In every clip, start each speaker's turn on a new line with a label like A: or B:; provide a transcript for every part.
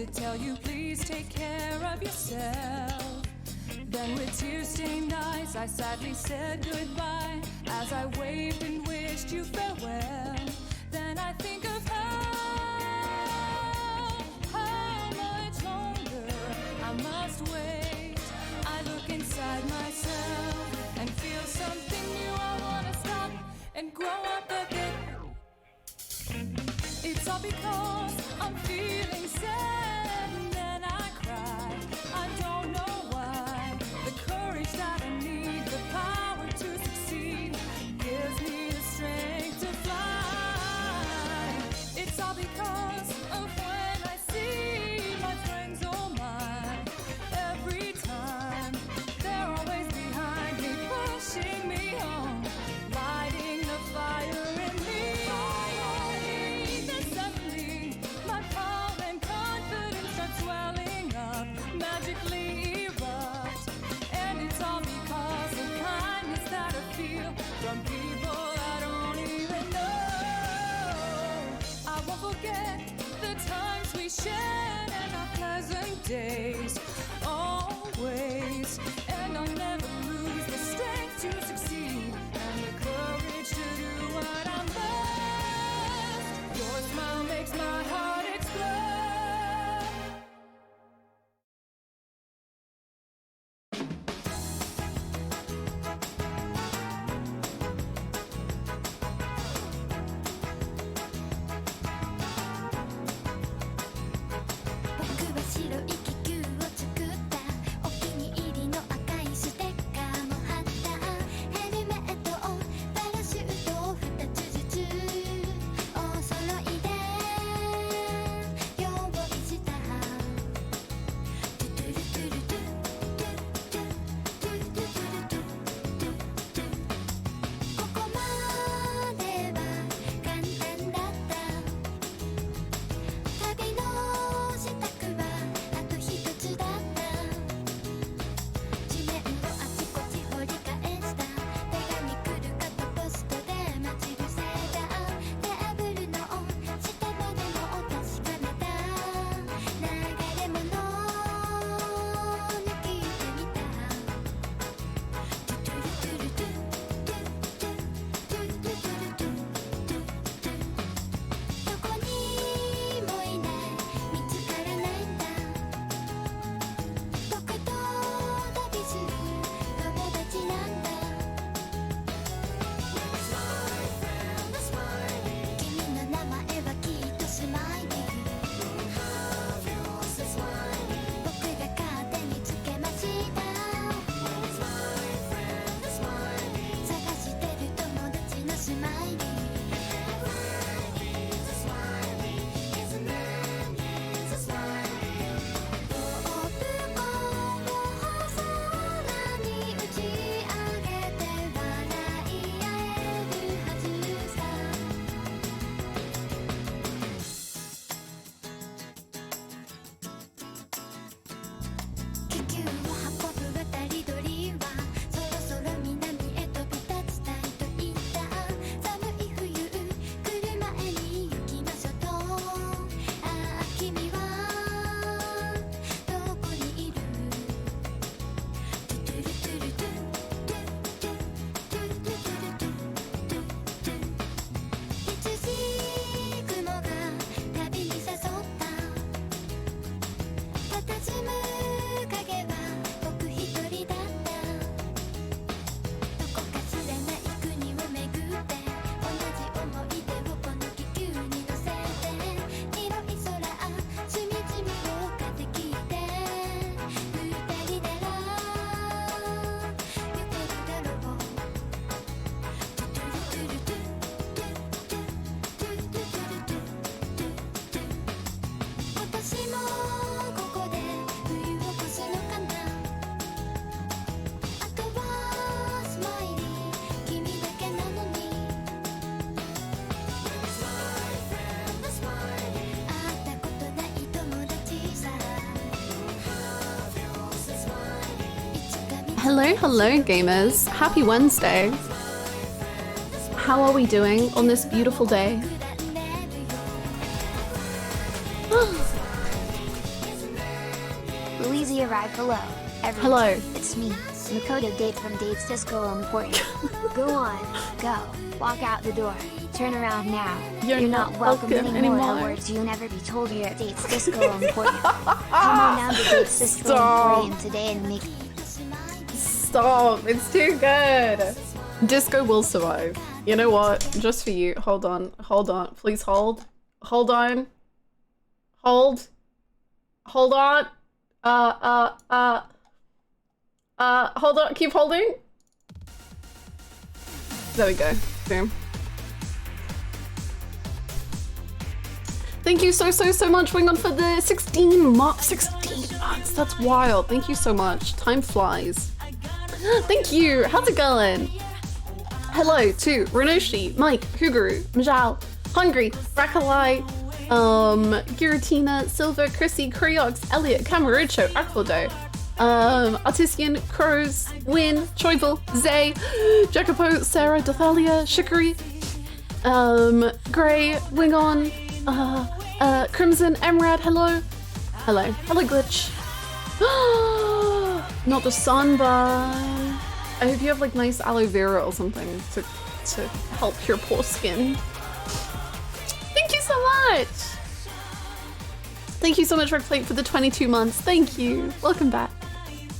A: to tell you please take care of yourself. Then with tear-stained eyes I sadly said goodbye as I waved and wished you farewell. Then I think of how much longer I must wait. I look inside myself and feel something new. I wanna stop and grow up a bit. It's all because I'm feeling sad and then I cry. I don't know why. The courage that I need, the power to succeed, gives me the strength to fly. It's all because of when I see my friends, oh my. Every time they're always behind me, pushing me on, lighting the fire in me. Then suddenly my power and confidence start swelling up, magically erupt. And it's all because of kindness that I feel from people I don't even know. I won't forget the times we shared and our pleasant days, always. And I'll never lose the strength to succeed and the courage to do what I'm best. Your smile makes my heart explode.
B: Hello gamers, happy Wednesday. How are we doing on this beautiful day?
C: arrived. Hello, everyone.
B: Hello.
C: It's me, Makoto Date from Dates Disco Emporium. Go on, go. Walk out the door. Turn around now.
B: You're not welcome anymore.
C: The words you never be told here at Dates Disco Emporium. Come on down to Dates Disco Emporium today and make...
B: Stop, it's too good. Disco will survive. You know what? Just for you. Hold on. Please hold. Hold on. Hold. Hold on. Hold on. Keep holding. There we go. Boom. Thank you so much, Wingon, for the 16 months. 16 months. That's wild. Thank you so much. Time flies. Thank you. How's it going? Hello to Renoshi, Mike, Huguru, Majal, Hungry, Rakalai, Giratina, Silver, Chrissy, Criox, Elliot, Camarucho, Aquildo, Artisian, Crows, Win, Choivel, Zay, Jacopo, Sarah, Dathalia, Shikari, Grey, Wingon, Crimson, Emrad, hello. Hello. Hello, Glitch. Not the sunburn. I hope you have like nice aloe vera or something to help your poor skin. Thank you so much. Thank you so much, Redplate, for the 22 months. Thank you. Welcome back.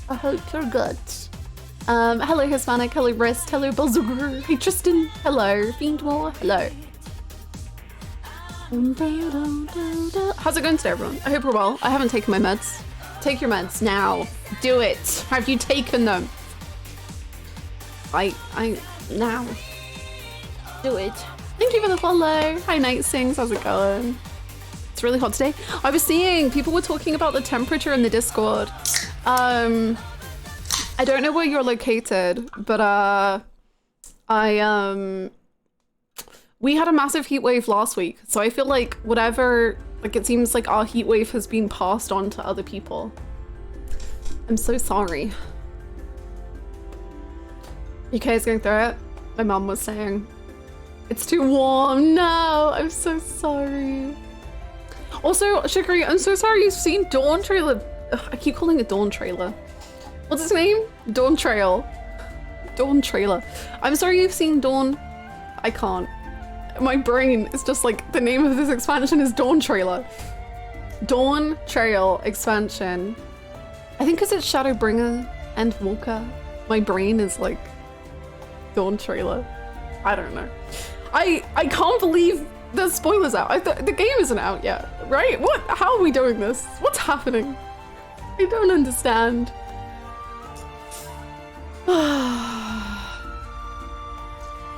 B: I hope you're good. Hello, Hispanic. Hello, Rest. Hello, Belzugur. Hey, Tristan. Hello, Fiendmore. Hello. How's it going today, everyone? I hope we're well. I haven't taken my meds. Take your meds now. Do it. Have you taken them? Now. Do it. Thank you for the follow. Hi, Night Sings. How's it going? It's really hot today. I was seeing people were talking about the temperature in the Discord. I don't know where you're located, but we had a massive heat wave last week, so I feel like it seems like our heat wave has been passed on to other people. I'm so sorry. You guys going through it? My mom was saying. It's too warm. No, I'm so sorry. Also, Shikari, I'm so sorry you've seen Dawn trailer. Ugh, I keep calling it Dawn trailer. What's his name? Dawn Trail. Dawn trailer. I'm sorry you've seen Dawn. I can't. My brain is just like, the name of this expansion is Dawn Trailer. Dawn Trail expansion. I think because it's Shadowbringer and Walker. My brain is like, Dawn Trailer. I don't know. I can't believe there's spoilers out. The game isn't out yet, right? What? How are we doing this? What's happening? I don't understand.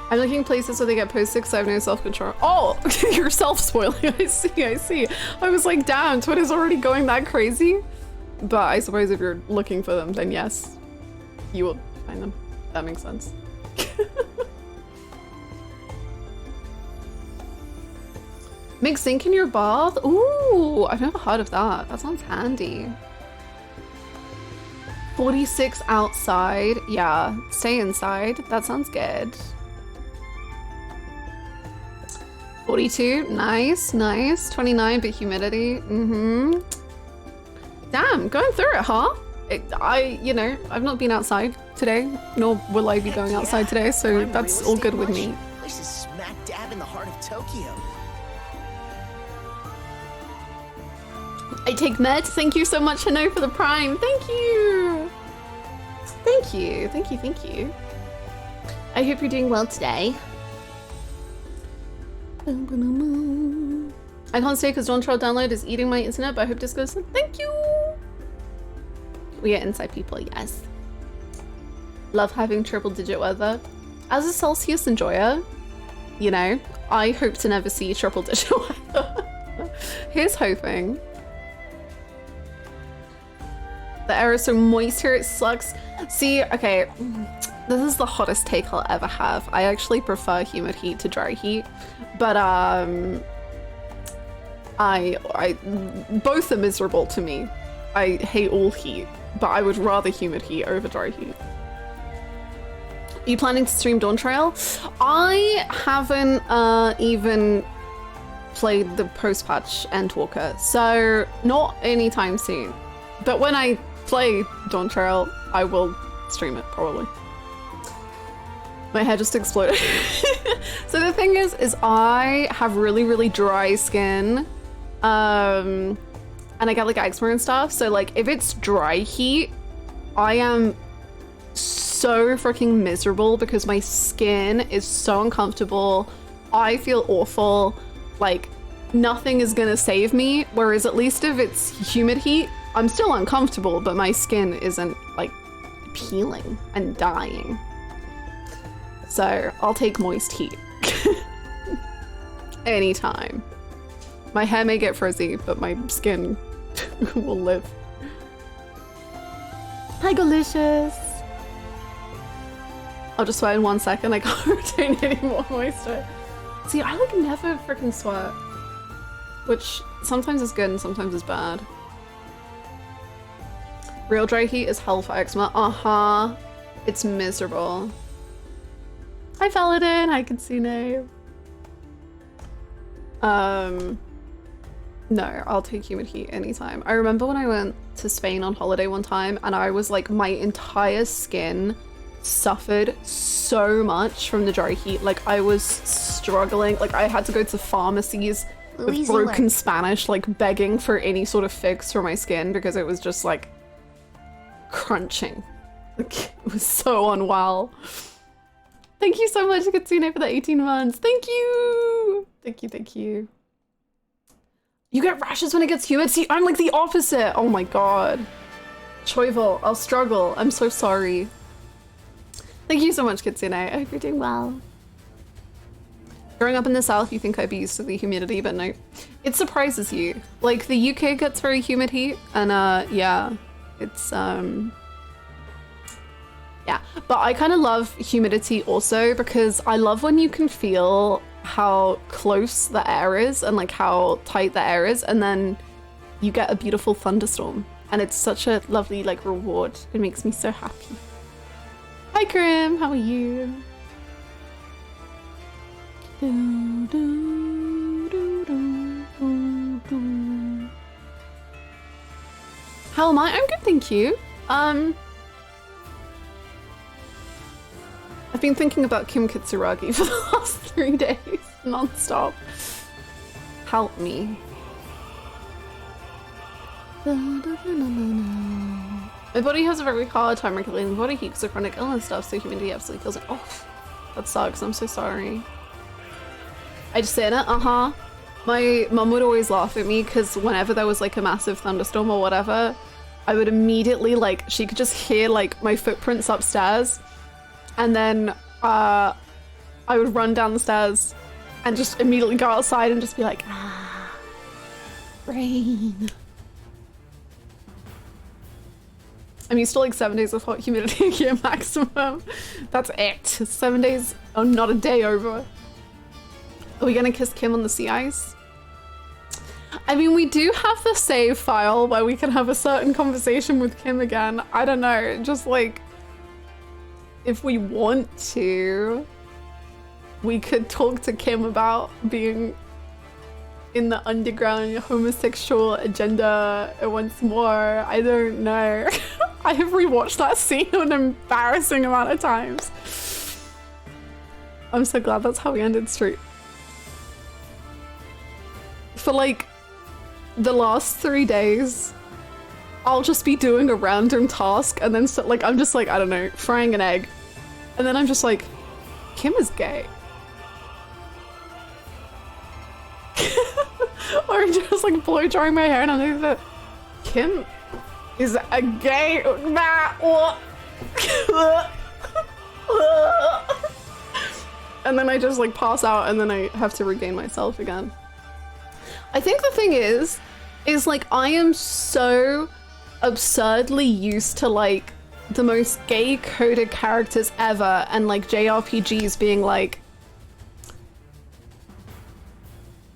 B: I'm looking places so they get posted because I have no self-control. Oh, you're self-spoiling. I see. I was like, damn, Twitter's already going that crazy. But I suppose if you're looking for them, then yes, you will find them. That makes sense. Make zinc in your bath? Ooh, I've never heard of that. That sounds handy. 46 outside. Yeah, stay inside. That sounds good. 42, nice. 29, but humidity. Damn, going through it, huh? I've not been outside today, nor will I be going outside today, so that's all good with me.
D: This is smack dab in the heart of Tokyo.
B: I take meds. Thank you so much, Hano, for the prime. Thank you. Thank you. I hope you're doing well today. I can't stay because Dawn Trail download is eating my internet, but I hope this goes. Thank you. We are inside people, yes. Love having triple digit weather. As a Celsius enjoyer, you know, I hope to never see triple digit weather. Here's hoping. The air is so moist here, it sucks. See, okay, this is the hottest take I'll ever have. I actually prefer humid heat to dry heat, but both are miserable to me. I hate all heat, but I would rather humid heat over dry heat. Are you planning to stream Dawn Trail? I haven't even played the post-patch Endwalker, so not anytime soon. But when I play Dawn Trail, I will stream it probably. My hair just exploded. So the thing is I have really, really dry skin. And I get like eczema and stuff. So like if it's dry heat, I am so freaking miserable because my skin is so uncomfortable. I feel awful. Like nothing is gonna save me. Whereas at least if it's humid heat, I'm still uncomfortable, but my skin isn't like peeling and dying. So I'll take moist heat. Anytime. My hair may get frizzy, but my skin will live. Hi, Delicious. I'll just sweat in 1 second. I can't retain any more moisture. See, I like never freaking sweat, which sometimes is good and sometimes is bad. Real dry heat is hell for eczema. Uh-huh. It's miserable. Hi, Paladin. Hi, Katsune. No, I'll take humid heat anytime. I remember when I went to Spain on holiday one time and I was like, my entire skin suffered so much from the dry heat. Like I was struggling. Like I had to go to pharmacies with broken Spanish, like begging for any sort of fix for my skin because it was just like crunching. Like it was so unwell. Thank you so much, Katsune, for the 18 months. Thank you. Thank you, thank you. You get rashes when it gets humid? See, I'm like the opposite. Oh my god. Choival, I'll struggle. I'm so sorry. Thank you so much, Kitsune. I hope you're doing well. Growing up in the south, you think I'd be used to the humidity, but no. It surprises you. Like, the UK gets very humid heat, and yeah. It's, yeah. But I kind of love humidity also, because I love when you can feel how close the air is and like how tight the air is, and then you get a beautiful thunderstorm, and it's such a lovely like reward. It makes me so happy. Hi Grim, how are you? How am I? I'm good, thank you. I've been thinking about Kim Kitsuragi for the last 3 days, non-stop. Help me. My body has a very hard time regulating body heat because of chronic illness stuff, so humidity absolutely kills it. Oh, that sucks. I'm so sorry. I just said it, My mum would always laugh at me because whenever there was like a massive thunderstorm or whatever, I would immediately like, she could just hear like my footprints upstairs. And then I would run down the stairs and just immediately go outside and just be like, rain. I'm used to like 7 days of hot humidity a year maximum. That's it. 7 days, oh, not a day over. Are we gonna kiss Kim on the sea ice? I mean, we do have the save file where we can have a certain conversation with Kim again. I don't know, just like, if we want to, we could talk to Kim about being in the underground homosexual agenda once more. I don't know. I have rewatched that scene an embarrassing amount of times. I'm so glad that's how we ended Street. For like the last 3 days, I'll just be doing a random task and then so, like I'm just like, I don't know, frying an egg. And then I'm just like, Kim is gay. Or I'm just like blow drying my hair and I'm like, Kim is a gay man. And then I just like pass out and then I have to regain myself again. I think the thing is like I am so absurdly used to like the most gay coded characters ever and like JRPGs being like,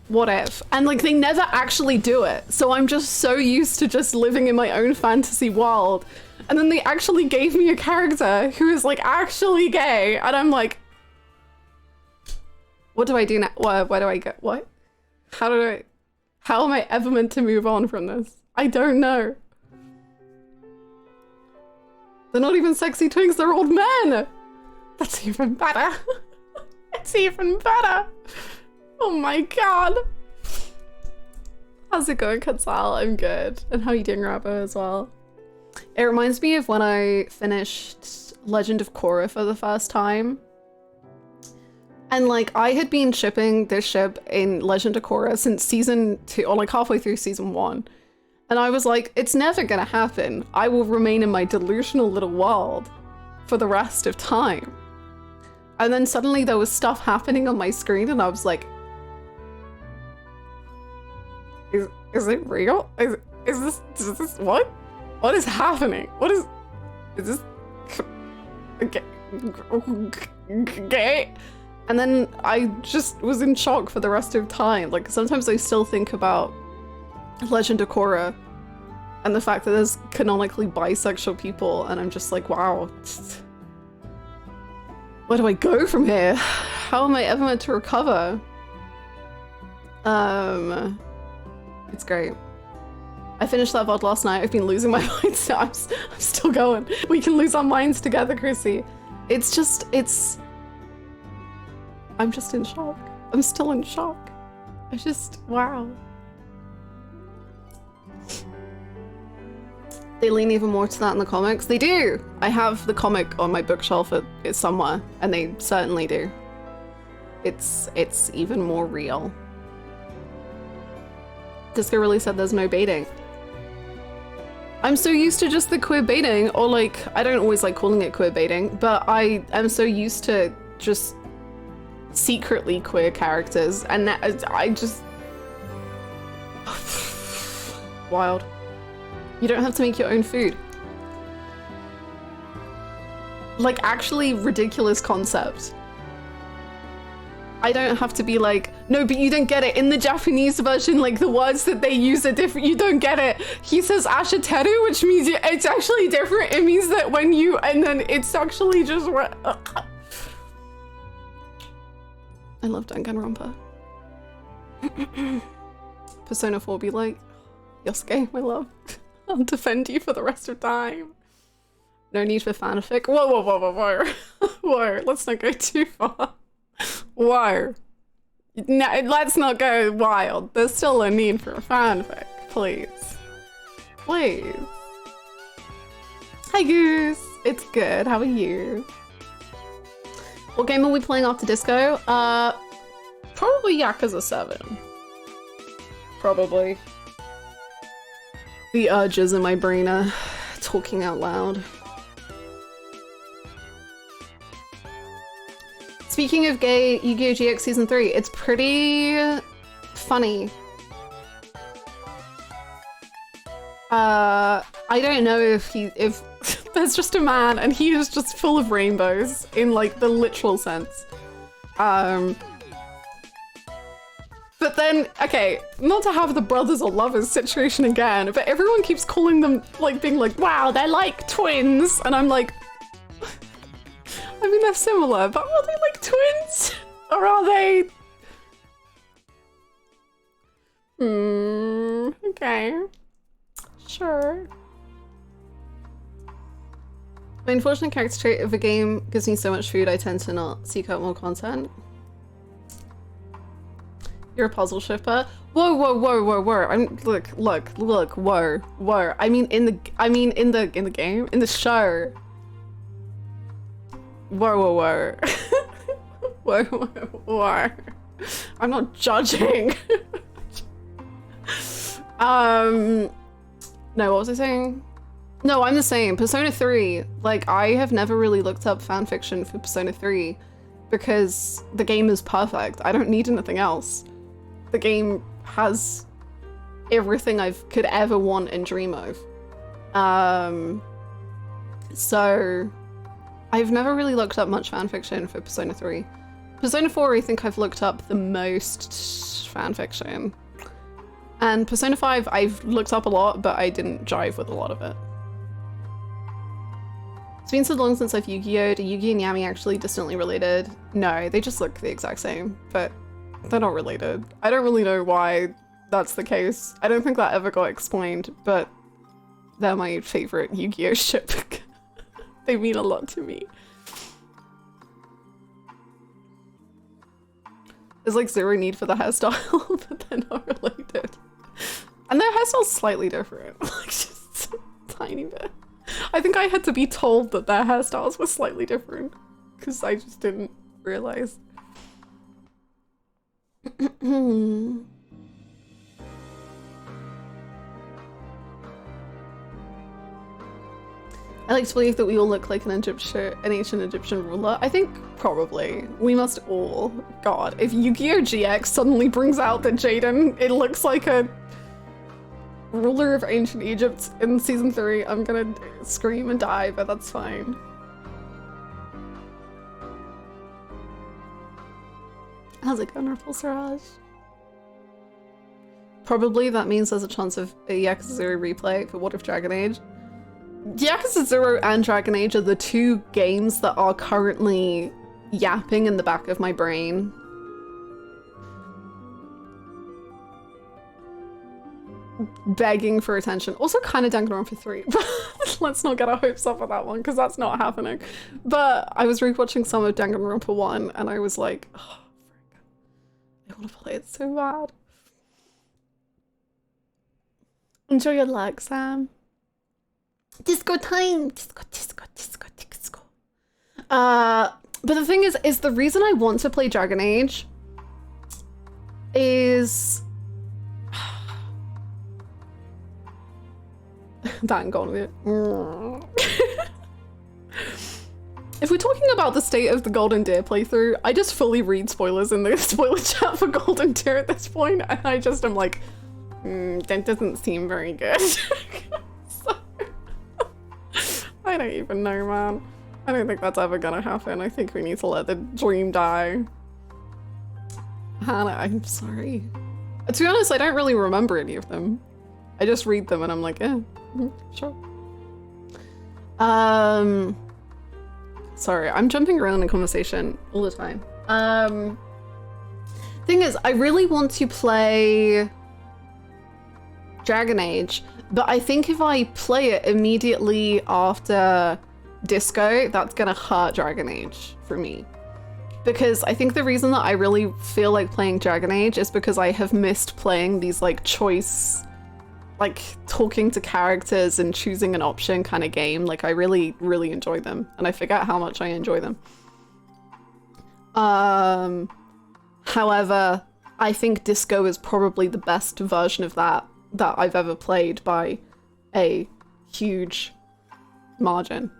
B: what if? And like they never actually do it. So I'm just so used to just living in my own fantasy world. And then they actually gave me a character who is like actually gay. And I'm like, what do I do now? Where do I go? What? How am I ever meant to move on from this? I don't know. They're not even sexy twinks, they're old men! That's even better. It's even better. Oh my god. How's it going, Katsal? I'm good. And how are you doing, Rabo, as well? It reminds me of when I finished Legend of Korra for the first time. And like, I had been shipping this ship in Legend of Korra since season 2, or like halfway through season 1. And I was like, it's never gonna happen. I will remain in my delusional little world for the rest of time. And then suddenly there was stuff happening on my screen and I was like, is it real? Is this what? What is happening? Is this okay? And then I just was in shock for the rest of time. Like, sometimes I still think about Legend of Korra and the fact that there's canonically bisexual people, and I'm just like, wow. Where do I go from here? How am I ever meant to recover? It's great. I finished that VOD last night. I've been losing my mind, so I'm still going. We can lose our minds together, Chrissy. I'm just in shock. I'm still in shock. Wow. They lean even more to that in the comics. They do! I have the comic on my bookshelf it's somewhere, and they certainly do. It's even more real. Disco really said there's no baiting. I'm so used to just the queer baiting, or like, I don't always like calling it queer baiting, but I am so used to just secretly queer characters, and I just... Wild. You don't have to make your own food. Like, actually ridiculous concept. I don't have to be like, no, but you don't get it. In the Japanese version, like, the words that they use are different. You don't get it. He says ashateru, which means it's actually different. It means that when you, and then it's actually just what. I love Danganronpa. Persona 4 be like, Yosuke, my love. I'll defend you for the rest of time. No need for fanfic. Whoa, whoa, whoa, whoa, whoa. Whoa, let's not go too far. Whoa. No, let's not go wild. There's still a need for a fanfic, please. Please. Hi, Goose. It's good. How are you? What game are we playing after Disco? Probably Yakuza 7. Probably. The urges in my brain are talking out loud. Speaking of gay Yu-Gi-Oh! GX Season 3, it's pretty funny. I don't know if there's just a man and he is just full of rainbows in like the literal sense. But then, okay, not to have the brothers or lovers situation again, but everyone keeps calling them, like, being like, wow, they're like twins. And I'm like, I mean, they're similar, but are they like twins? Or are they? Okay. Sure. My unfortunate character trait of a game gives me so much food, I tend to not seek out more content. You're a puzzle shipper. Whoa, whoa, whoa, whoa, whoa. Look, whoa, whoa. I mean in the game, in the show. Whoa, whoa, whoa. Whoa, whoa, whoa. I'm not judging. No, what was I saying? No, I'm the same. Persona 3, like, I have never really looked up fanfiction for Persona 3 because the game is perfect. I don't need anything else. The game has everything I could ever want and dream of. So I've never really looked up much fanfiction for Persona 3. Persona 4, I think I've looked up the most fanfiction. And Persona 5, I've looked up a lot, but I didn't jive with a lot of it. It's been so long since I've Yu-Gi-Oh'd. Are Yugi and Yami actually distantly related? No, they just look the exact same, but they're not related. I don't really know why that's the case. I don't think that ever got explained, but they're my favorite Yu-Gi-Oh ship. They mean a lot to me. There's like zero need for the hairstyle, but they're not related. And their hairstyle's slightly different, like just a tiny bit. I think I had to be told that their hairstyles were slightly different because I just didn't realize. I like to believe that we all look like an ancient Egyptian ruler. I think probably. We must all. God, if Yu-Gi-Oh! GX suddenly brings out that Jaden, it looks like a ruler of ancient Egypt in season 3, I'm gonna scream and die, but that's fine. How's it going, Ripple Siraj? Probably that means there's a chance of a Yakuza 0 replay for What If Dragon Age. Yakuza 0 and Dragon Age are the two games that are currently yapping in the back of my brain. Begging for attention. Also kind of Danganronpa 3. Let's not get our hopes up for that one because that's not happening. But I was rewatching some of Danganronpa 1 and I was like, oh, frick. I want to play it so bad. Enjoy your luck, Sam. Disco time! Disco, disco, disco, disco. But the thing is the reason I want to play Dragon Age is... Dang, gone with it. If we're talking about the state of the Golden Deer playthrough, I just fully read spoilers in the spoiler chat for Golden Deer at this point, and I just am like, that doesn't seem very good. I don't even know, man. I don't think that's ever gonna happen. I think we need to let the dream die. Hannah, I'm sorry. To be honest, I don't really remember any of them. I just read them and I'm like, yeah, sure. Sorry, I'm jumping around in conversation all the time. Thing is, I really want to play Dragon Age, but I think if I play it immediately after Disco, that's gonna hurt Dragon Age for me. Because I think the reason that I really feel like playing Dragon Age is because I have missed playing these like choice, like talking to characters and choosing an option kind of game. Like I really, really enjoy them and I forget how much I enjoy them. However, I think Disco is probably the best version of that I've ever played by a huge margin.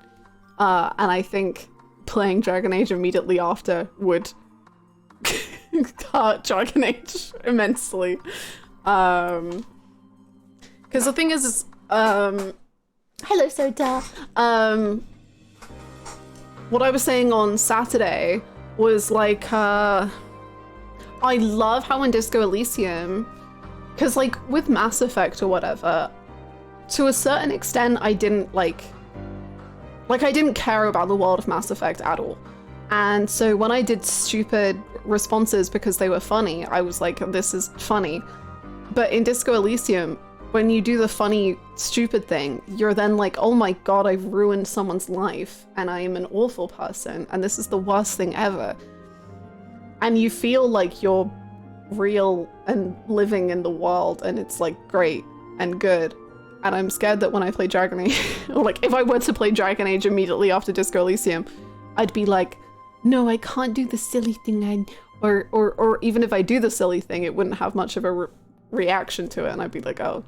B: And I think playing Dragon Age immediately after would hurt Dragon Age immensely. Because the thing is hello Soda. What I was saying on Saturday was like, I love how in Disco Elysium, because like with Mass Effect or whatever, to a certain extent I didn't like I didn't care about the world of Mass Effect at all. And so when I did stupid responses because they were funny, I was like, this is funny. But in Disco Elysium, when you do the funny, stupid thing, you're then like, oh my god, I've ruined someone's life and I am an awful person and this is the worst thing ever. And you feel like you're real and living in the world and it's like great and good. And I'm scared that when I play Dragon Age, or like if I were to play Dragon Age immediately after Disco Elysium, I'd be like, no, I can't do the silly thing. Or even if I do the silly thing, it wouldn't have much of a reaction to it. And I'd be like, oh.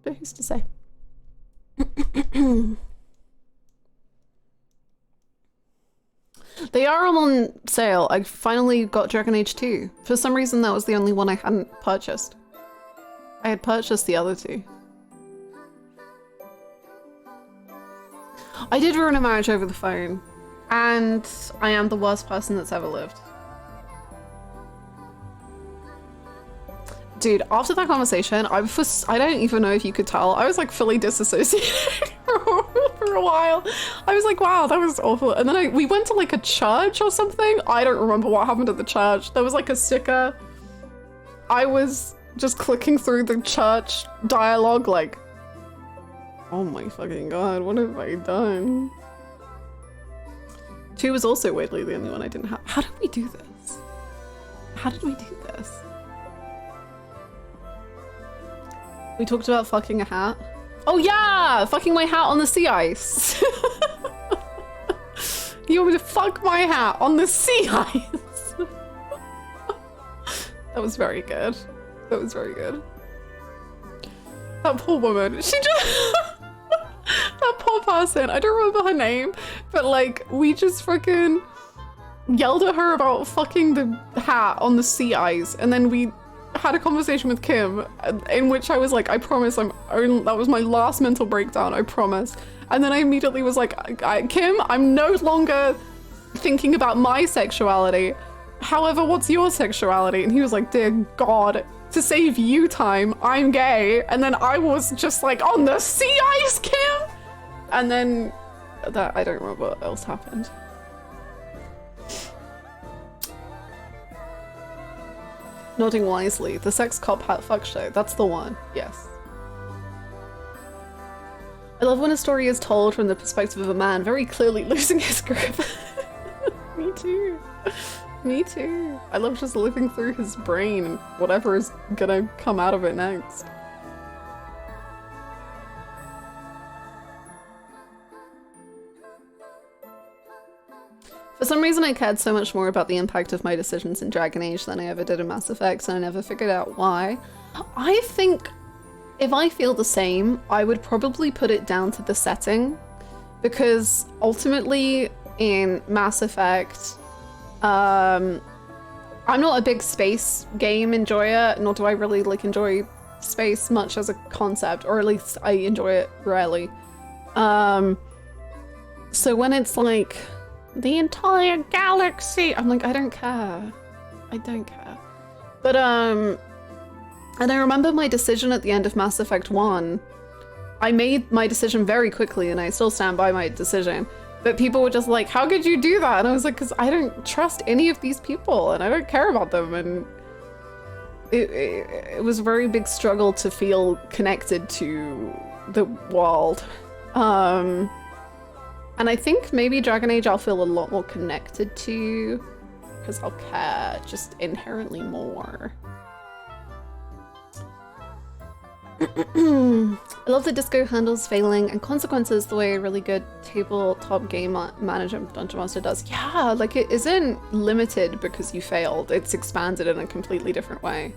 B: But who's to say? They are all on sale. I finally got Dragon Age 2. For some reason, that was the only one I hadn't purchased. I had purchased the other two. I did ruin a marriage over the phone, and I am the worst person that's ever lived. Dude, after that conversation, I don't even know if you could tell, I was like fully disassociated for a while. I was like, wow, that was awful. And then we went to like a church or something. I don't remember what happened at the church. There was like a sticker. I was just clicking through the church dialogue like, Oh my fucking god, what have I done? 2 was also weirdly the only one I didn't have. How did we do this? How did we do this? We talked about fucking a hat. Oh yeah! Fucking my hat on the sea ice. You want me to fuck my hat on the sea ice? That was very good. That was very good. That poor woman, she just... That poor person, I don't remember her name, but like, we just fucking yelled at her about fucking the hat on the sea ice, and then we had a conversation with Kim in which I was like, I promise that was my last mental breakdown, I promise. And then I immediately was like, Kim, I'm no longer thinking about my sexuality. However, what's your sexuality? And he was like, dear God, to save you time, I'm gay. And then I was just like, on the sea ice, Kim? And then that, I don't remember what else happened. Nodding wisely, the sex cop hat fuck show, that's the one, yes. I love when a story is told from the perspective of a man very clearly losing his grip. Me too. Me too. I love just living through his brain and whatever is gonna come out of it next. For some reason I cared so much more about the impact of my decisions in Dragon Age than I ever did in Mass Effect, and I never figured out why. I think if I feel the same, I would probably put it down to the setting, because ultimately in Mass Effect, I'm not a big space game enjoyer, nor do I really like enjoy space much as a concept, or at least I enjoy it rarely. So when it's like the entire galaxy, I'm like, I don't care. I don't care. But and I remember my decision at the end of Mass Effect 1. I made my decision very quickly and I still stand by my decision. But people were just like, how could you do that? And I was like, because I don't trust any of these people and I don't care about them. And it was a very big struggle to feel connected to the world. And I think maybe Dragon Age I'll feel a lot more connected to, because I'll care just inherently more. I love that Disco handles failing and consequences the way a really good tabletop game manager Dungeon Master does. Yeah, like it isn't limited because you failed, it's expanded in a completely different way.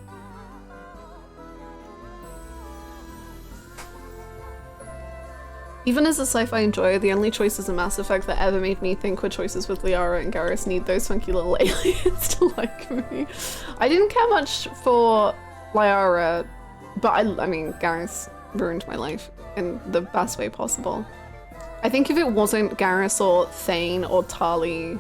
B: Even as a sci-fi enjoyer, the only choices in Mass Effect that ever made me think were choices with Liara and Garrus need those funky little aliens to like me. I didn't care much for Liara, but I mean, Garrus ruined my life in the best way possible. I think if it wasn't Garrus or Thane or Tali,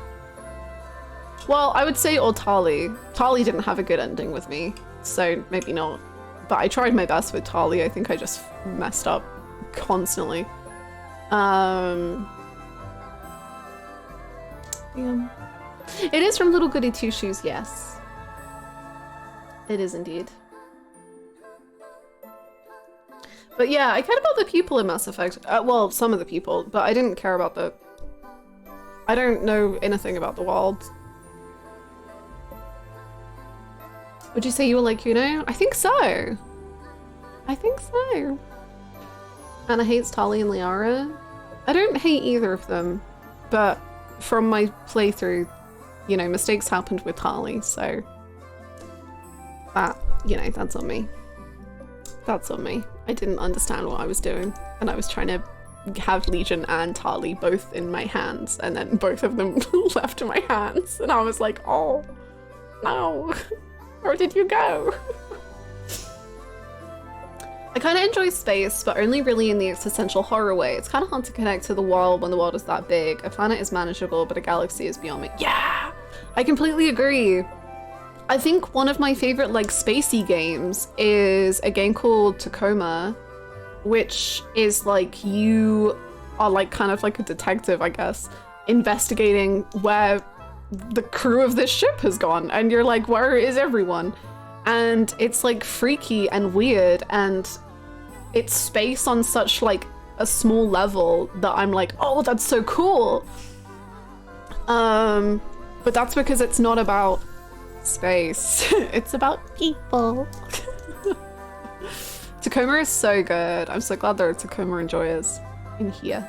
B: well, I would say or Tali. Tali didn't have a good ending with me, so maybe not. But I tried my best with Tali. I think I just messed up constantly. Yeah. It is from Little Goody Two Shoes, yes. It is indeed. But yeah, I cared about the people in Mass Effect. Well, some of the people, but I didn't care about the... I don't know anything about the world. Would you say you were like Kuno? I think so. I think so. Anna hates Tali and Liara. I don't hate either of them, but from my playthrough, you know, mistakes happened with Tali, so that, you know, that's on me. That's on me. I didn't understand what I was doing, and I was trying to have Legion and Tali both in my hands, and then both of them left my hands, and I was like, oh, no, where did you go? I kind of enjoy space, but only really in the existential horror way. It's kind of hard to connect to the world when the world is that big. A planet is manageable, but a galaxy is beyond me. Yeah! I completely agree. I think one of my favorite, like, spacey games is a game called Tacoma, which is, like, you are, like, kind of like a detective, I guess, investigating where the crew of this ship has gone. And you're like, where is everyone? And it's like freaky and weird, and it's space on such like a small level that I'm like, oh, that's so cool. But that's because it's not about space. It's about people. Tacoma is so good. I'm so glad there are Tacoma enjoyers in here.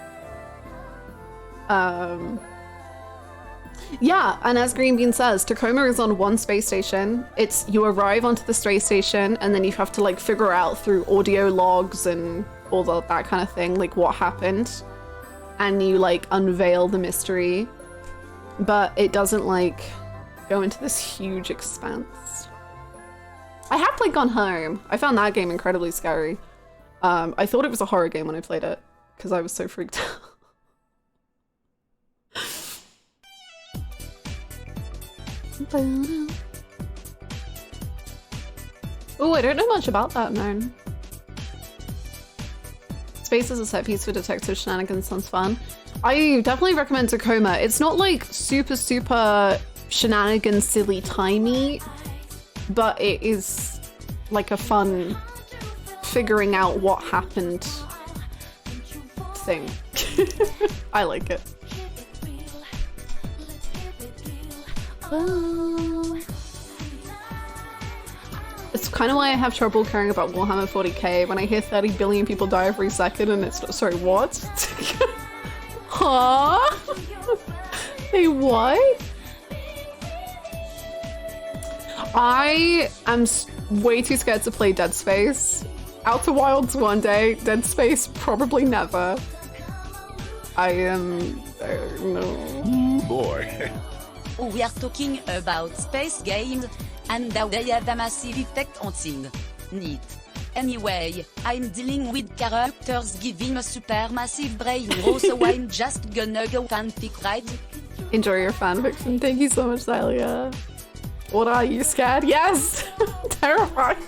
B: Yeah, and as Green Bean says, Tacoma is on one space station. It's you arrive onto the space station and then you have to like figure out through audio logs and all that kind of thing, like what happened. And you like unveil the mystery. But it doesn't like go into this huge expanse. I have played Gone Home. I found that game incredibly scary. I thought it was a horror game when I played it because I was so freaked out. Oh, I don't know much about that, man. Space as a set piece for detective shenanigans sounds fun. I definitely recommend Tacoma. It's not like super shenanigans, silly, timey, but it is like a fun figuring out what happened thing. I like it. It's kind of why I have trouble caring about Warhammer 40k when I hear 30 billion people die every second and it's not, sorry, what? Huh? Hey, what? I am way too scared to play Dead Space. Outer Wilds one day, Dead Space probably never. I am, no.
E: Boy.
F: We are talking about space games, and now they have a massive effect on things. Neat. Anyway, I'm dealing with characters giving a super massive brain roll, so I'm just gonna go fanfic ride.
B: Enjoy your fanfiction. Thank you so much, Zalia. What are you, scared? Yes! Terrified.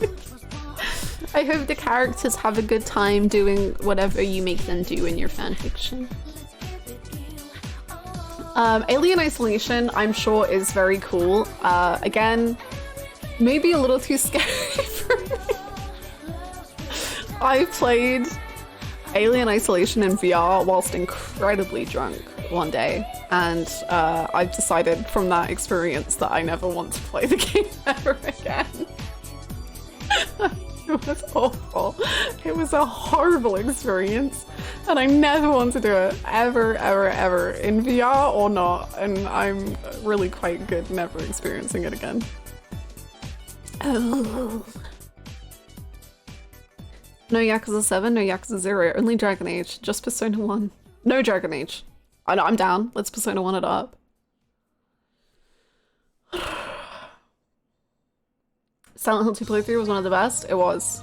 B: I hope the characters have a good time doing whatever you make them do in your fanfiction. Alien Isolation, I'm sure, is very cool. Again, maybe a little too scary for me. I played Alien Isolation in VR whilst incredibly drunk one day, and I've decided from that experience that I never want to play the game ever again. It was awful. It was a horrible experience, and I never want to do it ever, ever, ever, in VR or not, and I'm really quite good never experiencing it again. Oh. No Yakuza 7, no Yakuza 0, only Dragon Age, just Persona 1. No Dragon Age. I know, I'm down. Let's Persona 1 it up. Silent Hill 2 playthrough was one of the best. It was.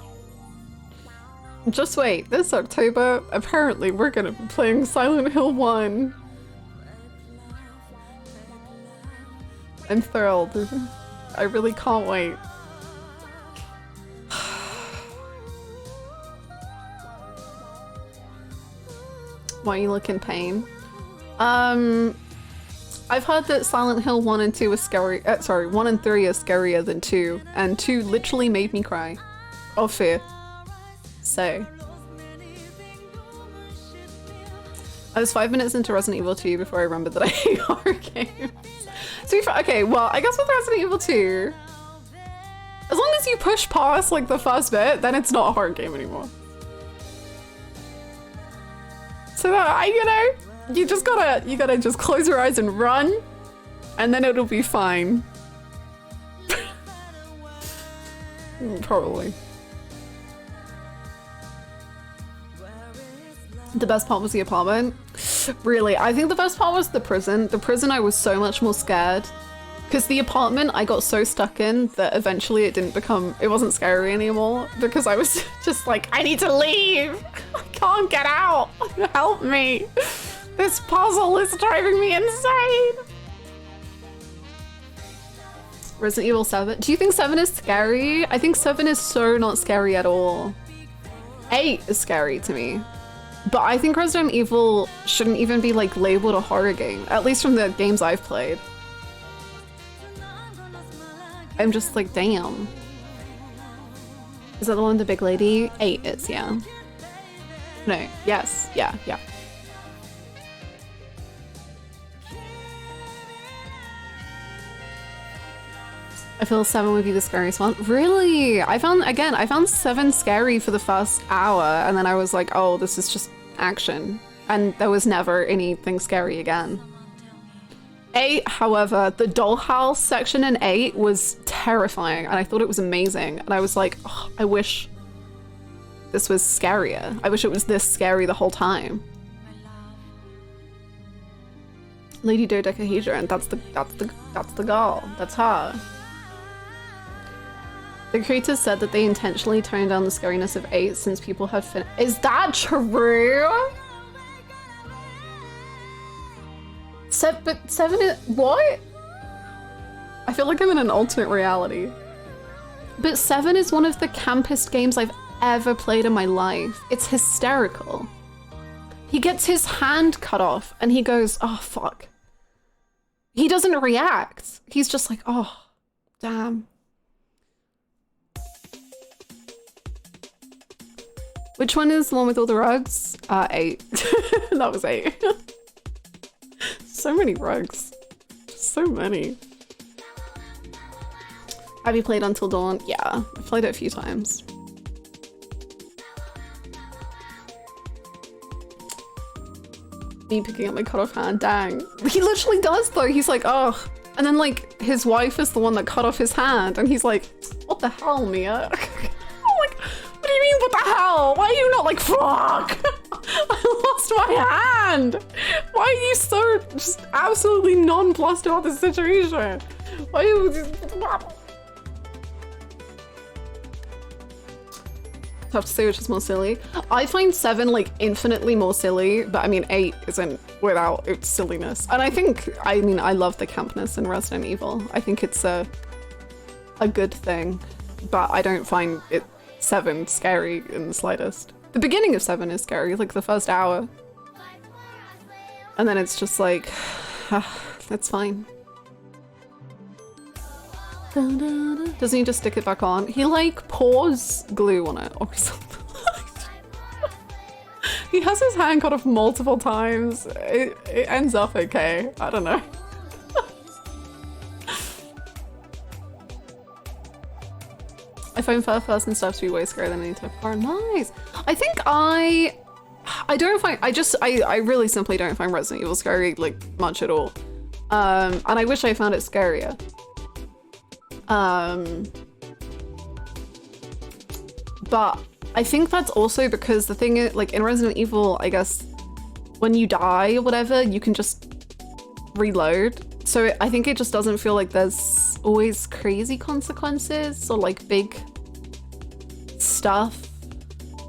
B: Just wait, this October, apparently we're gonna be playing Silent Hill 1. I'm thrilled. I really can't wait. Why you look in pain? I've heard that Silent Hill 1 and 2 is scary. Sorry, 1 and 3 are scarier than 2, and 2 literally made me cry of fear. So, I was 5 minutes into Resident Evil 2 before I remembered that I hate horror games. So, okay, well, I guess with Resident Evil 2, as long as you push past like the first bit, then it's not a horror game anymore. So that you know, you gotta just close your eyes and run, and then it'll be fine. Probably. The best part was the apartment. Really, I think the best part was the prison. The prison, I was so much more scared. Because the apartment I got so stuck in that eventually it wasn't scary anymore, because I was just like, I need to leave! I can't get out! Help me! This puzzle is driving me insane! Resident Evil 7. Do you think 7 is scary? I think 7 is so not scary at all. 8 is scary to me. But I think Resident Evil shouldn't even be like labeled a horror game, at least from the games I've played. I'm just like, damn. Is that the one with the big lady? 8 is, yeah. No, yes, yeah, yeah. I feel 7 would be the scariest one. Really? I found 7 scary for the first hour, and then I was like, oh, this is just action. And there was never anything scary again. 8, however, the dollhouse section in 8 was terrifying, and I thought it was amazing. And I was like, oh, I wish this was scarier. I wish it was this scary the whole time. Lady Dodecahedron, that's the girl. That's her. The creators said that they intentionally toned down the scariness of 8 since people had Is that true? But 7 is- what? I feel like I'm in an alternate reality. But 7 is one of the campest games I've ever played in my life. It's hysterical. He gets his hand cut off and he goes, oh fuck. He doesn't react. He's just like, oh, damn. Which one is the one with all the rugs? 8. That was 8. So many rugs. So many. Have you played Until Dawn? Yeah, I've played it a few times. Me picking up my cut off hand, dang. He literally does though, he's like, oh. And then like, his wife is the one that cut off his hand and he's like, what the hell, Mia? What do you mean, what the hell? Why are you not like, fuck? I lost my hand. Why are you so just absolutely nonplussed about the situation? Why are you just... Tough to say which is more silly. I find 7 like infinitely more silly, but I mean 8 isn't without its silliness. And I mean, I love the campness in Resident Evil. I think it's a good thing, but I don't find it 7 scary in the slightest. The beginning of 7 is scary, like the first hour. And then it's just like, that's fine. Doesn't he just stick it back on? He like pours glue on it or something. He has his hand cut off multiple times. It ends up okay. I don't know. I find first-person stuff to be way scarier than any type of horror. Nice. I think I really simply don't find Resident Evil scary like much at all. And I wish I found it scarier. But I think that's also because the thing is, like in Resident Evil, I guess when you die or whatever, you can just reload. So I think it just doesn't feel like there's always crazy consequences or like big stuff.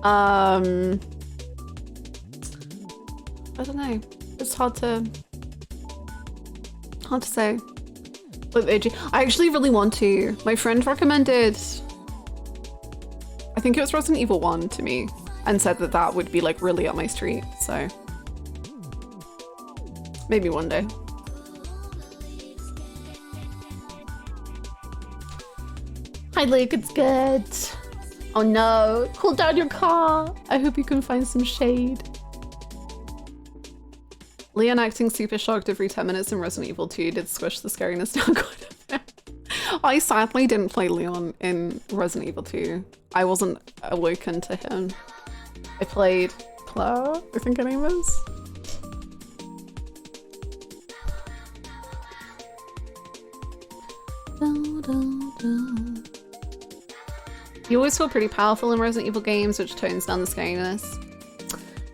B: I don't know. It's hard to say. With AG, I actually really want to. My friend recommended, I think it was Resident Evil 1 to me, and said that that would be like really up my street. So maybe one day. Hi Luke, it's good. Oh no, cool down your car. I hope you can find some shade. Leon acting super shocked every 10 minutes in Resident Evil 2 did squish the scariness down quite a bit. I sadly didn't play Leon in Resident Evil 2. I wasn't awoken to him. I played Claire, I think her name is. You always feel pretty powerful in Resident Evil games, which tones down the scariness.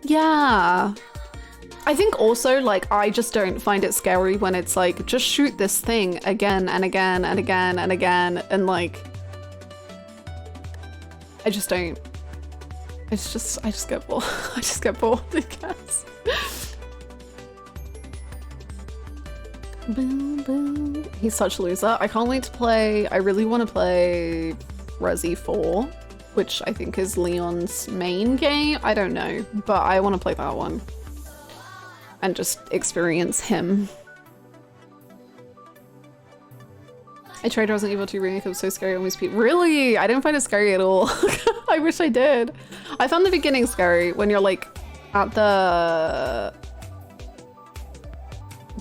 B: Yeah. I think also, like, I just don't find it scary when it's like, just shoot this thing again and again and again and again, and like, I just don't. I just get bored. I just get bored, I guess. Boom, boom. He's such a loser. I can't wait to play. I really want to play Resi 4, which I think is Leon's main game. I don't know, but I want to play that one and just experience him. I tried Resident Evil 2 Remake, it was so scary when we speak. Really? I didn't find it scary at all. I wish I did. I found the beginning scary when you're like at the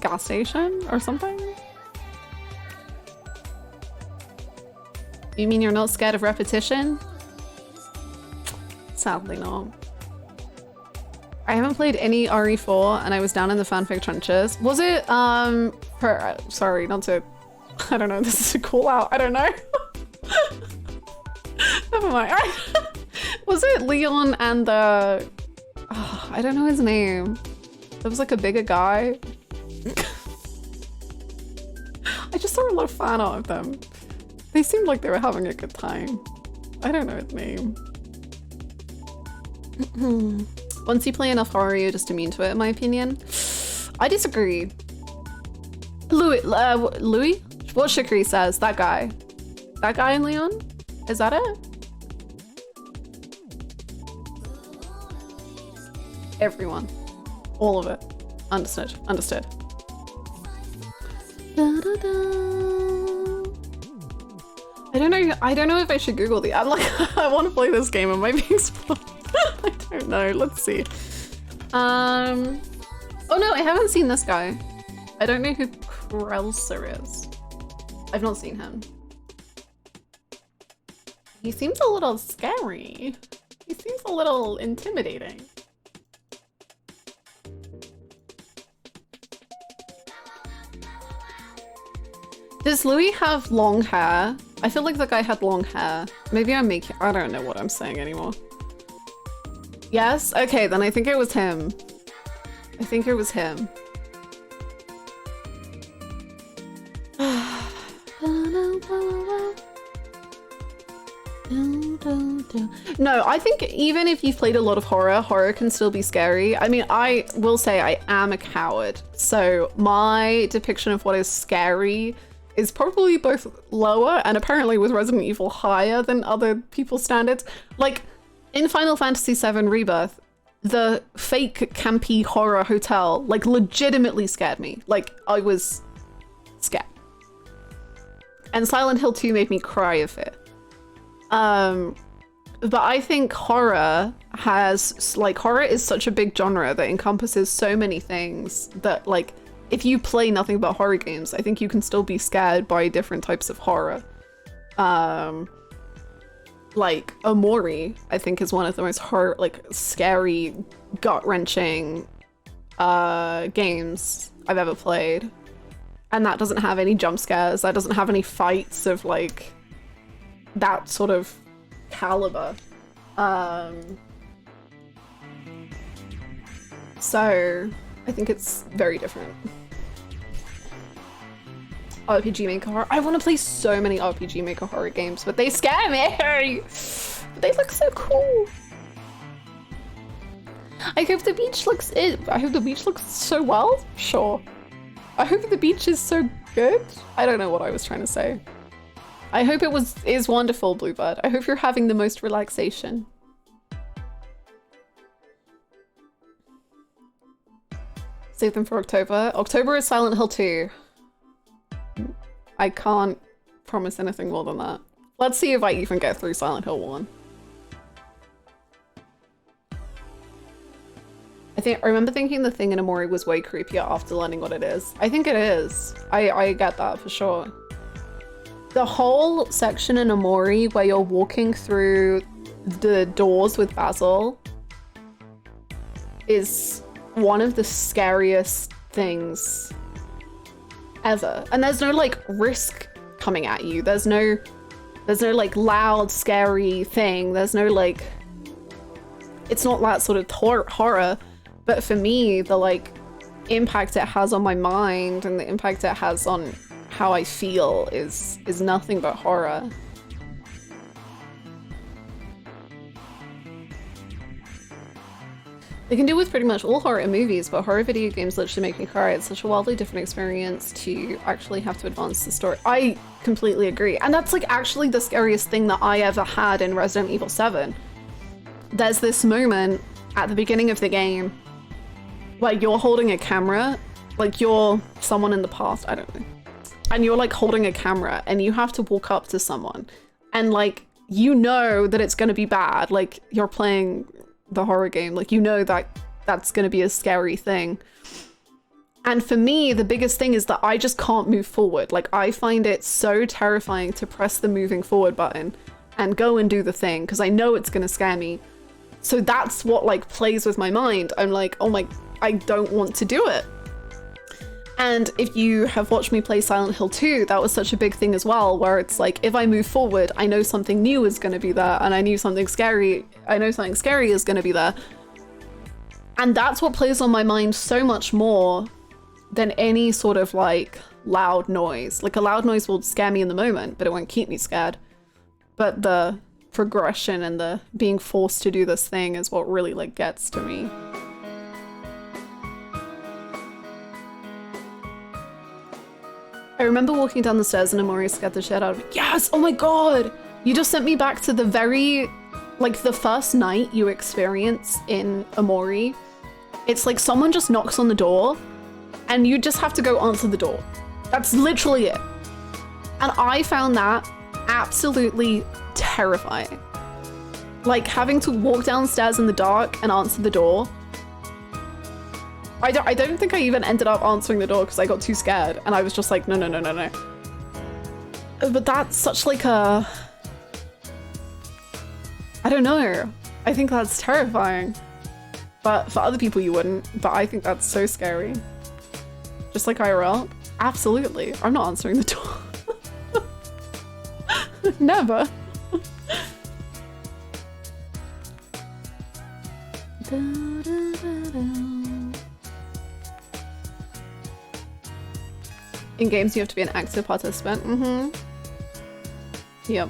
B: gas station or something? You mean you're not scared of repetition? Sadly not. I haven't played any RE4 and I was down in the fanfic trenches. Was it, sorry, not to, I don't know, this is a call out, I don't know. Never mind. Was it Leon and the, oh, I don't know his name. There was like a bigger guy. I just saw a lot of fan art of them. They seemed like they were having a good time. I don't know his name. Once you play enough horror, you're just immune to it, in my opinion. I disagree. Louis? What Shikri says, that guy. That guy in Leon? Is that it? Everyone. All of it. Understood. Understood. Da, da, da. I don't know if I should Google the. I'm like, I want to play this game. Am I being spoiled? I don't know. Let's see. Oh no, I haven't seen this guy. I don't know who Krelser is. I've not seen him. He seems a little scary. He seems a little intimidating. Does Louis have long hair? I feel like the guy had long hair. Maybe I'm making, I don't know what I'm saying anymore. Yes? Okay, then I think it was him. I think it was him. No, I think even if you've played a lot of horror, horror can still be scary. I mean, I will say I am a coward. So my depiction of what is scary is probably both lower and apparently with Resident Evil higher than other people's standards. Like in Final Fantasy VII Rebirth, the fake campy horror hotel like legitimately scared me. Like I was scared. And Silent Hill 2 made me cry of it. But I think horror is such a big genre that encompasses so many things that like if you play nothing but horror games, I think you can still be scared by different types of horror. Like Omori, I think is one of the most scary, gut-wrenching games I've ever played. And that doesn't have any jump scares, that doesn't have any fights of like that sort of caliber. So I think it's very different. RPG Maker horror. I want to play so many RPG Maker horror games, but they scare me. But they look so cool. I hope the beach looks so well. Sure. I hope the beach is so good. I don't know what I was trying to say. I hope it is wonderful, Bluebird. I hope you're having the most relaxation. Save them for October. October is Silent Hill 2. I can't promise anything more than that. Let's see if I even get through Silent Hill 1. I remember thinking the thing in Omori was way creepier after learning what it is. I think it is. I get that for sure. The whole section in Omori where you're walking through the doors with Basil is one of the scariest things ever. And there's no like risk coming at you. There's no like loud scary thing. There's no like, it's not that sort of horror. But for me, the like impact it has on my mind and the impact it has on how I feel is nothing but horror. They can do with pretty much all horror in movies, but horror video games literally make me cry. It's such a wildly different experience to actually have to advance the story. I completely agree. And that's like actually the scariest thing that I ever had in Resident Evil 7. There's this moment at the beginning of the game where you're holding a camera, like you're someone in the past, I don't know. And you're like holding a camera and you have to walk up to someone and like, you know that it's gonna be bad. Like you're playing the horror game, like you know that that's gonna be a scary thing. And for me, the biggest thing is that I just can't move forward. Like, I find it so terrifying to press the moving forward button and go and do the thing, because I know it's gonna scare me. So that's what like plays with my mind. I'm like, oh my, I don't want to do it. And if you have watched me play Silent Hill 2, that was such a big thing as well, where it's like, if I move forward, I know something new is gonna be there, and I know something scary is gonna be there. And that's what plays on my mind so much more than any sort of like loud noise. Like, a loud noise will scare me in the moment, but it won't keep me scared. But the progression and the being forced to do this thing is what really like gets to me. I remember walking down the stairs and Amori scared the shit out of me. Yes! Oh my god! You just sent me back to the very, like, the first night you experience in Amori. It's like someone just knocks on the door and you just have to go answer the door. That's literally it. And I found that absolutely terrifying. Like, having to walk downstairs in the dark and answer the door. I don't think I even ended up answering the door because I got too scared and I was just like, no. But that's such like a... I don't know. I think that's terrifying. But for other people you wouldn't. But I think that's so scary. Just like IRL? Absolutely. I'm not answering the door. Never. In games you have to be an active participant. Yep.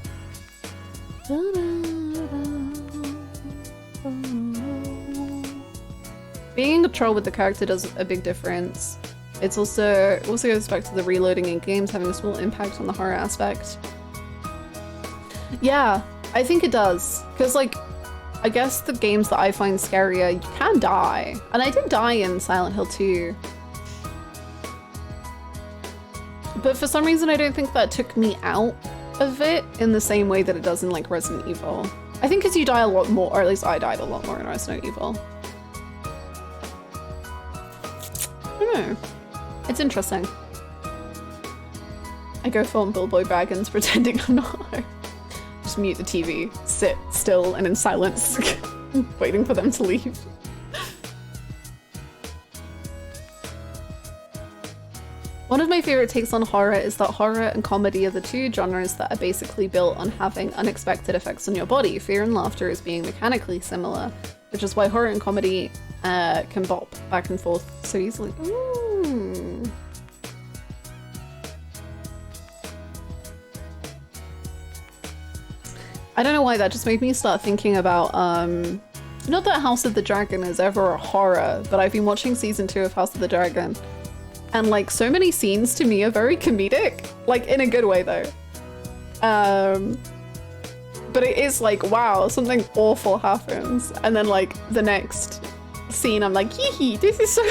B: Being a troll with the character does a big difference. It's also goes back to the reloading in games having a small impact on the horror aspect. Yeah, I think it does. Because like, I guess the games that I find scarier, you can die. And I did die in Silent Hill 2. But for some reason I don't think that took me out of it in the same way that it does in like Resident Evil. I think because you die a lot more, or at least I died a lot more in Resident Evil. I don't know. It's interesting. I go film Billboy Baggins pretending I'm not. Just mute the TV, sit still and in silence, waiting for them to leave. One of my favorite takes on horror is that horror and comedy are the two genres that are basically built on having unexpected effects on your body. Fear and laughter is being mechanically similar, which is why horror and comedy can bop back and forth so easily. Ooh. I don't know why, that just made me start thinking about, not that House of the Dragon is ever a horror, but I've been watching season 2 of House of the Dragon. And like, so many scenes to me are very comedic, like in a good way though. But it is like, wow, something awful happens. And then like the next scene, I'm like, hee, this is so,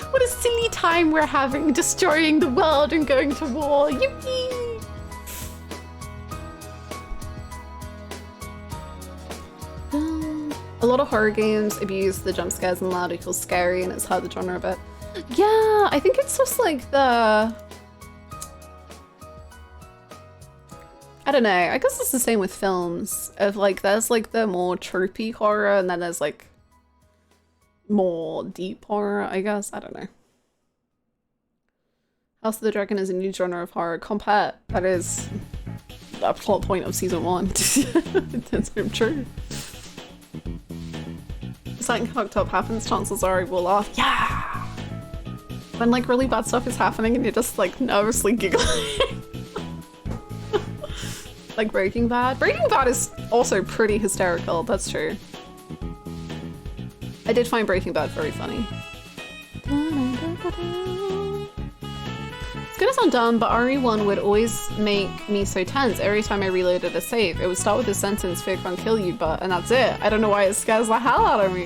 B: what a silly time we're having, destroying the world and going to war, yippee. A lot of horror games abuse the jump scares and loud equals scary, and it's hard the genre a bit. Yeah, I think it's just like the... I don't know, I guess it's the same with films. Of like, there's like the more tropey horror, and then there's like more deep horror, I guess. I don't know. House of the Dragon is a new genre of horror. Compare, that is a plot point of season 1. That's very true. If something fucked up happens, chances are I will laugh. Yeah! When like really bad stuff is happening and you're just like nervously giggling. Like Breaking Bad. Breaking Bad is also pretty hysterical, that's true. I did find Breaking Bad very funny. It's gonna sound dumb, but RE1 would always make me so tense. Every time I reloaded a save, it would start with the sentence, "Fear can't kill you," and that's it. I don't know why it scares the hell out of me.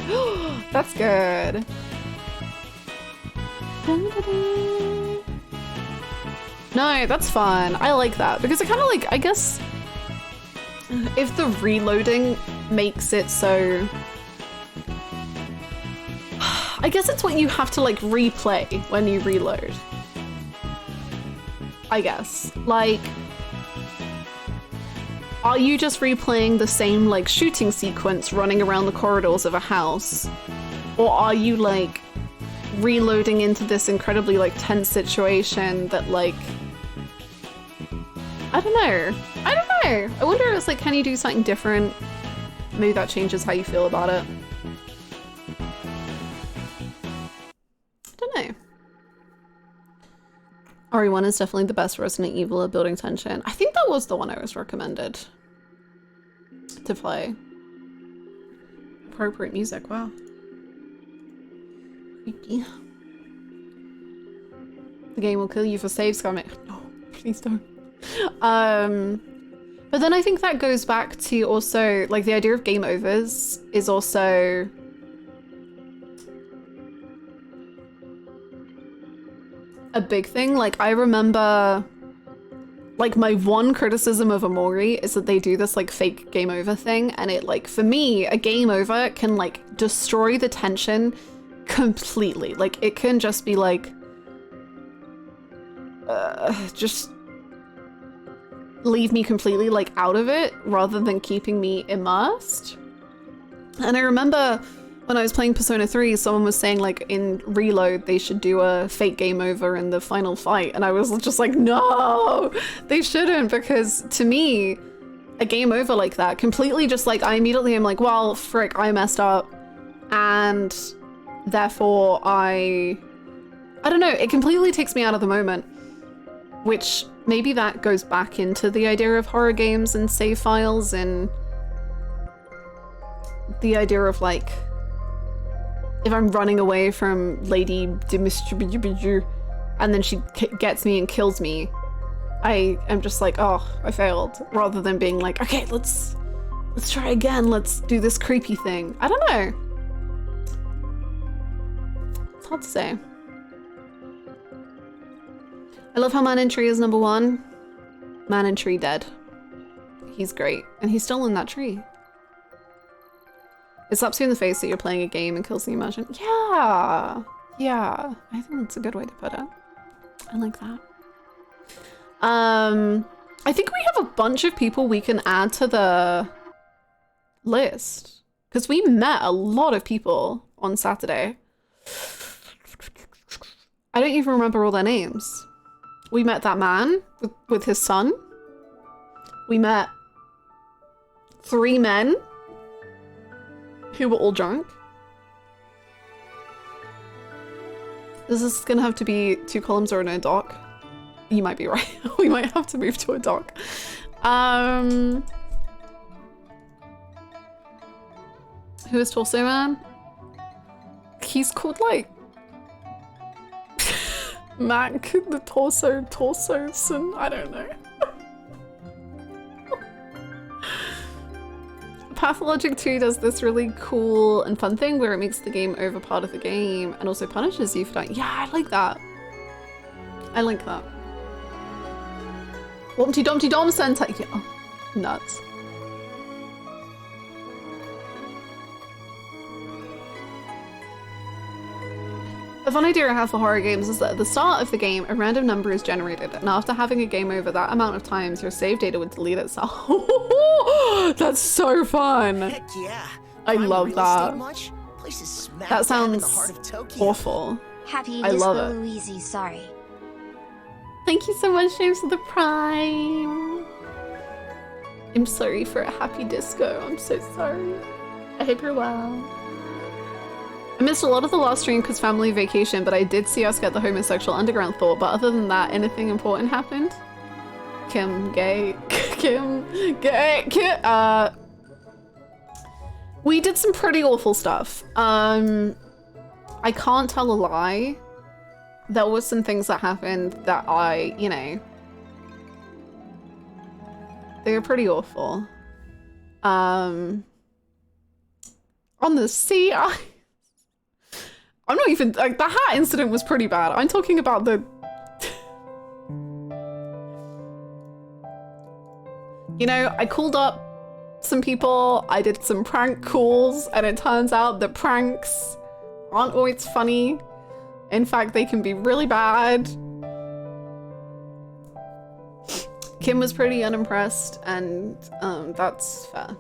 B: That's good. No, that's fun. I like that because it kind of like, I guess, if the reloading makes it so I guess it's what you have to like replay when you reload. I guess. Like, are you just replaying the same like shooting sequence running around the corridors of a house? Or are you like reloading into this incredibly like tense situation that like, I don't know. I wonder if it's like, can you do something different? Maybe that changes how you feel about it. I don't know. RE1 is definitely the best Resident Evil at building tension. I think that was the one I was recommended to play. Appropriate music, wow. Creepy. The game will kill you for save scamming. No, please don't. But then I think that goes back to also like the idea of game overs is also a big thing. Like I remember like my one criticism of Amori is that they do this like fake game over thing, and it like for me a game over can like destroy the tension completely. Like it can just be like just leave me completely like out of it rather than keeping me immersed. And I remember when I was playing Persona 3, someone was saying like in Reload they should do a fake game over in the final fight, and I was just like, no, they shouldn't, because to me a game over like that completely just like I immediately am like, well frick, I messed up, and therefore I don't know, it completely takes me out of the moment. Which maybe that goes back into the idea of horror games and save files and the idea of like, if I'm running away from Lady Dimitri and then she gets me and kills me, I am just like, oh, I failed, rather than being like, okay, let's try again, let's do this creepy thing. I don't know. It's hard to say. I love how Man in Tree is #1. Man in Tree dead. He's great. And he's still in that tree. It slaps you in the face that you're playing a game and kills the immersion. Yeah. Yeah. I think that's a good way to put it. I like that. I think we have a bunch of people we can add to the list. Because we met a lot of people on Saturday. I don't even remember all their names. We met that man with his son. We met 3 men who were all drunk. Is this gonna have to be 2 columns or no doc? You might be right. We might have to move to a doc. Who is Torso Man? He's called like Mac the Torso-son, I don't know. Pathologic 2 does this really cool and fun thing where it makes the game over part of the game and also punishes you for dying. Yeah, I like that. I like that. Wumpty Dumpty Dom Sentai. Yeah. Nuts. A fun idea I have for horror games is that at the start of the game, a random number is generated, and after having a game over that amount of times, your save data would delete itself. That's so fun.
D: Heck yeah.
B: I love that.
D: Much? Place is smack
B: That
D: dab in the
B: sounds
D: heart of Tokyo.
B: awful.
C: Happy
B: I love
C: Disco
B: it.
C: Louise, sorry.
B: Thank you so much, James, for the Prime. I'm sorry for a happy disco. I'm so sorry. I hope you're well. I missed a lot of the last stream because family vacation, but I did see us get the homosexual underground thought. But other than that, anything important happened? Kim, gay. Kim, gay. Kim, we did some pretty awful stuff. I can't tell a lie. There were some things that happened that you know, they were pretty awful. On the sea, I'm not even, like, the hat incident was pretty bad. I'm talking about the... You know, I called up some people, I did some prank calls, and it turns out that pranks aren't always funny. In fact, they can be really bad. Kim was pretty unimpressed, and that's fair.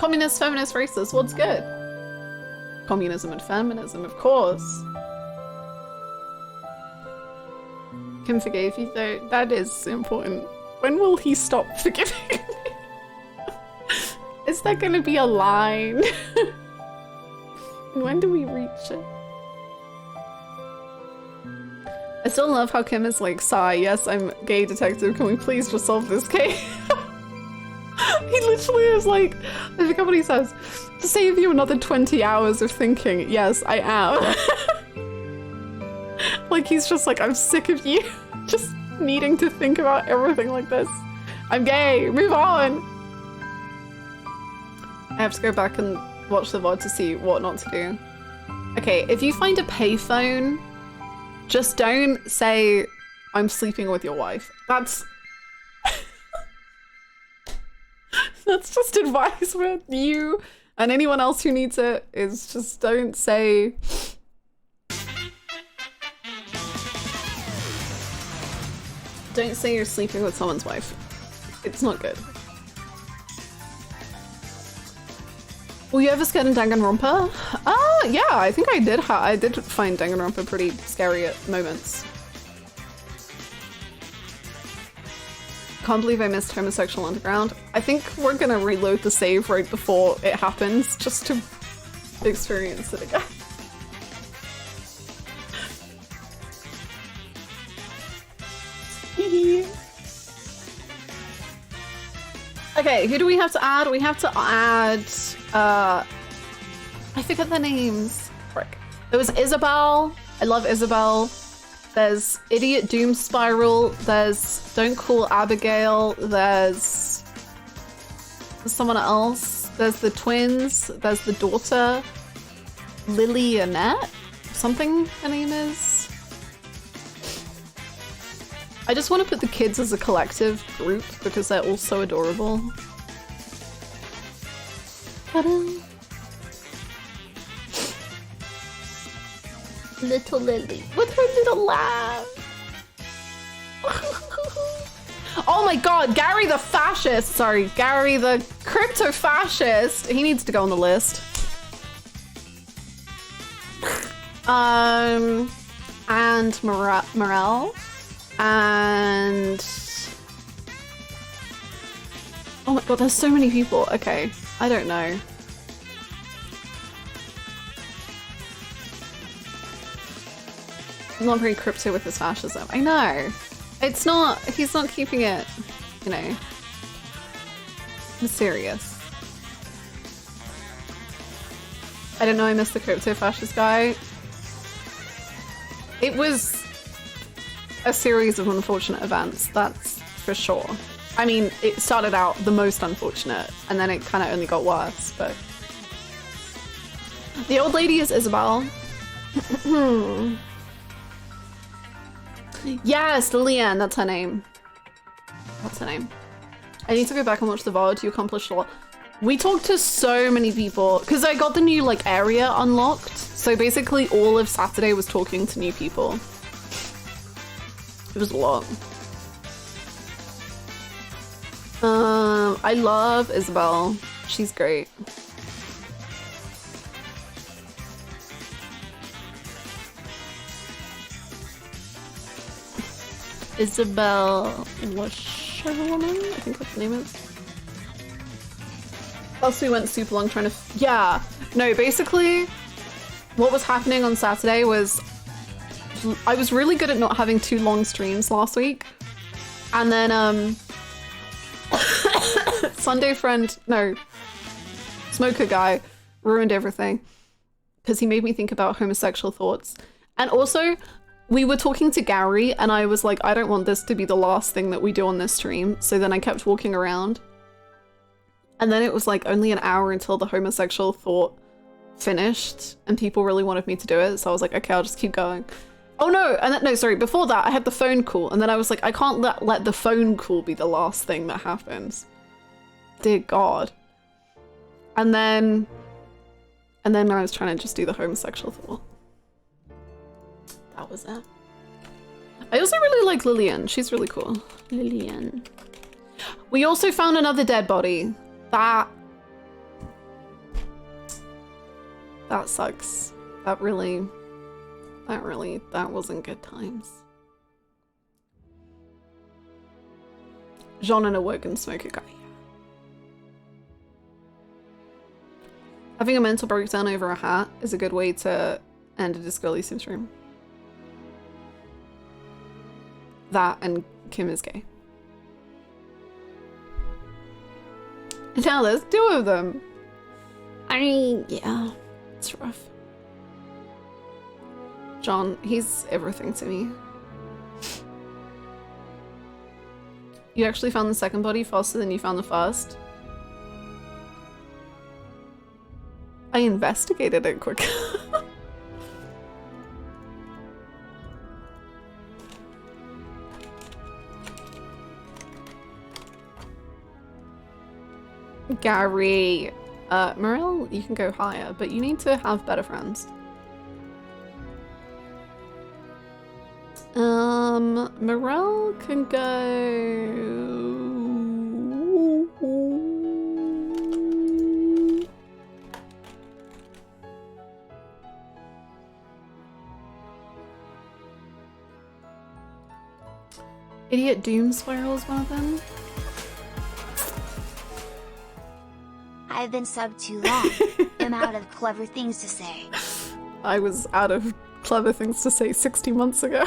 B: Communist, feminist, racist, what's good? Communism and feminism, of course. Kim forgave you though. That is important. When will he stop forgiving me? Is that gonna be a line? And when do we reach it? I still love how Kim is like, sigh, yes, I'm gay detective, can we please just solve this case? He literally is like, I forget what he says. To save you another 20 hours of thinking, yes, I am. Like he's just like, I'm sick of you just needing to think about everything like this. I'm gay, move on. I have to go back and watch the VOD to see what not to do. Okay, if you find a payphone, just don't say, I'm sleeping with your wife. That's that's just advice for you and anyone else who needs it, is just don't say you're sleeping with someone's wife. It's not good. Were you ever scared in Danganronpa? Yeah, I think I did find Danganronpa pretty scary at moments. Can't believe I missed Homosexual Underground. I think we're gonna reload the save right before it happens, just to experience it again. Okay, who do we have to add? We have to add, I forget their names. Frick. There was Isabel. I love Isabel. There's Idiot Doom Spiral. There's Don't Call Abigail. There's someone else. There's the twins. There's the daughter. Lily Annette? Something her name is. I just want to put the kids as a collective group because they're all so adorable. Ta-da. Little Lily with her little laugh. Oh my god, Gary the fascist! Sorry, Gary the crypto-fascist. He needs to go on the list. And Morel. And oh my god, there's so many people. Okay, I don't know. I'm not very crypto with his fascism. I know. It's not, he's not keeping it, you know, mysterious. I don't know, I missed the crypto fascist guy. It was a series of unfortunate events, that's for sure. I mean, it started out the most unfortunate, and then it kind of only got worse, but... The old lady is Isabel. Yes, Lillian, that's her name. What's her name? I need to go back and watch the VOD, you accomplished a lot. We talked to so many people, because I got the new, like, area unlocked. So basically all of Saturday was talking to new people. It was a lot. I love Isabel. She's great. Isabel Washerwoman, I think that's the name is. Plus we went super long trying to, yeah. No, basically what was happening on Saturday was I was really good at not having too long streams last week. And then, Sunday friend, no, smoker guy ruined everything because he made me think about homosexual thoughts. And also, we were talking to Gary and I was like, I don't want this to be the last thing that we do on this stream. So then I kept walking around. And then it was like only an hour until the homosexual thought finished and people really wanted me to do it. So I was like, okay, I'll just keep going. Oh no, and then, no, sorry, before that I had the phone call and then I was like, I can't let the phone call be the last thing that happens. Dear God. And then I was trying to just do the homosexual thought. That was it. I also really like Lillian. She's really cool. Lillian. We also found another dead body. That sucks. That wasn't good times. Jean and a woken smoker guy. Having a mental breakdown over a hat is a good way to end a Disco Elysium stream. That and Kim is gay. Now there's two of them. I mean, yeah, it's rough. John, he's everything to me. You actually found the second body faster than you found the first? I investigated it quick. Gary. Morel, you can go higher, but you need to have better friends. Morel can go... Idiot Doom Spiral is one of them.
C: I've been subbed too long. I'm out of clever things to say.
B: I was out of clever things to say 60 months ago.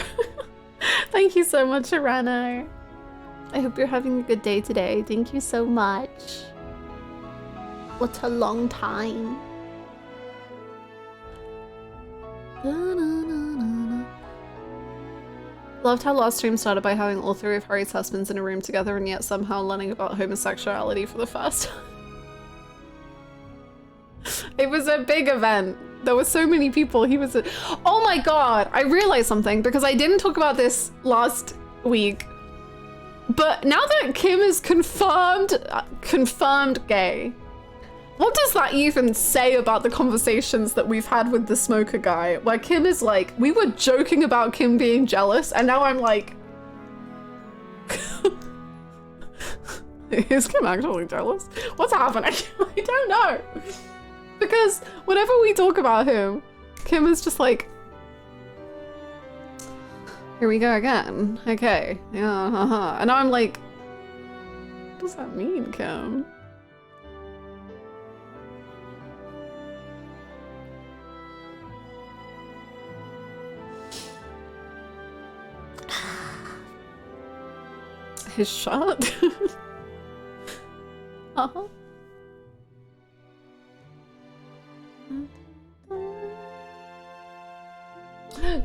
B: Thank you so much, Arana. I hope you're having a good day today. Thank you so much. What a long time. Loved how last stream started by having all three of Harry's husbands in a room together and yet somehow learning about homosexuality for the first time. It was a big event. There were so many people. Oh my god, I realized something because I didn't talk about this last week. But now that Kim is confirmed gay, what does that even say about the conversations that we've had with the smoker guy? Where Kim is like, we were joking about Kim being jealous, and now I'm like, is Kim actually jealous? What's happening? I don't know. Because whenever we talk about him, Kim is just like, here we go again. Okay, yeah, haha. And now I'm like, what does that mean, Kim? His shot? Uh-huh.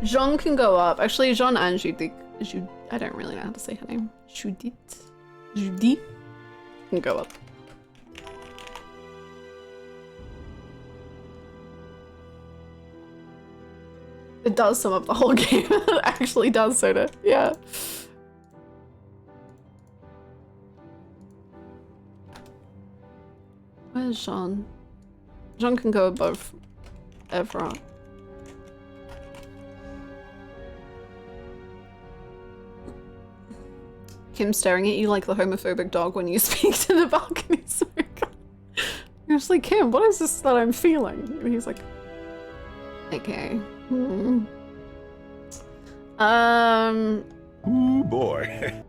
B: Jean can go up. Actually, Jean and Judith. I don't really know how to say her name. Judith can go up. It does sum up the whole game. It actually does, Soda. Yeah. Where's Jean? Jean can go above Evra. Kim staring at you like the homophobic dog when you speak to the balcony smoker. You're just like, Kim, what is this that I'm feeling? And he's like, okay.
E: Ooh boy.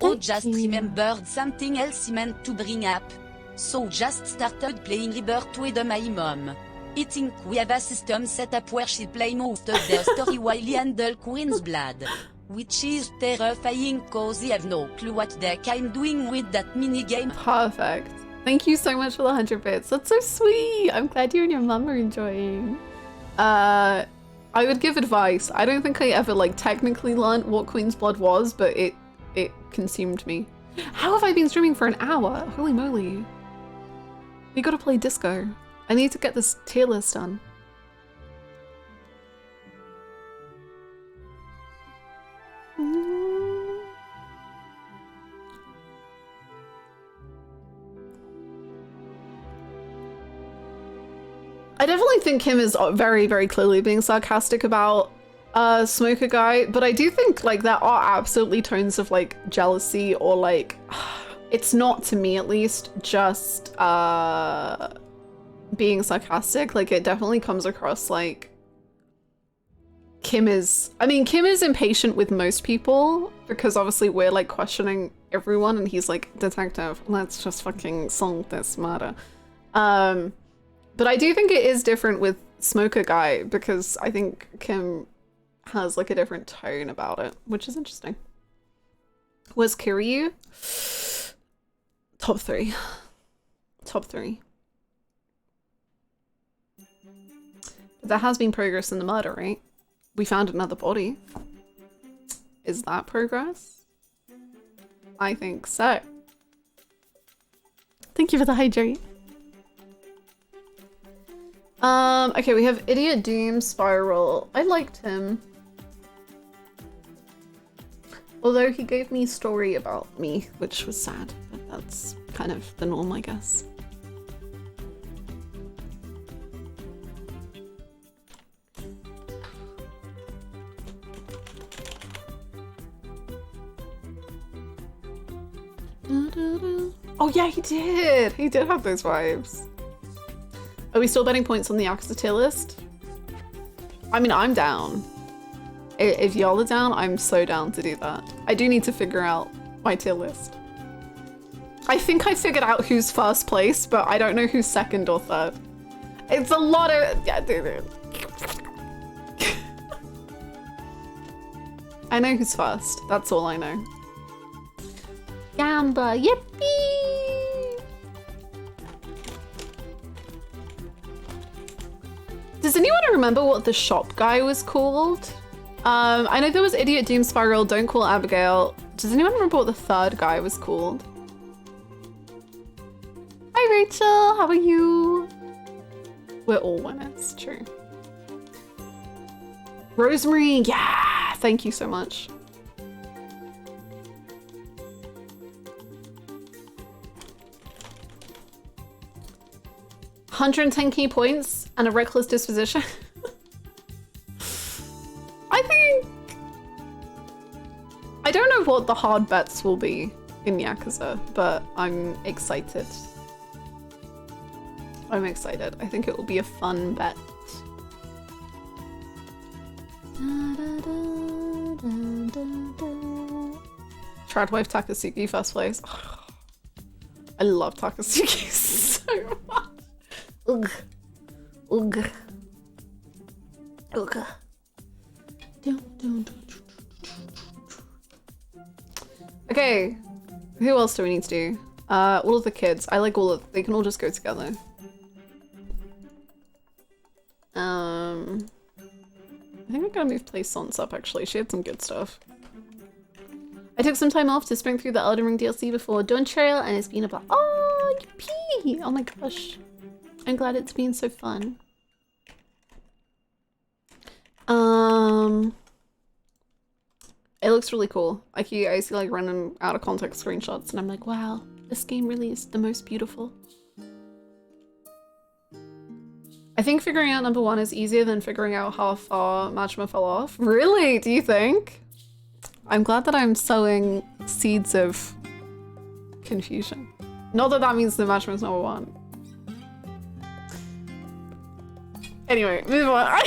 F: Oh, just remembered something else he meant to bring up. So just started playing Rebirth with my mom. I think we have a system set up where she play most of the story while he handle Queen's Blood. Which is terrifying cause I have no clue what the heck I'm doing with that minigame.
B: Perfect. Thank you so much for the 100 bits. That's so sweet. I'm glad you and your mum are enjoying. I would give advice. I don't think I ever like technically learned what Queen's Blood was, but it consumed me. How have I been streaming for an hour? Holy moly. We gotta play disco. I need to get this tier list done. I definitely think Kim is very, very clearly being sarcastic about Smoker Guy, but I do think like there are absolutely tones of like jealousy or like, it's not, to me at least, just being sarcastic. Like it definitely comes across like Kim is impatient with most people because obviously we're like questioning everyone and he's like, detective, let's just fucking solve this murder. But I do think it is different with Smoker Guy because I think Kim has like a different tone about it, which is interesting. Was Kiryu? Top 3. Top 3. But there has been progress in the murder, right? We found another body. Is that progress? I think so. Thank you for the hydrate. Okay, we have Idiot Doom Spiral. I liked him. Although he gave me a story about me, which was sad, but that's kind of the norm, I guess. Oh yeah, he did! He did have those vibes. Are we still betting points on the Yakuza tier list? I mean, I'm down. If y'all are down, I'm so down to do that. I do need to figure out my tier list. I think I figured out who's first place, but I don't know who's second or third. It's a lot of... Yeah, I know who's first. That's all I know. Gamba, yippee! Does anyone remember what the shop guy was called? I know there was Idiot Doom Spiral, Don't Call Abigail. Does anyone remember what the third guy was called? Hi Rachel, how are you? We're all winners, true. Rosemary, yeah, thank you so much. $110 key points and a reckless disposition. I don't know what the hard bets will be in Yakuza, but I'm excited. I'm excited. I think it will be a fun bet. Tradwife Takasugi, first place. I love Takasugi so much. Ugh. Ugh. Ugh. Okay, who else do we need to do? All of the kids. I like all of, they can all just go together. I think I'm gonna move Plaisance up actually. She had some good stuff. I took some time off to spring through the Elden Ring DLC before Dawn Trail and it's been about, oh, yippee! Oh my gosh. I'm glad it's been so fun. It looks really cool. I see like random out of context screenshots and I'm like, wow, this game really is the most beautiful. I think figuring out number 1 is easier than figuring out how far Majima fell off. Really? Do you think? I'm glad that I'm sowing seeds of confusion. Not that that means that Majima's number 1. Anyway, move on.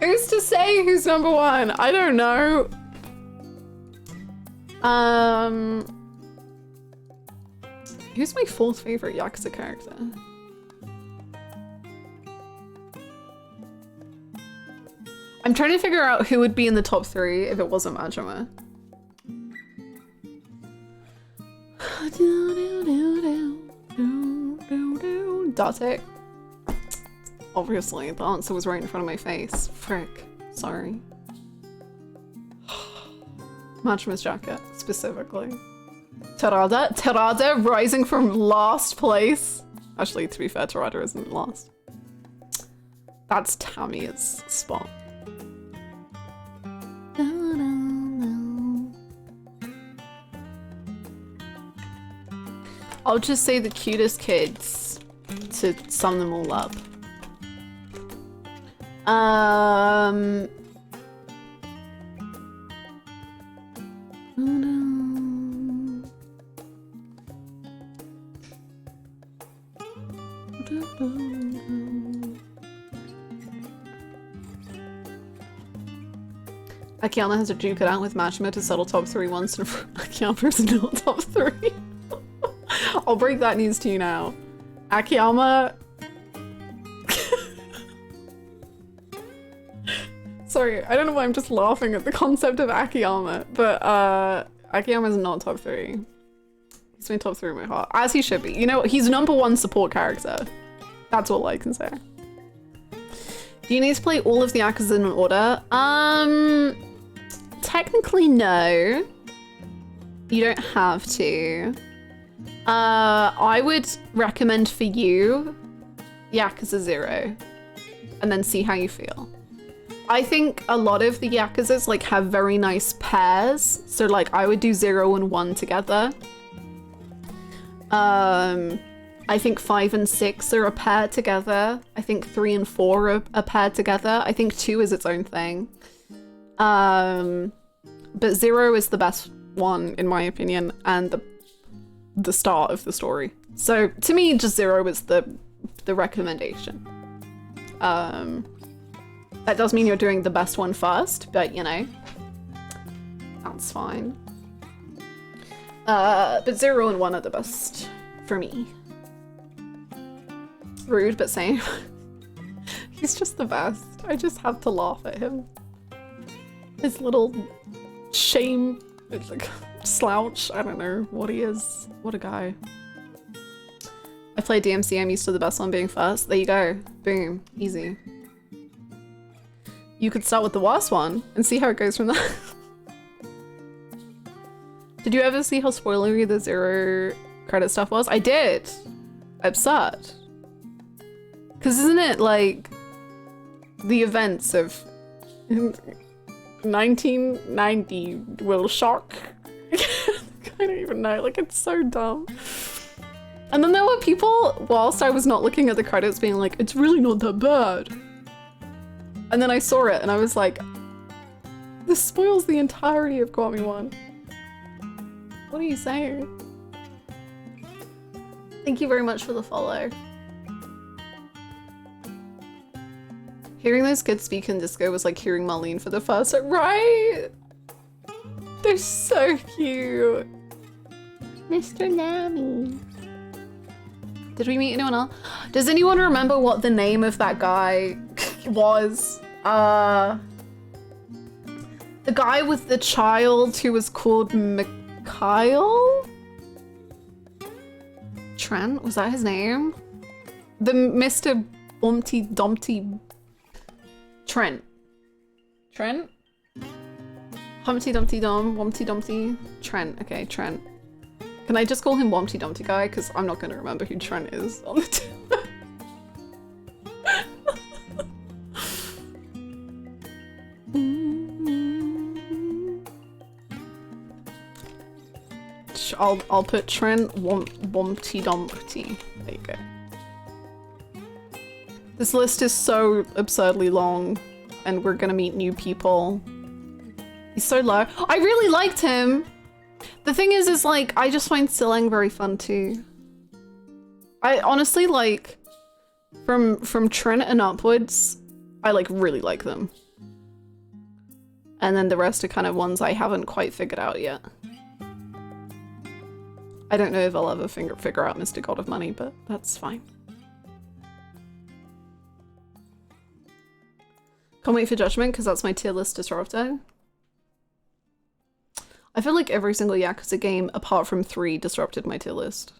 B: Who's to say who's number 1? I don't know. Who's my 4th favorite Yakuza character? I'm trying to figure out who would be in the top 3 if it wasn't Majima. Date. Obviously, the answer was right in front of my face. Frick. Sorry. Majima's jacket, specifically. Terada rising from last place. Actually, to be fair, Terada isn't last. That's Tamiya's spot. I'll just say the cutest kids to to sum them all up. Oh no. Akiyama has a duke it out with Mashima to settle top 3 once and Akiyama is not top 3. I'll break that news to you now. Akiyama... Sorry, I don't know why I'm just laughing at the concept of Akiyama, but Akiyama's not top 3. He's my top 3 in my heart, as he should be. You know, he's #1 support character. That's all I can say. Do you need to play all of the Yakuza in order? Technically no. You don't have to. I would recommend for you Yakuza 0 and then see how you feel. I think a lot of the Yakuzas like have very nice pairs. So like I would do 0 and 1 together. I think 5 and 6 are a pair together. I think 3 and 4 are a pair together. I think 2 is its own thing. But 0 is the best one in my opinion and the start of the story. So to me, just 0 is the recommendation. That does mean you're doing the best one first, but you know, that's fine. But 0 and 1 are the best for me. Rude, but same. He's just the best. I just have to laugh at him. His little shame, it's like slouch. I don't know what he is. What a guy. I played DMC. I'm used to the best one being first. There you go. Boom. Easy. You could start with the worst one and see how it goes from there. Did you ever see how spoilery the 0 credit stuff was? I did. Absurd. Because isn't it like the events of 1990 will shock? I don't even know. Like, it's so dumb. And then there were people, whilst I was not looking at the credits, being like, it's really not that bad. And then I saw it and I was like, this spoils the entirety of Got Me One. What are you saying? Thank you very much for the follow. Hearing those kids speak in disco was like hearing Marlene for the first time, right? They're so cute. Mr. Nami. Did we meet anyone else? Does anyone remember what the name of that guy was? The guy with the child who was called Mikhail? Trent? Was that his name? The Mr. Bumpty Dumpty... Trent. Trent? Humpty Dumpty Dum, Wumpty Dumpty. Trent. Okay, Trent. Can I just call him Wumpty Dumpty Guy? Because I'm not going to remember who Trent is on the I'll put Trent Wumpty Dumpty. There you go. This list is so absurdly long, and we're gonna meet new people. He's so low. I really liked him. The thing is like, I just find Silang very fun too. I honestly like, from Trent and upwards, I like really like them. And then the rest are kind of ones I haven't quite figured out yet. I don't know if I'll ever figure out Mr. God of Money, but that's fine. Can't wait for Judgment, because that's my tier list disruptor. I feel like every single Yakuza game, apart from 3, disrupted my tier list.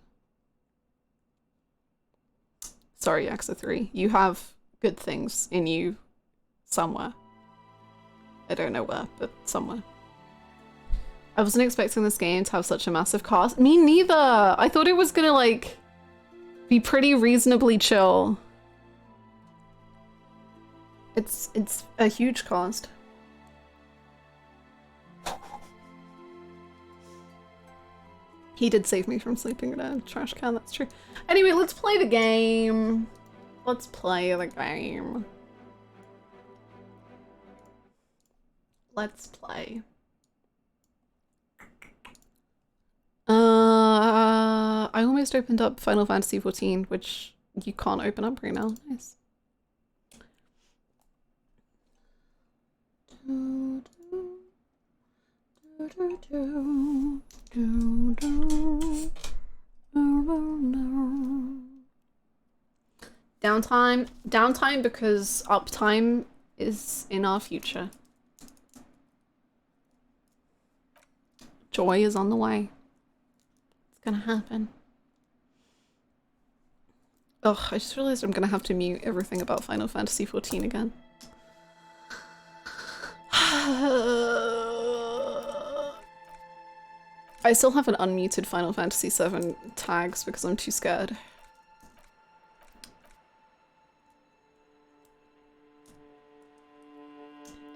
B: Sorry, Yakuza 3. You have good things in you somewhere. I don't know where, but somewhere. I wasn't expecting this game to have such a massive cast. Me neither! I thought it was gonna, like, be pretty reasonably chill. It's a huge cast. He did save me from sleeping in a trash can, that's true. Anyway, let's play the game. Let's play the game. Let's play. I almost opened up Final Fantasy XIV, which you can't open up right now. Nice. Downtime because uptime is in our future. Joy is on the way. It's gonna happen. Ugh, I just realized I'm gonna have to mute everything about Final Fantasy XIV again. I still haven't unmuted Final Fantasy VII tags because I'm too scared.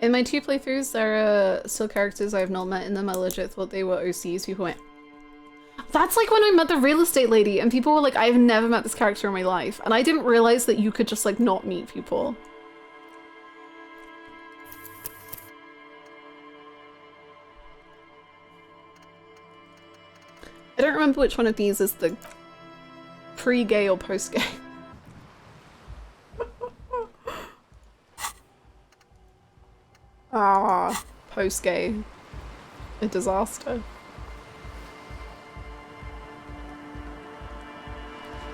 B: In my 2 playthroughs, there are still characters I have not met in them. I legit thought they were OCs. People went, that's like when I met the real estate lady and people were like, I've never met this character in my life. And I didn't realize that you could just like not meet people. I don't remember which one of these is the pre-gay or post-gay. Ah, post-gay. A disaster.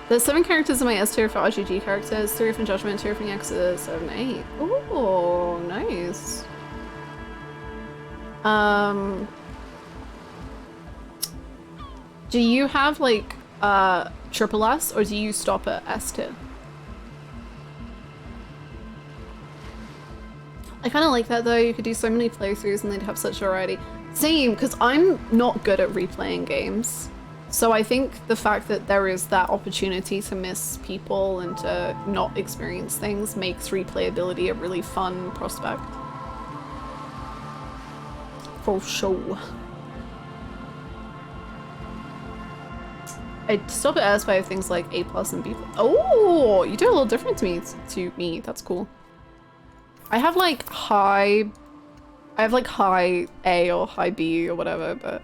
B: There's 7 characters in my S tier for RGG characters, 3 from Judgment, 2 from Yakuza, 7, 8. Ooh, nice. Do you have like triple S or do you stop at S tier? I kind of like that though. You could do so many playthroughs and they'd have such variety. Same, because I'm not good at replaying games. So I think the fact that there is that opportunity to miss people and to not experience things makes replayability a really fun prospect. For sure. I stop at S by things like A+ and B+. Oh, you do a little different to me. That's cool. I have like high A or high B or whatever, but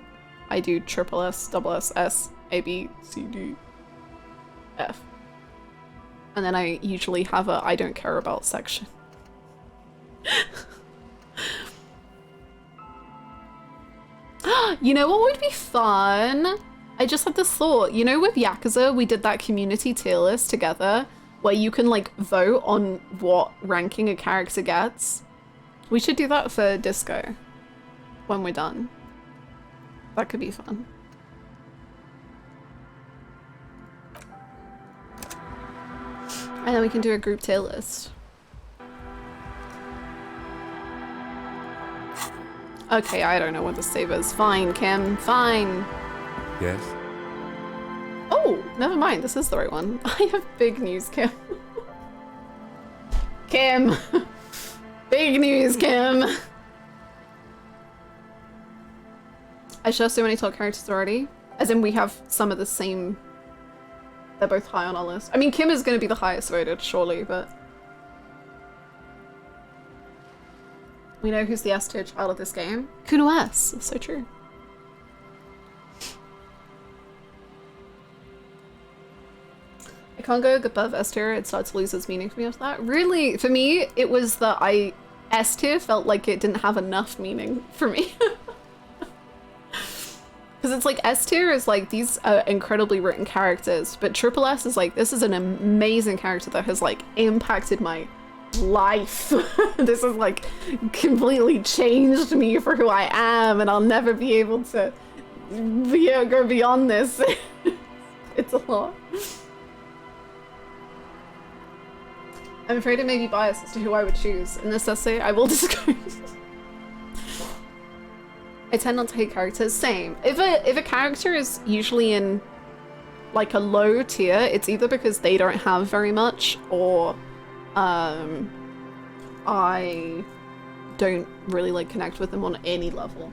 B: I do triple S, double S, S, A, B, C, D, F. And then I usually have a I don't care about section. You know what would be fun? I just had this thought. You know with Yakuza, we did that community tier list together where you can like vote on what ranking a character gets. We should do that for Disco when we're done. That could be fun. And then we can do a group tier list. Okay, I don't know what the save is. Fine, Kim, fine.
E: Yes?
B: Oh, never mind. This is the right one. I have big news, Kim. Kim! Big news, Kim! I show so many top characters already. As in, we have some of the same... They're both high on our list. I mean, Kim is going to be the highest voted, surely, but... We know who's the S tier child of this game. Kuno S. That's so true. I can't go above S tier, it starts to lose its meaning for me after that. Really, for me, it was that S tier felt like it didn't have enough meaning for me. Because it's like S tier is like, these are incredibly written characters, but triple S is like, this is an amazing character that has like impacted my life. This has like completely changed me for who I am, and I'll never be able to go beyond this. It's a lot. I'm afraid it may be biased as to who I would choose. In this essay, I will disclose. I tend not to hate characters. Same. If a character is usually in like a low tier, it's either because they don't have very much, or I don't really like connect with them on any level.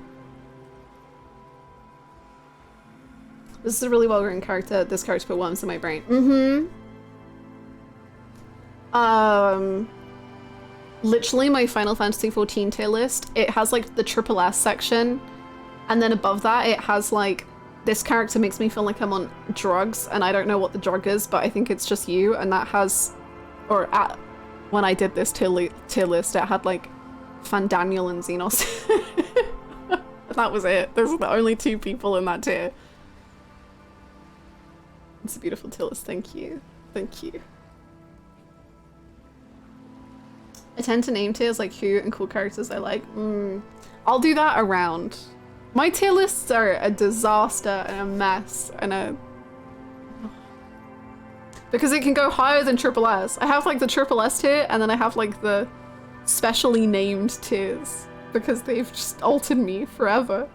B: This is a really well-written character. This character put worms in my brain. Literally my Final Fantasy XIV tier list, it has like the triple S section, and then above that it has like, this character makes me feel like I'm on drugs, and I don't know what the drug is, but I think it's just you, and that has, or at, when I did this tier list, it had like Fandaniel and Xenos. That was it. Those are the only 2 people in that tier. It's a beautiful tier list, thank you. Thank you. I tend to name tiers like who and cool characters I like. I'll do that around. My tier lists are a disaster and a mess and a... Because it can go higher than triple S. I have like the triple S tier, and then I have like the specially named tiers because they've just altered me forever.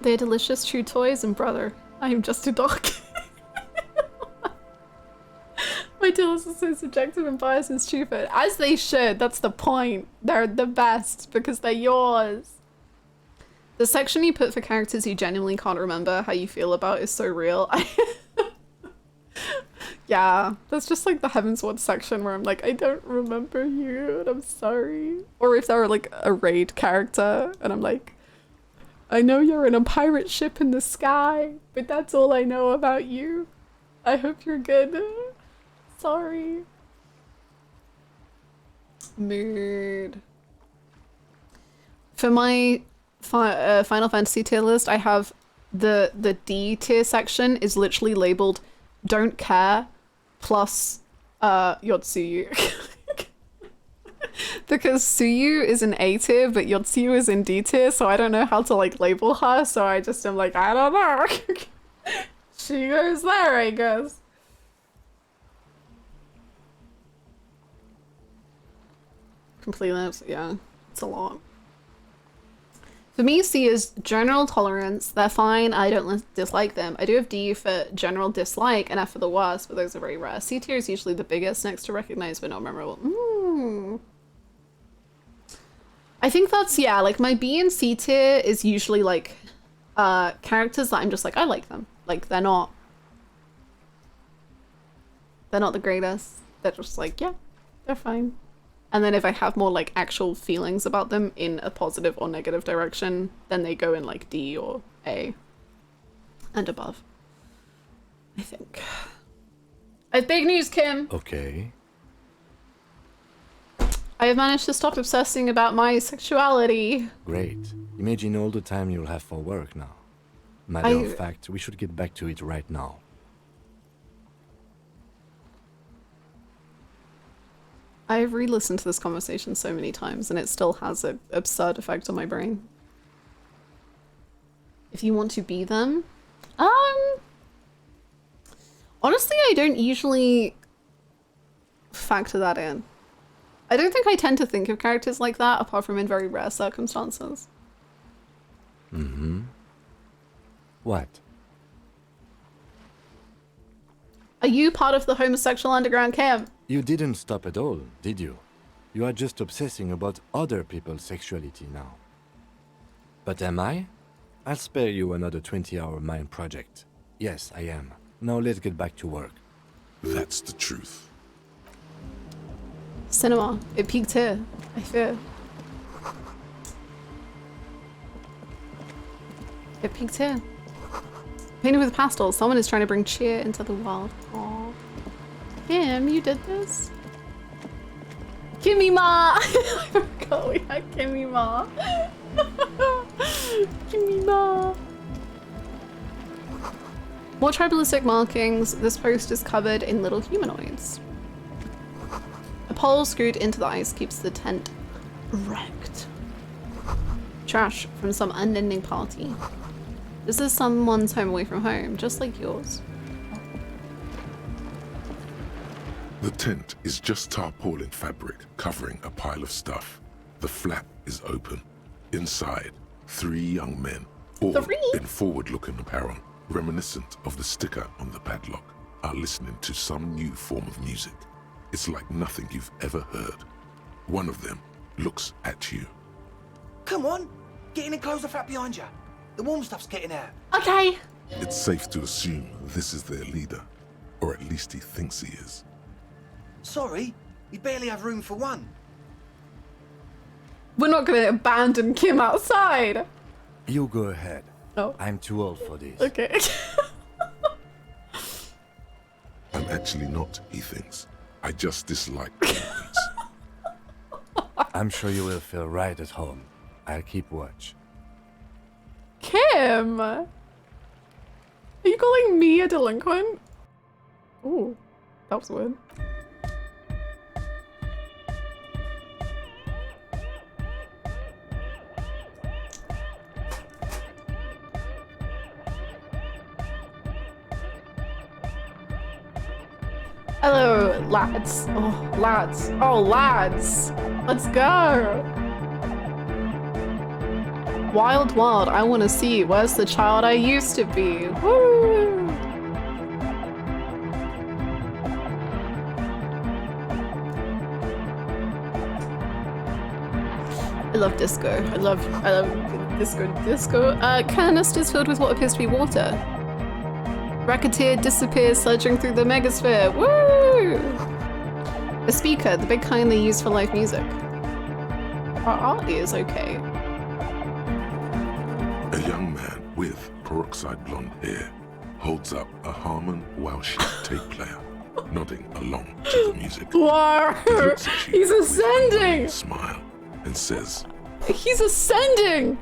B: They're delicious, chew toys, and brother, I am just a dog. My tier list is so subjective and biased and stupid. As they should, that's the point. They're the best because they're yours. The section you put for characters you genuinely can't remember how you feel about is so real. Yeah, that's just like the Heavensward section where I'm like, I don't remember you and I'm sorry. Or if they're like a raid character and I'm like, I know you're in a pirate ship in the sky, but that's all I know about you. I hope you're good. Sorry. Mood. For my Final Fantasy tier list, I have the D tier section is literally labeled "Don't Care" plus Yotsuyu. Because Suyu is in A tier, but Yotsuyu is in D tier, so I don't know how to like label her. So I just am like, I don't know. She goes there, I guess. Completely, yeah, it's a lot. For me, C is general tolerance. They're fine. I don't dislike them. I do have D for general dislike and F for the worst, but those are very rare. C tier is usually the biggest, next to recognize but not memorable. I think that's, yeah, like my B and C tier is usually like characters that I'm just like, I like them. Like they're not the greatest. They're just like, yeah, they're fine. And then if I have more like actual feelings about them in a positive or negative direction, then they go in like D or A and above, I think. I have big news, Kim.
E: Okay.
B: I have managed to stop obsessing about my sexuality.
E: Great. Imagine all the time you'll have for work now. Matter of fact, we should get back to it right now.
B: I've re-listened to this conversation so many times and it still has an absurd effect on my brain. If you want to be them, honestly, I don't usually factor that in. I don't think I tend to think of characters like that apart from in very rare circumstances.
E: What?
B: Are you part of the homosexual underground camp?
E: You didn't stop at all, did you? You are just obsessing about other people's sexuality now. But am I? I'll spare you another 20-hour mind project. Yes, I am. Now let's get back to work.
G: That's the truth.
B: Cinema. It peaked here, I fear. It peaked here. Painted with pastels. Someone is trying to bring cheer into the world. Aww. Kim, you did this? Kimmy Ma! I forgot we had Kimmy Ma. Kimmy Ma. More tribalistic markings. This post is covered in little humanoids. A pole screwed into the ice keeps the tent wrecked. Trash from some unending party. This is someone's home away from home, just like yours.
G: The tent is just tarpaulin fabric covering a pile of stuff. The flap is open. Inside, 3 young men, all in forward-looking apparel, reminiscent of the sticker on the padlock, are listening to some new form of music. It's like nothing you've ever heard. One of them looks at you.
H: Come on, get in and close the flap behind you. The warm stuff's getting out.
B: Okay.
G: It's safe to assume this is their leader, or at least he thinks he is.
H: Sorry, we barely have room for one.
B: We're not gonna abandon Kim outside.
E: You go ahead.
B: Oh.
E: I'm too old for this.
B: Okay.
G: I'm actually not, he thinks. I just dislike penguins.
E: I'm sure you will feel right at home. I'll keep watch.
B: Kim! Are you calling me a delinquent? Ooh, that was weird. Hello, lads. Oh, lads. Oh, lads. Let's go. Wild, wild. I want to see. Where's the child I used to be? Woo! I love disco. I love disco. Canisters filled with what appears to be water. Racketeer disappears, sledging through the megasphere. Woo! A speaker, the big kind they use for live music. Our art is okay.
G: A young man with peroxide blonde hair holds up a Harman Welsh tape player, nodding along to the music.
B: Wow!
G: He looks at you
B: He's
G: with a
B: ascending!
G: smile and says,
B: He's ascending!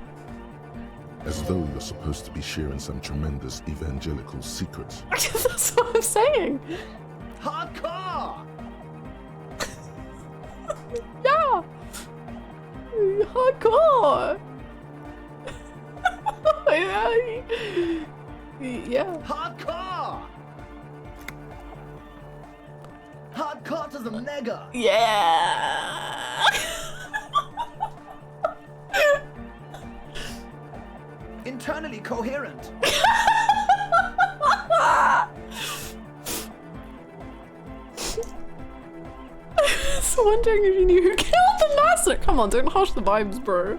G: as though you're supposed to be sharing some tremendous evangelical secrets.
B: That's what I'm saying.
H: Hardcore!
B: Yeah! Hardcore! Yeah.
H: Hardcore! Hardcore to the mega!
B: Yeah!
H: Internally coherent.
B: So wondering if you knew who killed the master. Come on, don't hush the vibes, bro.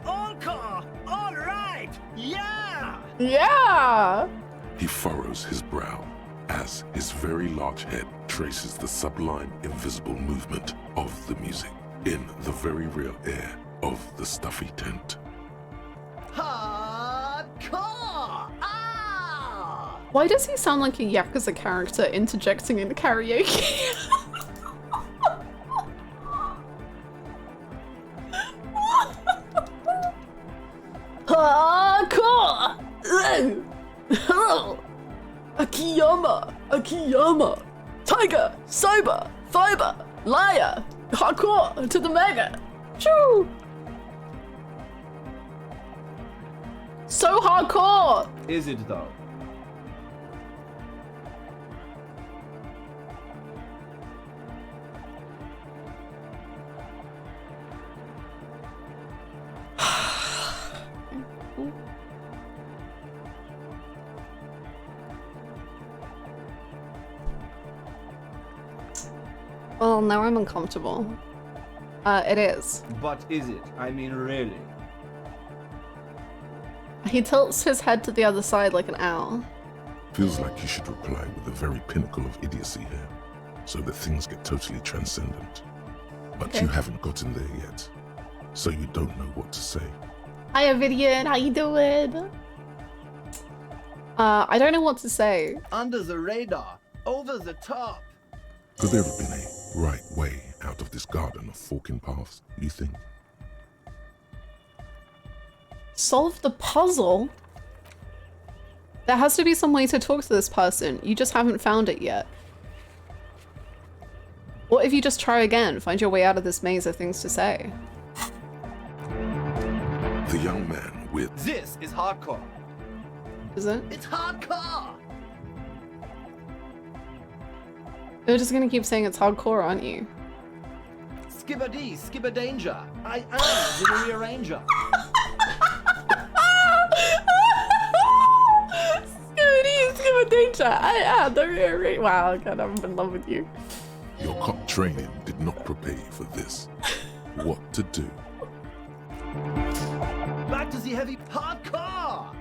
H: All car! All right! Yeah!
B: Yeah!
G: He furrows his brow as his very large head traces the sublime invisible movement of the music in the very real air of the stuffy tent.
H: Hardcore! Ah!
B: Why does he sound like a Yakuza character interjecting in the karaoke? Hardcore! Akiyama! Akiyama! Tiger! Sober! Fiber! Liar! Hardcore to the mega! Choo! So hardcore!
I: Is it though?
B: Well, now I'm uncomfortable. It is.
I: But is it? I mean, really?
B: He tilts his head to the other side like an owl.
G: Feels like you should reply with the very pinnacle of idiocy here, so that things get totally transcendent. But
B: Okay.
G: you haven't gotten there yet, so you don't know what to say.
B: Hiya, Vivian. How you doing? I don't know what to say.
H: Under the radar, over the top.
G: Could there have been a right way out of this garden of forking paths, you think?
B: Solve the puzzle? There has to be some way to talk to this person. You just haven't found it yet. What if you just try again? Find your way out of this maze of things to say.
G: The young man with
H: This is hardcore.
B: Is it?
H: It's hardcore!
B: You're just gonna keep saying it's hardcore, aren't you?
H: Skibber-dee, skibber-danger. I am the rearranger.
B: Skibber danger. I am the rearrange. Wow, God, I'm in love with you.
G: your cop training did not prepare you for this. what to do.
H: Back to the heavy hardcore!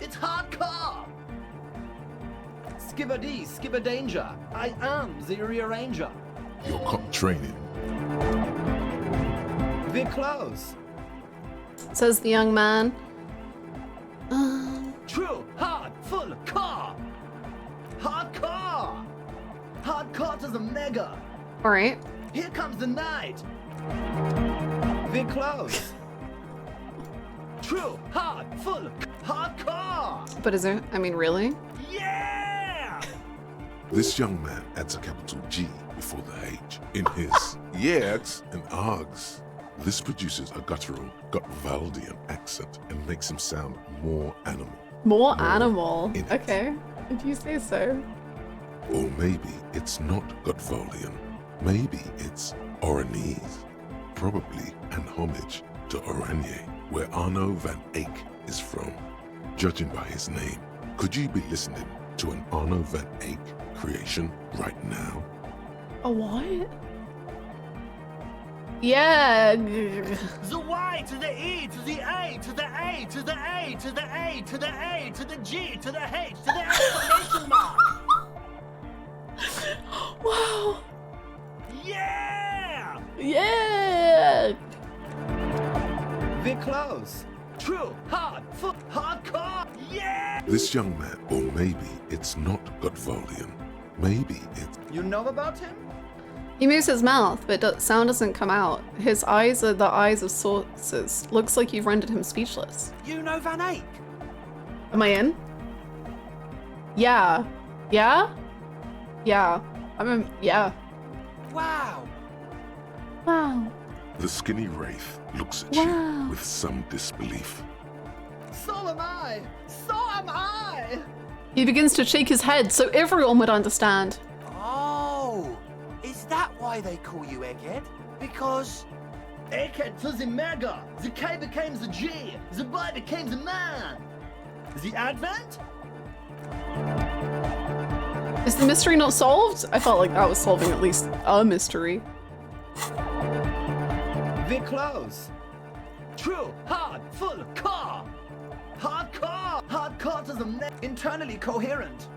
H: It's hardcore! Skipper D, Skipper Danger. I am the rearranger.
G: Your cop training.
H: We're close.
B: Says the young man.
H: True, hard, full, car! Hardcore! Hardcore to the mega!
B: Alright.
H: Here comes the night! We're close. True, hard, full, hardcore!
B: But is it? I mean, really?
H: Yeah!
G: This young man adds a capital G before the H in his yegs and args. This produces a guttural Gotwaldian accent and makes him sound more animal.
B: More animal?
G: in it.
B: Okay. If you say so.
G: Or maybe it's not Gotwaldian. Maybe it's Oranese. Probably an homage to Oranje, where Arno van Eyck is from. Judging by his name, could you be listening to an Arno van Eyck creation right now?
B: A what? Yeah.
H: The Y to the E to the A to the A to the A to the A to the A to the G to the H to the exclamation mark!
B: Wow.
H: Yeah!
B: Yeah.
H: We're close. True, hard, full, hardcore, yeah!
G: This young man, or maybe it's not Gotwaldian. Maybe it's...
H: You know about him?
B: He moves his mouth, but sound doesn't come out. His eyes are the eyes of saucers. Looks like you've rendered him speechless.
H: You know Van Eyck?
B: Am I in? Yeah. Yeah? Yeah. Yeah.
H: Wow!
B: Wow.
G: The skinny wraith looks at
B: Wow.
G: you with some disbelief.
H: So am I! So am I!
B: He begins to shake his head so everyone would understand.
H: Oh! Is that why they call you Egghead? Because... Egghead to the mega! The K became the G! The boy became the man! The Advent?
B: Is the mystery not solved? I felt like that was solving at least a mystery.
H: We're close. True, hard, full, car! Hardcore! Hardcore to the internally coherent.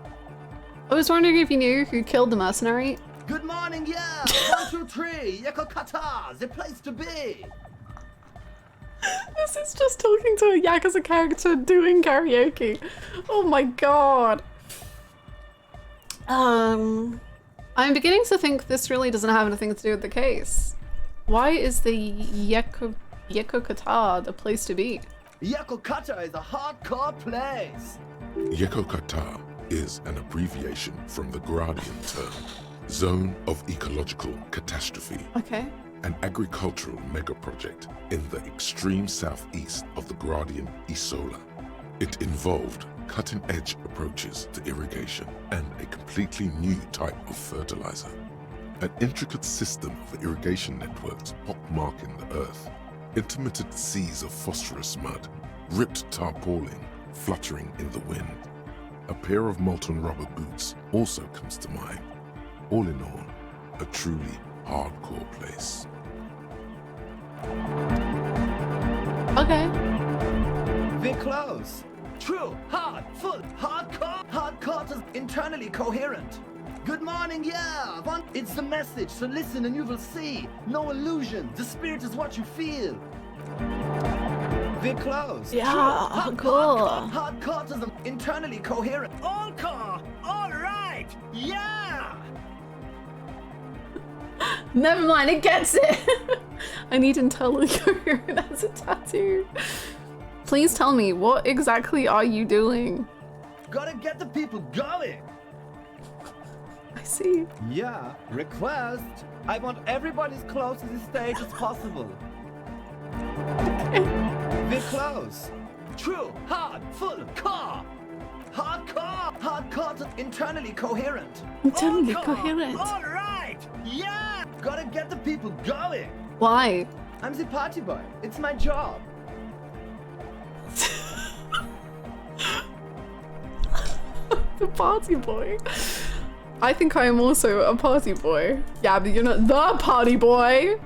B: I was wondering if you knew who killed the mercenary.
H: Good morning, yeah! 1, 2, 3, Yeko Kata, the place to be!
B: This is just talking to a Yakuza character doing karaoke. Oh my god. I'm beginning to think this really doesn't have anything to do with the case. Why is the Yeko Kata the place to be?
H: Yeko Kata is a hardcore place!
G: Yeko Kata is an abbreviation from the Gradian term, Zone of Ecological Catastrophe,
B: Okay.
G: an agricultural megaproject in the extreme southeast of the Gradian Isola. It involved cutting-edge approaches to irrigation and a completely new type of fertilizer. An intricate system of irrigation networks pockmarking the earth, intermittent seas of phosphorus mud, ripped tarpaulin fluttering in the wind. A pair of molten rubber boots also comes to mind. All in all, a truly hardcore place.
B: Okay.
H: We're close. True, hard, full, hardcore, hardcore to internally coherent. Good morning, yeah! It's the message, so listen and you will see. No illusion, the spirit is what you feel. We're close.
B: Yeah,
H: True,
B: cool.
H: hardcore to the internally coherent. All car, all right, yeah!
B: Never mind, it gets it. I need internally coherent as a tattoo. Please tell me, what exactly are you doing?
H: Gotta get the people going.
B: I see.
H: Yeah, request. I want everybody as close to the stage as possible. We're close. True, hard, full, car. Hardcore, hardcore to internally coherent.
B: Internally
H: All car,
B: coherent.
H: All right, yeah. Gotta get the people going.
B: Why?
H: I'm the party boy. It's my job.
B: The party boy. I think I am also a party boy. Yeah, but you're not the party boy.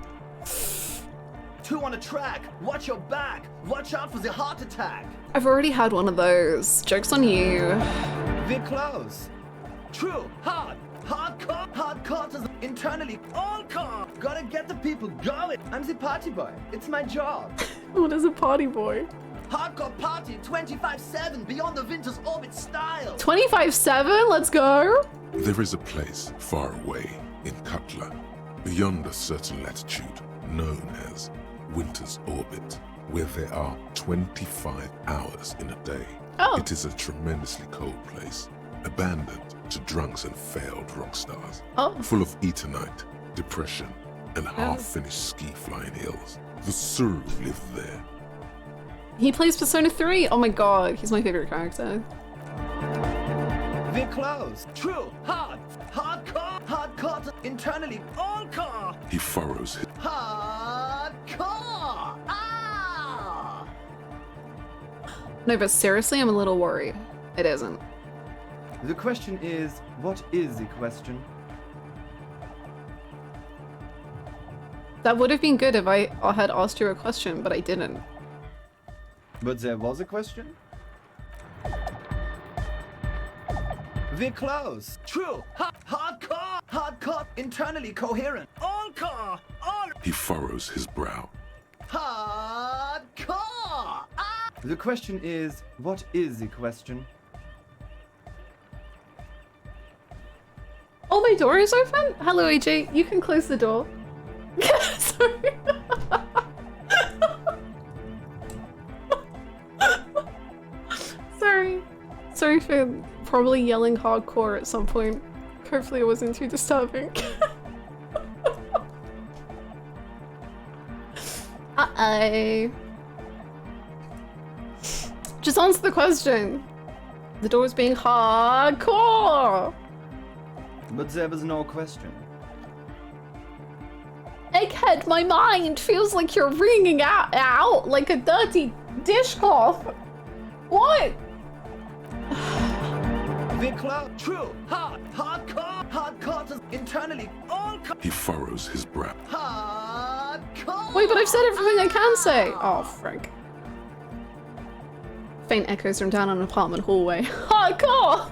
H: Two on a track. Watch your back. Watch out for the heart attack.
B: I've already had one of those. Joke's on you.
H: We're close. True. Hard. Hardcore. Hardcore is internally all core. Gotta get the people going. I'm the party boy. It's my job.
B: What is a party boy?
H: Hardcore party 25/7 beyond the winter's orbit style.
B: 25/7? Let's go.
G: There is a place far away in Cutler, beyond a certain latitude, known as Winter's Orbit, where there are 25 hours in a day.
B: Oh.
G: It is a tremendously cold place, abandoned to drunks and failed rock stars, full of eternite, depression, and half-finished ski-flying hills. The Surv live there.
B: He plays Persona 3. Oh my god, he's my favorite character.
H: We're close. True. Hard. Hardcore. Hardcore is internally all core.
G: He furrows his...
H: Hardcore. Ah!
B: No, but seriously, I'm a little worried. It isn't.
I: The question is, what is the question?
B: That would have been good if I had asked you a question, but I didn't.
I: But there was a question?
H: We're close. True. Hardcore. Hardcore. Internally coherent. All core. All.
G: He furrows his brow.
H: Hardcore. Ah!
I: The question is, what is the question?
B: Oh, my door is open? Hello, AJ. You can close the door. Sorry. Sorry for probably yelling hardcore at some point. Hopefully it wasn't too disturbing. Uh-oh. Just answer the question. The door's being hardcore.
I: But there was no question.
B: Egghead, my mind feels like you're wringing out like a dirty dishcloth. What?
H: We're close. True. Hardcore. Hardcore is internally all core.
G: He furrows his brow.
H: Hardcore.
B: Wait, but I've said everything I can say. Oh, frick. Faint echoes from down an apartment hallway. Hardcore!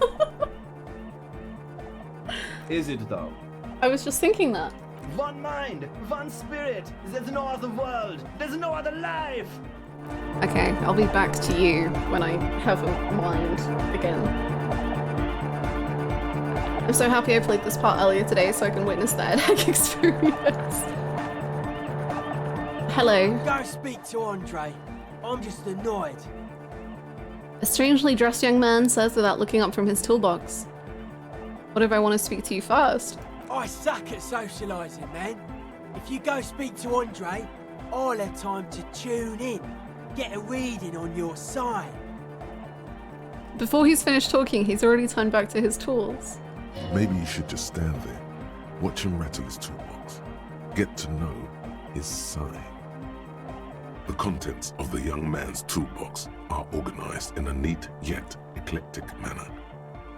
I: Is it though?
B: I was just thinking that.
H: One mind, one spirit. There's no other world. There's no other life.
B: Okay, I'll be back to you when I have a mind again. I'm so happy I played this part earlier today so I can witness the headache experience. Hello.
J: Go speak to Andre. I'm just annoyed.
B: A strangely dressed young man says without looking up from his toolbox. What if I want to speak to you first?
J: I suck at socialising, man. If you go speak to Andre, I'll have time to tune in, get a reading on your side.
B: Before he's finished talking, he's already turned back to his tools.
G: Maybe you should just stand there, watch him rattle his toolbox, get to know his side. The contents of the young man's toolbox are organized in a neat yet eclectic manner.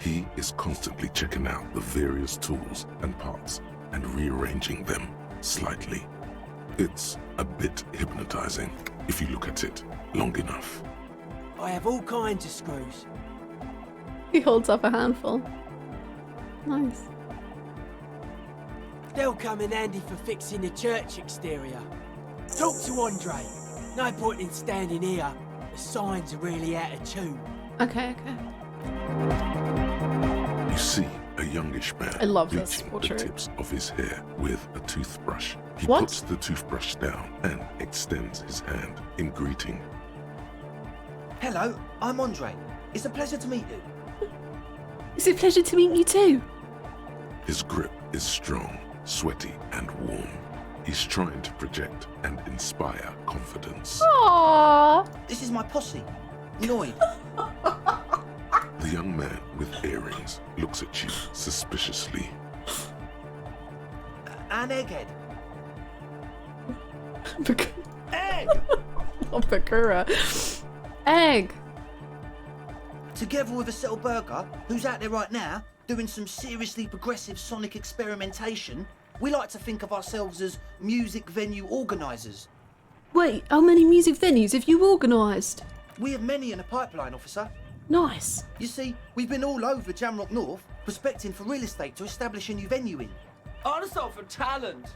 G: He is constantly checking out the various tools and parts and rearranging them slightly. It's a bit hypnotizing if you look at it long enough.
J: I have all kinds of screws.
B: He holds up a handful. Nice.
J: They'll come in handy for fixing the church exterior. Talk to Andre. No point in standing here. The signs are really out of tune.
B: Okay, okay.
G: You see a youngish man
B: I love this
G: bleaching the
B: portrait.
G: tips of his hair with a toothbrush. He
B: What?
G: puts the toothbrush down and extends his hand in greeting.
K: Hello, I'm Andre. It's a pleasure to meet you.
B: It's a pleasure to meet you too.
G: His grip is strong, sweaty, and warm. He's trying to project and inspire confidence.
B: Aww.
K: This is my posse. Lloyd.
G: The young man with earrings looks at you suspiciously.
K: And Egghead.
H: Egg!
B: Oh, Bakura. Egg.
K: Together with a Cell Burger, who's out there right now, doing some seriously progressive sonic experimentation, we like to think of ourselves as music venue organisers.
B: Wait, how many music venues have you organised?
K: We have many in the pipeline, officer.
B: Nice.
K: You see, we've been all over Jamrock North, prospecting for real estate to establish a new venue in.
J: Also for talent.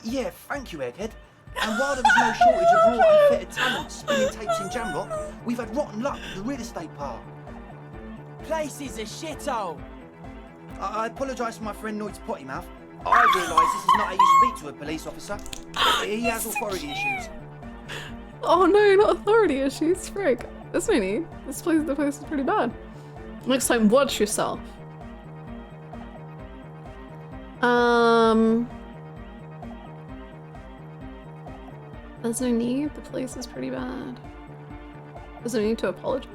K: Yeah, thank you, Egghead. And while there was no shortage of raw unfettered talent spinning tapes in Jamrock, we've had rotten luck with the real estate part.
J: Place is a shithole.
K: I apologise for my friend Noid's potty mouth. I realise this is not how you speak to a police officer. He has authority issues.
B: Oh no, not authority issues, frig. That's no need. The place is pretty bad. Next time, watch yourself. There's no need. The place is pretty bad. There's no need to apologize.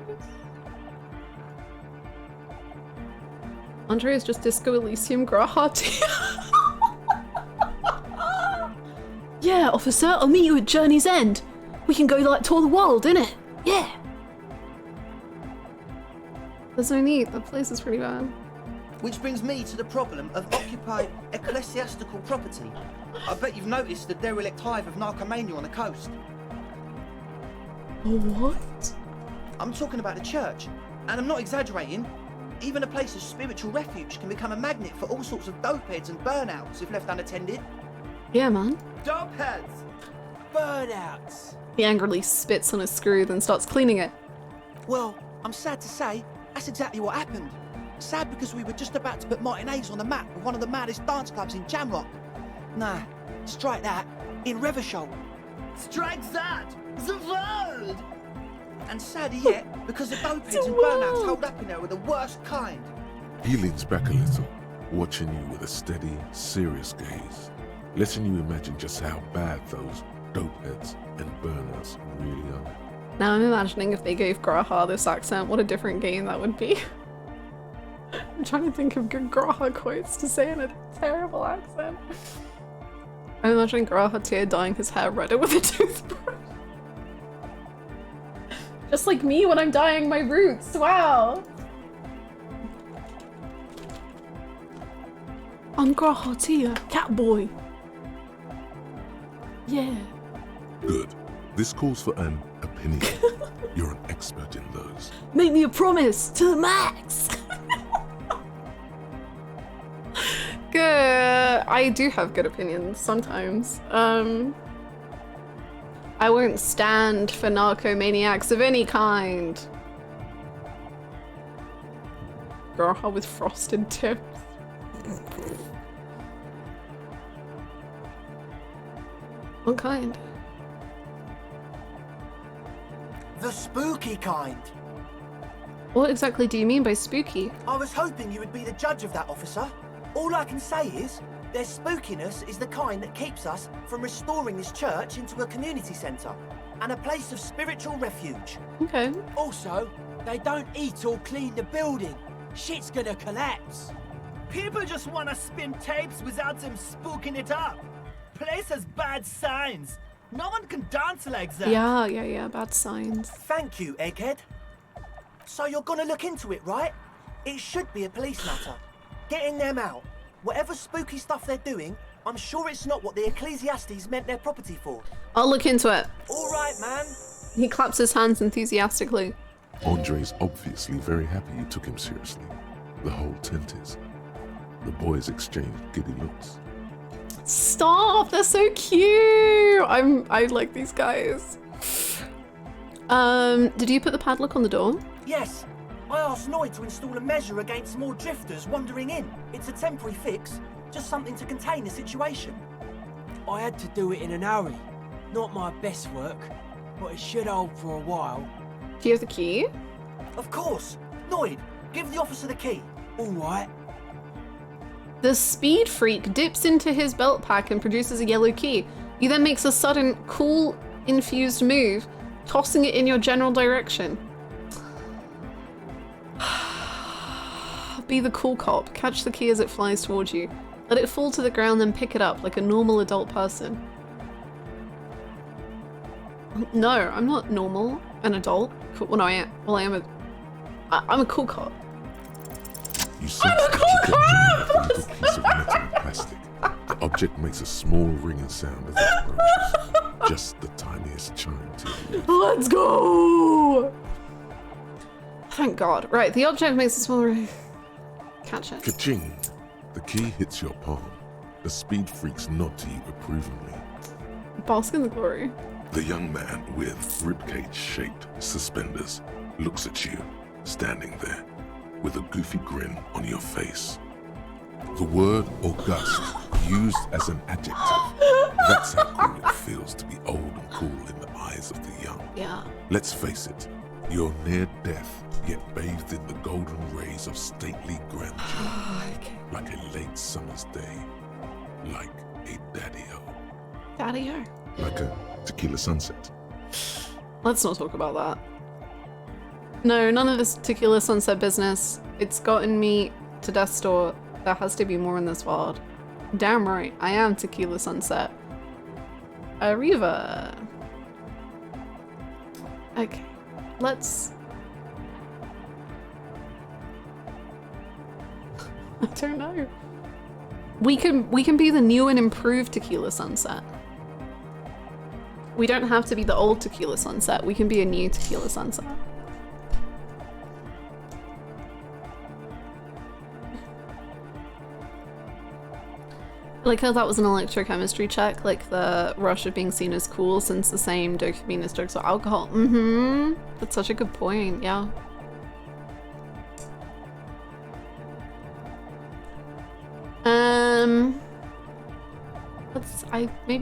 B: Andre is just Disco Elysium Grahati. Yeah, officer, I'll meet you at Journey's End. We can go like tour the world, innit? Yeah. There's no need. The place is pretty bad.
K: Which brings me to the problem of occupied ecclesiastical property. I bet you've noticed the derelict hive of narcomania on the coast.
B: What?
K: I'm talking about the church, and I'm not exaggerating. Even a place of spiritual refuge can become a magnet for all sorts of dopeheads and burnouts if left unattended.
B: Yeah, man.
J: Dopeheads! Burnouts!
B: He angrily spits on a screw, then starts cleaning it.
K: Well, I'm sad to say, that's exactly what happened. Sad because we were just about to put Martinez on the map with one of the maddest dance clubs in Jamrock. Nah, strike that, in Revershoal.
H: Strike that! The world!
K: And sadder yet, because the dopeheads and burnouts hold up in there are the worst kind.
G: He leans back a little, watching you with a steady, serious gaze, letting you imagine just how bad those dopeheads and burnouts really are.
B: Now I'm imagining if they gave Graha this accent, what a different game that would be. I'm trying to think of good Graha quotes to say in a terrible accent. I'm imagining Graha Tyr dyeing his hair redder with a toothbrush. Just like me when I'm dyeing my roots, wow! I'm Graha Tyr, Catboy. Yeah.
G: Good. This calls for an opinion. You're an expert in those.
B: Make me a promise to the max! Good. I do have good opinions sometimes. I won't stand for narcomaniacs of any kind. Graha with frosted tips. What kind?
K: The spooky kind.
B: What exactly do you mean by spooky?
K: I was hoping you would be the judge of that, officer. All I can say is, their spookiness is the kind that keeps us from restoring this church into a community centre and a place of spiritual refuge.
B: Okay.
J: Also, they don't eat or clean the building. Shit's gonna collapse.
H: People just want to spin tapes without them spooking it up. Place has bad signs. No one can dance like that.
B: Yeah, bad signs.
K: Thank you, Egghead. So you're gonna look into it, right? It should be a police matter. Getting them out. Whatever spooky stuff they're doing, I'm sure it's not what the Ecclesiastes meant their property for.
B: I'll look into it.
K: All right, man.
B: He claps his hands enthusiastically.
G: Andre's obviously very happy you took him seriously. The whole tent is. The boys exchanged giddy looks.
B: Stop! They're so cute! I like these guys. Did you put the padlock on the door?
K: Yes. I asked Noid to install a measure against more drifters wandering in. It's a temporary fix, just something to contain the situation.
J: I had to do it in an hurry. Not my best work, but it should hold for a while.
B: Do you have the key?
K: Of course. Noid, give the officer the key.
J: All right.
B: The speed freak dips into his belt pack and produces a yellow key. He then makes a sudden, cool, infused move, tossing it in your general direction. Be the cool cop. Catch the key as it flies towards you. Let it fall to the ground, then pick it up like a normal adult person. No, I'm not normal. An adult. Cool. Well, no, I am. Well, I'm a cool cop.
G: You I'm a cool cop! Piece of metal and plastic. The object makes a small ringing sound as it approaches. Just the tiniest chime to your left.
B: Let's go! Thank God. Right, the object makes a small ring. Catch it.
G: Ka-ching! The key hits your palm. The speed freaks nod to you approvingly.
B: Bask in the glory.
G: The young man with ribcage-shaped suspenders looks at you, standing there, with a goofy grin on your face. The word august, used as an adjective. That's how cool it feels to be old and cool in the eyes of the young.
B: Yeah.
G: Let's face it, you're near death, yet bathed in the golden rays of stately grandeur.
B: Okay.
G: Like a late summer's day. Like a daddy-o.
B: Daddy-o.
G: Like a tequila sunset.
B: Let's not talk about that. No, none of this tequila sunset business. It's gotten me to death's door. There has to be more in this world. Damn right, I am tequila sunset. Arriva. Okay, let's... I don't know. We can be the new and improved tequila sunset. We don't have to be the old tequila sunset. We can be a new tequila sunset. Like how that was an electrochemistry check, like the rush of being seen as cool since the same dopamine as drugs or alcohol. Mm-hmm. That's such a good point, yeah.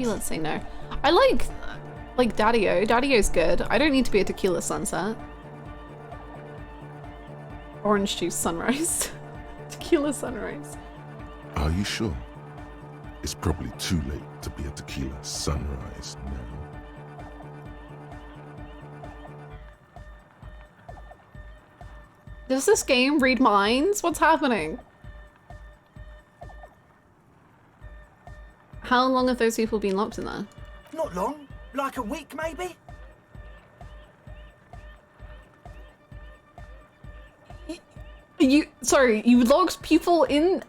B: Let's say no. I like Daddy-o. Daddy-o's good. I don't need to be a tequila sunset. Orange juice sunrise. Tequila sunrise.
G: Are you sure? It's probably too late to be a tequila sunrise now.
B: Does this game read minds? What's happening? How long have those people been locked in there?
K: Not long. Like a week, maybe?
B: You locked people in?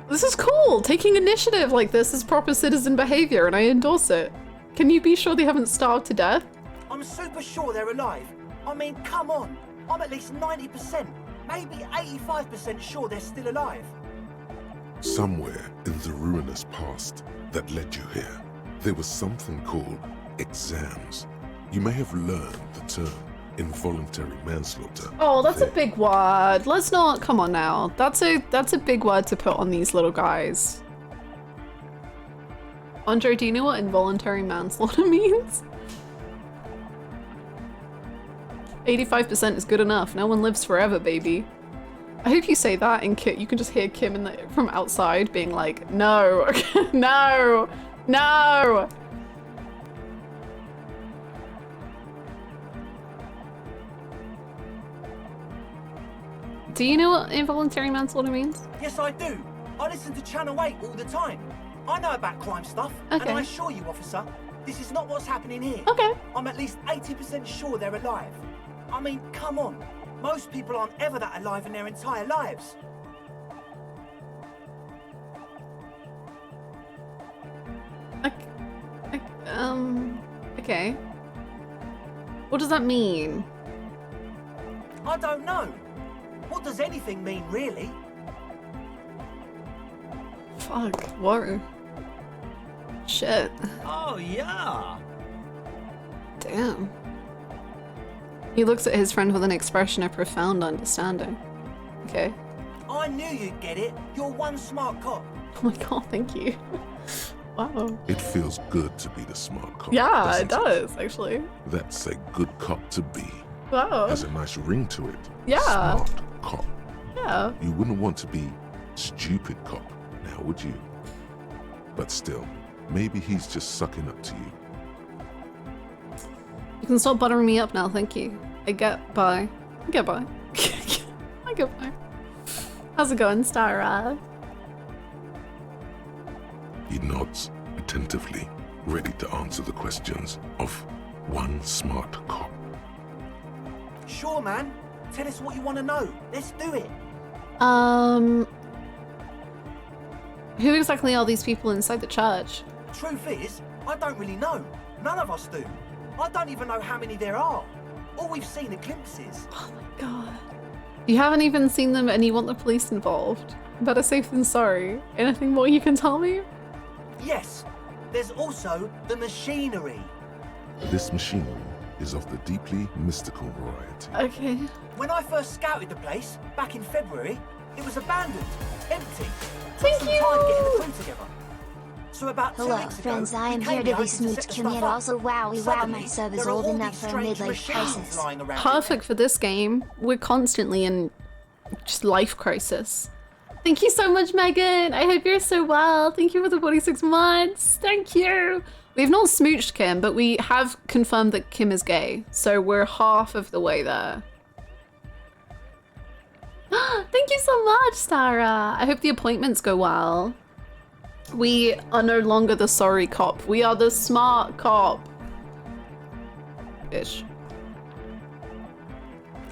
B: This is cool. Taking initiative like this is proper citizen behavior and I endorse it. Can you be sure they haven't starved to death?
K: I'm super sure they're alive. I mean, come on. I'm at least 90%, maybe 85% sure they're still alive.
G: Somewhere in the ruinous past that led you here, there was something called exams. You may have learned the term involuntary manslaughter.
B: Oh, that's a big word. Let's not, come on now. That's a big word to put on these little guys. Andre, do you know what involuntary manslaughter means? 85% is good enough. No one lives forever, baby. I hope you say that and Kit, you can just hear Kim from outside being like, no, no, no. Do you know what involuntary manslaughter means?
K: Yes, I do. I listen to Channel 8 all the time. I know about crime stuff, and I assure you, officer, this is not what's happening here.
B: Okay.
K: I'm at least 80% sure they're alive. I mean, come on. Most people aren't ever that alive in their entire lives.
B: Okay. What does that mean?
K: I don't know. What does anything mean, really?
B: Fuck, whoa. Shit.
H: Oh, yeah.
B: Damn. He looks at his friend with an expression of profound understanding. Okay.
K: I knew you'd get it. You're one smart cop.
B: Oh my god, thank you. Wow.
G: It feels good to be the smart cop.
B: Yeah, it does, actually.
G: That's a good cop to be.
B: Wow.
G: Has a nice ring to it.
B: Yeah.
G: Smart cop.
B: Yeah.
G: You wouldn't want to be stupid cop, now would you? But still, maybe he's just sucking up to you.
B: You can stop buttering me up now, thank you. I get by. I get by. I get by. How's it going, Stara?
G: He nods attentively, ready to answer the questions of one smart cop.
K: Sure, man. Tell us what you want to know. Let's do it.
B: Who exactly are these people inside the church?
K: Truth is, I don't really know. None of us do. I don't even know how many there are. All we've seen are glimpses.
B: Oh my god. You haven't even seen them and you want the police involved. Better safe than sorry. Anything more you can tell me?
K: Yes. There's also the machinery.
G: This machinery is of the deeply mystical variety.
B: Okay.
K: When I first scouted the place, back in February, it was abandoned, empty.
B: Thank
K: Took some
B: you.
K: time getting the crew together. So about 2
C: Hello,
K: weeks ago,
C: friends. I am
K: we
C: here
K: came
C: to be
K: hoping
C: smooth
K: set the
C: commute.
K: stuff up.
C: Also, wow,
K: Suddenly,
C: my sub is
K: there are
C: old
K: all
C: enough
K: these
C: for a
K: strange
C: midlife
K: machines
C: crisis.
K: lying around
B: Perfect for this game. We're constantly in just life crisis. Thank you so much, Megan. I hope you're so well. Thank you for the 46 months. Thank you. We've not smooched Kim, but we have confirmed that Kim is gay. So we're half of the way there. Thank you so much, Sarah. I hope the appointments go well. We are no longer the sorry cop. We are the smart cop. Ish.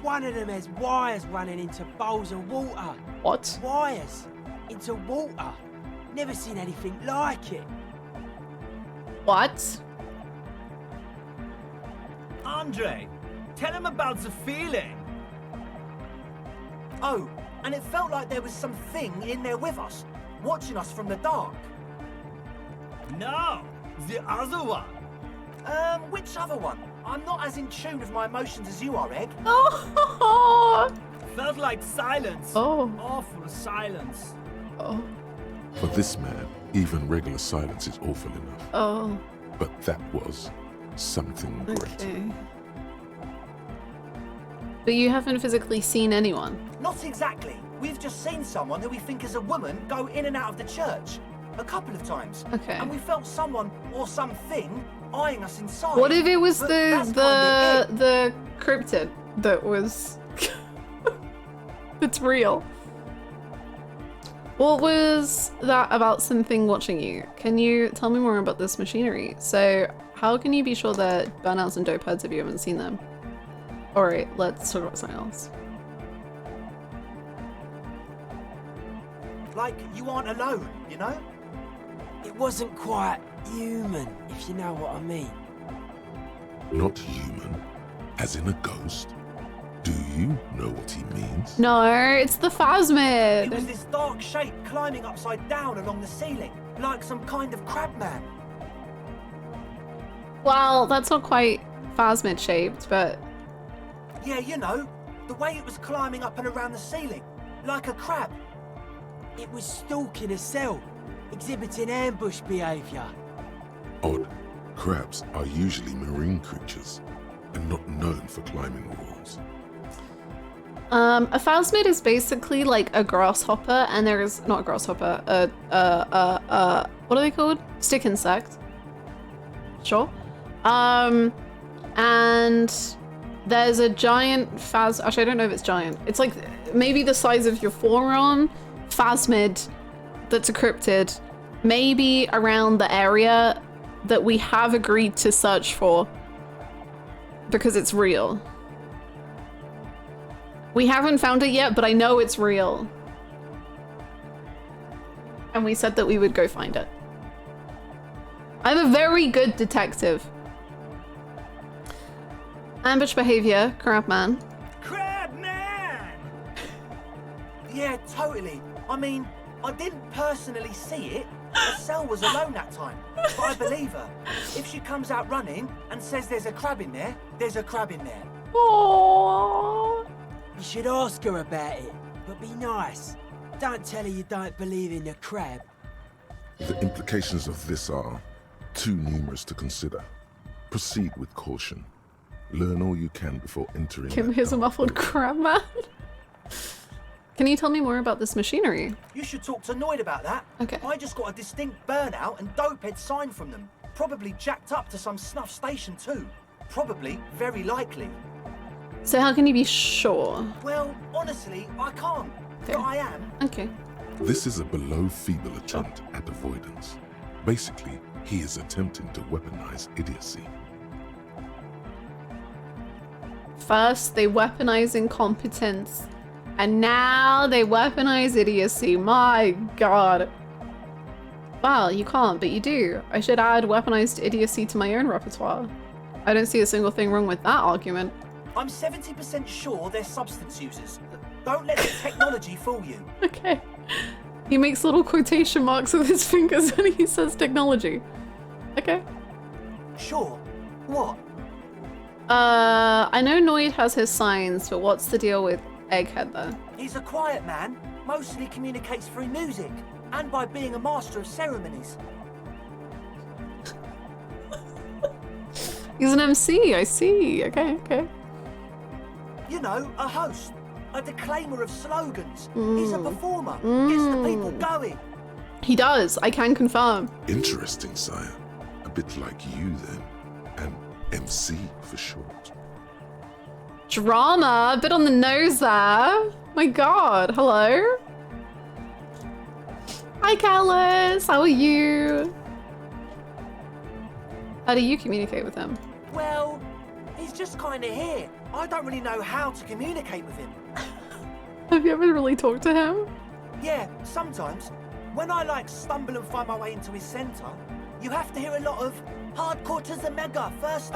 J: One of them has wires running into bowls of water.
B: What?
J: Wires into water. Never seen anything like it.
B: What?
H: Andre, tell him about the feeling.
K: Oh, and it felt like there was something in there with us, watching us from the dark.
H: No, the other one.
K: Which other one? I'm not as in tune with my emotions as you are, Egg.
B: Oh.
H: Felt like silence.
B: Oh.
H: Awful silence.
B: Oh.
G: For this man, even regular silence is awful enough.
B: Oh.
G: But that was something great.
B: Okay. But you haven't physically seen anyone.
K: Not exactly. We've just seen someone who we think is a woman go in and out of the church. A couple of times.
B: Okay.
K: And we felt someone or something eyeing us inside.
B: What if it was
K: But
B: the
K: that's kinda
B: the cryptid that was it's real? What was that about something watching you? Can you tell me more about this machinery? So how can you be sure that burnouts and dope heads if you haven't seen them? Alright, let's talk about something else.
K: Like you aren't alone, you know?
J: It wasn't quite human, if you know what I mean.
G: Not human, as in a ghost. Do you know what he means?
B: No, it's the
K: It was
B: phasmid.
K: this dark shape climbing upside down along the ceiling, like some kind of crab man.
B: Well, that's not quite phasmid shaped, but
K: Yeah, you know, the way it was climbing up and around the ceiling, like a crab.
J: It was stalking a cell, exhibiting ambush behaviour.
G: Odd. Crabs are usually marine creatures and not known for climbing walls.
B: a phasmid is basically like a grasshopper, and there's not a grasshopper, what are they called? Stick insect. Sure. And there's a giant actually I don't know if it's giant. It's like maybe the size of your forearm phasmid that's a cryptid, maybe around the area that we have agreed to search for because it's real. We haven't found it yet, but I know it's real. And we said that we would go find it. I'm a very good detective. Ambush behavior, crab man.
H: Crab man!
K: Yeah, totally. I mean, I didn't personally see it. Estelle was alone that time, but I believe her. If she comes out running and says there's a crab in there, there's a crab in there.
B: Aww.
J: You should ask her about it, but be nice. Don't tell her you don't believe in the crab.
G: The implications of this are too numerous to consider. Proceed with caution. Learn all you can before entering.
B: Kim,
G: that
B: here's a
G: dark
B: muffled
G: road.
B: crab man. Can you tell me more about this machinery?
K: You should talk to Noid about that.
B: Okay.
K: I just got a distinct burnout and dopehead sign from them. Probably jacked up to some snuff station too. Probably, very likely.
B: So how can you be sure?
K: Well, honestly, I can't.
B: Okay.
K: But I am.
B: Okay.
G: This is a below feeble attempt at avoidance. Basically, he is attempting to weaponize idiocy.
B: First, they weaponize incompetence. And now they weaponize idiocy. My god. Well, you can't, but you do. I should add weaponized idiocy to my own repertoire. I don't see a single thing wrong with that argument.
K: I'm 70% sure they're substance users. Don't let the technology fool you.
B: Okay. He makes little quotation marks with his fingers when he says technology. Okay.
K: Sure. What?
B: I know Noid has his signs, but what's the deal with Egghead there?
K: He's a quiet man, mostly communicates through music, and by being a master of ceremonies.
B: He's an MC, I see. Okay, okay.
K: You know, a host, a declaimer of slogans. He's a performer, gets the people going.
B: He does, I can confirm.
G: Interesting, sire. A bit like you, then. An MC for short.
B: Drama, a bit on the nose there. My god, hello? Hi, Callus, how are you? How do you communicate with him?
K: Well, he's just kind of here. I don't really know how to communicate with him.
B: Have you ever really talked to him?
K: Yeah, sometimes. When I stumble and find my way into his center, you have to hear a lot of hardcore to the mega first.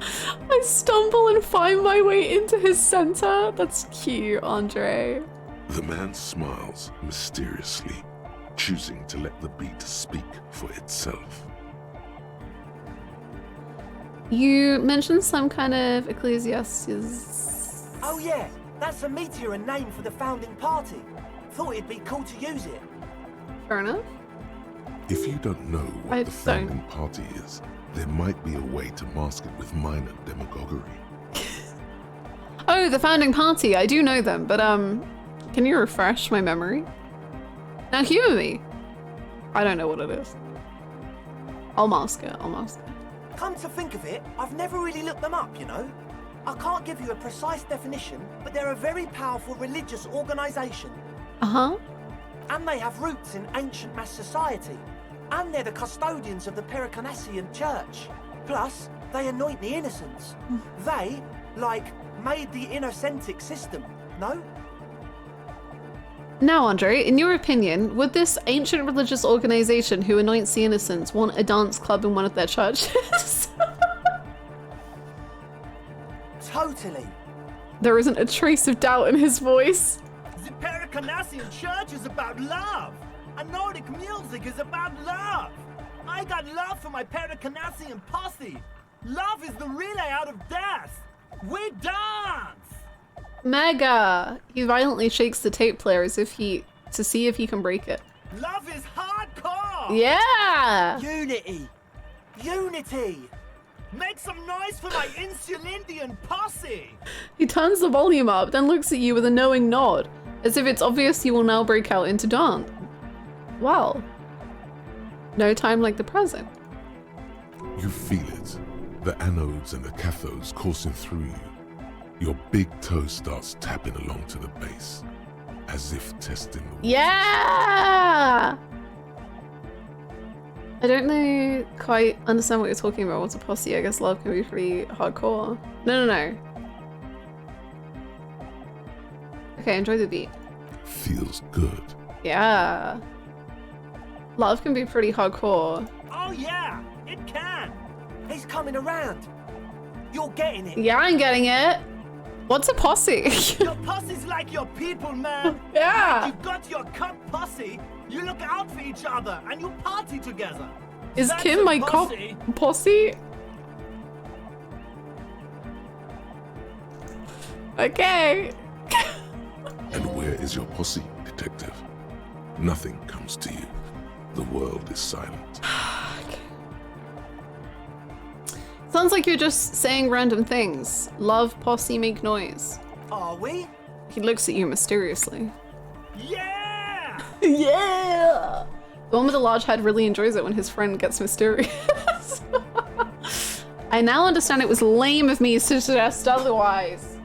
B: I stumble and find my way into his center. That's cute, Andre.
G: The man smiles mysteriously, choosing to let the beat speak for itself.
B: You mentioned some kind of Ecclesiastes.
K: Oh yeah, that's a meteor and name for the founding party. Thought it'd be cool to use it.
B: Fair enough.
G: If you don't know what the founding party is, there might be a way to mask it with minor demagoguery.
B: Oh, the founding party. I do know them, but can you refresh my memory? Now humor me. I don't know what it is. I'll mask it. I'll mask it.
K: Come to think of it, I've never really looked them up, you know? I can't give you a precise definition, but they're a very powerful religious organization.
B: Uh-huh.
K: And they have roots in ancient mass society. And they're the custodians of the Pericarnassian church. Plus, they anoint the innocents. They, made the innocentic system, no?
B: Now, Andre, in your opinion, would this ancient religious organization who anoints the innocents want a dance club in one of their churches?
K: Totally.
B: There isn't a trace of doubt in his voice.
H: The Pericarnassian church is about love. And Nordic music is about love. I got love for my Pericarnassian posse. Love is the relay out of death. We dance.
B: Mega! He violently shakes the tape player as if to see if he can break it.
H: Love is hardcore!
B: Yeah!
K: Unity! Unity!
H: Make some noise for my Insulindian posse!
B: He turns the volume up, then looks at you with a knowing nod, as if it's obvious you will now break out into dance. Well, no time like the present.
G: You feel it. The anodes and the cathodes coursing through you. Your big toe starts tapping along to the base, as if testing the waters.
B: Yeah! I don't know quite understand what you're talking about. What's a posse? I guess love can be pretty hardcore. No. Okay, enjoy the beat.
G: Feels good.
B: Yeah. Love can be pretty hardcore.
H: Oh yeah, it can.
K: He's coming around. You're getting it.
B: Yeah, I'm getting it. What's a posse?
H: Your posse's like your people, man.
B: Yeah.
H: You got your cop posse. You look out for each other and you party together.
B: Is
H: That's
B: Kim
H: a
B: my cop posse? Okay.
G: And where is your posse, detective? Nothing comes to you. The world is silent.
B: Sounds like you're just saying random things. Love, posse, make noise.
K: Are we?
B: He looks at you mysteriously.
H: Yeah!
B: Yeah! The one with the large head really enjoys it when his friend gets mysterious. I now understand it was lame of me to suggest otherwise.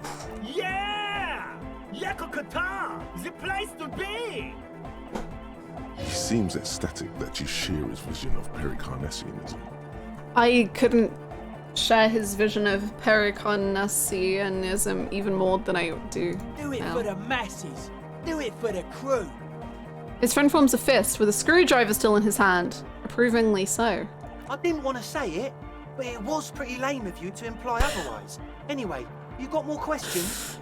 H: Yeah! Yakokata! The place to be!
G: He seems ecstatic that you share his vision of Pericarnassianism.
B: I couldn't share his vision of pericarnassianism even more than I do.
J: Do it
B: now.
J: for the masses. Do it for the crew.
B: His friend forms a fist with a screwdriver still in his hand, approvingly so.
K: I didn't want to say it, but it was pretty lame of you to imply otherwise. Anyway, you got more questions?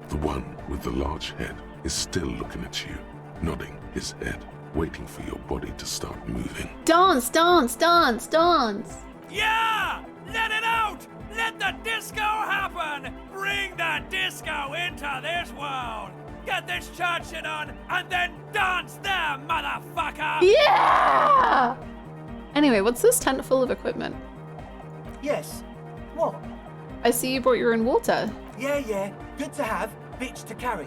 G: The one with the large head is still looking at you, nodding his head, waiting for your body to start moving.
B: Dance, dance, dance, dance!
L: Yeah! Let it out! Let the disco happen! Bring the disco into this world! Get this church shit on, and then dance there, motherfucker!
B: Yeah! Anyway, what's this tent full of equipment?
K: Yes. What?
B: I see you brought your own water.
K: Yeah. Good to have, bitch to carry.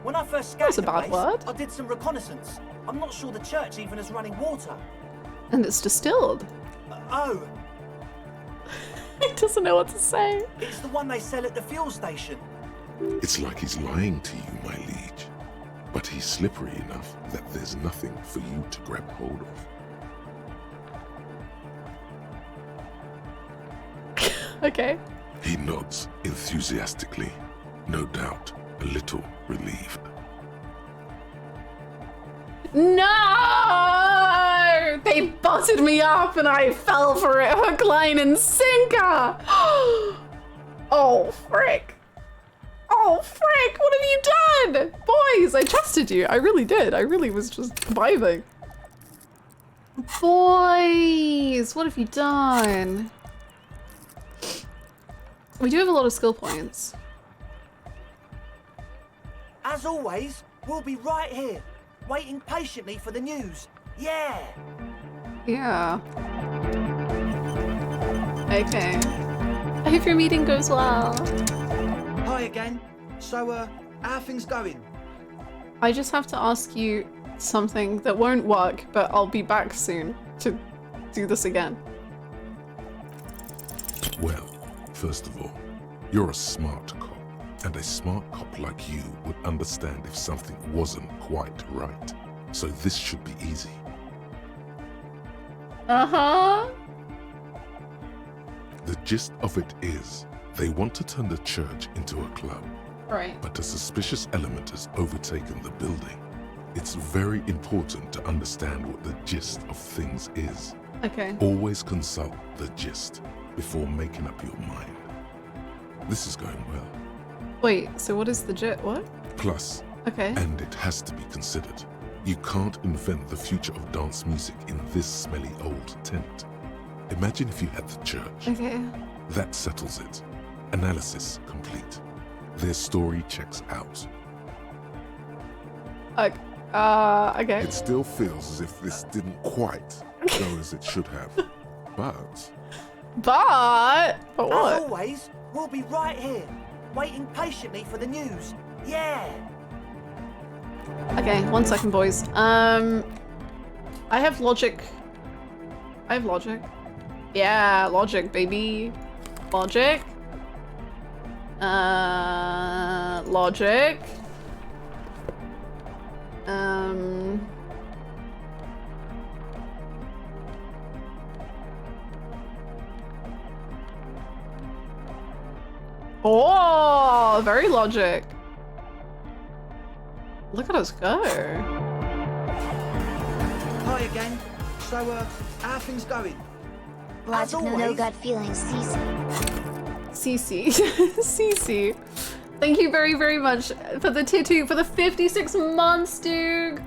K: When I first
B: That's
K: scouted
B: a bad
K: the place,
B: word.
K: I did some reconnaissance. I'm not sure the church even is running water.
B: And it's distilled.
K: Oh,
B: He doesn't know what to say.
K: it's the one they sell at the fuel station.
G: It's like he's lying to you, my liege. But he's slippery enough that there's nothing for you to grab hold of.
B: Okay.
G: He nods enthusiastically, no doubt a little relieved.
B: No! They butted me up and I fell for it, hook, line, and sinker! Oh, frick. Oh, frick! What have you done? Boys, I trusted you. I really did. I really was just vibing. Boys, what have you done? We do have a lot of skill points.
K: As always, we'll be right here, waiting patiently for the news. Yeah!
B: Yeah. Okay. I hope your meeting goes well.
H: Hi again. So, how are things going?
B: I just have to ask you something that won't work, but I'll be back soon to do this again.
G: Well, first of all, you're a smart cop, and a smart cop like you would understand if something wasn't quite right. So this should be easy.
B: Uh-huh.
G: The gist of it is, they want to turn the church into a club.
B: Right.
G: But a suspicious element has overtaken the building. It's very important to understand what the gist of things is.
B: Okay.
G: Always consult the gist before making up your mind. This is going well.
B: Wait, so what is the what?
G: Plus,
B: Okay.
G: and it has to be considered, you can't invent the future of dance music in this smelly old tent. Imagine if you had the church.
B: Okay.
G: That settles it. Analysis complete. Their story checks out.
B: Okay.
G: It still feels as if this didn't quite go as it should have. But
B: But
K: As
B: what?
K: always, we'll be right here, waiting patiently for the news. Yeah!
B: Okay, 1 second, boys. I have logic. Yeah, logic, baby. Logic. Logic. Oh, very logic. Look at us go.
H: Hi again. So, how are things going?
K: As
C: Logic, no
K: always,
C: gut feelings, Cece.
B: Cece. Thank you very, very much for the tattoo for the 56 months, dude.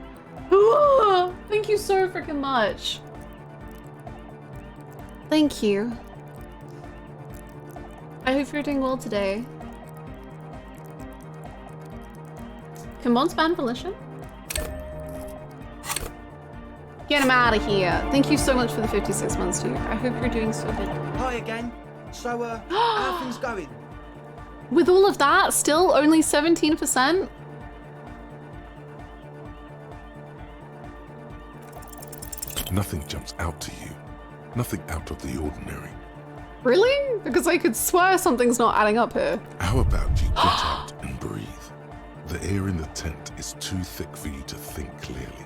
B: Ooh, thank you so freaking much. Thank you. I hope you're doing well today. Can Mons ban Volition? Get him out of here. Thank you so much for the 56 months, dude. I hope you're doing so good.
H: Hi again. So, how are things going?
B: With all of that, still only 17%?
G: nothing jumps out to you. Nothing out of the ordinary.
B: Really? Because I could swear something's not adding up here.
G: How about you get out and breathe? The air in the tent is too thick for you to think clearly.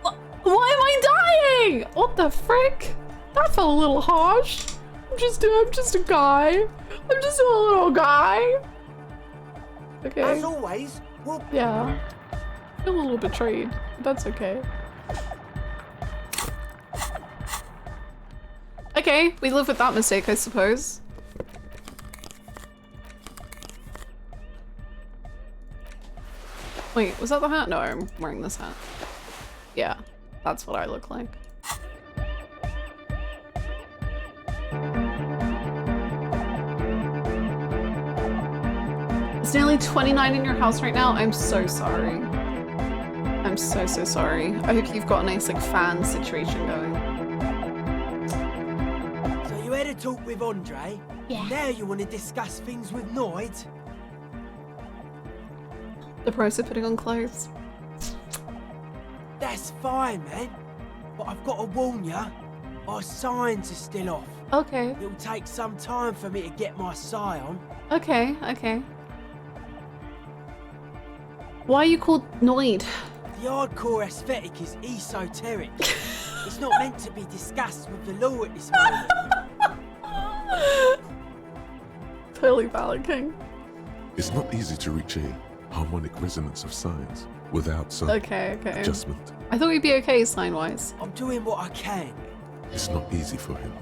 B: Why am I dying? What the frick? That felt a little harsh. I'm just a guy. I'm just a little guy. Okay.
K: As always, we'll...
B: Yeah. I feel a little betrayed. That's okay. Okay, we live with that mistake, I suppose. Wait, was that the hat? No, I'm wearing this hat. Yeah, that's what I look like. It's nearly 29 in your house right now. I'm so sorry. I'm so sorry. I hope you've got a nice like fan situation going.
J: So you had a talk with Andre?
C: Yeah.
J: Now you want to discuss things with Noid?
B: The price of putting on clothes.
J: That's fine, man. But I've got to warn ya, our signs are still off.
B: Okay.
J: It'll take some time for me to get my sign on.
B: Okay, okay. Why are you called Noid?
J: The hardcore aesthetic is esoteric. It's not meant to be discussed with the law at this moment.
B: Totally valid, King.
G: It's not easy to reach a harmonic resonance of signs without some adjustment.
B: I thought we'd be okay sign-wise.
J: I'm doing what I can.
G: It's not easy for him.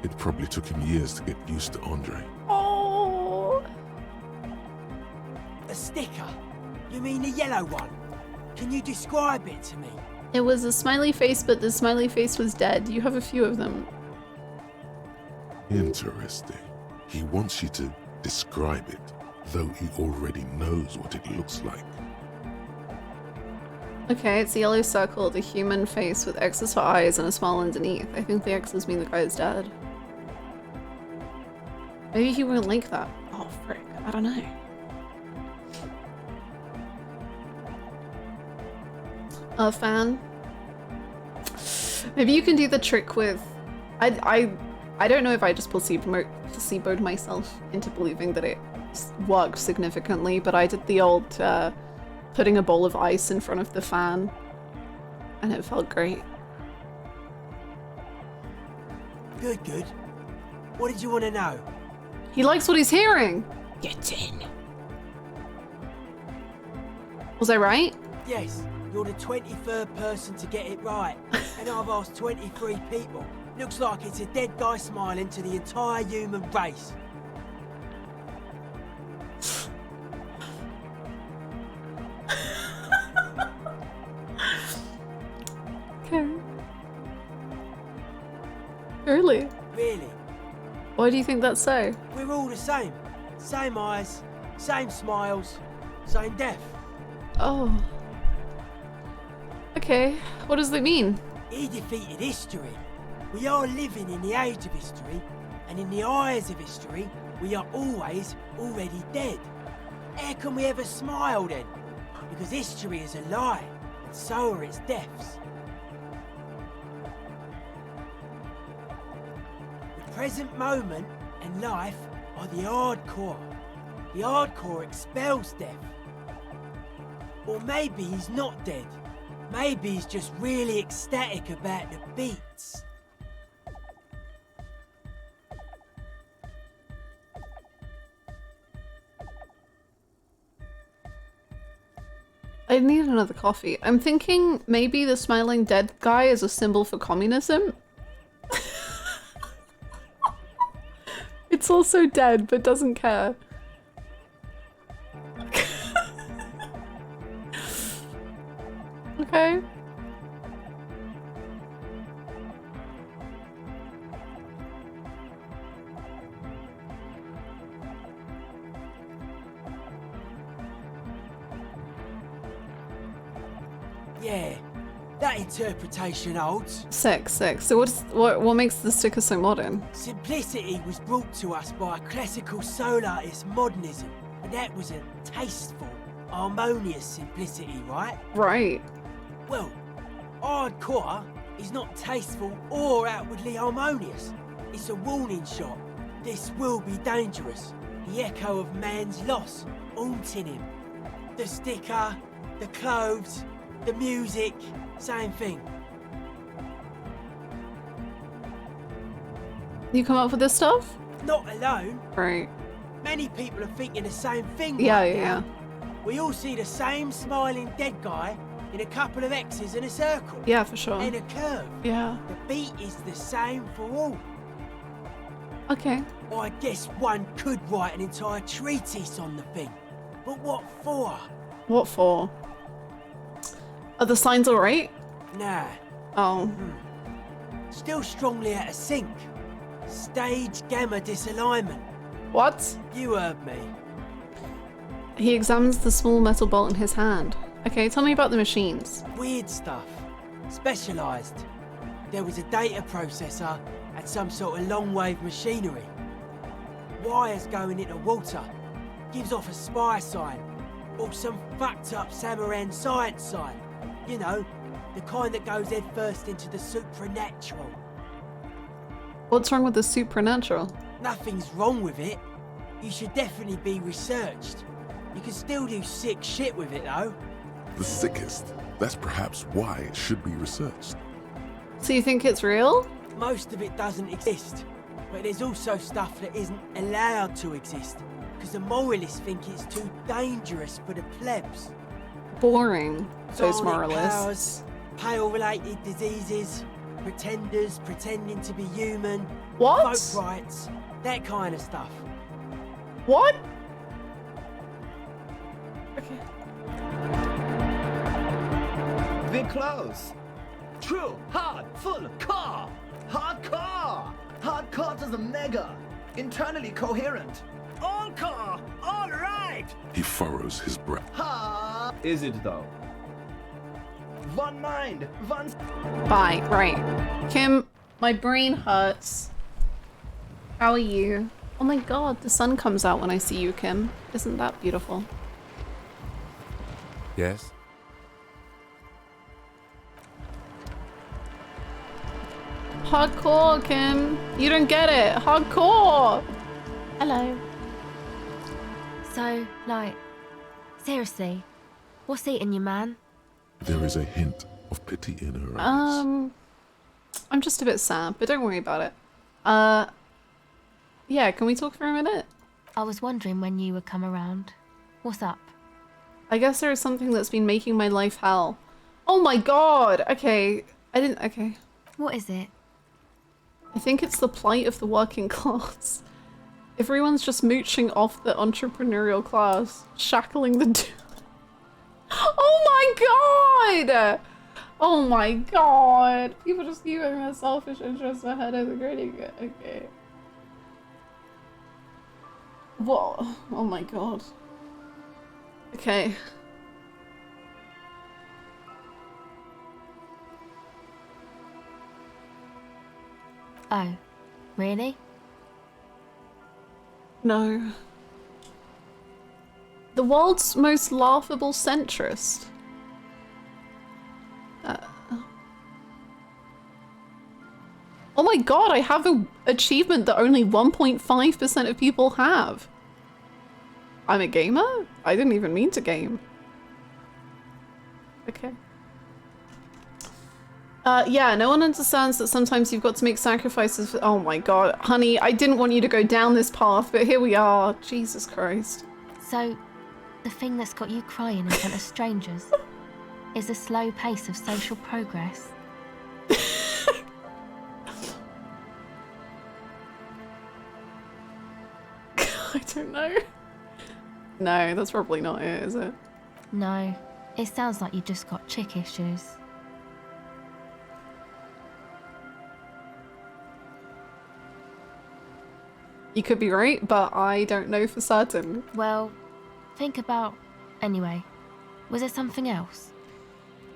G: It probably took him years to get used to Andre.
B: Oh.
J: A sticker? You mean the yellow one? Can you describe it to me?
B: It was a smiley face, but the smiley face was dead. You have a few of them.
G: Interesting. He wants you to describe it, though he already knows what it looks like.
B: Okay, it's a yellow circle, the human face with X's for eyes and a smile underneath. I think the X's mean the guy is dead. Maybe he won't like that. Oh, frick. I don't know. A fan. Maybe you can do the trick with... I don't know if I just placeboed myself into believing that it worked significantly, but I did the old putting a bowl of ice in front of the fan, and it felt great.
J: Good, good. What did you want to know?
B: He likes what he's hearing!
J: Get in.
B: Was I right?
J: Yes, you're the 23rd person to get it right, and I've asked 23 people. Looks like it's a dead guy smiling to the entire human race.
B: Okay. Really?
J: Really?
B: Why do you think that's so?
J: We're all the same. Same eyes, same smiles, same death.
B: Oh. Okay, what does that mean?
J: He defeated history. We are living in the age of history, and in the eyes of history, we are always already dead. How can we ever smile then? Because history is a lie, and so are its deaths. The present moment and life are the hardcore. The hardcore expels death. Or maybe he's not dead. Maybe he's just really ecstatic about the beats.
B: I need another coffee. I'm thinking maybe the smiling dead guy is a symbol for communism. It's also dead, but doesn't care. Okay.
J: Yeah, that interpretation holds.
B: Sick. So what makes the sticker so modern?
J: Simplicity was brought to us by classical soul artist modernism, and that was a tasteful, harmonious simplicity, right?
B: Right.
J: Well, hardcore is not tasteful or outwardly harmonious. It's a warning shot. This will be dangerous. The echo of man's loss haunting him. The sticker, the clothes, the music, same thing.
B: You come up with this stuff?
J: Not alone.
B: Right.
J: Many people are thinking the same thing.
B: Yeah,
J: right
B: yeah,
J: now. We all see the same smiling dead guy in a couple of X's and a circle.
B: Yeah, for sure.
J: And a curve.
B: Yeah.
J: The beat is the same for all.
B: Okay.
J: I guess one could write an entire treatise on the thing. But what for?
B: What for? Are the signs alright?
J: Nah.
B: Oh.
J: Still strongly out of sync. Stage gamma disalignment.
B: What?
J: You heard me.
B: He examines the small metal bolt in his hand. Okay, tell me about the machines.
J: Weird stuff. Specialised. There was a data processor and some sort of long-wave machinery. Wires going into water. Gives off a spy sign. Or some fucked up Samaran science sign. You know, the kind that goes head first into the supernatural.
B: What's wrong with the supernatural?
J: Nothing's wrong with it. You should definitely be researched. You can still do sick shit with it though.
G: The sickest. That's perhaps why it should be researched.
B: So you think it's real?
J: Most of it doesn't exist. But there's also stuff that isn't allowed to exist. Because the moralists think it's too dangerous for the plebs.
B: Boring, those
J: Psionic
B: moralists.
J: powers, pale-related diseases, pretenders pretending to be human.
B: What?
J: Vote rights, that kind of stuff.
B: What?
H: We're close. True, hard, full, core. Hardcore. Hardcore to the mega. Internally coherent. All core. All right.
G: He furrows his brow.
H: Ha.
I: Is it though?
H: One mind. One.
B: Bye. Right. Kim, my brain hurts. How are you? Oh my god, the sun comes out when I see you, Kim. Isn't that beautiful?
E: Yes?
B: Hardcore, Kim. You don't get it. Hardcore. Hello.
C: So, like, seriously, what's eating you, man?
G: There is a hint of pity in her eyes.
B: I'm just a bit sad, but don't worry about it. Yeah, can we talk for a minute?
C: I was wondering when you would come around. What's up?
B: I guess there is something that's been making my life hell. Oh my god! Okay. Okay.
C: What is it?
B: I think it's the plight of the working class. Everyone's just mooching off the entrepreneurial class, shackling the Oh my god! Oh my god! People just keeping their selfish interests ahead of the greater good. Okay. Whoa. Oh my god. Okay.
C: Oh, really?
B: No. The world's most laughable centrist. Oh my god, I have an achievement that only 1.5% of people have. I'm a gamer? I didn't even mean to game. Okay. Yeah, no one understands that sometimes you've got to make sacrifices for— oh my god, honey, I didn't want you to go down this path, but here we are. Jesus Christ.
C: So, the thing that's got you crying in front of strangers is the slow pace of social progress.
B: I don't know. No, that's probably not it, is it?
C: No, it sounds like you just got chick issues.
B: You could be right, but I don't know for certain.
C: Well, think about... Anyway, was there something else?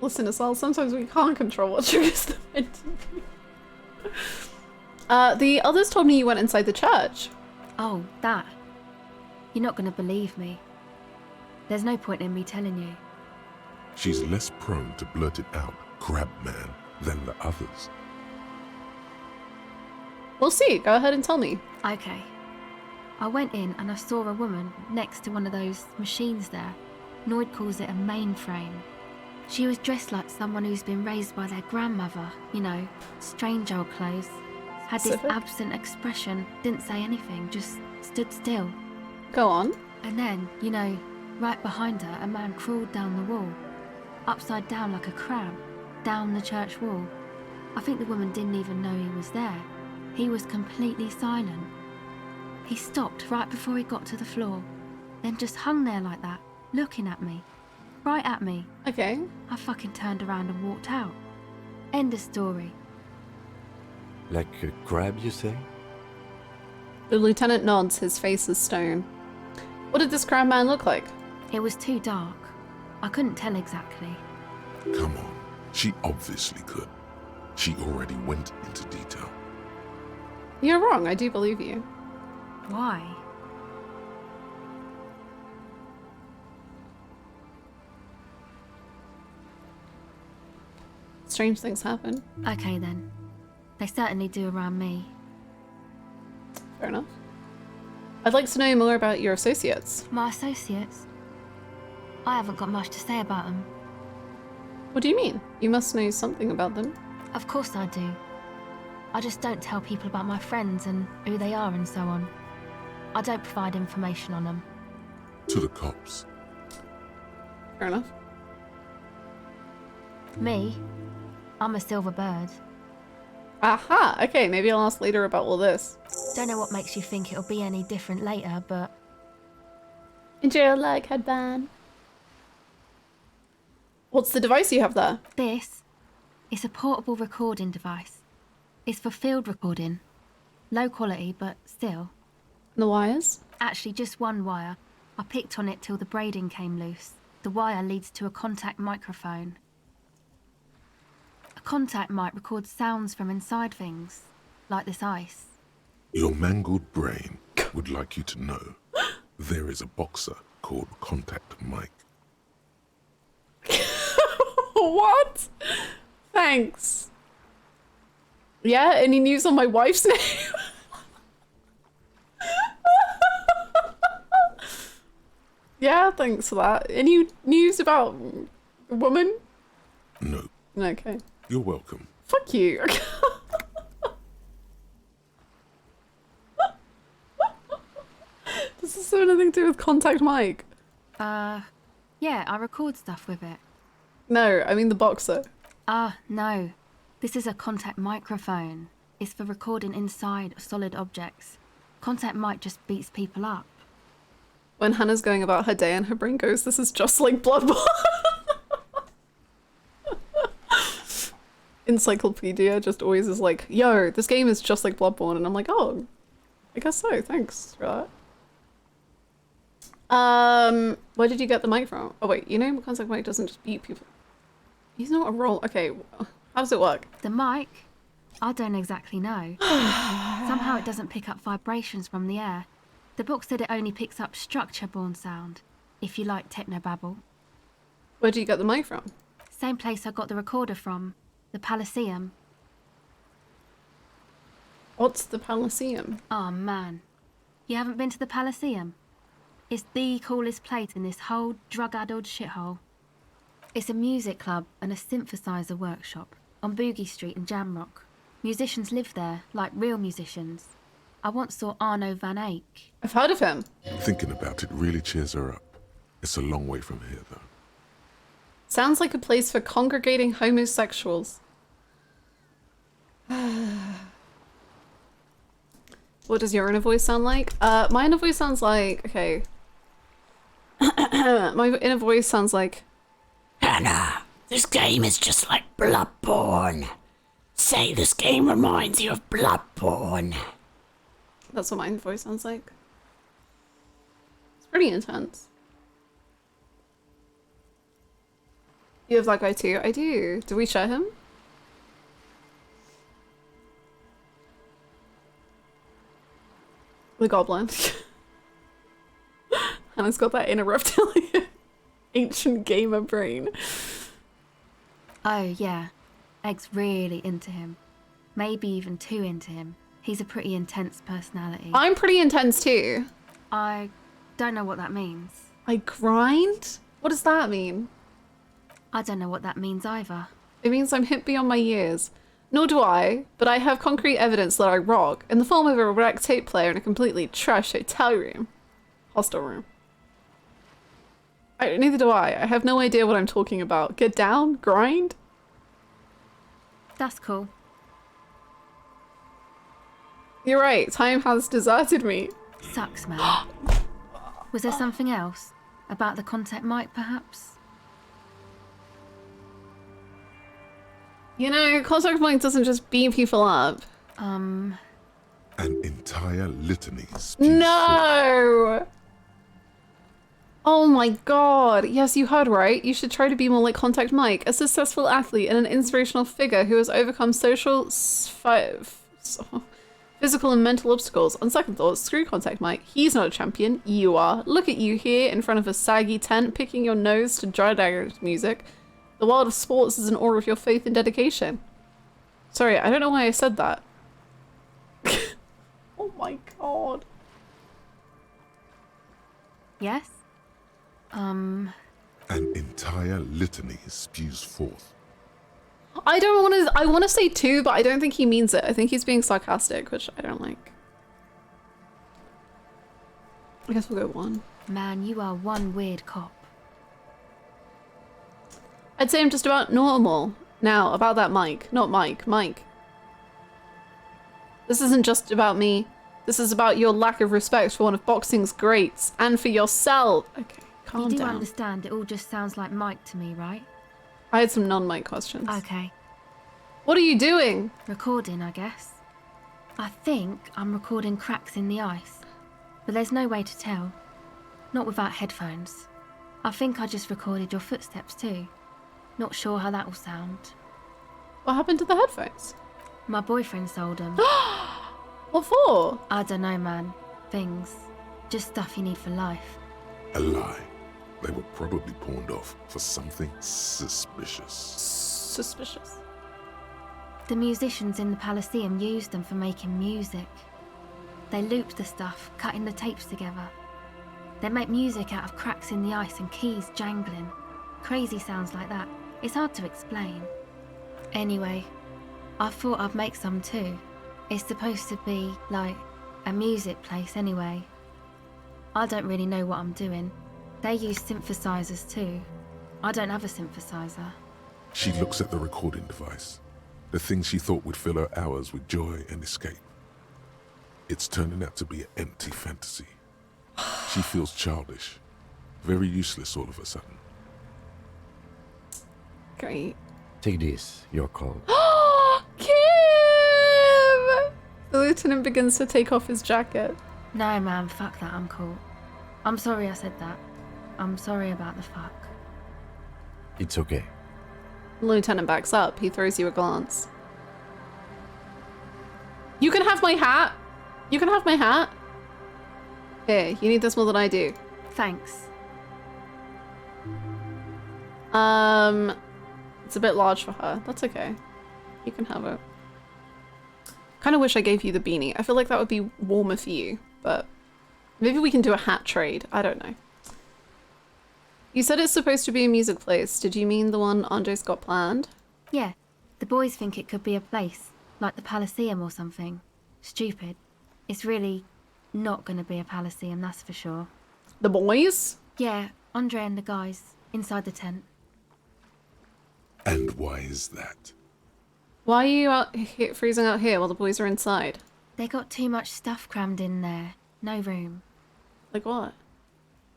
B: Listen, Asal, sometimes we can't control what triggers them into me. The others told me you went inside the church.
C: Oh, that. You're not going to believe me. There's no point in me telling you.
G: She's less prone to blurt it out, crab man, than the others.
B: We'll see. Go ahead and tell me.
C: Okay. I went in and I saw a woman next to one of those machines there. Noid calls it a mainframe. She was dressed like someone who's been raised by their grandmother, you know, strange old clothes. Had this absent expression, didn't say anything, just stood still.
B: Go on.
C: And then, you know, right behind her, a man crawled down the wall, upside down like a crab, down the church wall. I think the woman didn't even know he was there. He was completely silent. He stopped right before he got to the floor, then just hung there like that, looking at me. Right at me.
B: Okay.
C: I fucking turned around and walked out. End of story.
E: Like a crab, you say?
B: The lieutenant nods, his face is stone. What did this crab man look like?
C: It was too dark. I couldn't tell exactly.
G: Come on. She obviously could. She already went into detail.
B: You're wrong, I do believe you.
C: Why?
B: Strange things happen.
C: Okay then. They certainly do around me.
B: Fair enough. I'd like to know more about your associates.
C: My associates? I haven't got much to say about them.
B: What do you mean? You must know something about them.
C: Of course I do. I just don't tell people about my friends and who they are and so on. I don't provide information on them.
G: To the cops.
B: Fair enough.
C: Me? I'm a silver bird.
B: Aha! Okay, maybe I'll ask later about all this.
C: Don't know what makes you think it'll be any different later, but...
B: Enjoy your leg, headband. What's the device you have there?
C: This is a portable recording device. It's for field recording. Low quality, but still.
B: And the wires?
C: Actually, just one wire. I picked on it till the braiding came loose. The wire leads to a contact microphone. A contact mic records sounds from inside things, like this ice.
G: Your mangled brain would like you to know there is a boxer called Contact Mike.
B: What? Thanks. Yeah, any news on my wife's name? Yeah, thanks for that. Any news about a woman?
G: No.
B: Okay.
G: You're welcome.
B: Fuck you. Does this have anything to do with Contact Mike?
C: Yeah, I record stuff with it.
B: No, I mean the boxer.
C: No. This is a contact microphone. It's for recording inside solid objects. Contact mic just beats people up.
B: When Hannah's going about her day and her brain goes, this is just like Bloodborne. Encyclopedia just always is like, yo, this game is just like Bloodborne. And I'm like, oh, I guess so. Thanks for that. Where did you get the mic from? Oh wait, you know Contact Mic doesn't just beat people. He's not a roll. Okay, how does it work?
C: The mic? I don't exactly know. Somehow it doesn't pick up vibrations from the air. The book said it only picks up structure-borne sound, if you like technobabble.
B: Where do you get the mic from?
C: Same place I got the recorder from, the Elysium.
B: What's the Elysium?
C: Oh man, you haven't been to the Elysium? It's the coolest place in this whole drug-addled shithole. It's a music club and a synthesizer workshop on Boogie Street in Jamrock. Musicians live there, like real musicians. I once saw Arno van Eyck.
B: I've heard of him.
G: Thinking about it really cheers her up. It's a long way from here, though.
B: Sounds like a place for congregating homosexuals. What does your inner voice sound like? My inner voice sounds like... Okay. My inner voice sounds like...
M: Hannah, this game is just like Bloodborne. Say this game reminds you of Bloodborne.
B: That's what my inner voice sounds like. It's pretty intense. You have that guy too? I do. Do we share him? The goblin. Hannah's got that inner reptilian ancient gamer brain.
C: Oh yeah, Egg's really into him. Maybe even too into him. He's a pretty intense personality.
B: I'm pretty intense too.
C: I don't know what that means.
B: I grind? What does that mean?
C: I don't know what that means either.
B: It means I'm hit beyond my years. Nor do I, but I have concrete evidence that I rock, in the form of a wrecked tape player in a completely trash hotel room. Hostel room. Neither do I. I have no idea what I'm talking about. Get down? Grind?
C: That's cool.
B: You're right. Time has deserted me.
C: Sucks, man. Was there something else? About the contact mic, perhaps?
B: You know, contact mic doesn't just beam people up.
G: An entire litany.
B: No! Oh my god. Yes, you heard right. You should try to be more like Contact Mike, a successful athlete and an inspirational figure who has overcome social, physical and mental obstacles. On second thought, screw Contact Mike. He's not a champion. You are. Look at you here in front of a saggy tent, picking your nose to dry dagger's music. The world of sports is in awe of your faith and dedication. Sorry, I don't know why I said that. Oh my god.
C: Yes?
G: An entire litany spews forth.
B: I want to say two, but I don't think he means it. I think he's being sarcastic, which I don't like. I guess we'll go one.
C: Man, you are one weird cop.
B: I'd say I'm just about normal. Now, about that mic. Not Mike. Mike. This isn't just about me. This is about your lack of respect for one of boxing's greats. And for yourself. Okay, calm down.
C: You do understand it all just sounds like Mike to me, right?
B: I had some non-Mike questions.
C: Okay.
B: What are you doing?
C: Recording, I guess. I think I'm recording cracks in the ice. But there's no way to tell. Not without headphones. I think I just recorded your footsteps too. Not sure how that will sound.
B: What happened to the headphones?
C: My boyfriend sold them.
B: What for?
C: I don't know, man. Things. Just stuff you need for life.
G: A lie. They were probably pawned off for something suspicious.
B: Suspicious.
C: The musicians in the Elysium used them for making music. They looped the stuff, cutting the tapes together. They make music out of cracks in the ice and keys jangling. Crazy sounds like that. It's hard to explain. Anyway, I thought I'd make some too. It's supposed to be, like, a music place anyway. I don't really know what I'm doing. They use synthesizers too. I don't have a synthesizer.
G: She looks at the recording device. The thing she thought would fill her hours with joy and escape. It's turning out to be an empty fantasy. She feels childish. Very useless all of a sudden.
B: Great.
E: Take this, your call.
B: Kim! The lieutenant begins to take off his jacket.
C: No, man, fuck that, I'm cool. I'm sorry I said that. I'm sorry about the fuck.
E: It's okay.
B: The lieutenant backs up. He throws you a glance. You can have my hat! You can have my hat! Here, you need this more than I do.
C: Thanks.
B: It's a bit large for her. That's okay. You can have it. Kind of wish I gave you the beanie. I feel like that would be warmer for you, but maybe we can do a hat trade. I don't know. You said it's supposed to be a music place. Did you mean the one Andre's got planned?
C: Yeah. The boys think it could be a place, like the Elysium or something. Stupid. It's really not going to be a Elysium, that's for sure.
B: The boys?
C: Yeah, Andre and the guys, inside the tent.
G: And why is that?
B: Why are you out here, freezing out here while the boys are inside?
C: They got too much stuff crammed in there. No room.
B: Like what?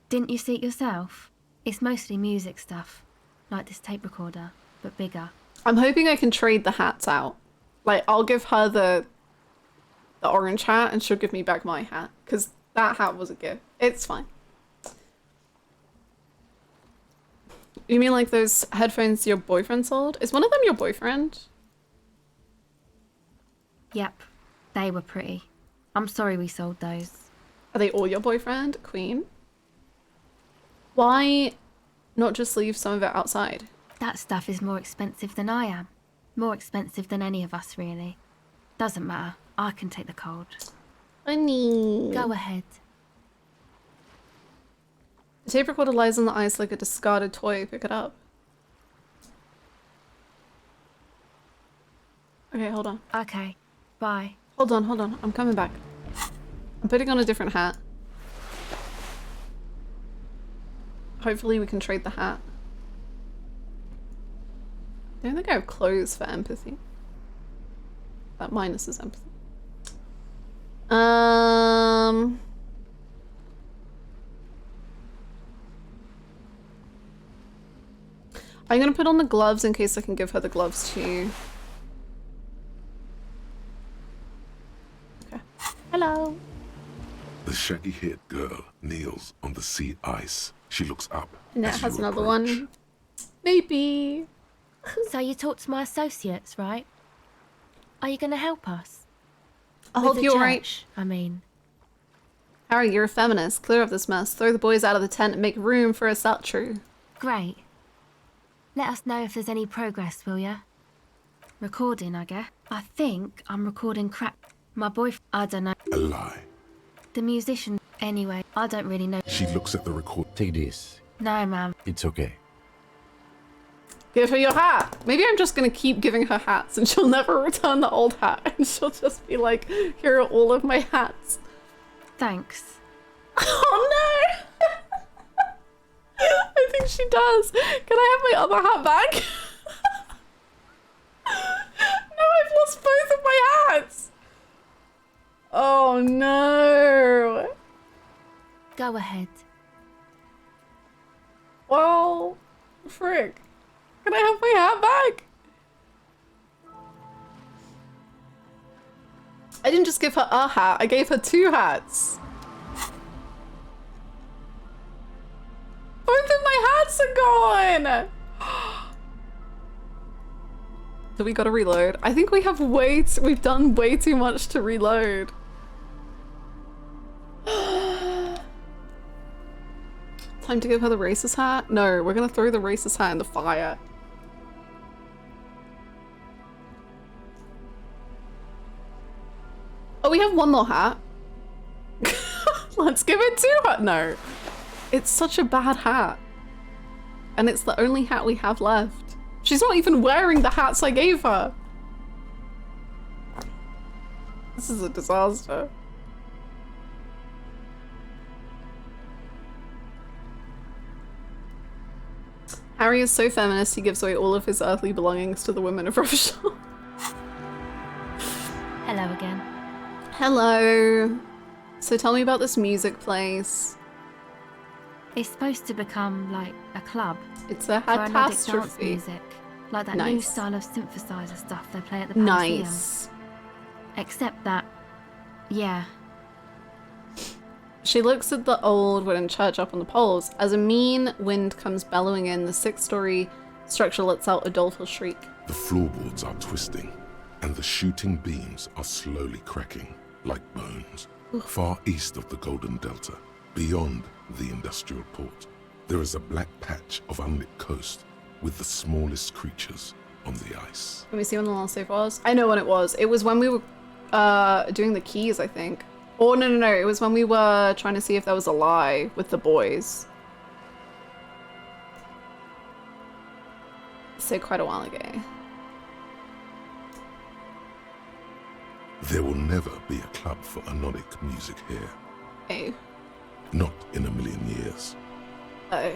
C: Didn't you see it yourself? It's mostly music stuff. Like this tape recorder, but bigger.
B: I'm hoping I can trade the hats out. Like, I'll give her the orange hat and she'll give me back my hat. Because that hat was a gift. It's fine. You mean like those headphones your boyfriend sold? Is one of them your boyfriend?
C: Yep. They were pretty. I'm sorry we sold those.
B: Are they all your boyfriend, Queen? Why not just leave some of it outside?
C: That stuff is more expensive than I am. More expensive than any of us, really. Doesn't matter. I can take the cold.
B: Funny.
C: Go ahead.
B: The tape recorder lies on the ice like a discarded toy. Pick it up. Okay, hold on.
C: Okay, bye.
B: Hold on. I'm coming back. I'm putting on a different hat. Hopefully we can trade the hat. I don't think I have clothes for empathy. That minuses empathy. I'm gonna put on the gloves in case I can give her the gloves too. Okay. Hello.
G: The shaggy-haired girl kneels on the sea ice. She looks up.
B: And that
G: as
B: has
G: you
B: another
G: approach.
B: one. Maybe.
C: So you talked to my associates, right? Are you going to help us?
B: I'll
C: With
B: help
C: the
B: you, alright?
C: church, I mean.
B: Harry, you're a feminist. Clear up this mess. Throw the boys out of the tent and make room for a statue.
C: Great. Let us know if there's any progress, will ya? Recording, I guess. I think I'm recording crap. My boyfriend, I don't know.
G: A lie.
C: The musician, anyway, I don't really know.
G: She looks at the record.
E: Take this.
C: No, ma'am.
E: It's okay.
B: Give her your hat. Maybe I'm just gonna keep giving her hats and she'll never return the old hat. And she'll just be like, here are all of my hats.
C: Thanks.
B: Oh no! I think she does. Can I have my other hat back? No, I've lost both of my hats. Oh no.
C: Go ahead.
B: Well, frick. Can I have my hat back? I didn't just give her a hat, I gave her 2 hats. Both of my hats are gone! So we gotta reload. I think we have we've done way too much to reload. Time to give her the racist hat? No, we're gonna throw the racist hat in the fire. Oh, we have one more hat. Let's give it to her. No. It's such a bad hat. And it's the only hat we have left. She's not even wearing the hats I gave her. This is a disaster. Harry is so feminist, he gives away all of his earthly belongings to the women of Roveshall.
C: Hello again.
B: Hello. So tell me about this music place.
C: It's supposed to become like a club.
B: It's a
C: for Nordic dance
B: catastrophe.
C: music. Like that new
B: Nice.
C: style of synthesizer stuff they play at the Elysium.
B: Nice.
C: Except that, yeah.
B: She looks at the old wooden church up on the poles. As a mean wind comes bellowing in, the 6-story structure lets out a doleful shriek.
G: The floorboards are twisting, and the shooting beams are slowly cracking like bones. Far east of the Golden Delta, beyond the industrial port, there is a black patch of unlit coast with the smallest creatures on the ice.
B: Let me see when the last save was. I know when it was. It was when we were doing the keys, I think. Oh, no. It was when we were trying to see if there was a lie with the boys. So quite a while ago.
G: There will never be a club for anodic music here.
B: Oh.
G: Not in a million years.
B: Oh.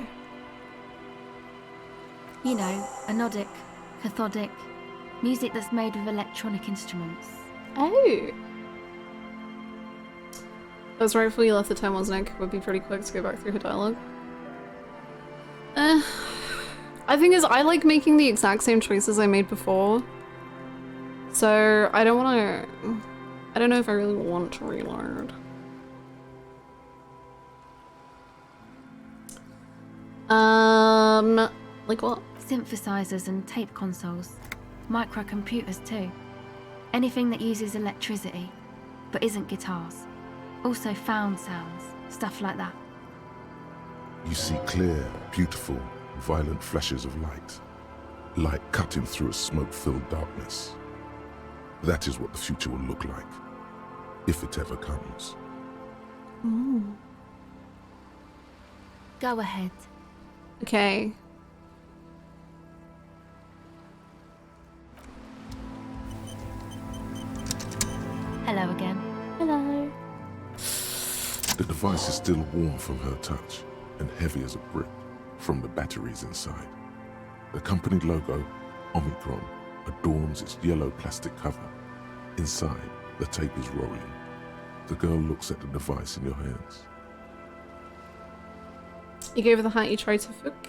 C: You know, anodic, cathodic, music that's made with electronic instruments.
B: Oh. That was right before you left the town, wasn't it? Would be pretty quick to go back through her dialogue. I think is I like making the exact same choices I made before. So I don't know if I really want to reload. Like what?
C: Synthesizers and tape consoles. Microcomputers too. Anything that uses electricity, but isn't guitars. Also found sounds, stuff like that.
G: You see clear, beautiful, violent flashes of light. Light cutting through a smoke-filled darkness. That is what the future will look like, if it ever comes.
B: Ooh.
C: Go ahead.
B: Okay.
G: The device is still warm from her touch and heavy as a brick from the batteries inside. The company logo, Omicron, adorns its yellow plastic cover. Inside, the tape is rolling. The girl looks at the device in your hands.
B: You gave her the hat you tried to fuck?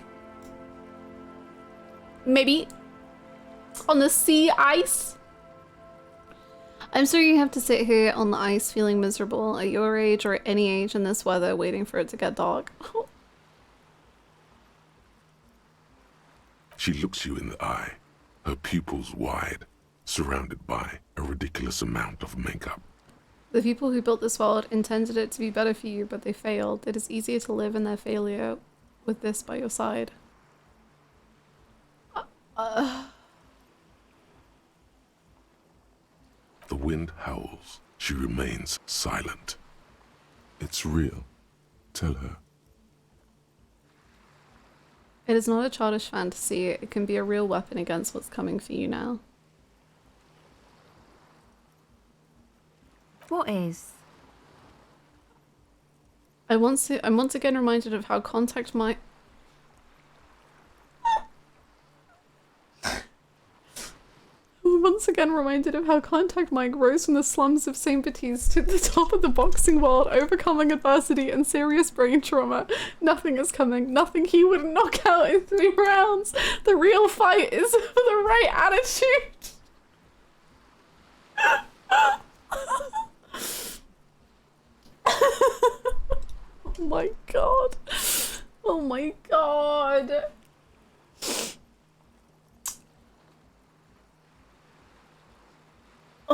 B: Maybe. On the sea ice? I'm sorry you have to sit here on the ice feeling miserable at your age or at any age in this weather waiting for it to get dark.
G: She looks you in the eye, her pupils wide, surrounded by a ridiculous amount of makeup.
B: The people who built this world intended it to be better for you, but they failed. It is easier to live in their failure with this by your side.
G: The wind howls. She remains silent. It's real. Tell her.
B: It is not a childish fantasy. It can be a real weapon against what's coming for you now.
C: What is?
B: I'm once again reminded of how contact might... Once again reminded of how Contact Mike rose from the slums of St. Baptiste to the top of the boxing world, overcoming adversity and serious brain trauma. Nothing is coming. Nothing he would knock out in 3 rounds. The real fight is for the right attitude. Oh my god. Oh my god.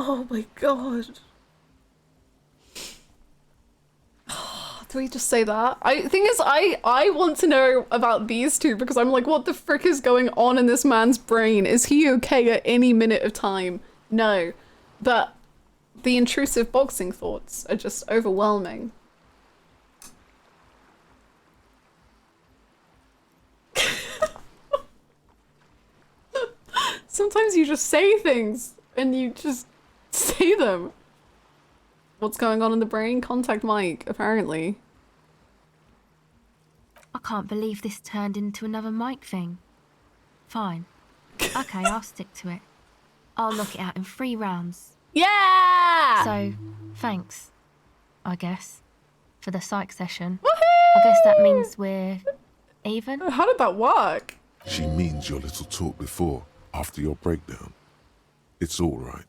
B: Oh my god. Do we just say that? Thing is, I want to know about these two because I'm like, what the frick is going on in this man's brain? Is he okay at any minute of time? No. But the intrusive boxing thoughts are just overwhelming. Sometimes you just say things and you just say them. What's going on in the brain? Contact Mike, apparently.
C: I can't believe this turned into another Mike thing. Fine. Okay, I'll stick to it. I'll knock it out in 3 rounds.
B: Yeah!
C: So, thanks, I guess, for the psych session. I guess that means we're even?
B: How did that work?
G: She means your little talk before, after your breakdown. It's all right.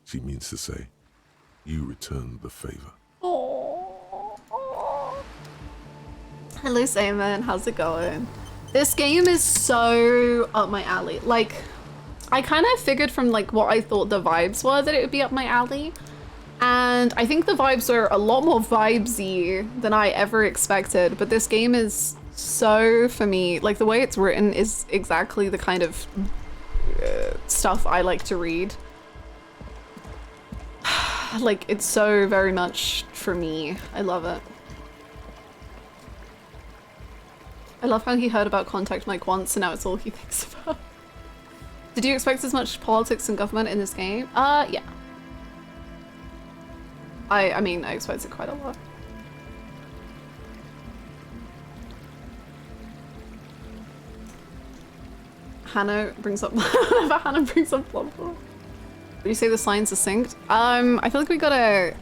G: She means to say, you returned the favor.
B: Hello, Simon. How's it going? This game is so up my alley. Like, I kind of figured from like what I thought the vibes were that it would be up my alley. And I think the vibes are a lot more vibesy than I ever expected. But this game is so, for me, like the way it's written is exactly the kind of stuff I like to read. Like, it's so very much for me. I love it. I love how he heard about Contact Mike once and now it's all he thinks about. Did you expect as much politics and government in this game? Yeah. I mean, I expected quite a lot. Hannah brings up Hannah brings up Blood Bowl. Would you say the signs are synced? I feel like we gotta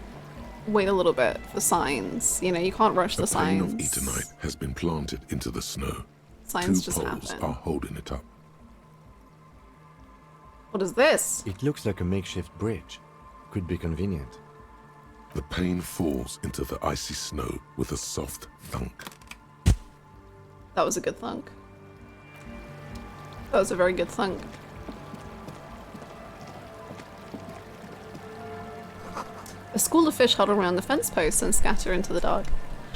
B: wait a little bit for signs. You know, you can't rush the signs.
G: A pane of Eternite has been planted into the snow.
B: Signs
G: 2
B: just
G: poles
B: happen.
G: are holding it up.
B: What is this?
E: It looks like a makeshift bridge. Could be convenient.
G: The pane falls into the icy snow with a soft thunk.
B: That was a good thunk. That was a very good thunk. A school of fish huddle around the fence posts and scatter into the dark.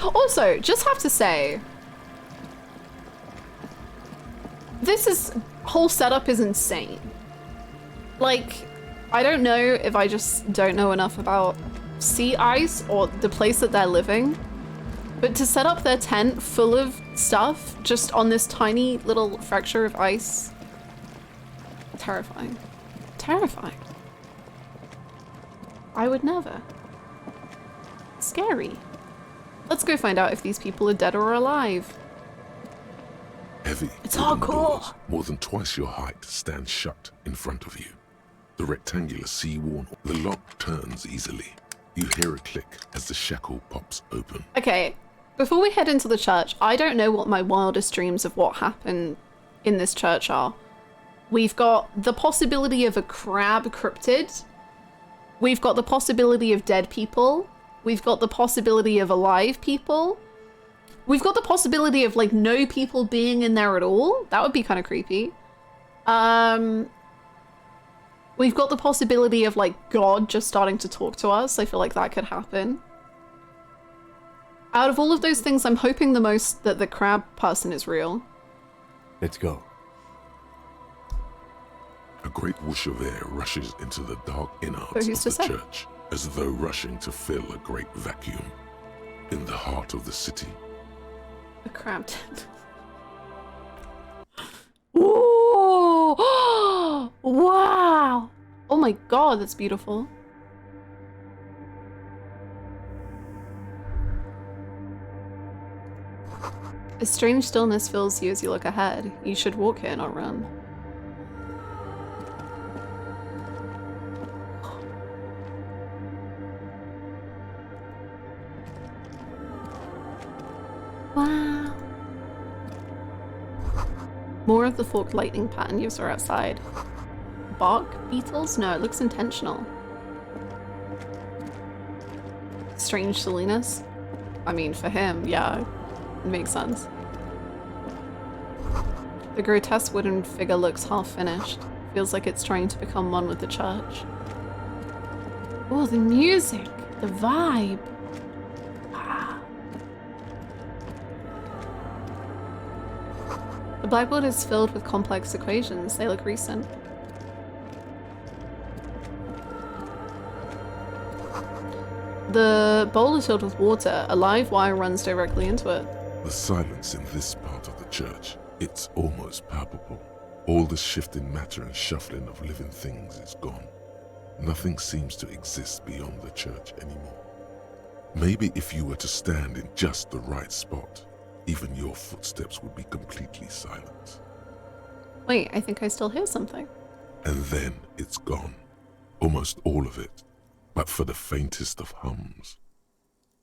B: Also, just have to say, this whole setup is insane. Like, I don't know if I just don't know enough about sea ice or the place that they're living, but to set up their tent full of stuff just on this tiny little fracture of ice, terrifying. Terrifying. I would never. Scary. Let's go find out if these people are dead or alive.
G: Heavy
B: It's
G: wooden
B: hardcore.
G: doors, more than twice your height, stand shut in front of you. The rectangular sea-worn, the lock turns easily. You hear a click as the shackle pops open.
B: Okay, before we head into the church, I don't know what my wildest dreams of what happened in this church are. We've got the possibility of a crab cryptid. We've got the possibility of dead people. We've got the possibility of alive people. We've got the possibility of, like, no people being in there at all. That would be kind of creepy. We've got the possibility of, like, God just starting to talk to us. I feel like that could happen. Out of all of those things, I'm hoping the most that the crab person is real.
E: Let's go.
G: A great whoosh of air rushes into the dark innards
B: But who's to
G: of the
B: say?
G: church, as though rushing to fill a great vacuum. In the heart of the city,
B: A crab tent. Whoa! Wow! Oh my god, that's beautiful. A strange stillness fills you as you look ahead. You should walk here, not run. Wow. More of the forked lightning pattern you saw outside. Bark beetles? No, it looks intentional. Strange silliness. I mean, for him, yeah, it makes sense. The grotesque wooden figure looks half finished. Feels like it's trying to become one with the church. Oh, the music, the vibe. Wow. The blackboard is filled with complex equations. They look recent. The bowl is filled with water. A live wire runs directly into it.
G: the silence in this part of the church, it's almost palpable. All the shifting matter and shuffling of living things is gone. Nothing seems to exist beyond the church anymore. Maybe if you were to stand in just the right spot, even your footsteps would be completely silent.
B: Wait, I think I still hear something.
G: And then it's gone. Almost all of it, but for the faintest of hums.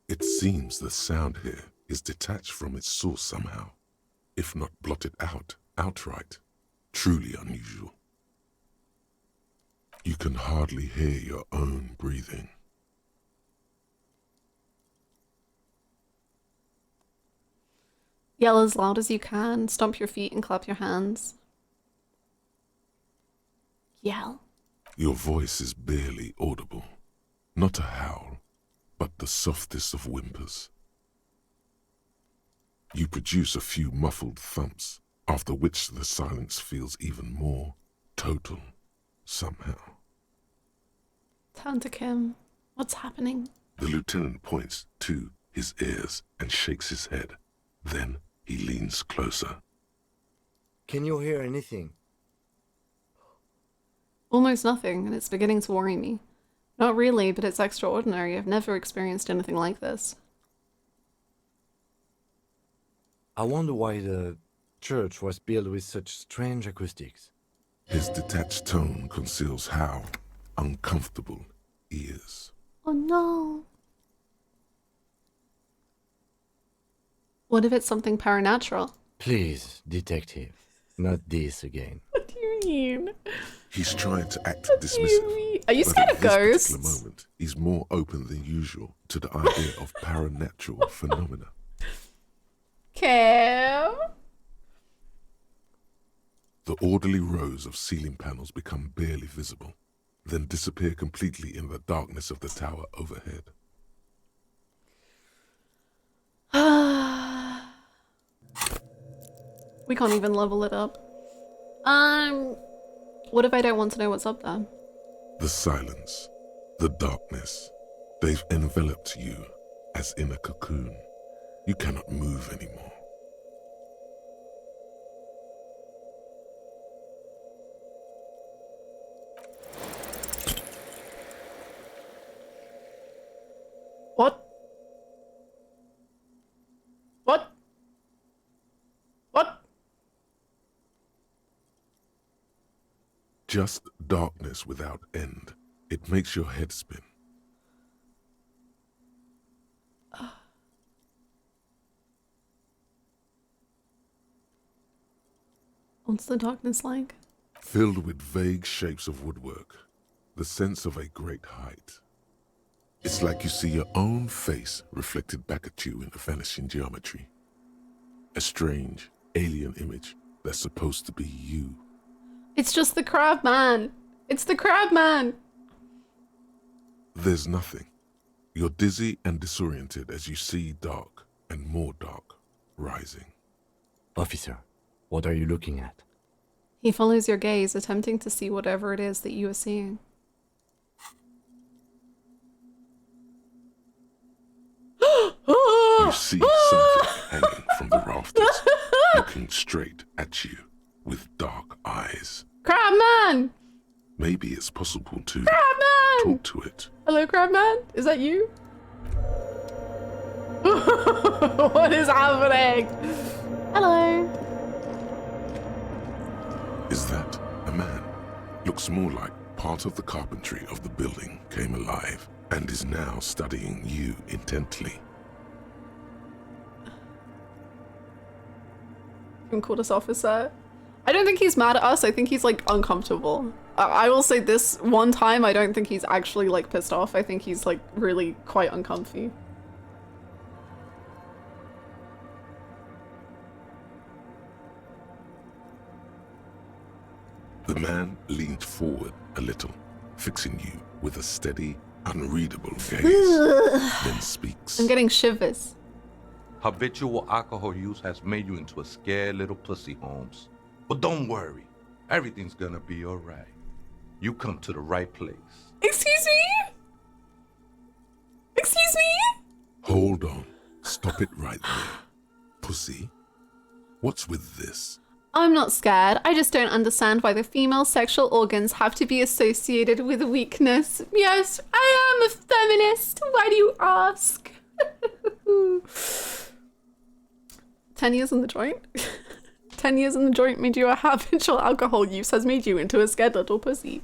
G: It seems the sound here is detached from its source somehow, if not blotted out outright. Truly unusual. You can hardly hear your own breathing.
B: Yell as loud as you can, stomp your feet and clap your hands. Yell.
G: Your voice is barely audible. Not a howl, but the softest of whimpers. You produce a few muffled thumps, after which the silence feels even more total, somehow.
B: Turn to Kim. What's happening?
G: The lieutenant points to his ears and shakes his head. Then he leans closer.
E: Can you hear anything?
B: Almost nothing, and it's beginning to worry me. Not really, but it's extraordinary. I've never experienced anything like this.
E: I wonder why the church was built with such strange acoustics.
G: His detached tone conceals how uncomfortable he is.
B: Oh no. What if it's something paranatural?
E: Please, detective, not this again.
B: What do you mean?
G: He's trying to act
B: What
G: dismissive.
B: do you mean? Are you
G: but
B: scared
G: at
B: of
G: this
B: ghosts?
G: particular moment, he's more open than usual to the idea of paranatural phenomena.
B: Kim?
G: The orderly rows of ceiling panels become barely visible, then disappear completely in the darkness of the tower overhead.
B: We can't even level it up. What if I don't want to know what's up there?
G: The silence, the darkness, they've enveloped you as in a cocoon. You cannot move anymore.
B: What? What? What?
G: Just darkness without end. It makes your head spin.
B: What's the darkness like?
G: Filled with vague shapes of woodwork. The sense of a great height. It's like you see your own face reflected back at you in a vanishing geometry. A strange, alien image that's supposed to be you.
B: It's just the crab man. It's the crab man.
G: There's nothing. You're dizzy and disoriented as you see dark and more dark rising.
E: Officer, what are you looking at?
B: He follows your gaze, attempting to see whatever it is that you are seeing.
G: You see something hanging from the rafters, looking straight at you with dark eyes.
B: Crab man!
G: Maybe it's possible to
B: Crab man!
G: talk to it.
B: Hello, crab man? Is that you? What is happening? Hello.
G: Is that a man? Looks more like part of the carpentry of the building came alive and is now studying you intently.
B: You can call this officer. I don't think he's mad at us. I think he's like uncomfortable. I will say this one time, I don't think he's actually like pissed off. I think he's like really quite uncomfy.
G: The man leaned forward a little, fixing you with a steady, unreadable gaze, then speaks.
B: I'm getting shivers.
N: Habitual alcohol use has made you into a scared little pussy, Holmes. But don't worry, everything's gonna be alright. You come to the right place.
B: Excuse me? Excuse me?
G: Hold on. Stop it right there. Pussy, what's with this?
B: I'm not scared. I just don't understand why the female sexual organs have to be associated with weakness. Yes, I am a feminist. Why do you ask? 10 years in the joint? 10 years in the joint made you a habitual alcohol use has made you into a scared little pussy.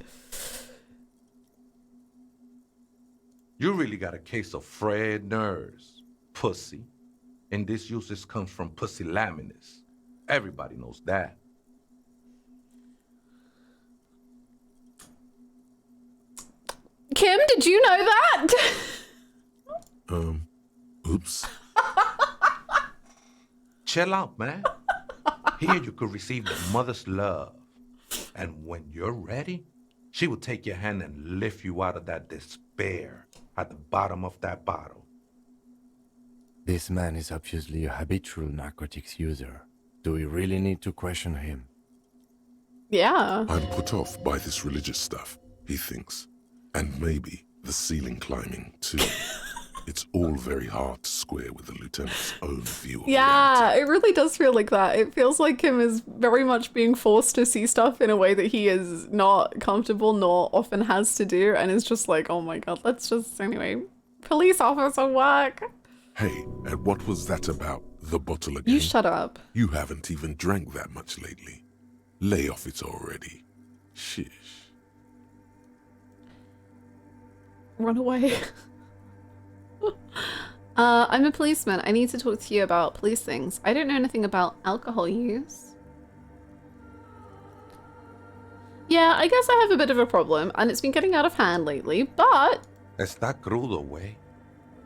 N: You really got a case of frayed nerves, pussy. And this usage comes from pusillanimous. Everybody knows that.
B: Kim, did you know that?
G: Oops.
N: Chill out, man. Here you could receive the mother's love. And when you're ready, she will take your hand and lift you out of that despair at the bottom of that bottle.
E: This man is obviously a habitual narcotics user. Do we really need to question him?
B: Yeah.
G: I'm put off by this religious stuff, he thinks. And maybe the ceiling climbing, too. It's all very hard to square with the lieutenant's own view of reality.
B: It really does feel like that. It feels like Kim is very much being forced to see stuff in a way that he is not comfortable nor often has to do. And it's just like, oh my god, let's just, anyway, police officer work.
G: Hey, and what was that about the bottle again?
B: You shut up.
G: You haven't even drank that much lately. Lay off it already. Shish.
B: Run away. I'm a policeman. I need to talk to you about police things. I don't know anything about alcohol use. Yeah, I guess I have a bit of a problem, and it's been getting out of hand lately, but...
N: Está crudo, way.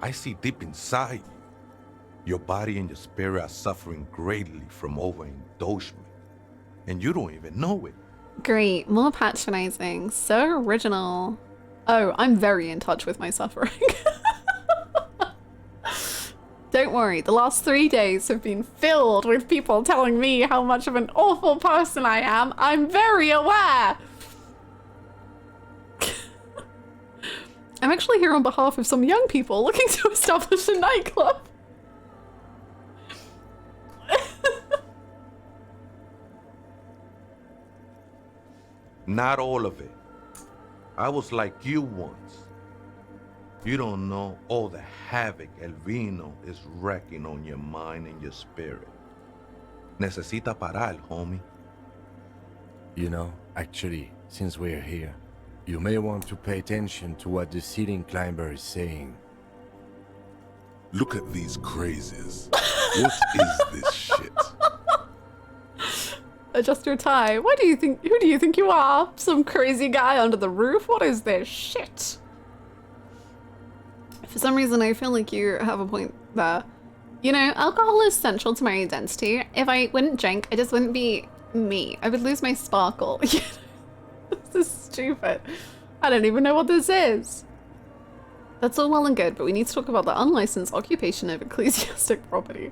N: I see deep inside you. Your body and your spirit are suffering greatly from overindulgence, and you don't even know it.
B: Great, more patronizing. So original. Oh, I'm very in touch with my suffering. Don't worry, the last 3 days have been filled with people telling me how much of an awful person I am. I'm very aware. I'm actually here on behalf of some young people looking to establish a nightclub.
N: Not all of it. I was like you once. You don't know all the havoc El Vino is wrecking on your mind and your spirit. Necesita parar, homie.
E: You know, actually, since we're here, you may want to pay attention to what the ceiling climber is saying.
G: Look at these crazies. What is this shit?
B: Adjust your tie. Who do you think you are? Some crazy guy under the roof? What is this shit? For some reason, I feel like you have a point there. You know, alcohol is central to my identity. If I wouldn't drink, I just wouldn't be me. I would lose my sparkle. This is stupid. I don't even know what this is. That's all well and good, but we need to talk about the unlicensed occupation of ecclesiastic property.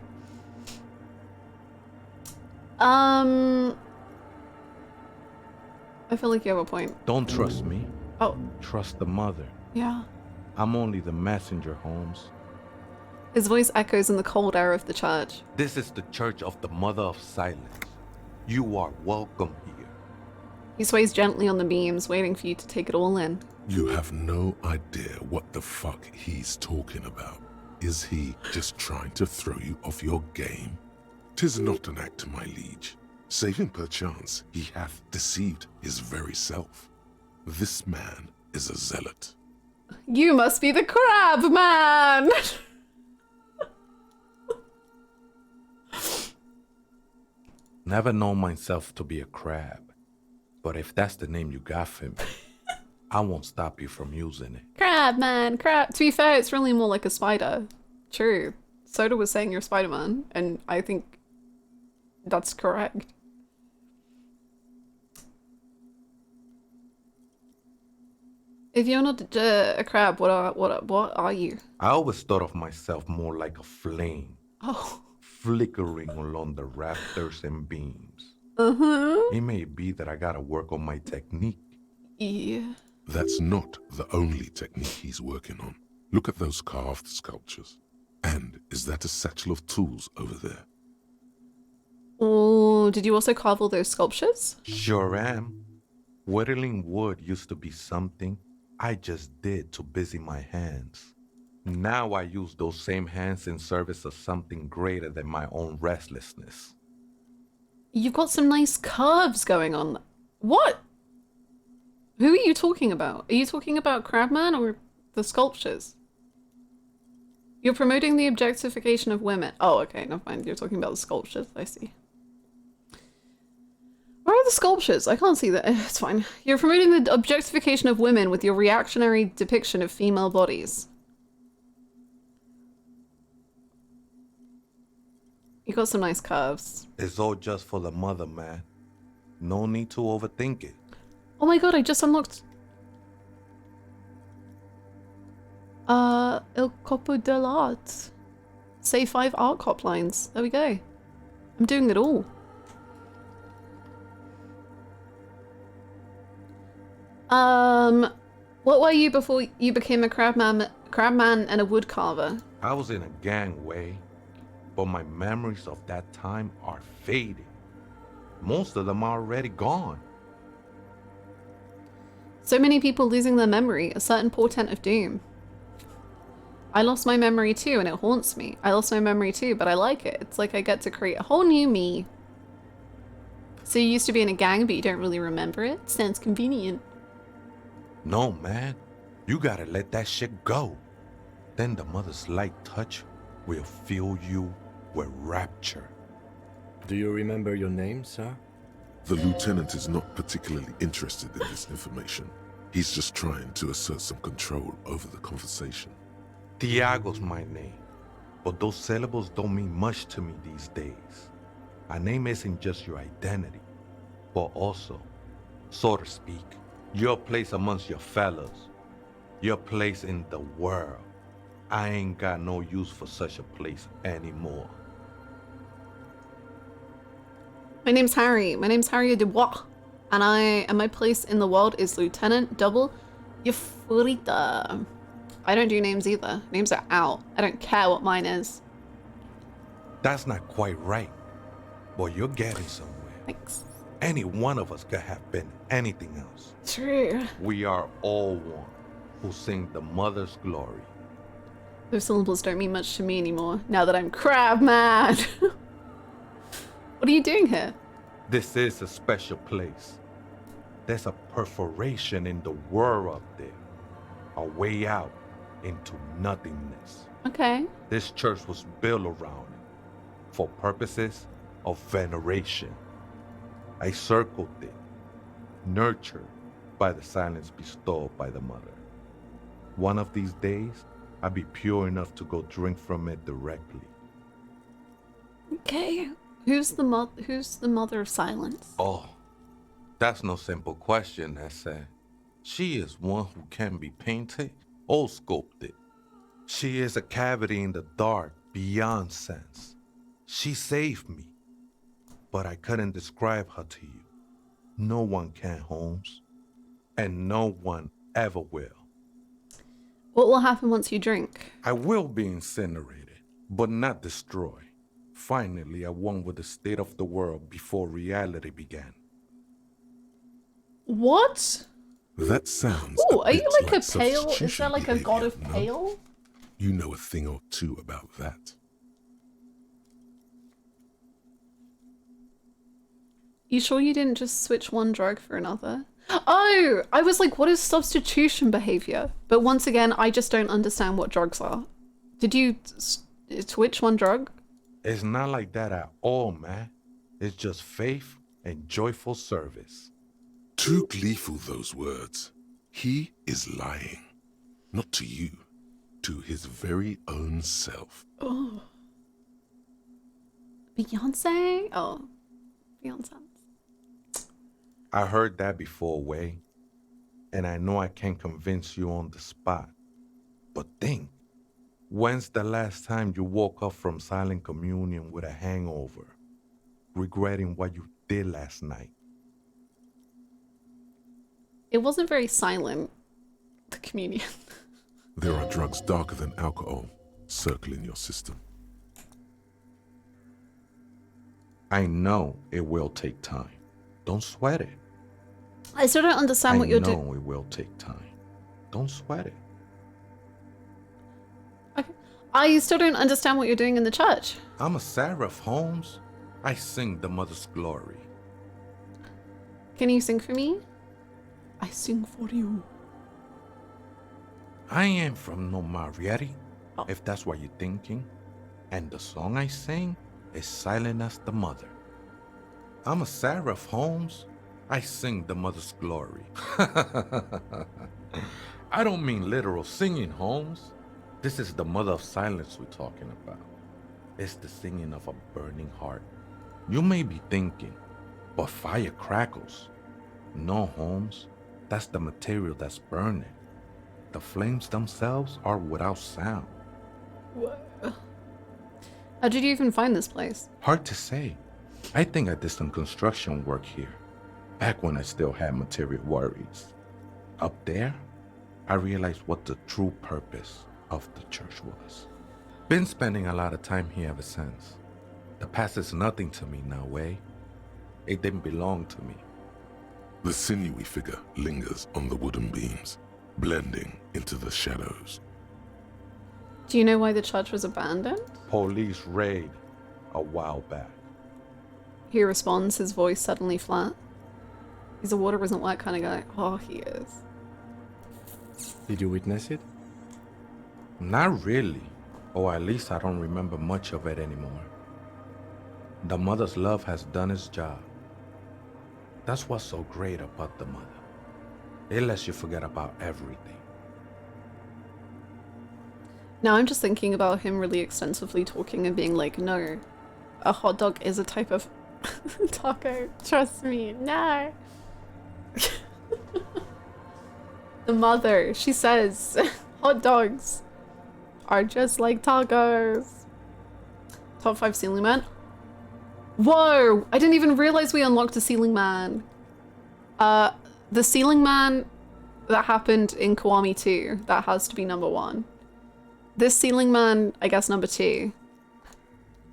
B: I feel like you have a point.
N: Don't trust me.
B: Oh.
N: Trust the mother.
B: Yeah.
N: I'm only the messenger, Holmes.
B: His voice echoes in the cold air of the church.
N: This is the Church of the Mother of Silence. You are welcome here.
B: He sways gently on the beams, waiting for you to take it all in.
G: You have no idea what the fuck he's talking about. Is he just trying to throw you off your game? 'Tis not an act, my liege. Save him perchance, he hath deceived his very self. This man is a zealot.
B: You must be the crab man!
N: Never known myself to be a crab, but if that's the name you got for me, I won't stop you from using it.
B: Crab man, crab. To be fair, it's really more like a spider. True. Soda was saying you're Spider-Man, and I think that's correct. If you're not a crab, what are you?
N: I always thought of myself more like a flame.
B: Oh.
N: Flickering along the rafters and beams. It may be that I gotta work on my technique.
B: Yeah.
G: That's not the only technique he's working on. Look at those carved sculptures. And is that a satchel of tools over there?
B: Oh, did you also carve all those sculptures?
N: Sure am. Whittling wood used to be something I just did to busy my hands. Now I use those same hands in service of something greater than my own restlessness.
B: You've got some nice curves going on. What? Who are you talking about? Are you talking about Crabman or the sculptures? You're promoting the objectification of women. Oh, okay, never mind. You're talking about the sculptures. I see. Where are the sculptures? I can't see that. It's fine. You're promoting the objectification of women with your reactionary depiction of female bodies. You got some nice curves.
N: It's all just for the mother, man. No need to overthink it.
B: Oh my god, I just unlocked... Il Copo dell'Art. Say 5 art cop lines. There we go. I'm doing it all. What were you before you became a crabman and a woodcarver?
N: I was in a gangway, but my memories of that time are fading. Most of them are already gone.
B: So many people losing their memory, a certain portent of doom. I lost my memory too, and it haunts me. I lost my memory too, but I like it. It's like I get to create a whole new me. So you used to be in a gang, but you don't really remember it? Sounds convenient.
N: No, man. You gotta let that shit go. Then the mother's light touch will fill you with rapture.
E: Do you remember your name, sir?
G: The lieutenant is not particularly interested in this information. He's just trying to assert some control over the conversation.
N: Tiago's my name, but those syllables don't mean much to me these days. A name isn't just your identity, but also, so to speak, your place amongst your fellows, your place in the world. I ain't got no use for such a place anymore.
B: My name's Harry. My name's Harry Dubois, and my place in the world is Lieutenant Double Yafurita. I don't do names either. Names are out. I don't care what mine is.
N: That's not quite right, but you're getting somewhere.
B: Thanks.
N: Any one of us could have been anything else.
B: True.
N: We are all one. who sing the mother's glory.
B: Those syllables don't mean much to me anymore, now that I'm crab mad. What are you doing here?
N: This is a special place. There's a perforation in the world up there. A way out into nothingness.
B: Okay.
N: This church was built around it for purposes of veneration. I circled it, nurtured by the silence bestowed by the mother. One of these days, I'll be pure enough to go drink from it directly.
B: Okay. Who's the mother of silence?
N: Oh, that's no simple question, Essa. She is one who can be painted or sculpted. She is a cavity in the dark beyond sense. She saved me, but I couldn't describe her to you. No one can, Holmes, and no one ever will.
B: What will happen once you drink?
N: I will be incinerated, but not destroyed. Finally, I won with the state of the world before reality began.
B: What?
G: That sounds.
B: Ooh, are you like a pale? Is
G: substitution
B: there like a god of
G: behavior, no?
B: pale?
G: You know a thing or two about that.
B: You sure you didn't just switch one drug for another? Oh, I was like, what is substitution behavior? But once again, I just don't understand what drugs are. Did you switch one drug?
N: It's not like that at all, man. It's just faith and joyful service.
G: Too gleeful, those words. He is lying. Not to you. To his very own self.
B: Oh. Beyonce? Oh. Beyonce.
N: I heard that before, Way. And I know I can't convince you on the spot. But think. When's the last time you woke up from silent communion with a hangover, regretting what you did last night?
B: It wasn't very silent, the communion.
G: There are drugs darker than alcohol circling your system.
N: I know it will take time. Don't sweat it.
B: I still don't understand what you're doing.
N: I know it will take time. Don't sweat it.
B: I still don't understand what you're doing in the church.
N: I'm a seraph, Holmes. I sing the mother's glory.
B: Can you sing for me? I sing for you.
N: I ain't from no Mariette, if that's what you're thinking. And the song I sing is silent as the mother. I'm a seraph, Holmes. I sing the mother's glory. I don't mean literal singing, Holmes. This is the mother of silence we're talking about. It's the singing of a burning heart. You may be thinking, but fire crackles. No, Holmes. That's the material that's burning. The flames themselves are without sound.
B: What? How did you even find this place?
N: Hard to say. I think I did some construction work here, back when I still had material worries. Up there, I realized what the true purpose of the church was. Been spending a lot of time here ever since. The past is nothing to me now, Way. It didn't belong to me.
G: The sinewy figure lingers on the wooden beams, blending into the shadows.
B: Do you know why the church was abandoned?
N: Police raid a while back.
B: He responds, his voice suddenly flat. He's a water isn't wet kind of guy. Oh, he is.
E: Did you witness it?
N: Not really, or at least I don't remember much of it anymore. The mother's love has done its job. That's what's so great about the mother. It lets you forget about everything.
B: Now I'm just thinking about him really extensively talking and being like, no, a hot dog is a type of taco. Trust me, no. The mother, she says, hot dogs are just like tacos. Top 5 ceiling man. Whoa! I didn't even realize we unlocked a ceiling man. The ceiling man that happened in Kiwami 2, that has to be number 1. This ceiling man, I guess number 2.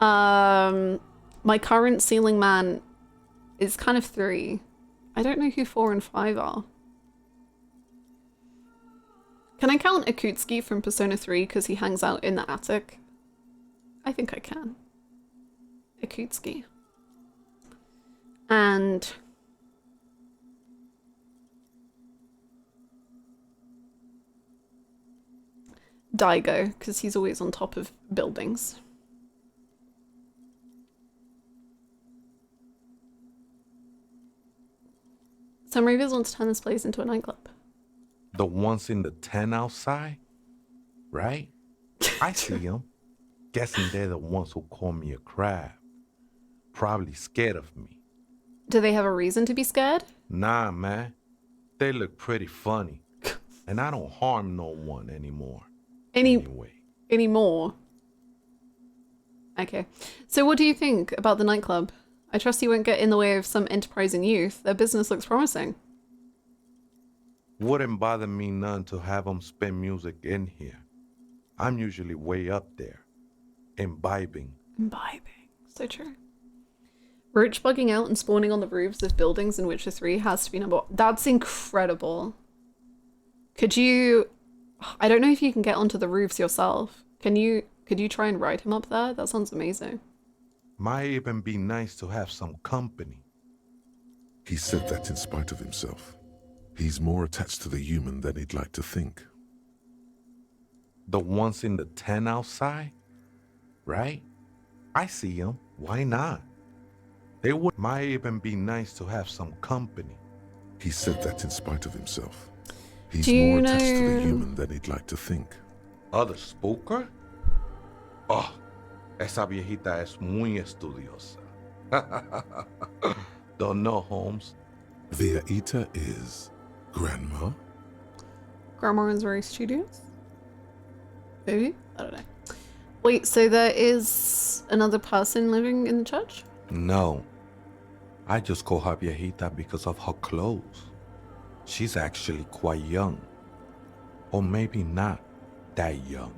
B: My current ceiling man is kind of 3. I don't know who 4 and 5 are. Can I count Akutsuki from Persona 3 because he hangs out in the attic? I think I can. Akutsuki. And Daigo, because he's always on top of buildings. Some Ravers want to turn this place into a nightclub.
N: The ones in the tent outside? Right? I see them. Guessing they're the ones who call me a crab. Probably scared of me.
B: Do they have a reason to be scared?
N: Nah, man. They look pretty funny. And I don't harm no one anymore.
B: Anymore? Okay. So what do you think about the nightclub? I trust you won't get in the way of some enterprising youth. Their business looks promising.
N: Wouldn't bother me none to have them spin music in here. I'm usually way up there. Imbibing.
B: So true. Roach bugging out and spawning on the roofs of buildings in Witcher 3 has to be number one. That's incredible. Could you... I don't know if you can get onto the roofs yourself. Could you try and ride him up there? That sounds amazing.
N: Might even be nice to have some company.
G: He said that in spite of himself. He's more attached to the human than he'd like to think.
N: The ones in the tent outside? Right? I see them. Why not? They might even be nice to have some company.
G: He said that in spite of himself. He's more attached to the human than he'd like to think.
N: Other spooker? Oh, esa viejita es muy estudiosa. Don't know, Holmes.
G: Viejita is grandma?
B: Grandma is very studious? Maybe? I don't know. Wait, so there is another person living in the church?
N: No. I just call her viejita because of her clothes. She's actually quite young. Or maybe not that young.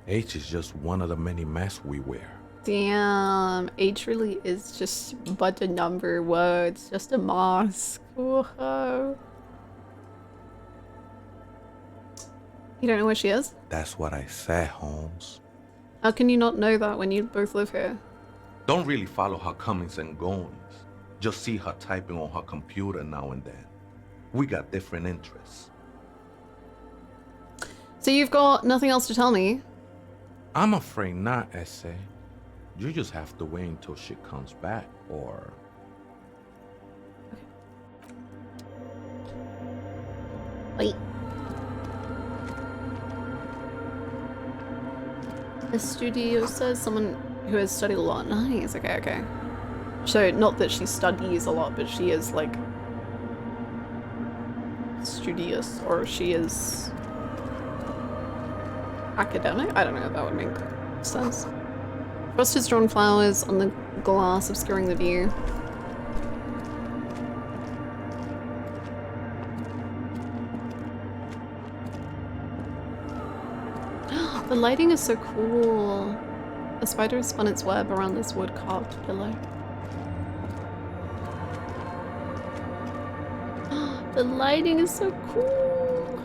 N: Age is just one of the many masks we wear.
B: Damn, age really is just but a number. Whoa, it's just a mask. Whoa. You don't know where she is?
N: That's what I said, Holmes.
B: How can you not know that when you both live here?
N: Don't really follow her comings and goings. Just see her typing on her computer now and then. We got different interests.
B: So you've got nothing else to tell me?
N: I'm afraid not, Essay. You just have to wait until she comes back, or...
B: Wait. The studio says someone who has studied a lot. Nice, okay. So, not that she studies a lot, but she is, like, studious, or she is academic? I don't know if that would make sense. Frost has drawn flowers on the glass, obscuring the view. The lighting is so cool. A spider has spun its web around this wood-carved pillow. The lighting is so cool.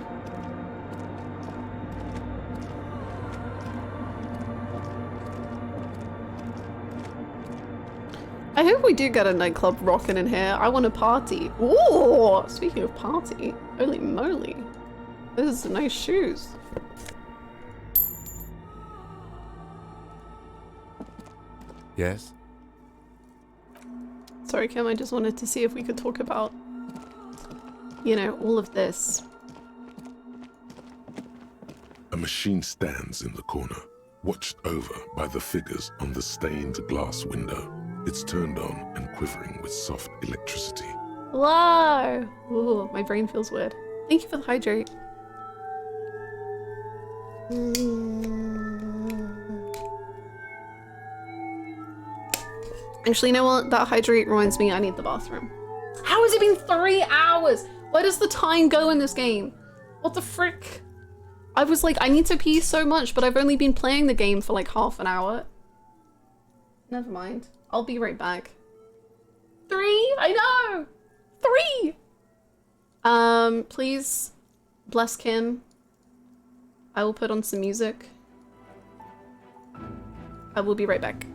B: I hope we do get a nightclub rocking in here. I want a party. Ooh! Speaking of party, holy moly. Those are nice shoes.
E: Yes?
B: Sorry, Kim, I just wanted to see if we could talk about, you know, all of this.
G: A machine stands in the corner, watched over by the figures on the stained glass window. It's turned on and quivering with soft electricity.
B: Hello! Ooh, my brain feels weird. Thank you for the hydrate. Actually, you know what? That hydrate reminds me I need the bathroom. How has it been 3 hours? Where does the time go in this game? What the frick? I was like, I need to pee so much, but I've only been playing the game for like half an hour. Never mind. I'll be right back. 3? I know! 3! Please Bless Kim. I will put on some music. I will be right back.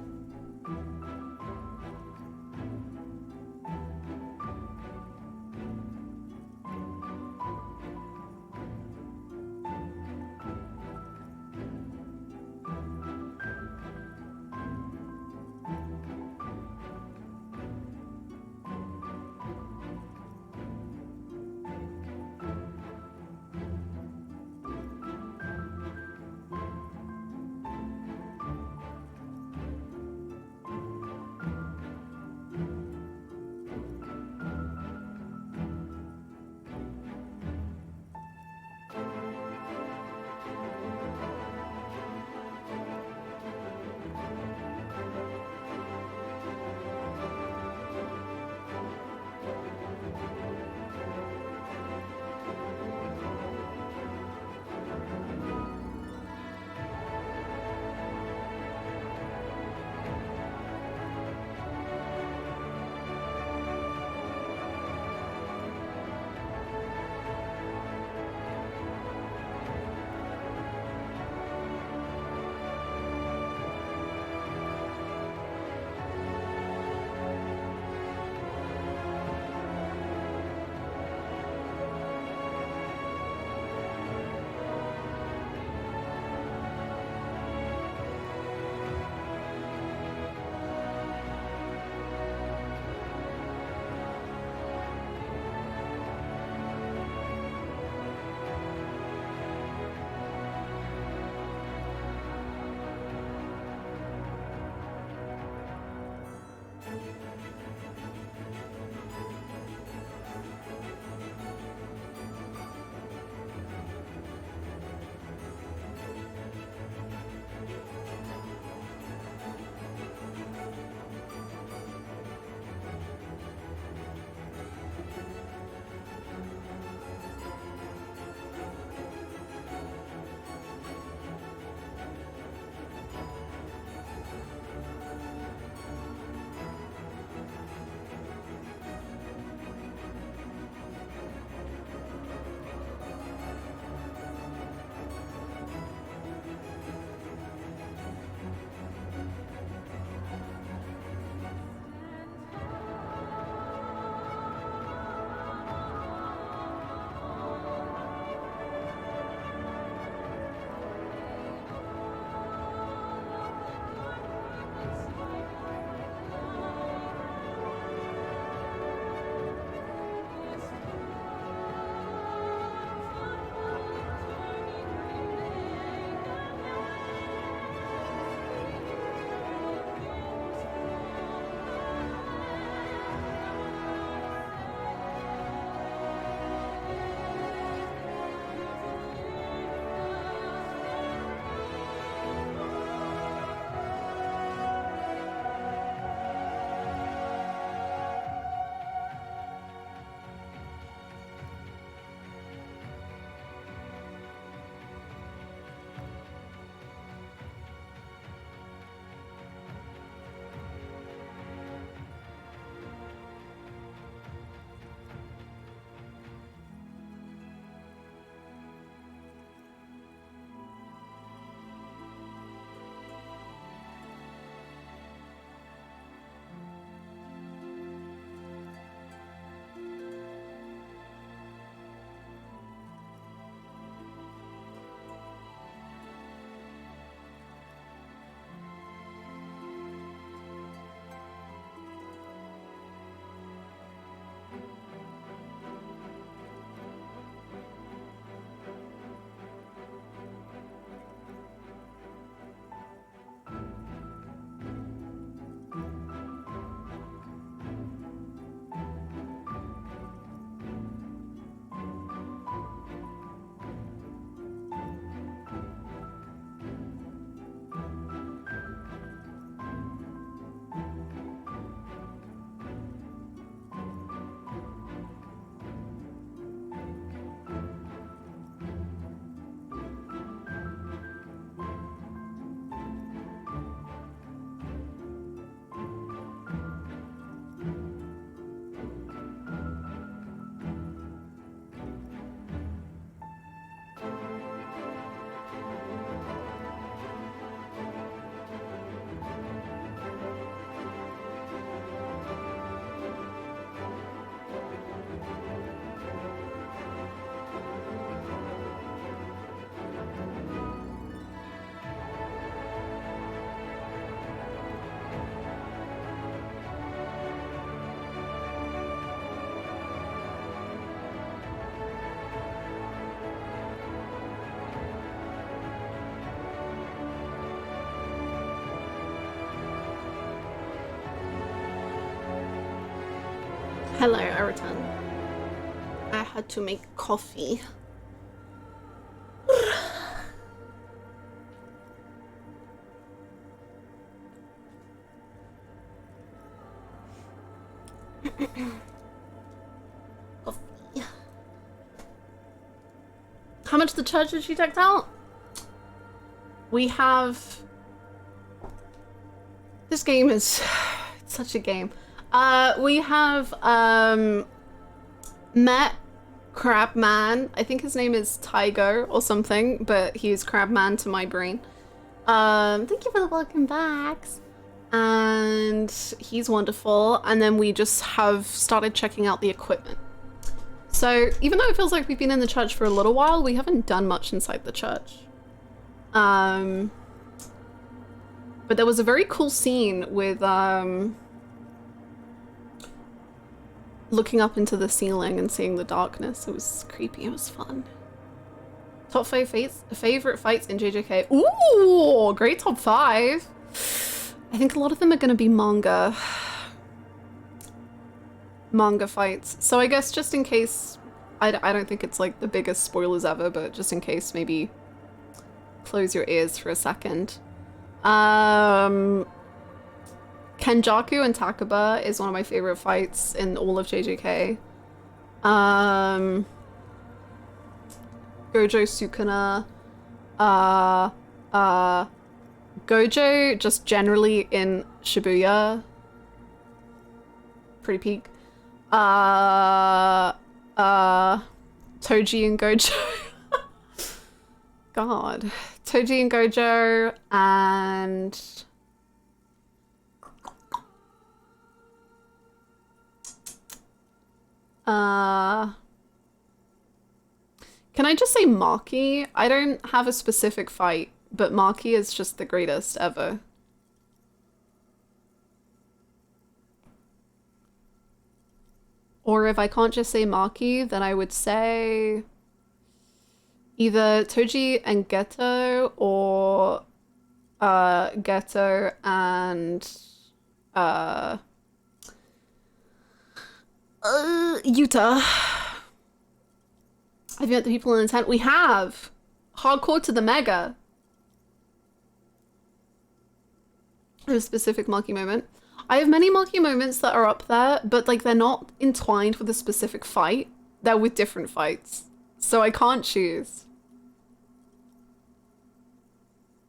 B: Hello, I returned. I had to make coffee. Coffee. How much the church did she decked out? We have... This game is it's such a game. We have met Crabman. I think his name is Tiger or something, but he's Crabman to my brain. Thank you for the welcome backs. And he's wonderful. And then we just have started checking out the equipment. So even though it feels like we've been in the church for a little while, we haven't done much inside the church. But there was a very cool scene with looking up into the ceiling and seeing the darkness. It was creepy. It was fun. Top 5 favorite fights in JJK. Ooh, great top 5. I think a lot of them are going to be manga fights. So I guess just in case, I don't think it's like the biggest spoilers ever, but just in case, maybe close your ears for a second. Kenjaku and Takaba is one of my favorite fights in all of JJK. Gojo Sukuna. Gojo just generally in Shibuya. Pretty peak. Toji and Gojo. God. Toji and Gojo and... Can I just say Maki? I don't have a specific fight, but Maki is just the greatest ever. Or if I can't just say Maki, then I would say either Toji and Geto or Geto and Yuta. Have you met the people in the tent? We have! Hardcore to the mega. A specific Maki moment. I have many Maki moments that are up there, but like they're not entwined with a specific fight. They're with different fights. So I can't choose.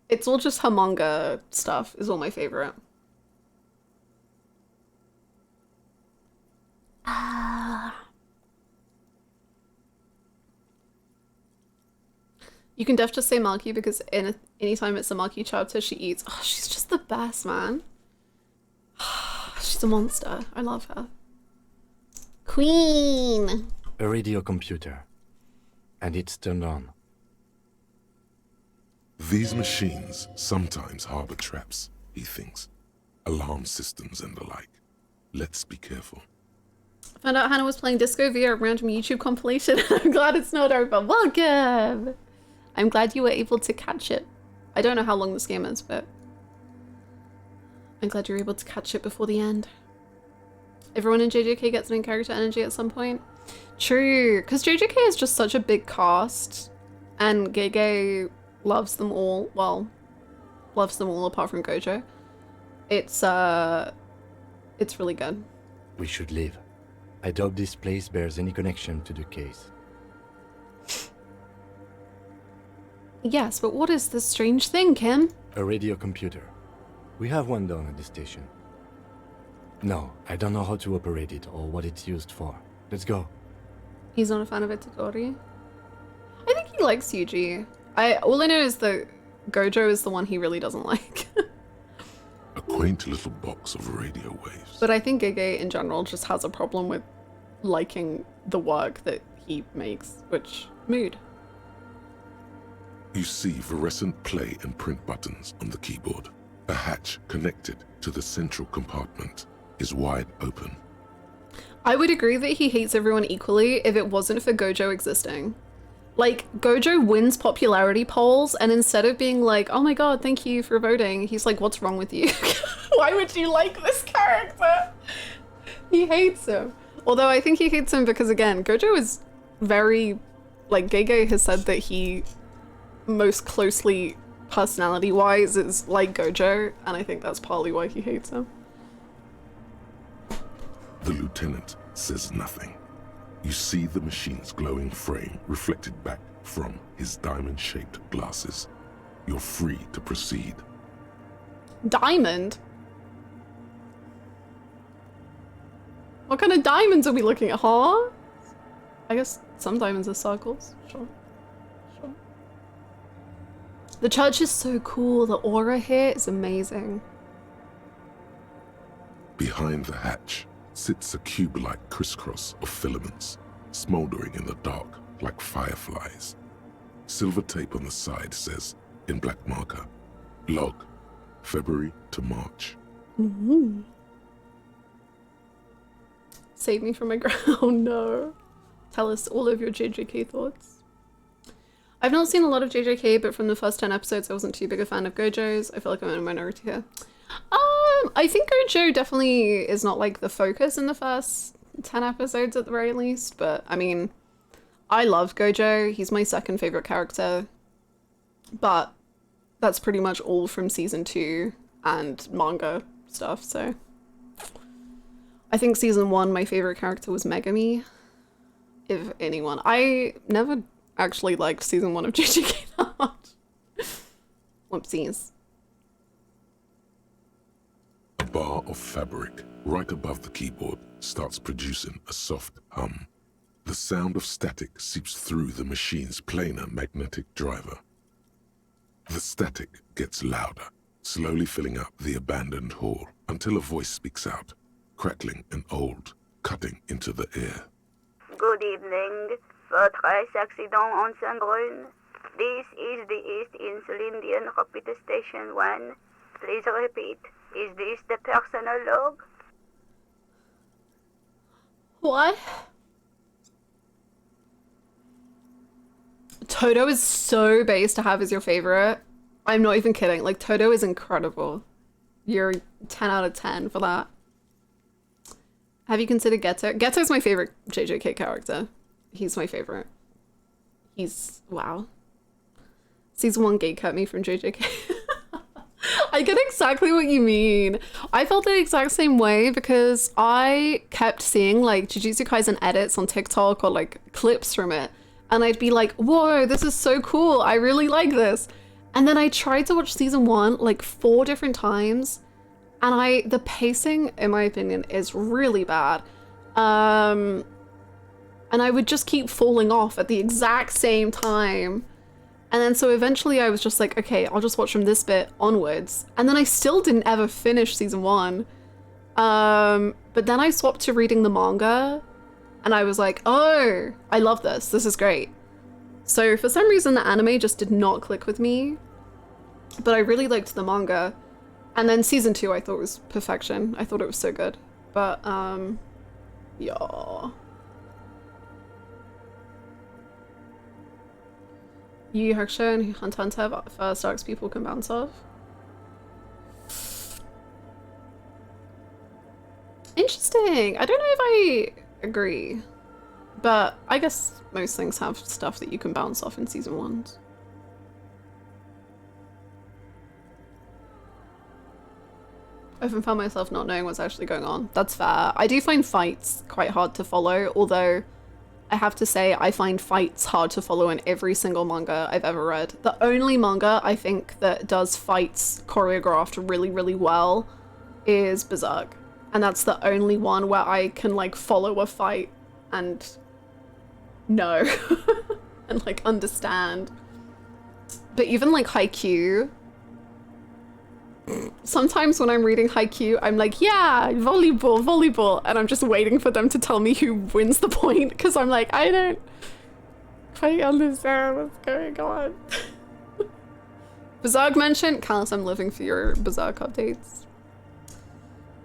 B: It's all just her manga stuff is all my favorite. You can def just say Maki because anytime it's a Maki chapter, she eats. Oh, she's just the best, man. She's a monster. I love her. Queen!
E: A radio computer. And it's turned on.
G: These machines sometimes harbor traps, he thinks. Alarm systems and the like. Let's be careful.
B: I found out Hannah was playing disco via a random YouTube compilation. I'm glad it's not over. Welcome! I'm glad you were able to catch it. I don't know how long this game is, but I'm glad you were able to catch it before the end. Everyone in JJK gets an in-character energy at some point. True, because JJK is just such a big cast, and Gege loves them all. Well, loves them all apart from Gojo. It's really good.
E: We should leave. I doubt this place bears any connection to the case.
B: Yes, but what is this strange thing, Kim?
E: A radio computer. We have one down at the station. No, I don't know how to operate it or what it's used for. Let's go.
B: He's not a fan of Itadori. I think he likes Yuji. All I know is that Gojo is the one he really doesn't like.
G: A quaint little box of radio waves.
B: But I think Gege in general just has a problem with liking the work that he makes, which mood.
G: You see fluorescent play and print buttons on the keyboard. A hatch connected to the central compartment is wide open.
B: I would agree that he hates everyone equally if it wasn't for Gojo existing. Like, Gojo wins popularity polls, and instead of being like, oh my god, thank you for voting, he's like, what's wrong with you? Why would you like this character? He hates him. Although I think he hates him because, again, Gojo is very, like, Gege has said that he most closely, personality-wise, is like Gojo, and I think that's partly why he hates him.
G: The lieutenant says nothing. You see the machine's glowing frame reflected back from his diamond-shaped glasses. You're free to proceed.
B: Diamond? What kind of diamonds are we looking at, huh? I guess some diamonds are circles. Sure. Sure. The church is so cool. The aura here is amazing.
G: Behind the hatch sits a cube-like crisscross of filaments, smoldering in the dark like fireflies. Silver tape on the side says, in black marker, log, February to March.
B: Mm-hmm. Save me from my ground. Oh no. Tell us all of your JJK thoughts. I've not seen a lot of JJK, but from the first 10 episodes, I wasn't too big a fan of Gojo's. I feel like I'm in a minority here. I think Gojo definitely is not like the focus in the first 10 episodes at the very least, but I mean, I love Gojo. He's my second favorite character, but that's pretty much all from season 2 and manga stuff, so. I think season 1, my favorite character was Megami, if anyone. I never actually liked season 1 of JJK that much. Whoopsies.
G: A bar of fabric right above the keyboard starts producing a soft hum. The sound of static seeps through the machine's planar magnetic driver. The static gets louder, slowly filling up the abandoned hall until a voice speaks out, crackling and old, cutting into the air.
O: Good evening. Votre accident on Saint-Brune. This is the East Insulindian Rapid Station 1. Please repeat. Is this the personal log?
B: What? Toto is so base to have as your favorite. I'm not even kidding. Like, Toto is incredible. You're 10 out of 10 for that. Have you considered Geto? Geto is my favorite JJK character. He's my favorite. He's, wow. Season 1 gate cut me from JJK. I get exactly what you mean. I felt the exact same way because I kept seeing like Jujutsu Kaisen edits on TikTok or like clips from it. And I'd be like, whoa, this is so cool. I really like this. And then I tried to watch season 1 like 4 different times. And the pacing, in my opinion, is really bad. And I would just keep falling off at the exact same time. And then so eventually I was just like, okay, I'll just watch from this bit onwards. And then I still didn't ever finish season 1. But then I swapped to reading the manga. And I was like, oh, I love this. This is great. So for some reason, the anime just did not click with me. But I really liked the manga. And then season 2 I thought was perfection. I thought it was so good. But, yeah. Yu Yu Hakusho and Hunter x Hunter first arcs people can bounce off. Interesting. I don't know if I agree. But I guess most things have stuff that you can bounce off in season 1s. I often found myself not knowing what's actually going on. That's fair. I do find fights quite hard to follow, although I have to say I find fights hard to follow in every single manga I've ever read. The only manga I think that does fights choreographed really, really well is Berserk. And that's the only one where I can like follow a fight and know and like understand. But even like Haikyuu, sometimes when I'm reading Haikyuu, I'm like, yeah, volleyball, volleyball. And I'm just waiting for them to tell me who wins the point because I'm like, I don't quite understand what's going on. Berserk mentioned, Callus, I'm living for your Berserk updates.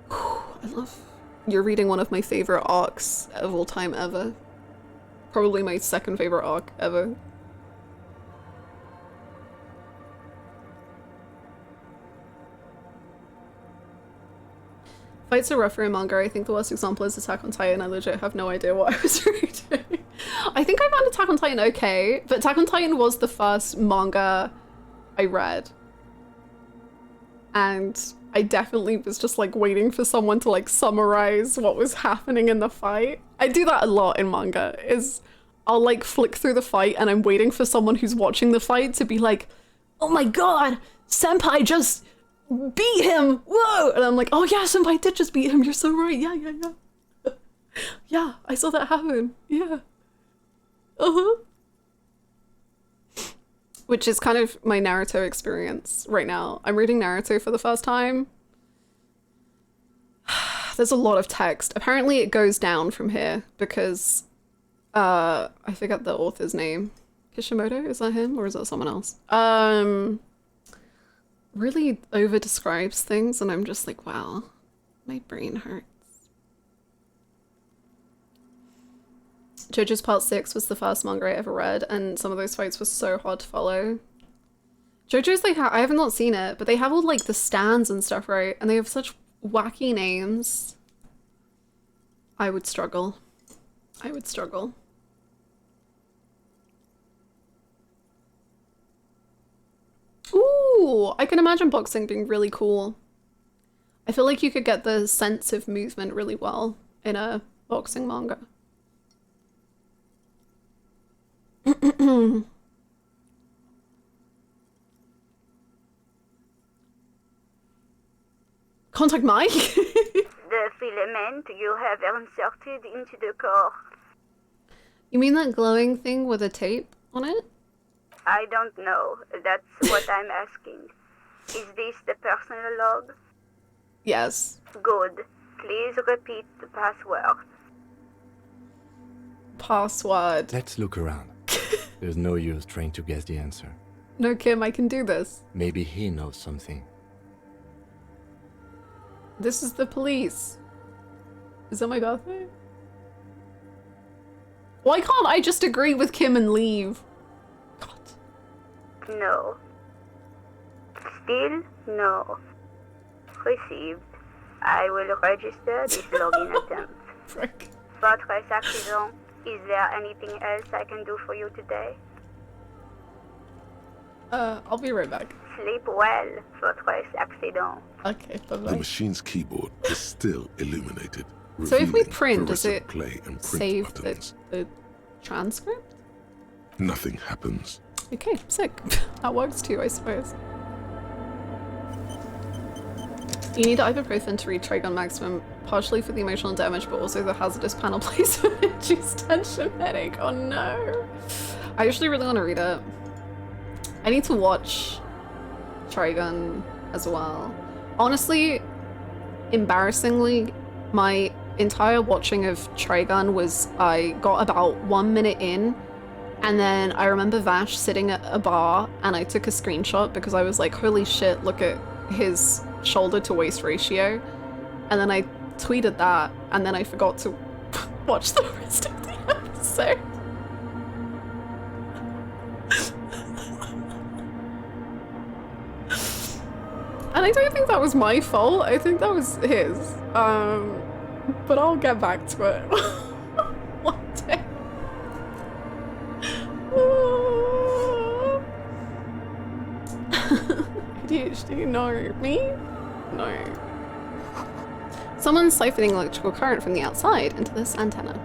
B: I love, you're reading one of my favorite arcs of all time ever. Probably my second favorite arc ever. Fights are rougher in manga. I think the worst example is Attack on Titan. I legit have no idea what I was reading. I think I found Attack on Titan okay, but Attack on Titan was the first manga I read. And I definitely was just like waiting for someone to like summarize what was happening in the fight. I do that a lot in manga, is I'll like flick through the fight and I'm waiting for someone who's watching the fight to be like, oh my god, Senpai just beat him, whoa! And I'm like, oh yeah, Senpai did just beat him, you're so right, yeah. Yeah, I saw that happen, yeah. Which is kind of my Naruto experience right now. I'm reading Naruto for the first time. There's a lot of text. Apparently it goes down from here because I forget the author's name. Kishimoto, is that him or is that someone else? Really over describes things and I'm just like, wow, my brain hurts. JoJo's Part 6 was the first manga I ever read, and some of those fights were so hard to follow. JoJo's, I have not seen it, but they have all like the stands and stuff, right? And they have such wacky names. I would struggle. I would struggle. Ooh, I can imagine boxing being really cool. I feel like you could get the sense of movement really well in a boxing manga. Contact Mike?
O: The filament you have inserted into the core.
B: You mean that glowing thing with a tape on it?
O: I don't know. That's what I'm asking. Is this the personal log?
B: Yes.
O: Good. Please repeat the password.
B: Password.
E: Let's look around. There's no use trying to guess the answer.
B: No, Kim, I can do this.
E: Maybe he knows something.
B: This is the police. Is that my birthday? Why can't I just agree with Kim and leave?
O: No. Still no. Received. I will register this login attempt.
B: Frick.
O: Votre accident. Is there anything else I can do for you today?
B: I'll be right back.
O: Sleep well, votre accident.
B: Okay, bye-bye.
G: The machine's keyboard is still illuminated.
B: So if we
G: revealing
B: print, does
G: fluorescent
B: it
G: play and print
B: save
G: buttons.
B: the transcript?
G: Nothing happens.
B: Okay, sick. That works too, I suppose. You need ibuprofen to reach Trigon maximum, partially for the emotional damage, but also the hazardous panel placement induced tension headache. Oh no. I actually really want to read it. I need to watch Trigon as well. Honestly, embarrassingly, my entire watching of Trigon was I got about 1 minute in, and then I remember Vash sitting at a bar and I took a screenshot because I was like, holy shit, look at his shoulder to waist ratio. And then I tweeted that and then I forgot to watch the rest of the episode. And I don't think that was my fault. I think that was his. But I'll get back to it one day. ADHD, no. Me? No. Someone's siphoning electrical current from the outside into this antenna.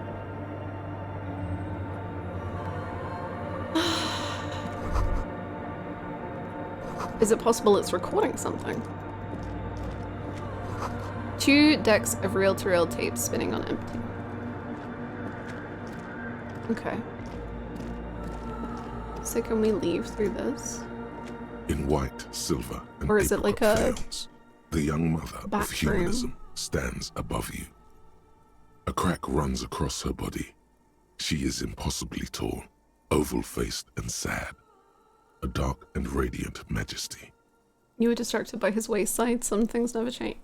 B: Is it possible it's recording something? 2 decks of reel-to-reel tape spinning on empty. Okay. So can we leave through this?
G: In white, silver, and
B: or is it like a
G: crayons, the young mother of humanism stands above you. A crack runs across her body. She is impossibly tall, oval-faced and sad. A dark and radiant majesty.
B: You were distracted by his waist size. Some things never change.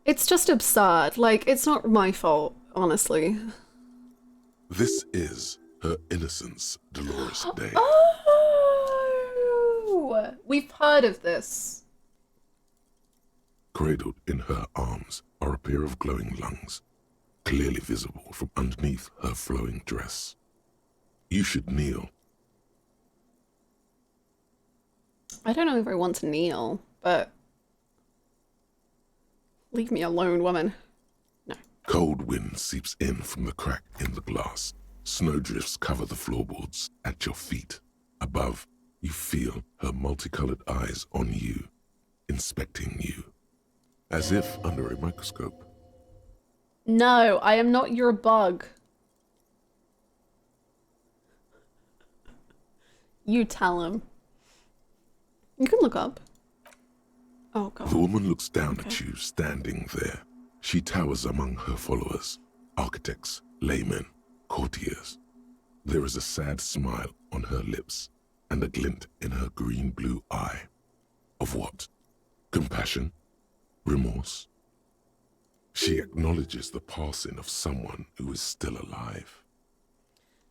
B: It's just absurd. Like, it's not my fault, honestly.
G: This is her innocence, Dolores Day.
B: Oh! We've heard of this.
G: Cradled in her arms are a pair of glowing lungs, clearly visible from underneath her flowing dress. You should kneel.
B: I don't know if I want to kneel, but leave me alone, woman. No.
G: Cold wind seeps in from the crack in the glass. Snowdrifts cover the floorboards at your feet. Above, you feel her multicolored eyes on you, inspecting you, as if under a microscope.
B: No, I am not your bug. You tell him. You can look up. Oh, God.
G: The woman looks down at you standing there. She towers among her followers, architects, laymen, courtiers. There is a sad smile on her lips and a glint in her green-blue eye. Of what? Compassion? Remorse? She acknowledges the passing of someone who is still alive.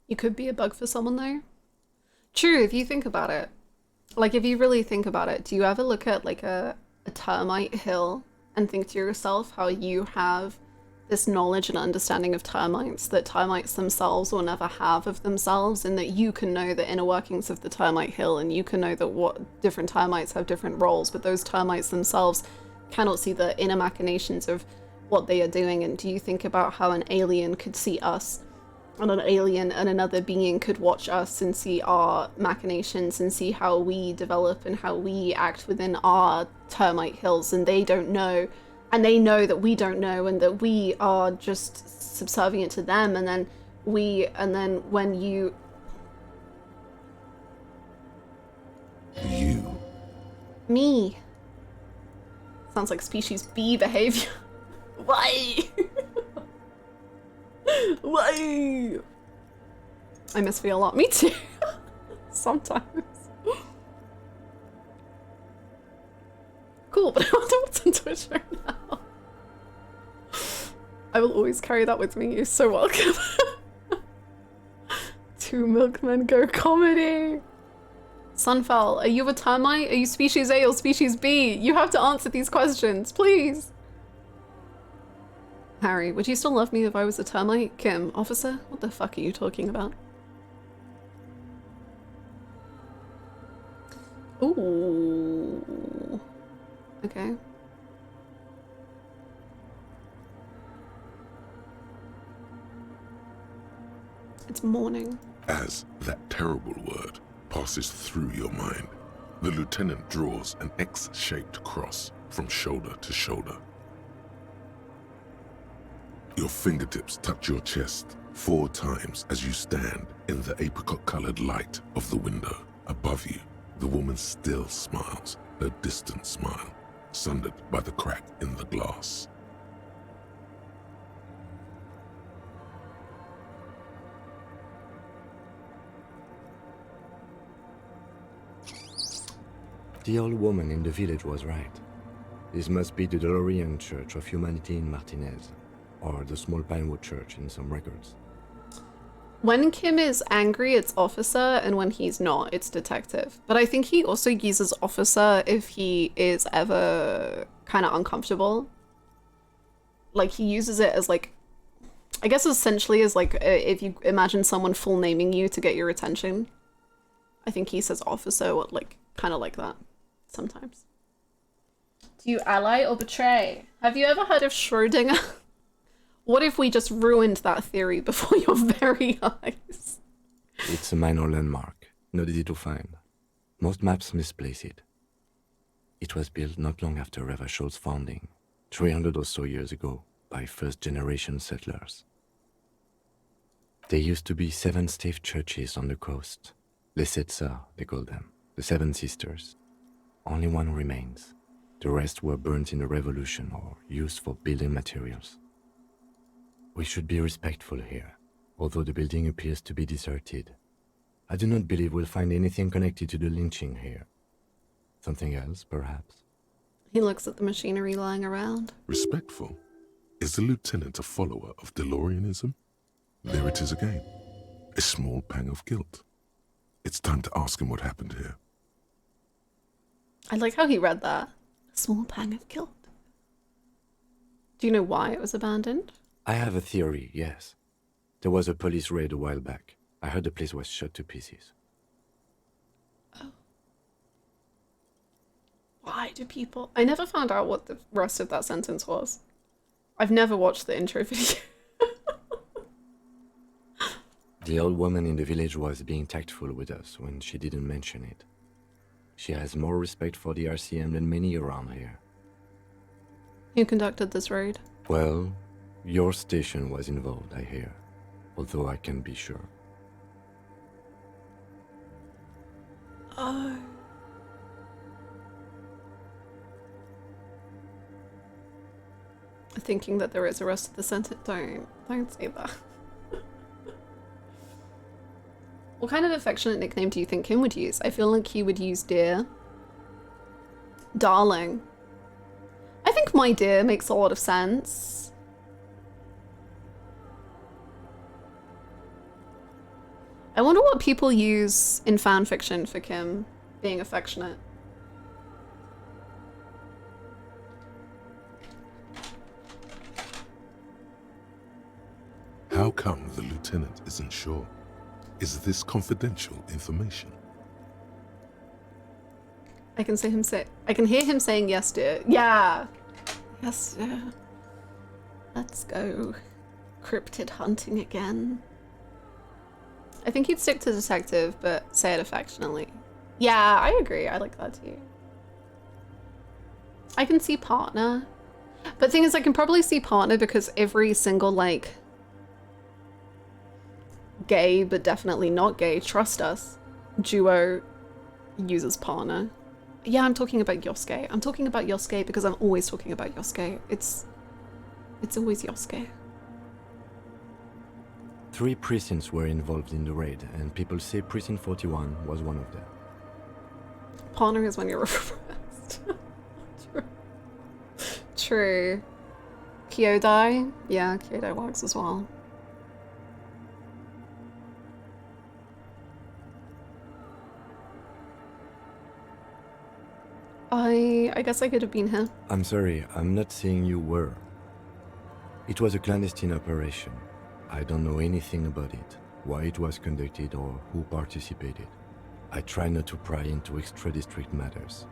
B: You could be a bug for someone, though. True, if you think about it. Like, if you really think about it, do you ever look at, like, a termite hill and think to yourself how you have this knowledge and understanding of termites that termites themselves will never have of themselves, and that you can know the inner workings of the termite hill, and you can know that what different termites have different roles, but those termites themselves cannot see the inner machinations of what they are doing? And do you think about how an alien could see us, and an alien and another being could watch us and see our machinations and see how we develop and how we act within our termite hills, and they don't know, and they know that we don't know, and that we are just subservient to them, and then when you...
G: You?
B: Me. Sounds like species B behavior. Why? Why? I miss V a lot. Me too. Sometimes. Cool, but I wonder what's on Twitch right now. I will always carry that with me. You're so welcome. Two milkmen go comedy. Sunfell, are you a termite? Are you species A or species B? You have to answer these questions, please. Harry, would you still love me if I was a termite? Kim, officer? What the fuck are you talking about? Ooh. Okay. It's morning.
G: As that terrible word passes through your mind, the lieutenant draws an X-shaped cross from shoulder to shoulder. Your fingertips touch your chest 4 times as you stand in the apricot-colored light of the window. Above you, the woman still smiles, her distant smile, sundered by the crack in the glass.
E: The old woman in the village was right. This must be the DeLorean Church of Humanity in Martinez, or the Small Pinewood Church in some records.
B: When Kim is angry, it's officer, and when he's not, it's detective. But I think he also uses officer if he is ever kind of uncomfortable. Like, he uses it as, like, I guess essentially as, like, if you imagine someone full naming you to get your attention. I think he says officer, like, kind of like that, sometimes. Do you ally or betray? Have you ever heard of Schrödinger? What if we just ruined that theory before your very eyes?
E: It's a minor landmark, not easy to find. Most maps misplace it. It was built not long after Revachol's founding, 300 or so years ago, by first-generation settlers. There used to be 7 stave churches on the coast. Les Sept Sœurs, they call them, the 7 sisters. Only one remains. The rest were burnt in the revolution or used for building materials. We should be respectful here, although the building appears to be deserted. I do not believe we'll find anything connected to the lynching here. Something else, perhaps?
B: He looks at the machinery lying around.
G: Respectful? Is the lieutenant a follower of DeLoreanism? There it is again. A small pang of guilt. It's time to ask him what happened here.
B: I like how he read that. A small pang of guilt. Do you know why it was abandoned?
E: I have a theory, yes. There was a police raid a while back. I heard the place was shot to pieces.
B: Oh. Why do people... I never found out what the rest of that sentence was. I've never watched the intro video.
E: The old woman in the village was being tactful with us when she didn't mention it. She has more respect for the RCM than many around here.
B: Who conducted this raid?
E: Well, your station was involved, I hear. Although I can't be sure.
B: Oh. Thinking that there is a rest of the sentence. Don't say that. What kind of affectionate nickname do you think Kim would use? I feel like he would use dear. Darling. I think my dear makes a lot of sense. I wonder what people use in fan fiction for Kim being affectionate.
G: How come the lieutenant isn't sure? Is this confidential information?
B: I can hear him saying yes, dear. Yeah. Yes, dear. Let's go cryptid hunting again. I think he'd stick to detective, but say it affectionately. Yeah, I agree. I like that too. I can see partner. But thing is, I can probably see partner because every single, like, gay, but definitely not gay, trust us, duo uses partner. Yeah, I'm talking about Yosuke. I'm talking about Yosuke because I'm always talking about Yosuke. It's always Yosuke.
E: 3 precincts were involved in the raid, and people say Precinct 41 was one of them.
B: Partner is when you're repressed. True. True. Kyodai? Yeah, Kyodai works as well. I guess I could have been here.
E: I'm sorry, I'm not saying you were. It was a clandestine operation. I don't know anything about it, why it was conducted or who participated. I try not to pry into extra-district matters.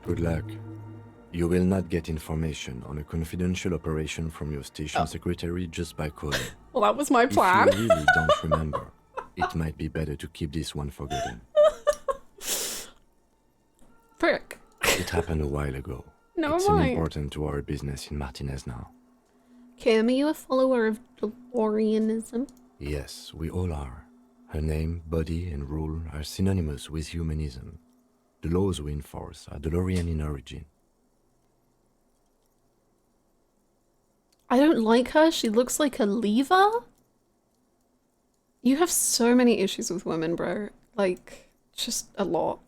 E: Good luck. You will not get information on a confidential operation from your station secretary just by calling.
B: Well, that was my plan.
E: If you really don't remember, it might be better to keep this one forgotten.
B: Frick.
E: It happened a while ago.
B: No,
E: it's
B: right.
E: important to our business in Martinez now.
B: Kim, are you a follower of DeLoreanism?
E: Yes, we all are. Her name, body, and rule are synonymous with humanism. The laws we enforce are DeLorean in origin.
B: I don't like her. She looks like a lever. You have so many issues with women, bro. Like, just a lot.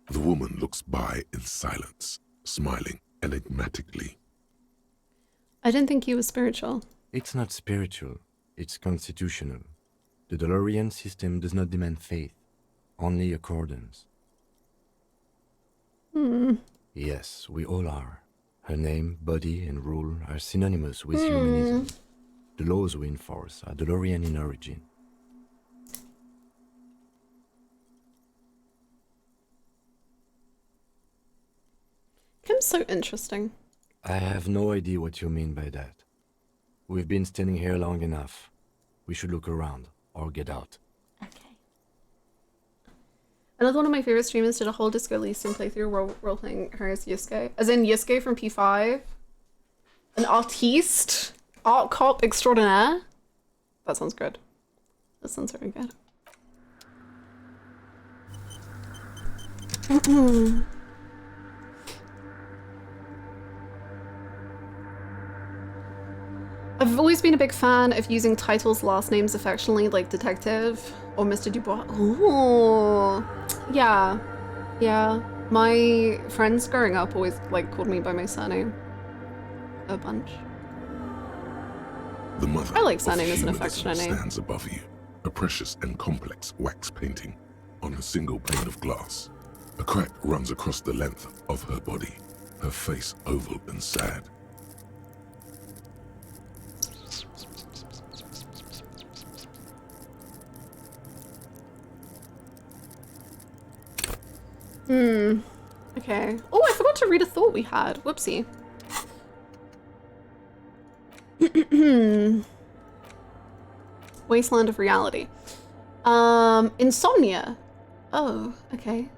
G: The woman looks by in silence, smiling enigmatically.
B: I didn't think you were spiritual.
E: It's not spiritual, it's constitutional. The DeLorean system does not demand faith, only accordance. Yes, we all are. Her name, body, and rule are synonymous with humanism. The laws we enforce are DeLorean in origin.
B: Kim's so interesting.
E: I have no idea what you mean by that. We've been standing here long enough. We should look around, or get out.
B: Another one of my favorite streamers did a whole Disco Elysium playthrough role-playing her as Yusuke. As in Yusuke from P5. An artiste. Art cop extraordinaire. That sounds good. That sounds very good. I've always been a big fan of using titles, last names affectionately, like Detective or Mr. Dubois. Ooh. Yeah. Yeah. My friends growing up always like called me by my surname. A bunch.
G: The mother
B: I like
G: of
B: Sanning as an
G: humanism
B: affectionate name.
G: stands above you, a precious and complex wax painting on a single pane of glass. A crack runs across the length of her body, her face oval and sad.
B: Okay. Oh, I forgot to read a thought we had. Whoopsie. Wasteland of Reality. Insomnia. Oh, okay.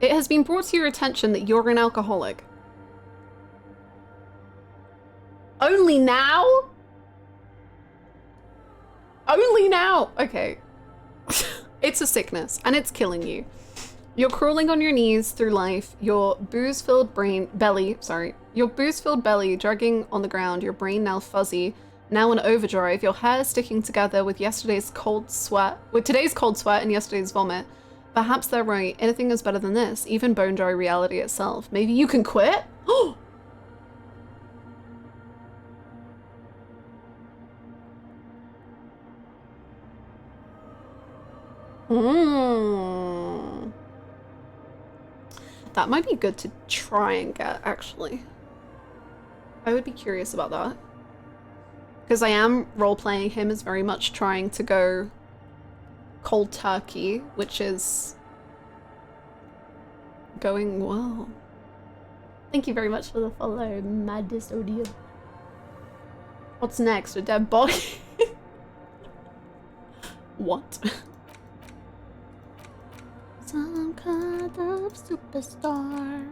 B: It has been brought to your attention that you're an alcoholic. Only now? Only now? Okay. It's a sickness, and it's killing you. You're crawling on your knees through life, your booze-filled belly, dragging on the ground, your brain now fuzzy, now in overdrive, your hair sticking together with today's cold sweat and yesterday's vomit. Perhaps they're right, anything is better than this, even bone dry reality itself. Maybe you can quit? That might be good to try and get, actually. I would be curious about that. Because I am role-playing him as very much trying to go cold turkey, which is going well. Thank you very much for the follow, Maddest Audio. What's next? A dead body? What? Some kind of superstar.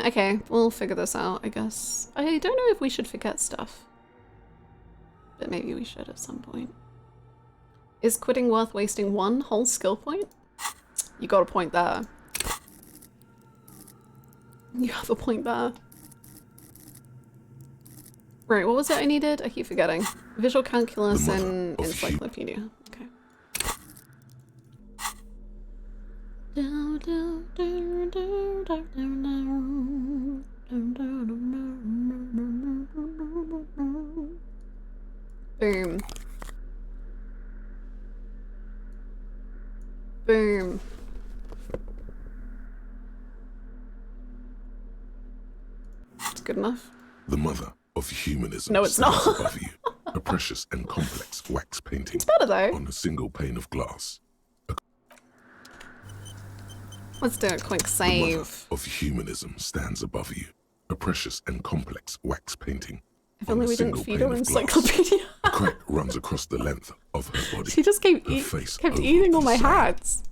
B: Okay, we'll figure this out, I guess. I don't know if we should forget stuff. But maybe we should at some point. Is quitting worth wasting one whole skill point? You got a point there. You have a point there. Right, what was it I needed? I keep forgetting. Visual calculus and encyclopedia. Okay. Boom. Boom. It's good enough.
G: The mother of humanism.
B: No, it's
G: stands
B: not.
G: above you, a precious and complex wax painting
B: It's better though.
G: on a single pane of glass.
B: Let's do a quick
G: The mother
B: save.
G: of humanism stands above you, a precious and complex wax painting
B: If
G: on
B: only
G: a
B: we didn't
G: single
B: feed
G: pane
B: her
G: of glass.
B: encyclopedia.
G: A crack runs across the length of her body.
B: She just kept
G: her face oval
B: eating all
G: and
B: my
G: sad.
B: hats.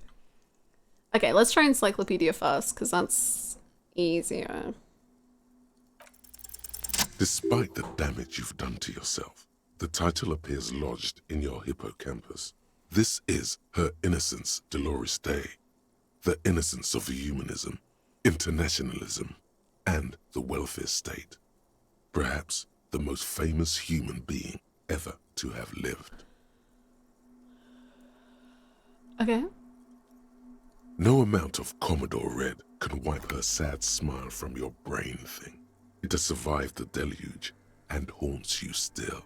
B: Okay, let's try encyclopedia first, because that's easier.
G: Despite the damage you've done to yourself, the title appears lodged in your hippocampus. This is her innocence, Dolores Day, the innocence of humanism, internationalism, and the welfare state. Perhaps the most famous human being ever to have lived.
B: Okay.
G: No amount of Commodore Red can wipe her sad smile from your brain thing. It has survived the deluge and haunts you still,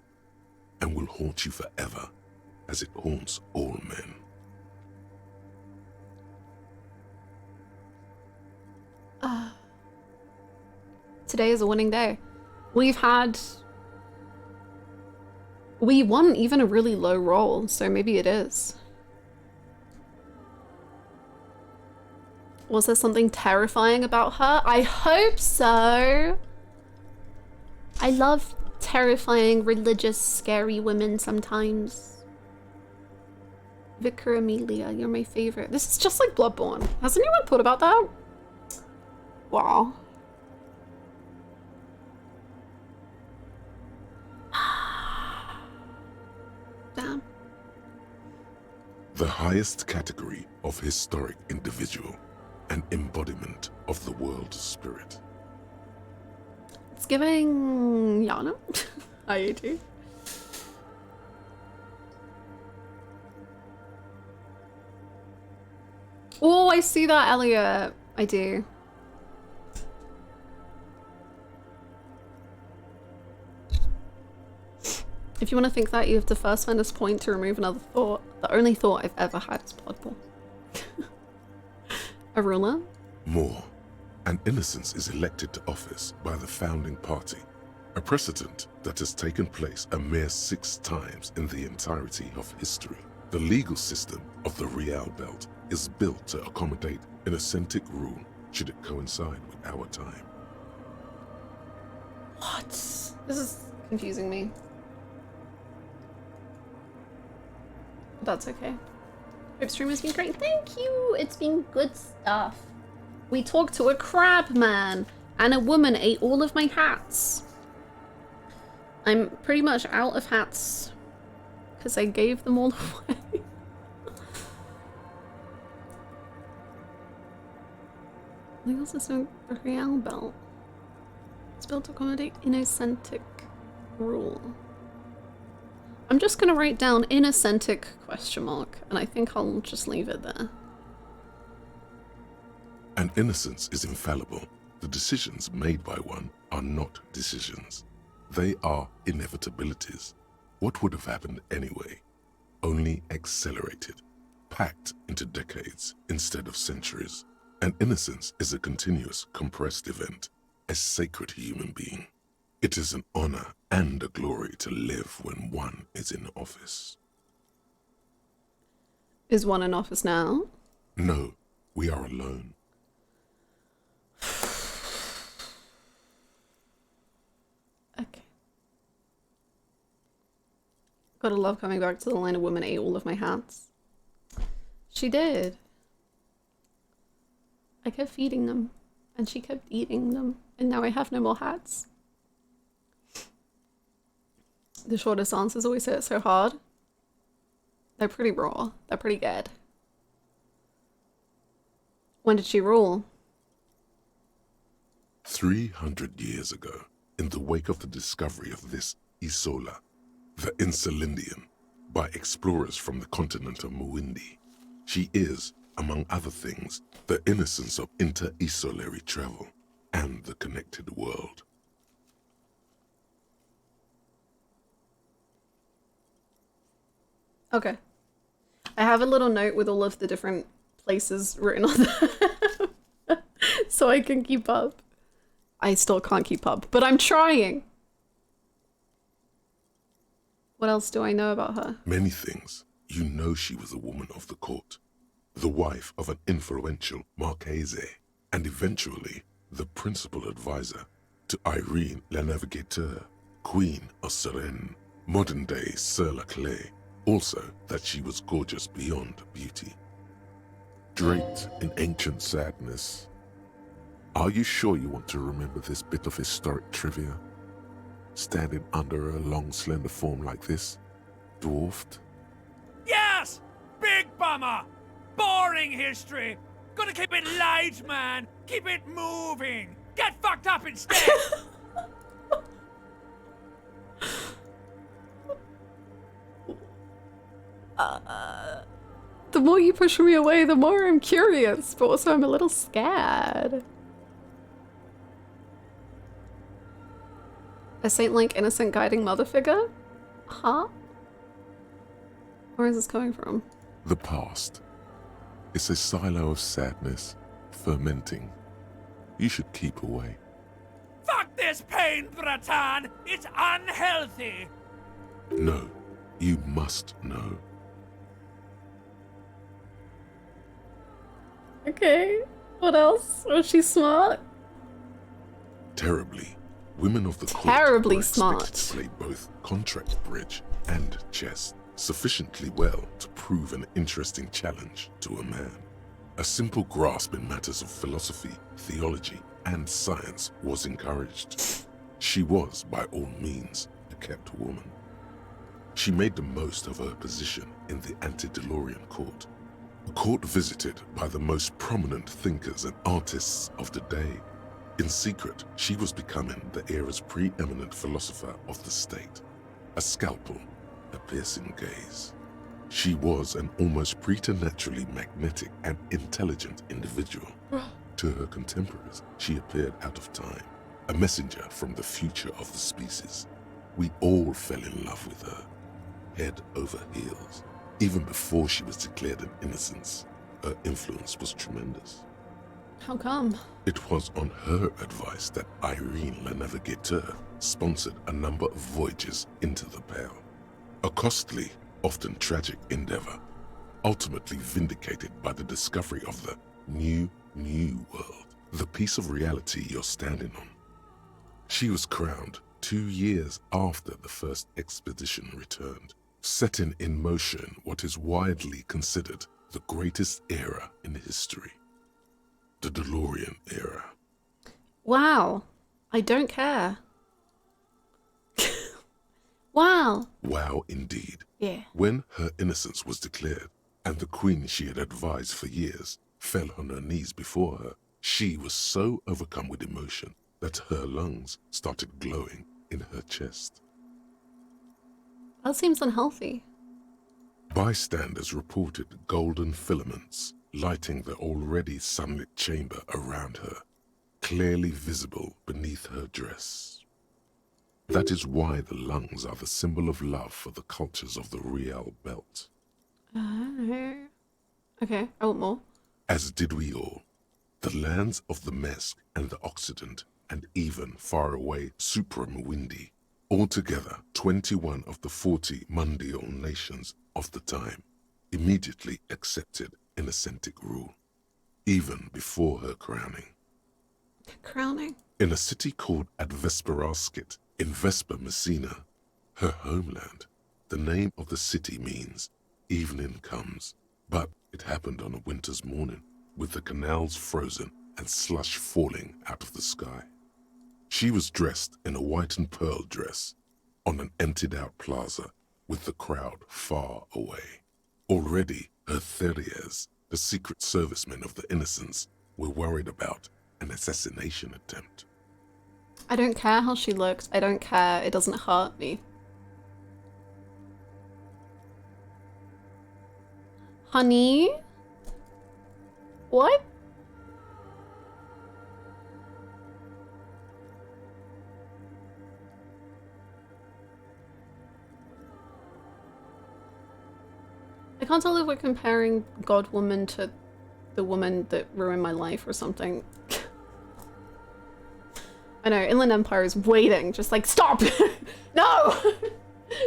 G: and will haunt you forever as it haunts all men.
B: Today is a winning day. We won even a really low roll, so maybe it is. Was there something terrifying about her? I hope so. I love terrifying, religious, scary women sometimes. Vicar Amelia, you're my favorite. This is just like Bloodborne. Has anyone thought about that? Wow. Damn.
G: The highest category of historic individual, an embodiment of the world spirit.
B: It's giving Yana. IAT. Oh, I see that, Elliot. I do. If you want to think that, you have to first find this point to remove another thought. The only thought I've ever had is Blood Bowl. A ruler?
G: More. An innocence is elected to office by the founding party, a precedent that has taken place a mere 6 times in the entirety of history. The legal system of the Real Belt is built to accommodate innocentic rule should it coincide with our time.
B: What? This is confusing me. That's okay. Hope stream has been great. Thank you. It's been good stuff. We talked to a crab man and a woman ate all of my hats. I'm pretty much out of hats because I gave them all away. Legal system of the Real Belt. It's built to accommodate innocentic rule. I'm just gonna write down innocentic ? And I think I'll just leave it there.
G: An innocence is infallible. The decisions made by one are not decisions. They are inevitabilities. What would have happened anyway? Only accelerated, packed into decades instead of centuries. An innocence is a continuous, compressed event, a sacred human being. It is an honor and a glory to live when one is in office.
B: Is one in office now?
G: No, we are alone.
B: Okay. Gotta love coming back to the line of women ate all of my hats. She did. I kept feeding them, and she kept eating them, and now I have no more hats. The shortest answers always hit so hard. They're pretty raw. They're pretty good. When did she rule?
G: 300 years ago, in the wake of the discovery of this Isola, the Insulindian, by explorers from the continent of Muindi. She is, among other things, the innocence of inter-isolary travel and the connected world.
B: Okay. I have a little note with all of the different places written on them so I can keep up. I still can't keep up, but I'm trying. What else do I know about her?
G: Many things. You know she was a woman of the court, the wife of an influential Marchese, and eventually the principal advisor to Irene la Navigateur, Queen of Suresnes, modern-day Sir La Clé. Also, that she was gorgeous beyond beauty. Draped in ancient sadness. Are you sure you want to remember this bit of historic trivia? Standing under a long, slender form like this, dwarfed?
L: Yes! Big bummer! Boring history! Gotta keep it light, man! Keep it moving! Get fucked up instead!
B: The more you push me away, the more I'm curious, but also I'm a little scared. A saint-like innocent guiding mother figure? Huh? Where is this coming from?
G: The past. It's a silo of sadness, fermenting. You should keep away.
L: Fuck this pain, Bratan! It's unhealthy!
G: No, you must know.
B: Okay, what else? Was she smart?
G: Terribly. Women of the court
B: Terribly
G: were expected
B: smart.
G: to play both contract bridge and chess sufficiently well to prove an interesting challenge to a man. A simple grasp in matters of philosophy, theology, and science was encouraged. She was, by all means, a kept woman. She made the most of her position in the antediluvian court, a court visited by the most prominent thinkers and artists of the day. In secret, she was becoming the era's preeminent philosopher of the state. A scalpel, a piercing gaze. She was an almost preternaturally magnetic and intelligent individual. To her contemporaries, she appeared out of time, a messenger from the future of the species. We all fell in love with her, head over heels. Even before she was declared an innocence, her influence was tremendous.
B: How come?
G: It was on her advice that Irene Le Navigateur sponsored a number of voyages into the Pale. A costly, often tragic endeavor, ultimately vindicated by the discovery of the new world, the piece of reality you're standing on. She was crowned 2 years after the first expedition returned, setting in motion what is widely considered the greatest era in history. The DeLorean era.
B: Wow. I don't care. Wow.
G: Wow, indeed.
B: Yeah.
G: When her innocence was declared, and the queen she had advised for years fell on her knees before her, she was so overcome with emotion that her lungs started glowing in her chest.
B: That seems unhealthy.
G: Bystanders reported golden filaments lighting the already sunlit chamber around her, clearly visible beneath her dress. That is why the lungs are the symbol of love for the cultures of the Riel Belt.
B: Okay, I want more.
G: As did we all. The lands of the Mesk and the Occident, and even far away Supramawindi. Altogether, 21 of the 40 Mundial nations of the time immediately accepted Innocentic rule, even before her crowning.
B: Crowning?
G: In a city called Advesperaskit, in Vesper Messina, her homeland, the name of the city means evening comes, but it happened on a winter's morning, with the canals frozen and slush falling out of the sky. She was dressed in a white and pearl dress on an emptied-out plaza with the crowd far away. Already, her Theriers, the secret servicemen of the Innocents, were worried about an assassination attempt.
B: I don't care how she looks. I don't care. It doesn't hurt me. Honey? What? I can't tell if we're comparing God-Woman to the woman that ruined my life or something. I know, Inland Empire is waiting, just like, stop! No!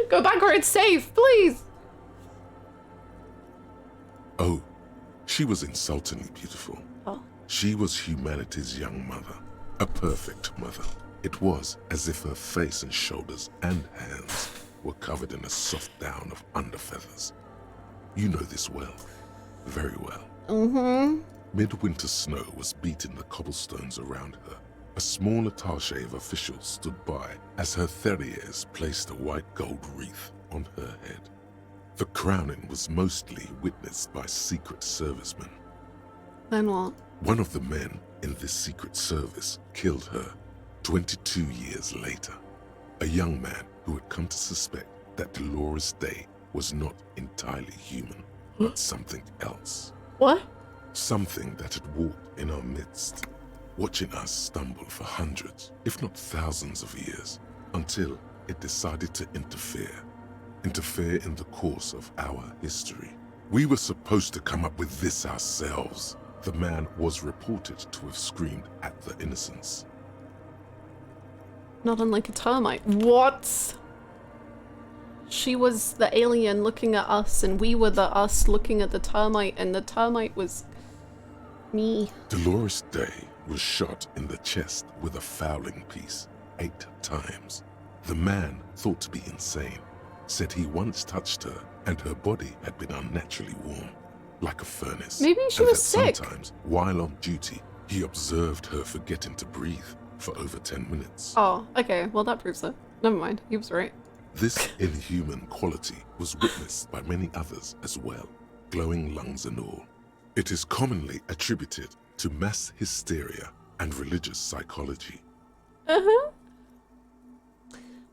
B: Go back where it's safe, please!
G: Oh, she was insultingly beautiful.
B: Oh.
G: She was humanity's young mother, a perfect mother. It was as if her face and shoulders and hands were covered in a soft down of underfeathers. You know this well, very well.
B: Mm-hmm.
G: Midwinter snow was beating the cobblestones around her. A small attaché of officials stood by as her Theriers placed a white gold wreath on her head. The crowning was mostly witnessed by Secret Servicemen.
B: Then what?
G: One of the men in this Secret Service killed her 22 years later. A young man who had come to suspect that Dolores Day was not entirely human, but something else.
B: What?
G: Something that had walked in our midst, watching us stumble for hundreds, if not thousands of years, until it decided to interfere in the course of our history. We were supposed to come up with this ourselves. The man was reported to have screamed at the Innocents.
B: Not unlike a termite. What? She was the alien looking at us, and we were the us looking at the termite, and the termite was me.
G: Dolores Day was shot in the chest with a fowling piece 8 times. The man, thought to be insane, said he once touched her and her body had been unnaturally warm, like a furnace.
B: Maybe she was sick.
G: Sometimes, while on duty, he observed her forgetting to breathe for over 10 minutes.
B: Oh, okay. Well, that proves it. Never mind. He was right.
G: This inhuman quality was witnessed by many others as well, glowing lungs and all. It is commonly attributed to mass hysteria and religious psychology.
B: Uh-huh.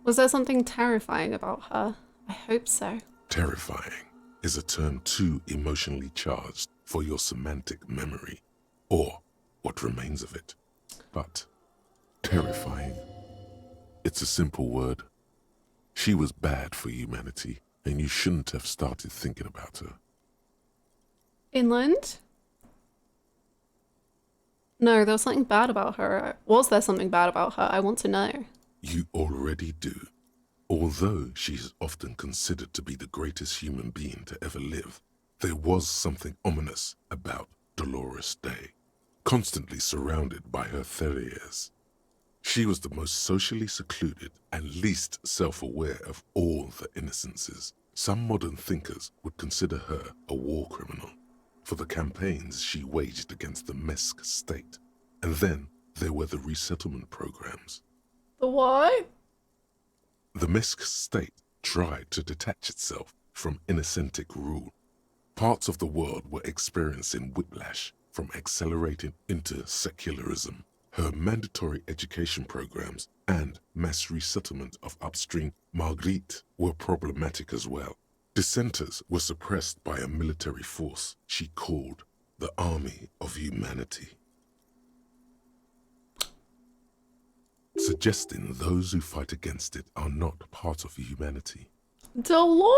B: Was there something terrifying about her? I hope so.
G: Terrifying is a term too emotionally charged for your semantic memory, or what remains of it. But terrifying, it's a simple word. She was bad for humanity, and you shouldn't have started thinking about her.
B: Inland? No, there was something bad about her. Was there something bad about her? I want to know.
G: You already do. Although she is often considered to be the greatest human being to ever live, there was something ominous about Dolores Day, constantly surrounded by her terriers. She was the most socially secluded and least self-aware of all the innocences. Some modern thinkers would consider her a war criminal for the campaigns she waged against the Mesk state. And then there were the resettlement programs.
B: The what?
G: The Mesk state tried to detach itself from Innocentic rule. Parts of the world were experiencing whiplash from accelerating into secularism. Her mandatory education programs and mass resettlement of upstream Marguerite were problematic as well. Dissenters were suppressed by a military force she called the Army of Humanity, suggesting those who fight against it are not part of humanity.
B: Dolores!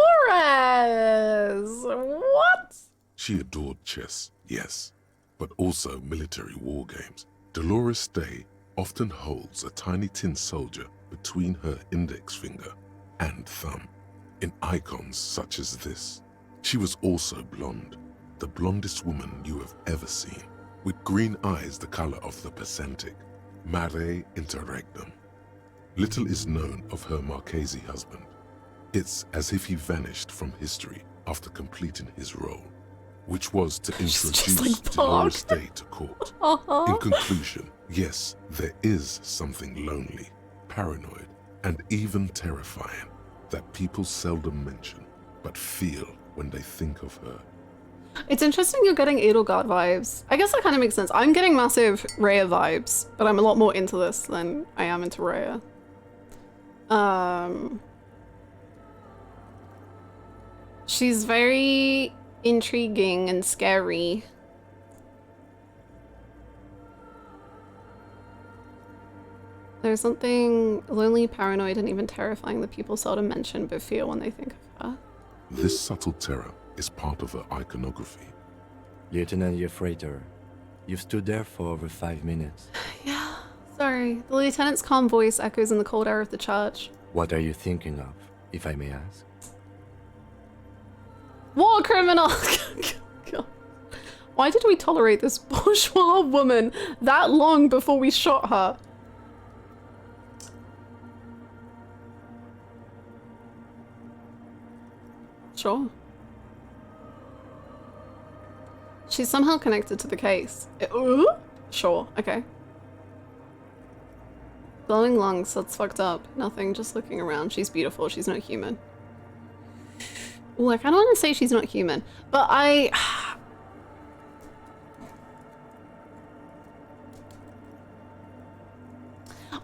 B: What?
G: She adored chess, yes, but also military war games. Dolores Day often holds a tiny tin soldier between her index finger and thumb in icons such as this. She was also blonde, the blondest woman you have ever seen, with green eyes the color of the Pacific, mare interregnum. Little is known of her Marchese husband. It's as if he vanished from history after completing his role, which was to introduce Dolores Day to court. In conclusion, yes, there is something lonely, paranoid, and even terrifying that people seldom mention, but feel when they think of her.
B: It's interesting you're getting Edelgard vibes. I guess that kind of makes sense. I'm getting massive Rhea vibes, but I'm a lot more into this than I am into Rhea. She's very intriguing and scary. There's something lonely, paranoid, and even terrifying that people seldom mention but feel when they think of her.
G: This subtle terror is part of her iconography.
E: Lieutenant Yefrater, you've stood there for over 5 minutes.
B: Yeah, sorry. The lieutenant's calm voice echoes in the cold air of the church.
E: What are you thinking of, if I may ask?
B: War criminal! God. Why did we tolerate this bourgeois woman that long before we shot her? Sure. She's somehow connected to the case. Sure, okay. Glowing lungs, that's fucked up. Nothing, just looking around. She's beautiful, she's not human. Ooh, I kinda wanna say she's not human, but I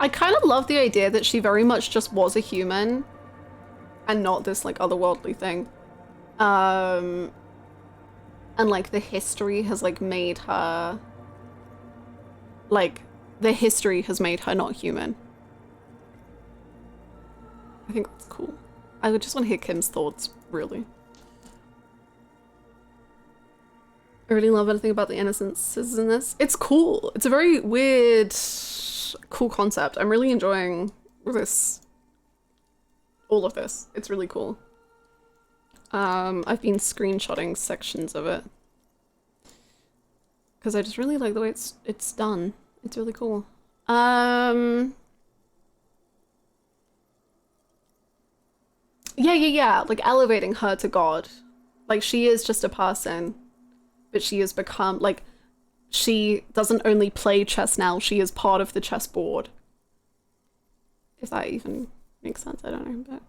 B: kind of love the idea that she very much just was a human and not this like otherworldly thing. And like the history has like made her not human. I think that's cool. I would just want to hear Kim's thoughts, really. I really love anything about the innocences in this. It's cool. It's a very weird, cool concept. I'm really enjoying this. All of this. It's really cool. I've been screenshotting sections of it because I just really like the way it's done. It's really cool. Yeah. Like elevating her to God. Like she is just a person, but she has become like she doesn't only play chess now. She is part of the chessboard. If that even makes sense, I don't know, but.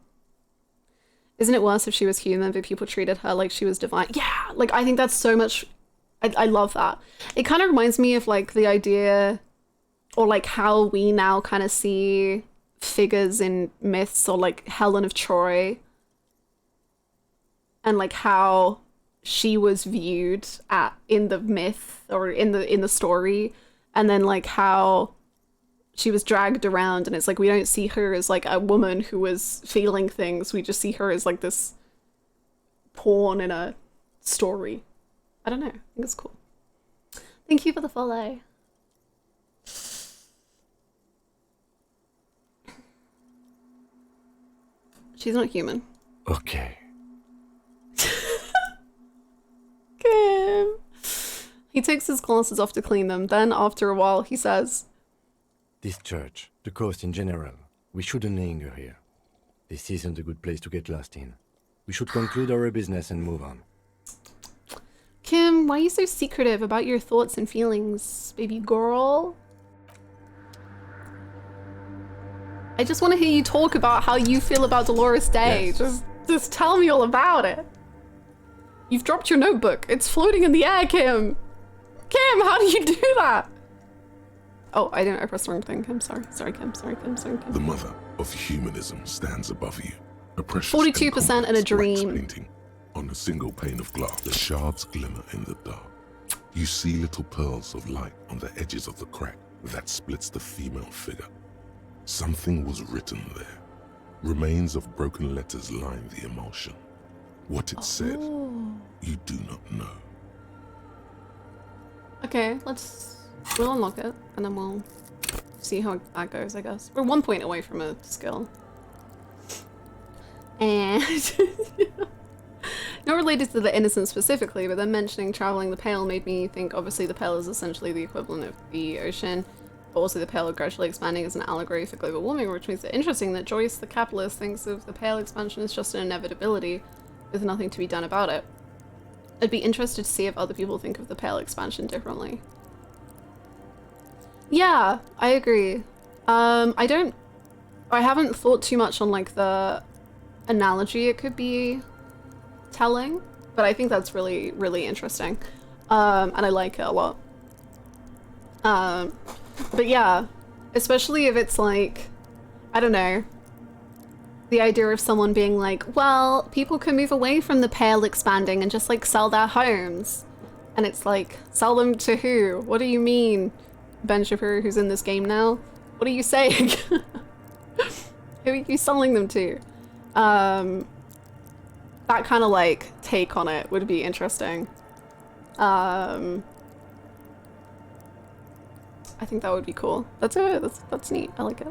B: Isn't it worse if she was human, but people treated her like she was divine? Yeah, like I think that's so much, I love that. It kind of reminds me of like the idea, or like how we now kind of see figures in myths, or like Helen of Troy, and like how she was viewed in the myth or in the story, and then like how she was dragged around, and it's like we don't see her as like a woman who was feeling things. We just see her as like this pawn in a story. I don't know. I think it's cool. Thank you for the follow. She's not human.
E: Okay.
B: Kim. He takes his glasses off to clean them. Then, after a while, he says,
E: This church, the coast in general, we shouldn't linger here. This isn't a good place to get lost in. We should conclude our business and move on.
B: Kim, why are you so secretive about your thoughts and feelings, baby girl? I just want to hear you talk about how you feel about Dolores Day.
E: Yes.
B: Just tell me all about it. You've dropped your notebook. It's floating in the air, Kim. Kim, how do you do that? Oh, I didn't. I pressed the wrong thing. I'm sorry. Sorry, Kim. Sorry, Kim. Sorry, Kim.
G: The mother of humanism stands above you. A precious
B: 42% in a dream.
G: wax painting on a single pane of glass. The shards glimmer in the dark. You see little pearls of light on the edges of the crack that splits the female figure. Something was written there. Remains of broken letters line the emulsion. What it said, you do not know.
B: Okay, we'll unlock it, and then we'll see how that goes, I guess. We're 1 point away from a skill. And not related to the Innocent specifically, but then mentioning traveling the Pale made me think obviously the Pale is essentially the equivalent of the ocean, but also the Pale gradually expanding as an allegory for global warming, which makes it interesting that Joyce, the capitalist, thinks of the Pale expansion as just an inevitability with nothing to be done about it. I'd be interested to see if other people think of the Pale expansion differently. Yeah, I agree. I haven't thought too much on like the analogy it could be telling, but I think that's really, really interesting. And I like it a lot. But yeah, especially if it's like, I don't know, the idea of someone being like, well, people can move away from the Pale expanding and just like sell their homes. And it's like, sell them to who? What do you mean? Ben Shapiro, who's in this game now? What are you saying? Who are you selling them to? That kind of like take on it would be interesting. I think that would be cool. That's neat. I like it.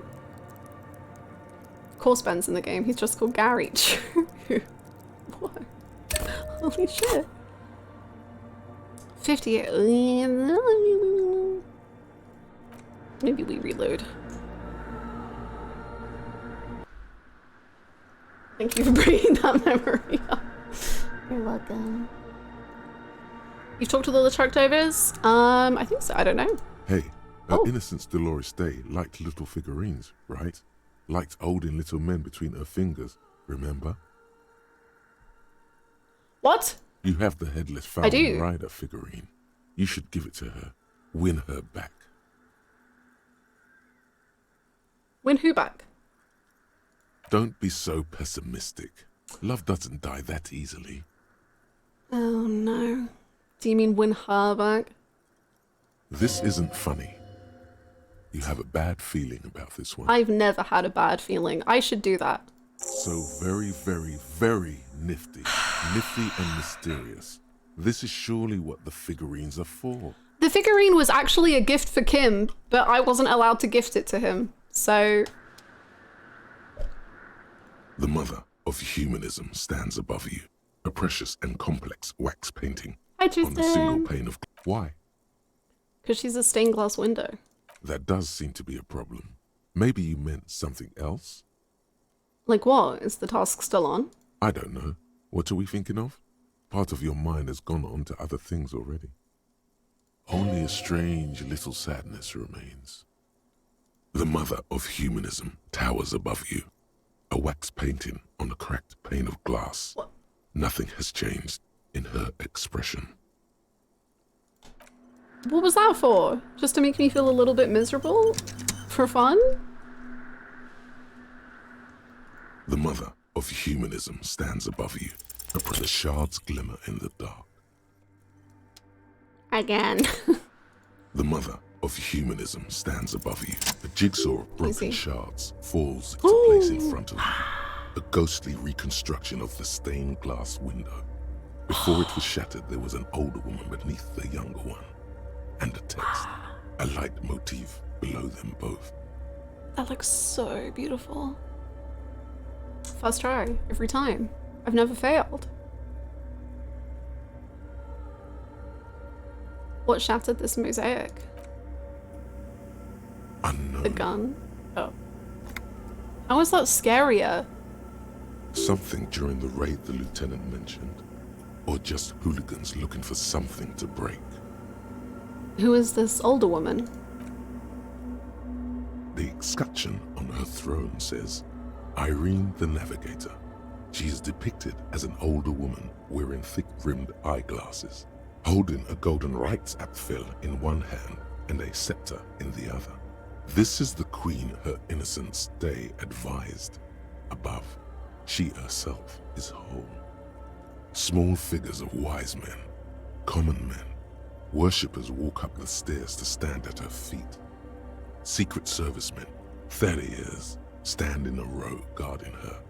B: Of course Ben's in the game. He's just called Gary. What? Holy shit. 58. Maybe we reload. Thank you for bringing that memory up.
C: You're welcome.
B: You've talked to all the truck drivers? I think so. I don't know.
G: Hey, her Innocence Dolores Day liked little figurines, right? Liked holding little men between her fingers, remember?
B: What?
G: You have the headless
B: I do.
G: Falcon Rider figurine. You should give it to her. Win her back.
B: Win who back?
G: Don't be so pessimistic. Love doesn't die that easily.
B: Oh no. Do you mean win her back?
G: This isn't funny. You have a bad feeling about this one.
B: I've never had a bad feeling. I should do that.
G: So very, very, very nifty. Nifty and mysterious. This is surely what the figurines are for.
B: The figurine was actually a gift for Kim, but I wasn't allowed to gift it to him. So...
G: The mother of humanism stands above you. A precious and complex wax painting
B: Hi,
G: on a single
B: Tristan.
G: pane of... Why?
B: Because she's a stained glass window.
G: That does seem to be a problem. Maybe you meant something else?
B: Like what? Is the task still on?
G: I don't know. What are we thinking of? Part of your mind has gone on to other things already. Only a strange little sadness remains. The mother of humanism towers above you. A wax painting on a cracked pane of glass.
B: What?
G: Nothing has changed in her expression.
B: What was that for? Just to make me feel a little bit miserable? For fun?
G: The mother of humanism stands above you. The shards glimmer in the dark.
B: Again.
G: The mother of humanism stands above you. A jigsaw of broken
B: Easy.
G: shards falls into place in front of you. A ghostly reconstruction of the stained glass window. Before it was shattered, there was an older woman beneath the younger one. And a text, a light motif below them both.
B: That looks so beautiful. First try, every time. I've never failed. What shattered this mosaic?
G: Unknown.
B: The gun? Oh. How is that scarier?
G: Something during the raid the lieutenant mentioned. Or just hooligans looking for something to break.
B: Who is this older woman?
G: The escutcheon on her throne says, Irene the Navigator. She is depicted as an older woman wearing thick-rimmed eyeglasses, holding a golden rights apfel in one hand and a scepter in the other. This is the queen her innocence day advised. Above, she herself is whole. Small figures of wise men, common men, worshippers walk up the stairs to stand at her feet. Secret servicemen, 30 years, stand in a row guarding her.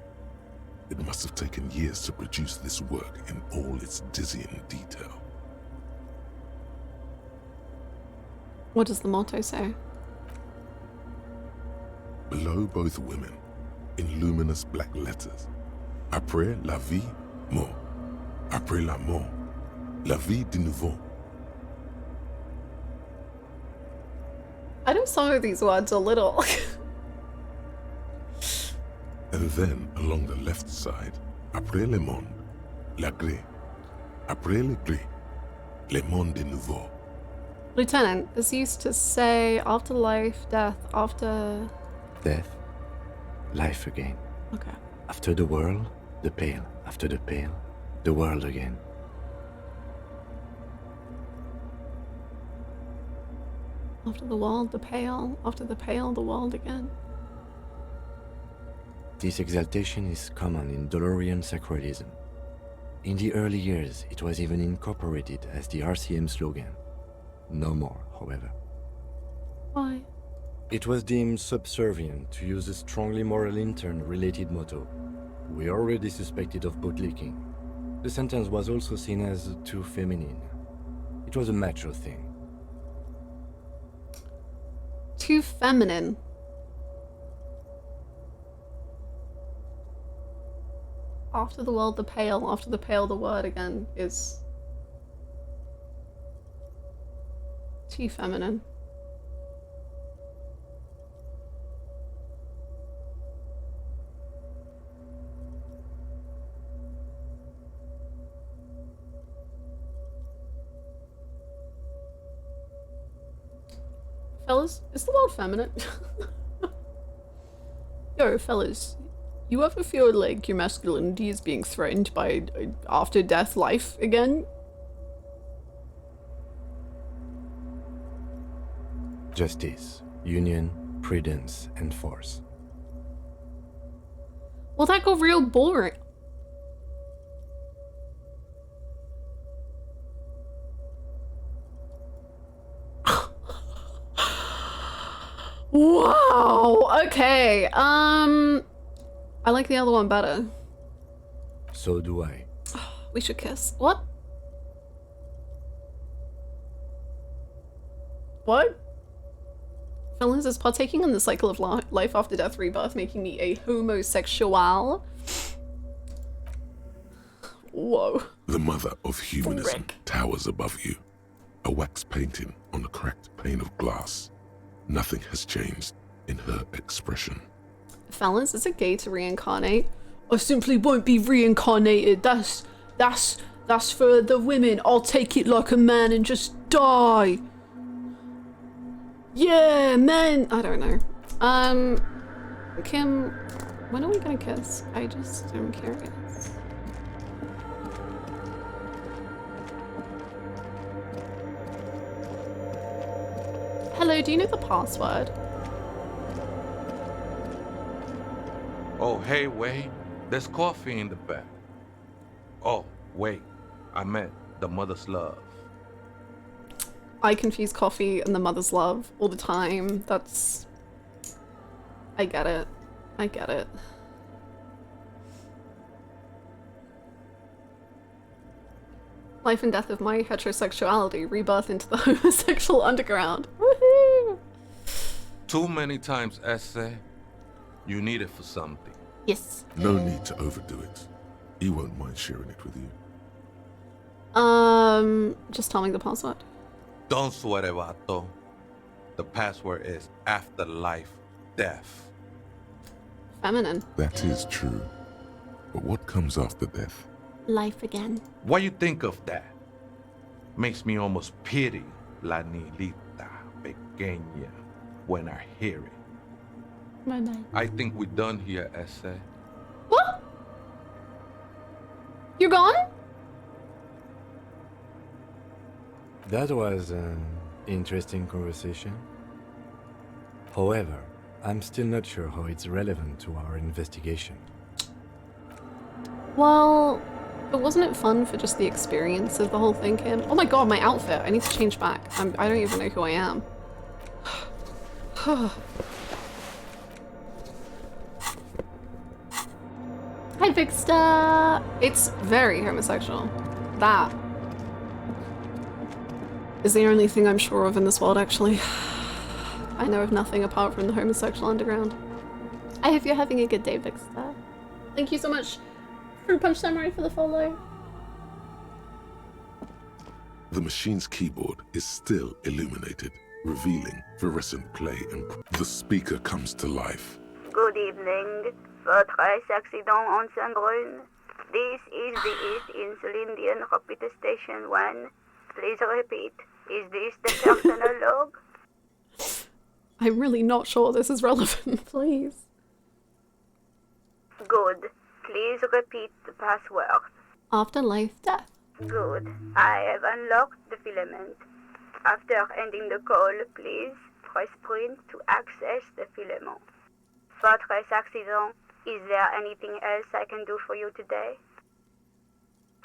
G: It must have taken years to produce this work in all its dizzying detail.
B: What does the motto say?
G: Below both women, in luminous black letters, Après la vie, mort. Après la mort, la vie de nouveau.
B: I know some of these words a little.
G: And then, along the left side, Après le monde, la gré. Après le gré, le monde de nouveau.
B: Lieutenant, this used to say after life, death, after...
E: Death, life again.
B: Okay.
E: After the world, the pale. After the pale, the world again.
B: After the world, the pale. After the pale, the world again.
E: This exaltation is common in Dolorian sacralism. In the early years, it was even incorporated as the RCM slogan. No more, however.
B: Why?
E: It was deemed subservient to use a strongly moral intern-related motto. We already suspected of bootlicking. The sentence was also seen as too feminine. It was a macho thing.
B: Too feminine. After the world, the pale. After the pale, the word again is too feminine. Fellas, is the world feminine? Yo, fellas, you ever feel like your masculinity is being threatened by after-death life again?
E: Justice, union, prudence, and force.
B: Well, that got real boring. Wow, okay, I like the other one better.
E: So do I.
B: We should kiss. What? What? Fellas is partaking in the cycle of life after death rebirth, making me a homosexual. Whoa.
G: The mother of humanism towers above you. A wax painting on a cracked pane of glass. Nothing has changed in her expression.
B: Fellas, is it gay to reincarnate? I simply won't be reincarnated. That's for the women. I'll take it like a man and just die. Yeah, man. I don't know. Kim, when are we gonna kiss? I just am curious. Hello, do you know the password?
N: Oh, hey, wait. There's coffee in the back. Oh, wait. I meant the mother's love.
B: I confuse coffee and the mother's love all the time. That's... I get it. I get it. Life and death of my heterosexuality, rebirth into the homosexual underground. Woohoo!
N: Too many times, Essay. You need it for something.
B: Yes.
G: No need to overdo it. He won't mind sharing it with you.
B: Just tell me the password.
N: Don't sweat it, vato. The password is afterlife death.
B: Feminine.
G: That is true. But what comes after death?
B: Life again.
N: What you think of that? Makes me almost pity La Nilita Pequeña when I hear it.
B: My bad.
N: I think we're done here, Essay.
B: What? You're gone?
E: That was an interesting conversation. However, I'm still not sure how it's relevant to our investigation.
B: Well, but wasn't it fun for just the experience of the whole thing, Kim? Oh my god, my outfit. I need to change back. I don't even know who I am. Hi, Vixta! It's very homosexual. That is the only thing I'm sure of in this world, actually. I know of nothing apart from the homosexual underground. I hope you're having a good day, Vixta. Thank you so much, Fruit Punch Samurai, for the follow.
G: The machine's keyboard is still illuminated, revealing fluorescent play and the speaker comes to life.
O: Good evening. Votre accident en Saint-Brune. This is the East Insulindian Repeater Station 1. Please repeat. Is this the personal log?
B: I'm really not sure this is relevant, please.
O: Good. Please repeat the password.
B: Afterlife death.
O: Good. I have unlocked the filament. After ending the call, please press print to access the filament. Votre accident. Is there anything else I can do for you today?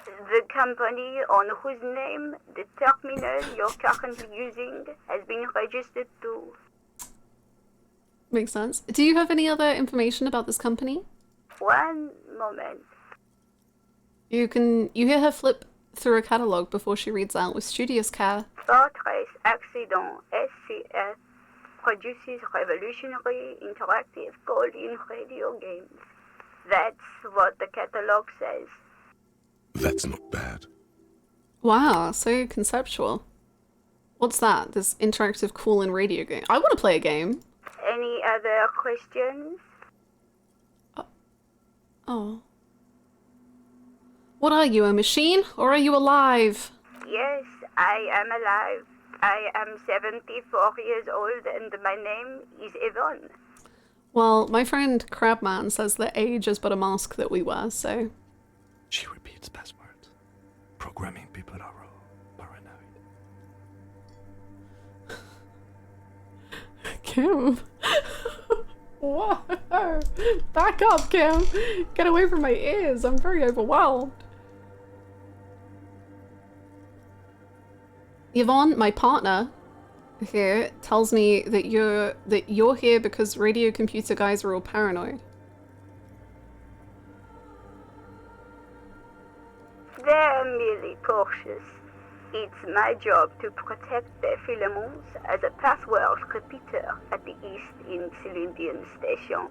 O: The company on whose name the terminal you're currently using has been registered to.
B: Makes sense. Do you have any other information about this company?
O: One moment.
B: You hear her flip through a catalog before she reads out with studious care.
O: Votre accident SCF produces revolutionary interactive call-in radio games. That's what the catalog says.
G: That's not bad.
B: Wow, so conceptual. What's that? This interactive call-in radio game? I want to play a game.
O: Any other questions?
B: Oh. What are you, a machine? Or are you alive?
O: Yes, I am alive. I am 74 years old and my name is Yvonne.
B: Well, my friend Crabman says that age is but a mask that we wear, so...
E: She repeats passwords. Programming people are paranoid.
B: Kim? Whoa! Back up, Kim! Get away from my ears, I'm very overwhelmed. Yvonne, my partner here, tells me that you're here because radio computer guys are all paranoid.
O: They're merely cautious. It's my job to protect their filaments as a password repeater at the East Insulindian Station.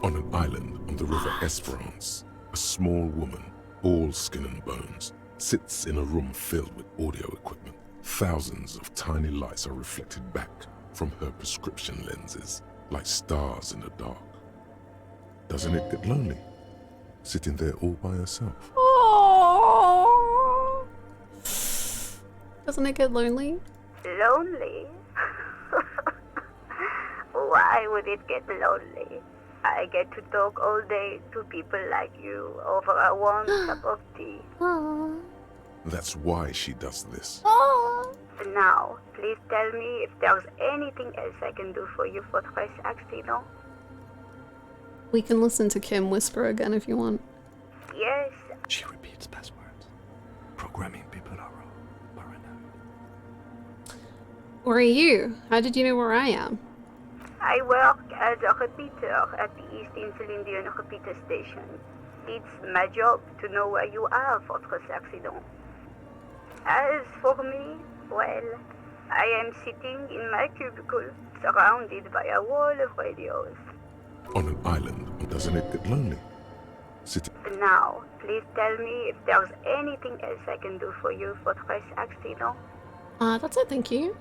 G: On an island on the river Esperance, a small woman, all skin and bones, sits in a room filled with audio equipment. Thousands of tiny lights are reflected back from her prescription lenses, like stars in the dark. Doesn't it get lonely, sitting there all by herself?
B: Oh. Doesn't it get lonely?
O: Lonely? Why would it get lonely? I get to talk all day to people like you over a warm cup of tea.
G: That's why she does this.
O: Now, please tell me if there's anything else I can do for you for this accident.
B: We can listen to Kim whisper again if you want.
O: Yes.
E: She repeats passwords. Programming people are paranoid.
B: Where are you? How did you know where I am?
O: I work as a repeater at the East Insulindian repeater station. It's my job to know where you are, Fortress Accident. As for me, well, I am sitting in my cubicle, surrounded by a wall of radios.
G: On an island, doesn't it get lonely?
O: Now, please tell me if there's anything else I can do for you, Fortress Accident.
B: That's it, thank you.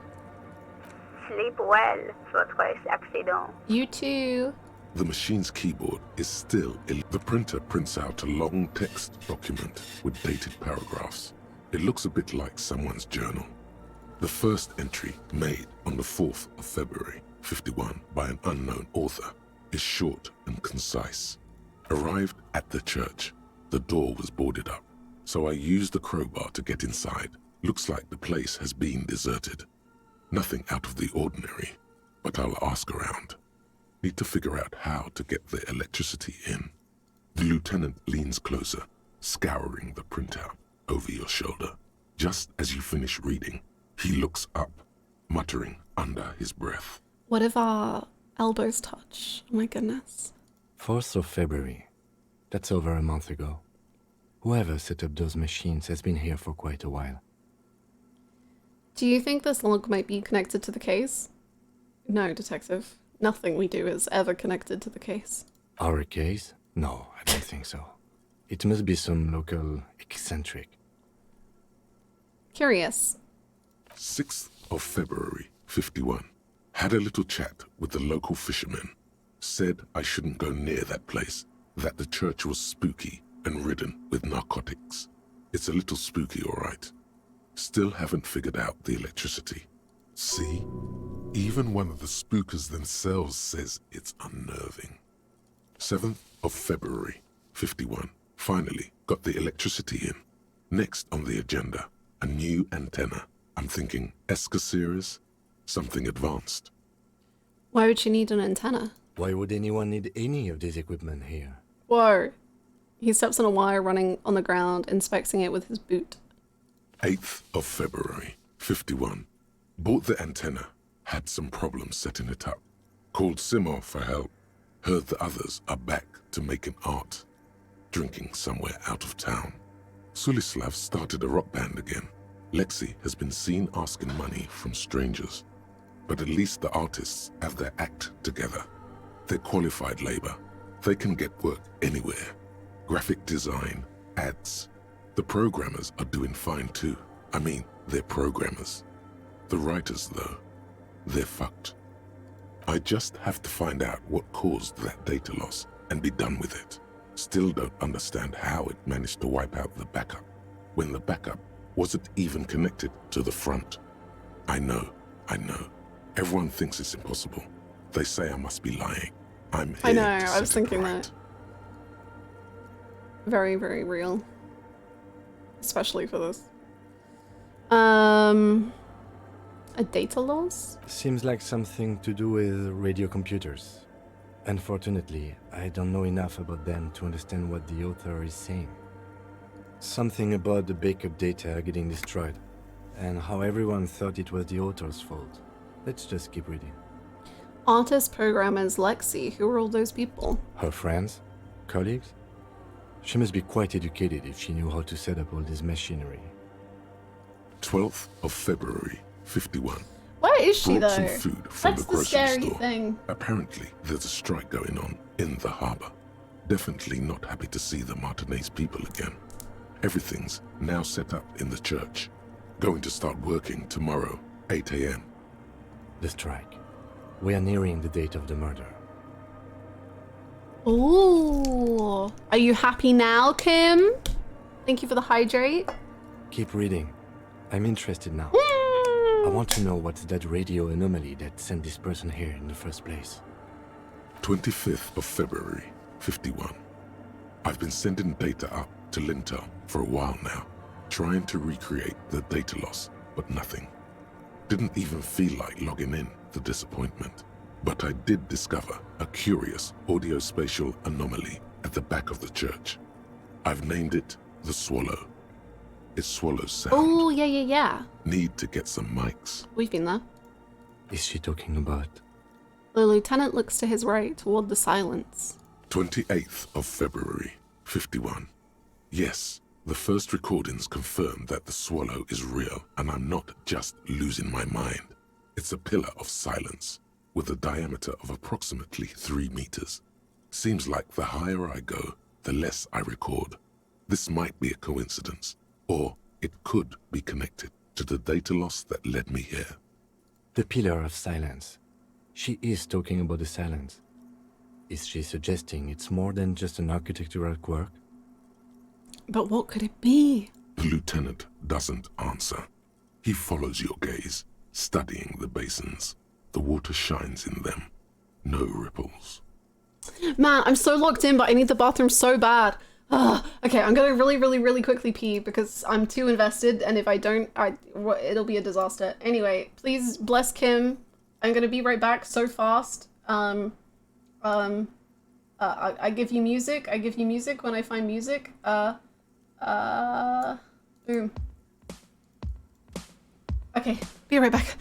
O: Sleep well, Fortress Accident.
B: You too.
G: The machine's keyboard is still the printer prints out a long text document with dated paragraphs. It looks a bit like someone's journal. The first entry, made on the 4th of February, 51, by an unknown author, is short and concise. Arrived at the church. The door was boarded up, so I used the crowbar to get inside. Looks like the place has been deserted. Nothing out of the ordinary, but I'll ask around. Need to figure out how to get the electricity in. The lieutenant leans closer, scouring the printout over your shoulder. Just as you finish reading, he looks up, muttering under his breath.
B: What if our elbows touch? Oh my goodness.
E: 4th of February. That's over a month ago. Whoever set up those machines has been here for quite a while.
B: Do you think this log might be connected to the case? No, Detective. Nothing we do is ever connected to the case.
E: Our case? No, I don't think so. It must be some local eccentric.
B: Curious.
G: 6th of February, 51. Had a little chat with the local fishermen. Said I shouldn't go near that place, that the church was spooky and ridden with narcotics. It's a little spooky, all right. Still haven't figured out the electricity. See? Even one of the spookers themselves says it's unnerving. 7th of February, 51. Finally got the electricity in. Next on the agenda, a new antenna. I'm thinking ESCA series, something advanced.
B: Why would she need an antenna?
E: Why would anyone need any of this equipment here?
B: Whoa. He steps on a wire running on the ground, inspecting it with his boot.
G: 8th of February, 51. Bought the antenna. Had some problems setting it up. Called Simon for help. Heard the others are back to making art. Drinking somewhere out of town. Sulislav started a rock band again. Lexi has been seen asking money from strangers. But at least the artists have their act together. They're qualified labor. They can get work anywhere. Graphic design, ads. The programmers are doing fine too. I mean, they're programmers. The writers, though, they're fucked. I just have to find out what caused that data loss and be done with it. Still don't understand how it managed to wipe out the backup, when the backup wasn't even connected to the front. I know. Everyone thinks it's impossible. They say I must be lying. I'm here
B: I know,
G: to
B: I was
G: set it
B: thinking
G: right.
B: that. Very, very real. Especially for this. A data loss?
E: Seems like something to do with radio computers. Unfortunately, I don't know enough about them to understand what the author is saying. Something about the backup data getting destroyed, and how everyone thought it was the author's fault. Let's just keep reading.
B: Artist programmers Lexi, who are all those people?
E: Her friends? Colleagues? She must be quite educated if she knew how to set up all this machinery.
G: 12th of February, 51.
B: Where is she,
G: Brought
B: though?
G: some food from
B: That's
G: the
B: the
G: grocery
B: scary
G: store.
B: thing.
G: Apparently, there's a strike going on in the harbor. Definitely not happy to see the Martinez people again. Everything's now set up in the church. Going to start working tomorrow, 8 a.m.
E: The strike. We are nearing the date of the murder.
B: Ooh. Are you happy now, Kim? Thank you for the hydrate.
E: Keep reading. I'm interested now. I want to know what's that radio anomaly that sent this person here in the first place.
G: 25th of February, 51. I've been sending data up to Lintel for a while now, trying to recreate the data loss, but nothing. Didn't even feel like logging in, the disappointment. But I did discover a curious audio-spatial anomaly at the back of the church. I've named it the Swallow. It swallows sound.
B: Oh, yeah.
G: Need to get some mics.
B: We've been there.
E: is she talking about?
B: The lieutenant looks to his right toward the silence.
G: 28th of February, 51. Yes, the first recordings confirm that the swallow is real, and I'm not just losing my mind. It's a pillar of silence, with a diameter of approximately 3 meters. Seems like the higher I go, the less I record. This might be a coincidence, or it could be connected to the data loss that led me here.
E: The pillar of silence. She is talking about the silence. Is she suggesting it's more than just an architectural quirk?
B: But what could it be?
G: The lieutenant doesn't answer. He follows your gaze, studying the basins. The water shines in them. No ripples.
B: Man, I'm so locked in, but I need the bathroom so bad. Okay, I'm gonna really quickly pee because I'm too invested, and if I don't, it'll be a disaster. Anyway, please bless Kim. I'm gonna be right back so fast. I give you music. I give you music when I find music. Boom. Okay, be right back.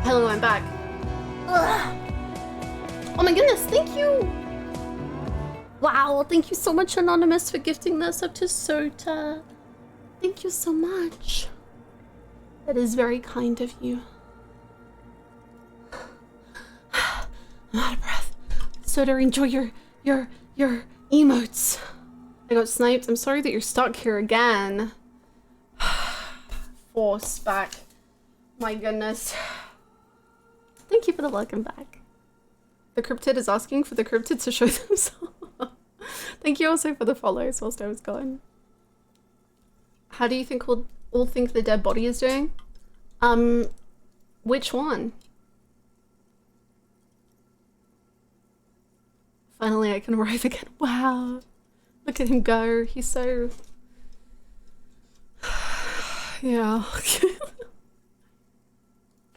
B: Hello, I'm back. Ugh. Oh my goodness, thank you! Wow, thank you so much, Anonymous, for gifting this up to Sota. Thank you so much. That is very kind of you. I'm out of breath. Sota, enjoy your emotes. I got sniped. I'm sorry that you're stuck here again. Force back. My goodness. Thank you for the welcome back. The cryptid is asking for the cryptid to show themselves. Thank you also for the follows whilst I was gone. How do you think we'll all think the dead body is doing? Which one? Finally I can arrive again. Wow. Look at him go. He's so... yeah.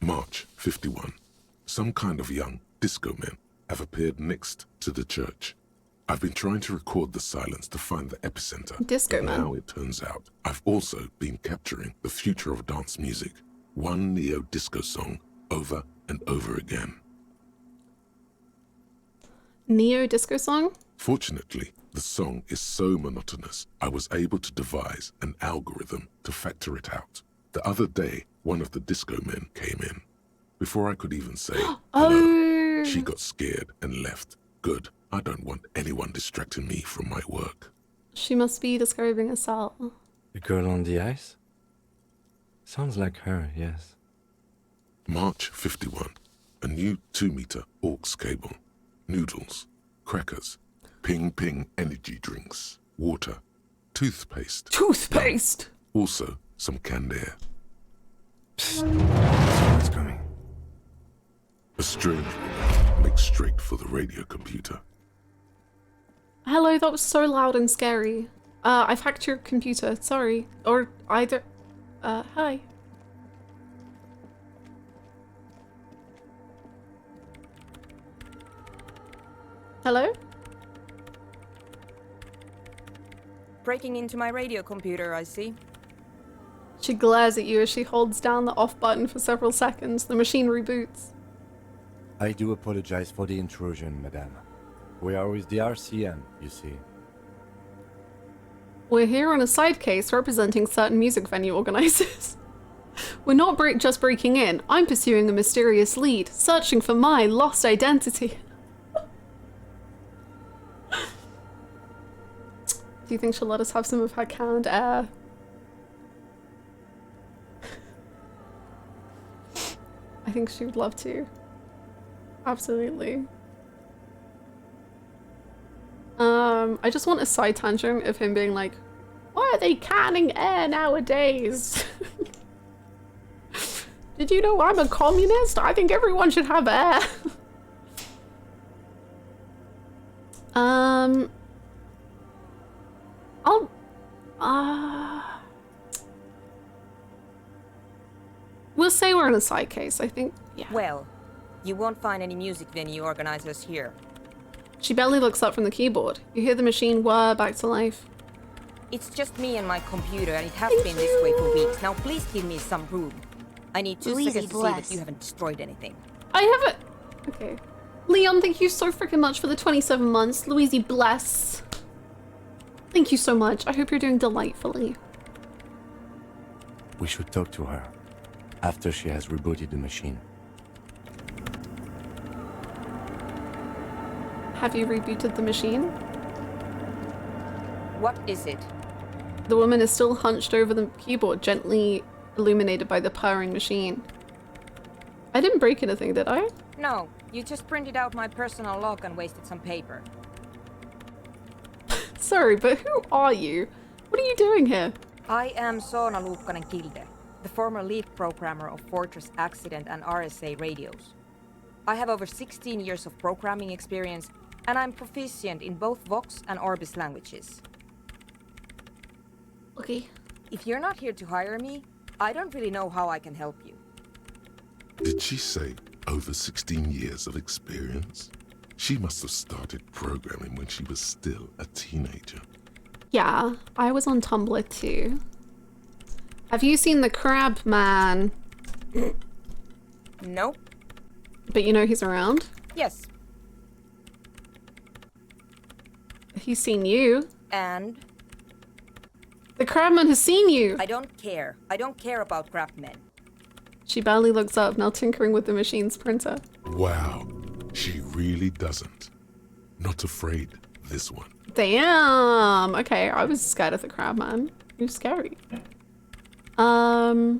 G: March 51. Some kind of young disco men have appeared next to the church. I've been trying to record the silence to find the epicenter.
B: Disco Man.
G: Now it turns out I've also been capturing the future of dance music, one neo-disco song over and over again.
B: Neo-disco song?
G: Fortunately, the song is so monotonous, I was able to devise an algorithm to factor it out. The other day, one of the disco men came in. Before I could even say hello, she got scared and left. Good. I don't want anyone distracting me from my work.
B: She must be describing a cell.
E: The girl on the ice? Sounds like her, yes.
G: March 51. A new 2-meter aux cable. Noodles. Crackers. Ping energy drinks. Water. Toothpaste.
B: Toothpaste!
G: Also, some canned air.
E: Someone's coming.
G: A strange woman makes straight for the radio computer.
B: Hello, that was so loud and scary. I've hacked your computer, sorry. Or either... hi. Hello?
P: Breaking into my radio computer, I see.
B: She glares at you as she holds down the off button for several seconds. The machine reboots.
E: I do apologize for the intrusion, madame. We are with the RCM, you see.
B: We're here on a side case representing certain music venue organizers. We're not just breaking in. I'm pursuing a mysterious lead, searching for my lost identity. Do you think she'll let us have some of her canned air? I think she would love to. Absolutely. I just want a side tangent of him being like, why are they canning air nowadays? Did you know I'm a communist? I think everyone should have air. We'll say we're in a side case, I think. Yeah.
P: Well, you won't find any music venue organizers here.
B: She barely looks up from the keyboard. You hear the machine whir back to life.
P: It's just me and my computer, and it has been this way for weeks. Now please give me some room. I need 2 seconds to see that you haven't destroyed anything.
B: I haven't... Okay. Leon, thank you so freaking much for the 27 months. Louise, bless. Thank you so much. I hope you're doing delightfully.
E: We should talk to her after she has rebooted the machine.
B: Have you rebooted the machine?
P: What is it?
B: The woman is still hunched over the keyboard, gently illuminated by the purring machine. I didn't break anything, did I?
P: No, you just printed out my personal log and wasted some paper.
B: Sorry, but who are you? What are you doing here?
P: I am Soona Luukkanen-Kilde, the former lead programmer of Fortress Accident and RSA radios. I have over 16 years of programming experience, and I'm proficient in both Vox and Orbis languages.
B: Okay.
P: If you're not here to hire me, I don't really know how I can help you.
G: Did she say over 16 years of experience? She must have started programming when she was still a teenager.
B: Yeah, I was on Tumblr too. Have you seen the Crab Man?
P: Nope.
B: But you know he's around?
P: Yes.
B: He's seen you.
P: And?
B: The Crabman has seen you!
P: I don't care. I don't care about crabmen.
B: She barely looks up, now tinkering with the machine's printer.
G: Wow, she really doesn't. Not afraid, this one.
B: Damn! Okay, I was scared of the Crabman. He was scary. Why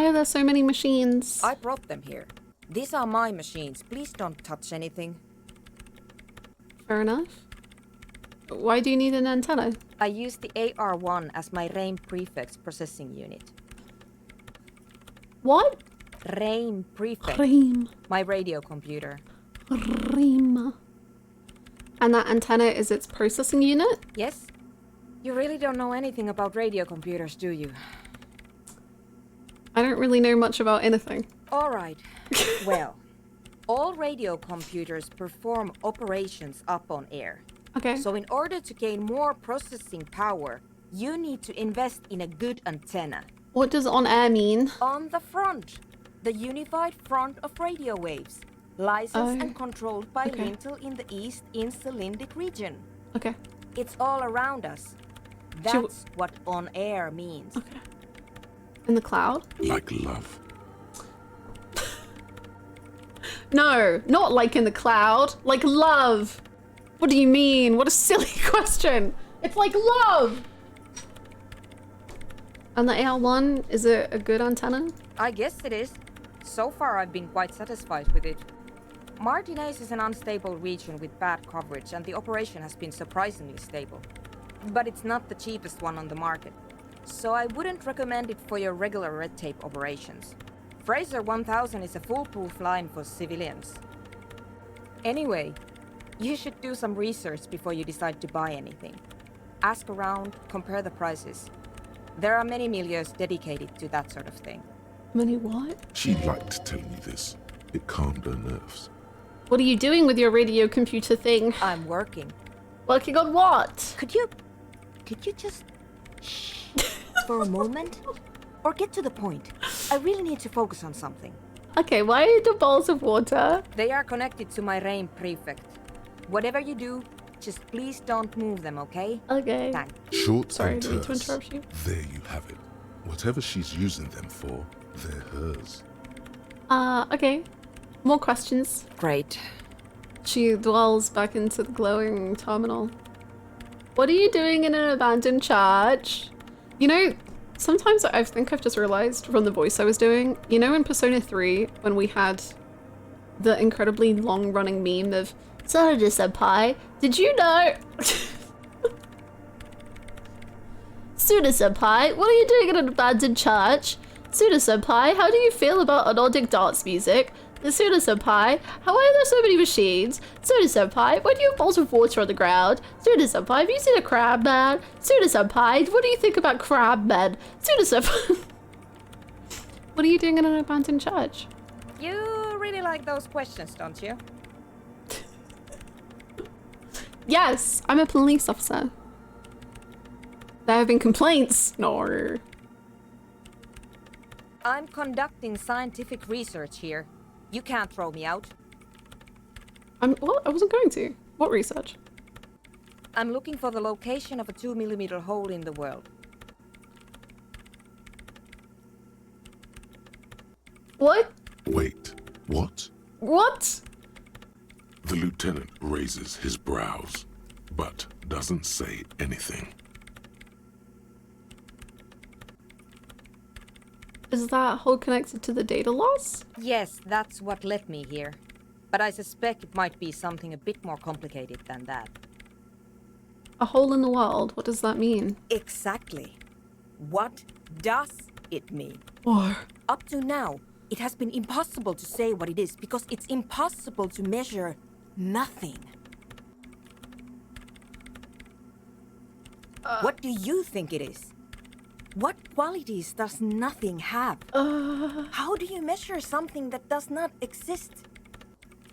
B: are there so many machines?
P: I brought them here. These are my machines. Please don't touch anything.
B: Fair enough. Why do you need an antenna?
P: I use the AR1 as my RAIM prefix processing unit.
B: What?
P: RAIM prefix.
B: RAIM.
P: My radio computer.
B: RAIM. And that antenna is its processing unit?
P: Yes. You really don't know anything about radio computers, do you?
B: I don't really know much about anything.
P: All right. Well, All radio computers perform operations up on air.
B: Okay.
P: So in order to gain more processing power, you need to invest in a good antenna.
B: What does on air mean?
P: On the front. The unified front of radio waves. Licensed and controlled by Lintel in the east in Celindic region.
B: Okay.
P: It's all around us. That's what on air means.
B: Okay. In the cloud?
G: Like love.
B: No, not like in the cloud. Like love. What do you mean? What a silly question. It's like love. And the AR1, is it a good antenna?
P: I guess it is. So far I've been quite satisfied with it. Martinez is an unstable region with bad coverage and the operation has been surprisingly stable. But it's not the cheapest one on the market. So I wouldn't recommend it for your regular red tape operations. Fraser 1000 is a foolproof line for civilians. Anyway, you should do some research before you decide to buy anything. Ask around, compare the prices. There are many milieux dedicated to that sort of thing.
B: Many what?
G: She liked telling me this. It calmed her nerves.
B: What are you doing with your radio computer thing?
P: I'm working.
B: Working on what?
K: Could you just shh for a moment? Or get to the point. I really need to focus on something.
B: Okay, why are the balls of water?
P: They are connected to my RAIN prefect. Whatever you do, just please don't move them, okay?
B: Okay.
P: Thanks.
G: Short and
B: to
G: terse.
B: interrupt you.
G: There you have it. Whatever she's using them for, they're hers.
B: Okay. More questions.
P: Great.
B: She dwells back into the glowing terminal. What are you doing in an abandoned church? You know, sometimes I think I've just realized from the voice I was doing, you know in Persona 3 when we had the incredibly long-running meme of Suda-senpai, did you know? Suda-senpai, what are you doing in an abandoned church? Suda-senpai, how do you feel about Nordic dance music? The Suda-senpai, how are there so many machines? Suda-senpai, why do you have balls of water on the ground? Suda-senpai, have you seen a crab man? Suda-senpai, what do you think about crab men? Suda-senpai. What are you doing in an abandoned church?
P: You really like those questions, don't you?
B: Yes, I'm a police officer. There have been complaints. No.
P: I'm conducting scientific research here. You can't throw me out.
B: Well, I wasn't going to. What research?
P: I'm looking for the location of a 2mm hole in the world.
B: What?
G: Wait, what?
B: What?
G: The lieutenant raises his brows, but doesn't say anything.
B: Is that hole connected to the data loss?
P: Yes, that's what led me here. But I suspect it might be something a bit more complicated than that.
B: A hole in the world? What does that mean?
P: Exactly. What does it mean?
B: Or
P: up to now, it has been impossible to say what it is because it's impossible to measure nothing. What do you think it is? What qualities does nothing have? How do you measure something that does not exist?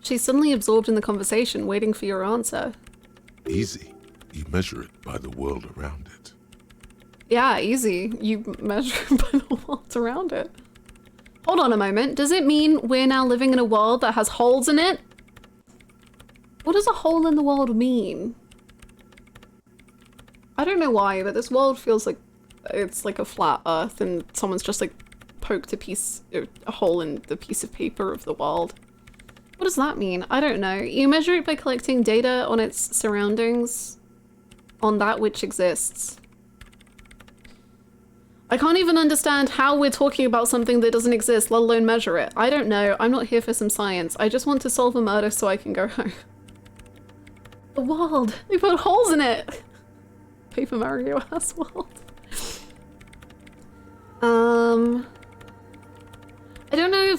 B: She's suddenly absorbed in the conversation, waiting for your answer.
G: Easy. You measure it by the world around it.
B: Yeah, easy. You measure it by the world around it. Hold on a moment. Does it mean we're now living in a world that has holes in it? What does a hole in the world mean? I don't know why, but this world feels like it's like a flat earth and someone's just like poked a hole in the piece of paper of the world. What does that mean? I don't know. You measure it by collecting data on its surroundings, on that which exists. I can't even understand how we're talking about something that doesn't exist, let alone measure it. I don't know. I'm not here for some science. I just want to solve a murder so I can go home. The world. They put holes in it. Paper Mario ass world. I don't know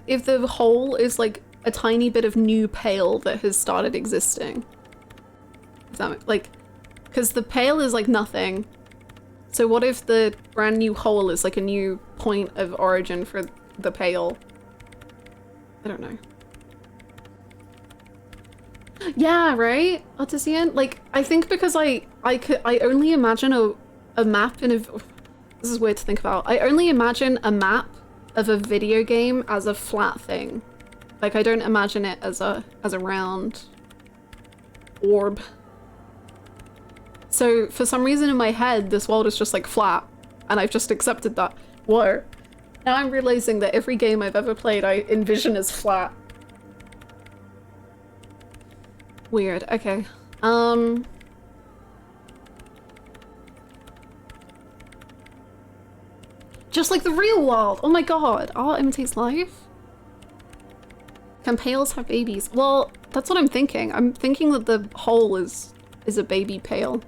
B: if the hole is like a tiny bit of new pale that has started existing. Is that like, because the pale is like nothing. So what if the brand new hole is like a new point of origin for the pale? I don't know. Yeah, right? Artesian? Like, I think because I only imagine a map in a... This is weird to think about. I only imagine a map of a video game as a flat thing. Like, I don't imagine it as a round orb. So, for some reason in my head, this world is just, like, flat. And I've just accepted that. Whoa. Now I'm realizing that every game I've ever played, I envision as flat. Weird. Okay. Just like the real world. Oh my god. Art imitates life? Can pails have babies? Well, that's what I'm thinking. I'm thinking that the hole is a baby pail.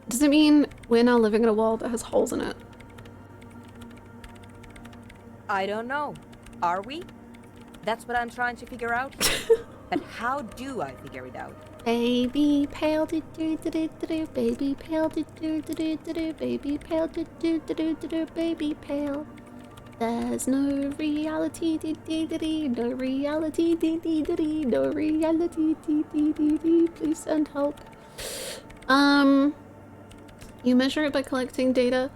B: Does it mean we're now living in a world that has holes in it?
P: I don't know. Are we? That's what I'm trying to figure out. But how do I figure it out?
B: Baby pale do do do do do, baby pale do do do do do, baby pale do do do do do, baby pale. There's no reality, no reality, no reality, please send help. You measure it by collecting data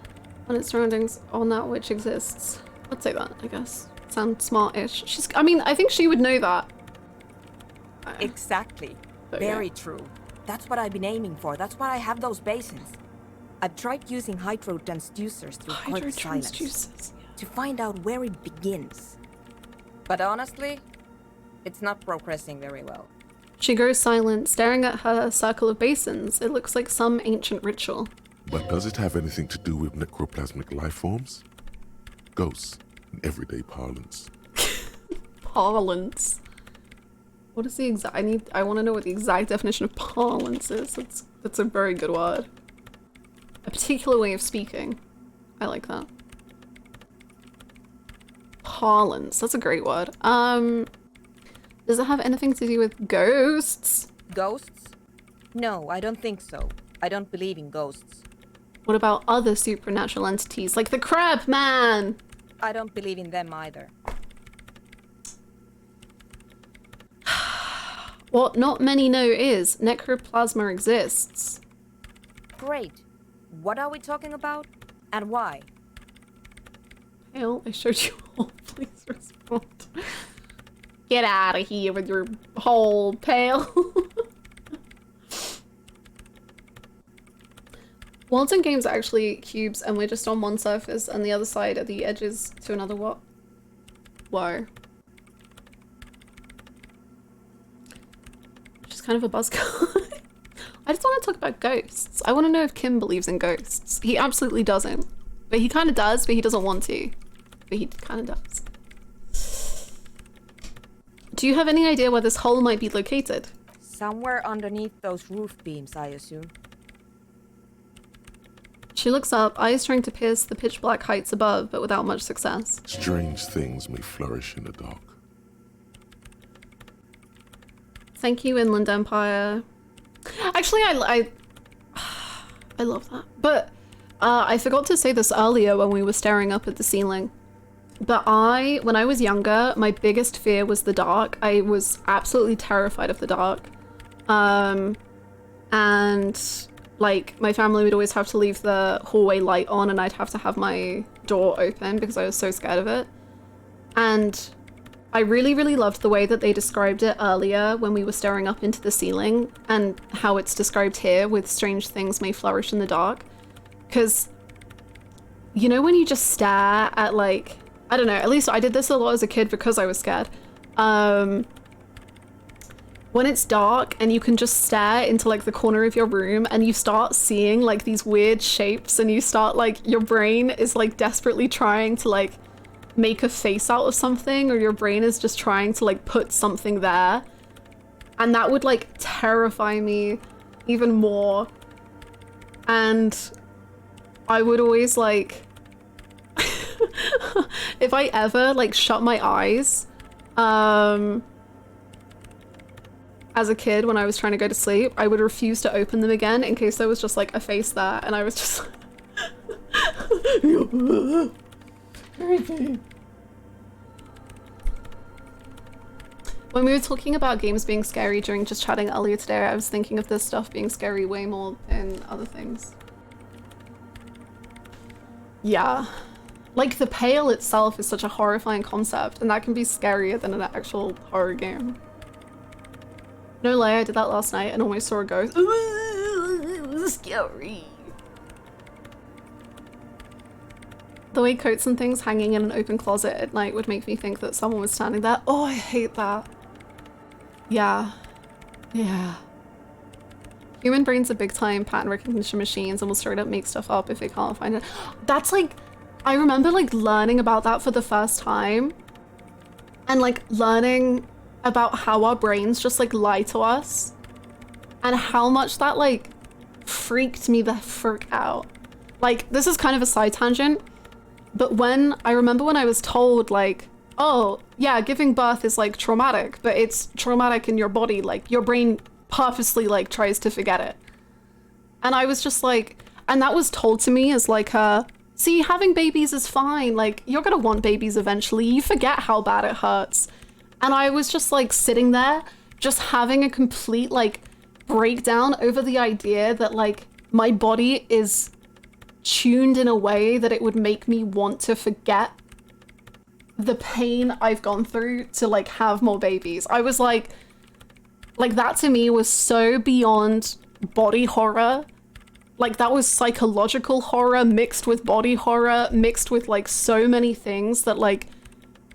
B: on its surroundings on that which exists. Let's say that, I guess. Sounds smart-ish. I mean, I think she would know that.
P: Exactly. Very true. That's what I've been aiming for. That's why I have those basins. I've tried using hydrotransducers through corpse silence to find out where it begins. But honestly, it's not progressing very well.
B: She grows silent, staring at her circle of basins. It looks like some ancient ritual.
G: But does it have anything to do with necroplasmic life forms? Ghosts, in everyday parlance.
B: Parlance? What is the exact... I want to know what the exact definition of parlance is. That's a very good word. A particular way of speaking. I like that. Parlance. That's a great word. Does it have anything to do with ghosts?
P: Ghosts? No, I don't think so. I don't believe in ghosts.
B: What about other supernatural entities, like the crab man?
P: I don't believe in them either.
B: What not many know is necroplasma exists.
P: Great. What are we talking about? And why?
B: Hell, I showed you all. Please respond. Get out of here with your whole pail. Worlds and games are actually cubes and we're just on one surface and the other side are the edges to another what? Whoa. Which is kind of a buzzkill. I just want to talk about ghosts. I want to know if Kim believes in ghosts. He absolutely doesn't. But he kind of does, but he doesn't want to. But he kind of does. Do you have any idea where this hole might be located?
P: Somewhere underneath those roof beams, I assume.
B: She looks up, eyes trying to pierce the pitch black heights above, but without much success.
G: Strange things may flourish in the dark.
B: Thank you, Inland Empire. Actually, I love that. But I forgot to say this earlier when we were staring up at the ceiling. But when I was younger, my biggest fear was the dark. I was absolutely terrified of the dark. And like my family would always have to leave the hallway light on and I'd have to have my door open because I was so scared of it. And I really, really loved the way that they described it earlier when we were staring up into the ceiling and how it's described here with strange things may flourish in the dark. Because, you know, when you just stare at like, I don't know, at least I did this a lot as a kid because I was scared. When it's dark and you can just stare into like the corner of your room and you start seeing like these weird shapes and you start like, your brain is like desperately trying to like make a face out of something, or your brain is just trying to like put something there. And that would like terrify me even more. And I would always like, if I ever like shut my eyes, as a kid when I was trying to go to sleep, I would refuse to open them again in case there was just like a face there and I was just creepy. When we were talking about games being scary during just chatting earlier today, I was thinking of this stuff being scary way more than other things. Yeah. Like, The Pale itself is such a horrifying concept, and that can be scarier than an actual horror game. No lie, I did that last night and almost saw a ghost. Ooh, it was scary. The way coats and things hanging in an open closet at night would make me think that someone was standing there. Oh, I hate that. Yeah. Yeah. Human brains are big time pattern recognition machines and will straight up make stuff up if they can't find it. That's like, I remember like learning about that for the first time and like learning about how our brains just like lie to us and how much that like freaked me the frick out. Like, this is kind of a side tangent, but I remember when I was told like, oh yeah, giving birth is like traumatic, but it's traumatic in your body, like your brain purposely like tries to forget it. And I was just like, and that was told to me as like see, having babies is fine, like you're gonna want babies eventually, you forget how bad it hurts. And I was just like sitting there just having a complete like breakdown over the idea that like my body is tuned in a way that it would make me want to forget the pain I've gone through to like have more babies. I was like that to me was so beyond body horror. Like that was psychological horror mixed with body horror, mixed with like so many things that like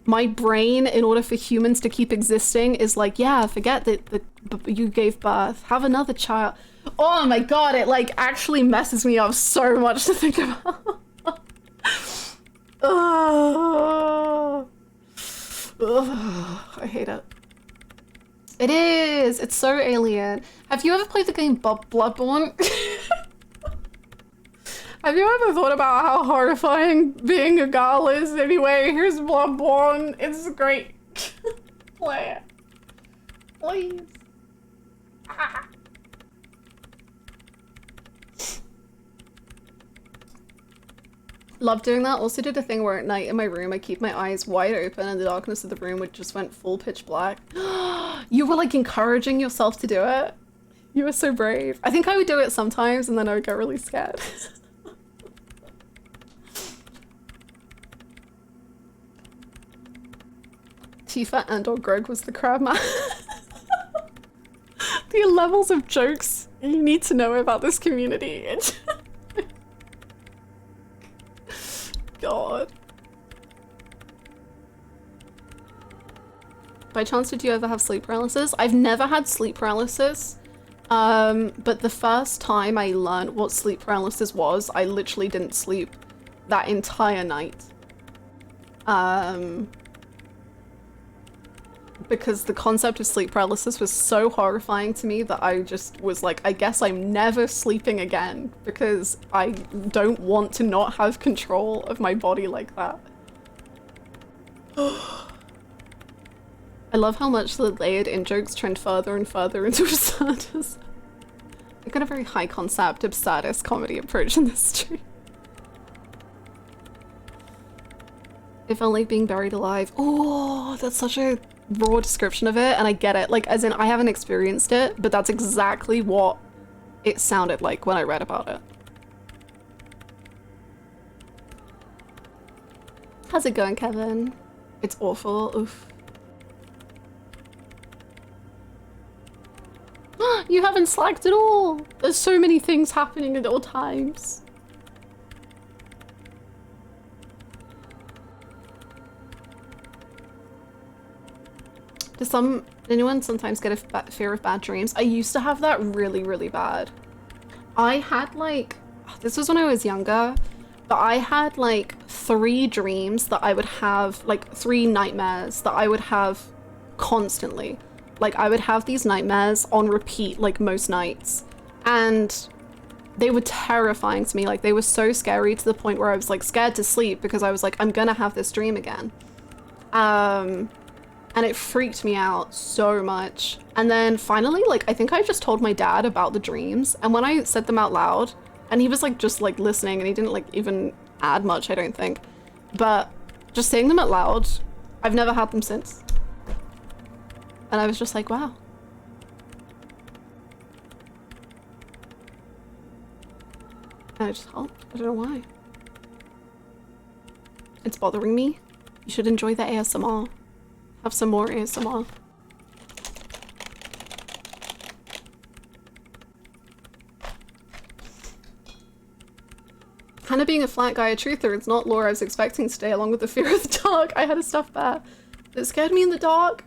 B: my brain, in order for humans to keep existing, is like, yeah, forget that you gave birth, have another child. Oh my god, it like actually messes me up so much to think about. Oh, I hate it. It is. It's so alien. Have you ever played the game Bloodborne? Have you ever thought about how horrifying being a girl is anyway? Here's Bloodborne. It's great. Play it. Please. Ah. Love doing that. Also did a thing where at night in my room I keep my eyes wide open and the darkness of the room would just went full pitch black. You were like encouraging yourself to do it. You were so brave. I think I would do it sometimes and then I would get really scared. Tifa and/or Greg was the crab man. The levels of jokes you need to know about this community. God. By chance, did you ever have sleep paralysis? I've never had sleep paralysis, but the first time I learned what sleep paralysis was, I literally didn't sleep that entire night. Because the concept of sleep paralysis was so horrifying to me that I just was like, I guess I'm never sleeping again because I don't want to not have control of my body like that. I love how much the layered in jokes trend further and further into absurdism. I've got a very high concept absurdist comedy approach in this stream. If only being buried alive. Oh, that's such a raw description of it, and I get it. Like, as in, I haven't experienced it, but that's exactly what it sounded like when I read about it. How's it going, Kevin? It's awful. Oof. You haven't slacked at all! There's so many things happening at all times. Does anyone sometimes get a fear of bad dreams? I used to have that really, really bad. I had like, this was when I was younger, but I had like 3 dreams that I would have, like 3 nightmares that I would have constantly. Like I would have these nightmares on repeat like most nights, and they were terrifying to me. Like they were so scary to the point where I was like scared to sleep because I was like, I'm gonna have this dream again. And it freaked me out so much. And then finally, like, I think I just told my dad about the dreams. And when I said them out loud, and he was like, just like listening, and he didn't like even add much, I don't think. But just saying them out loud. I've never had them since. And I was just like, wow. And I just helped. I don't know why. It's bothering me. You should enjoy the ASMR. Have some more ASMR. Hannah being a flat guy a truther, it's not lore I was expecting today, along with the fear of the dark. I had a stuffed bear that scared me in the dark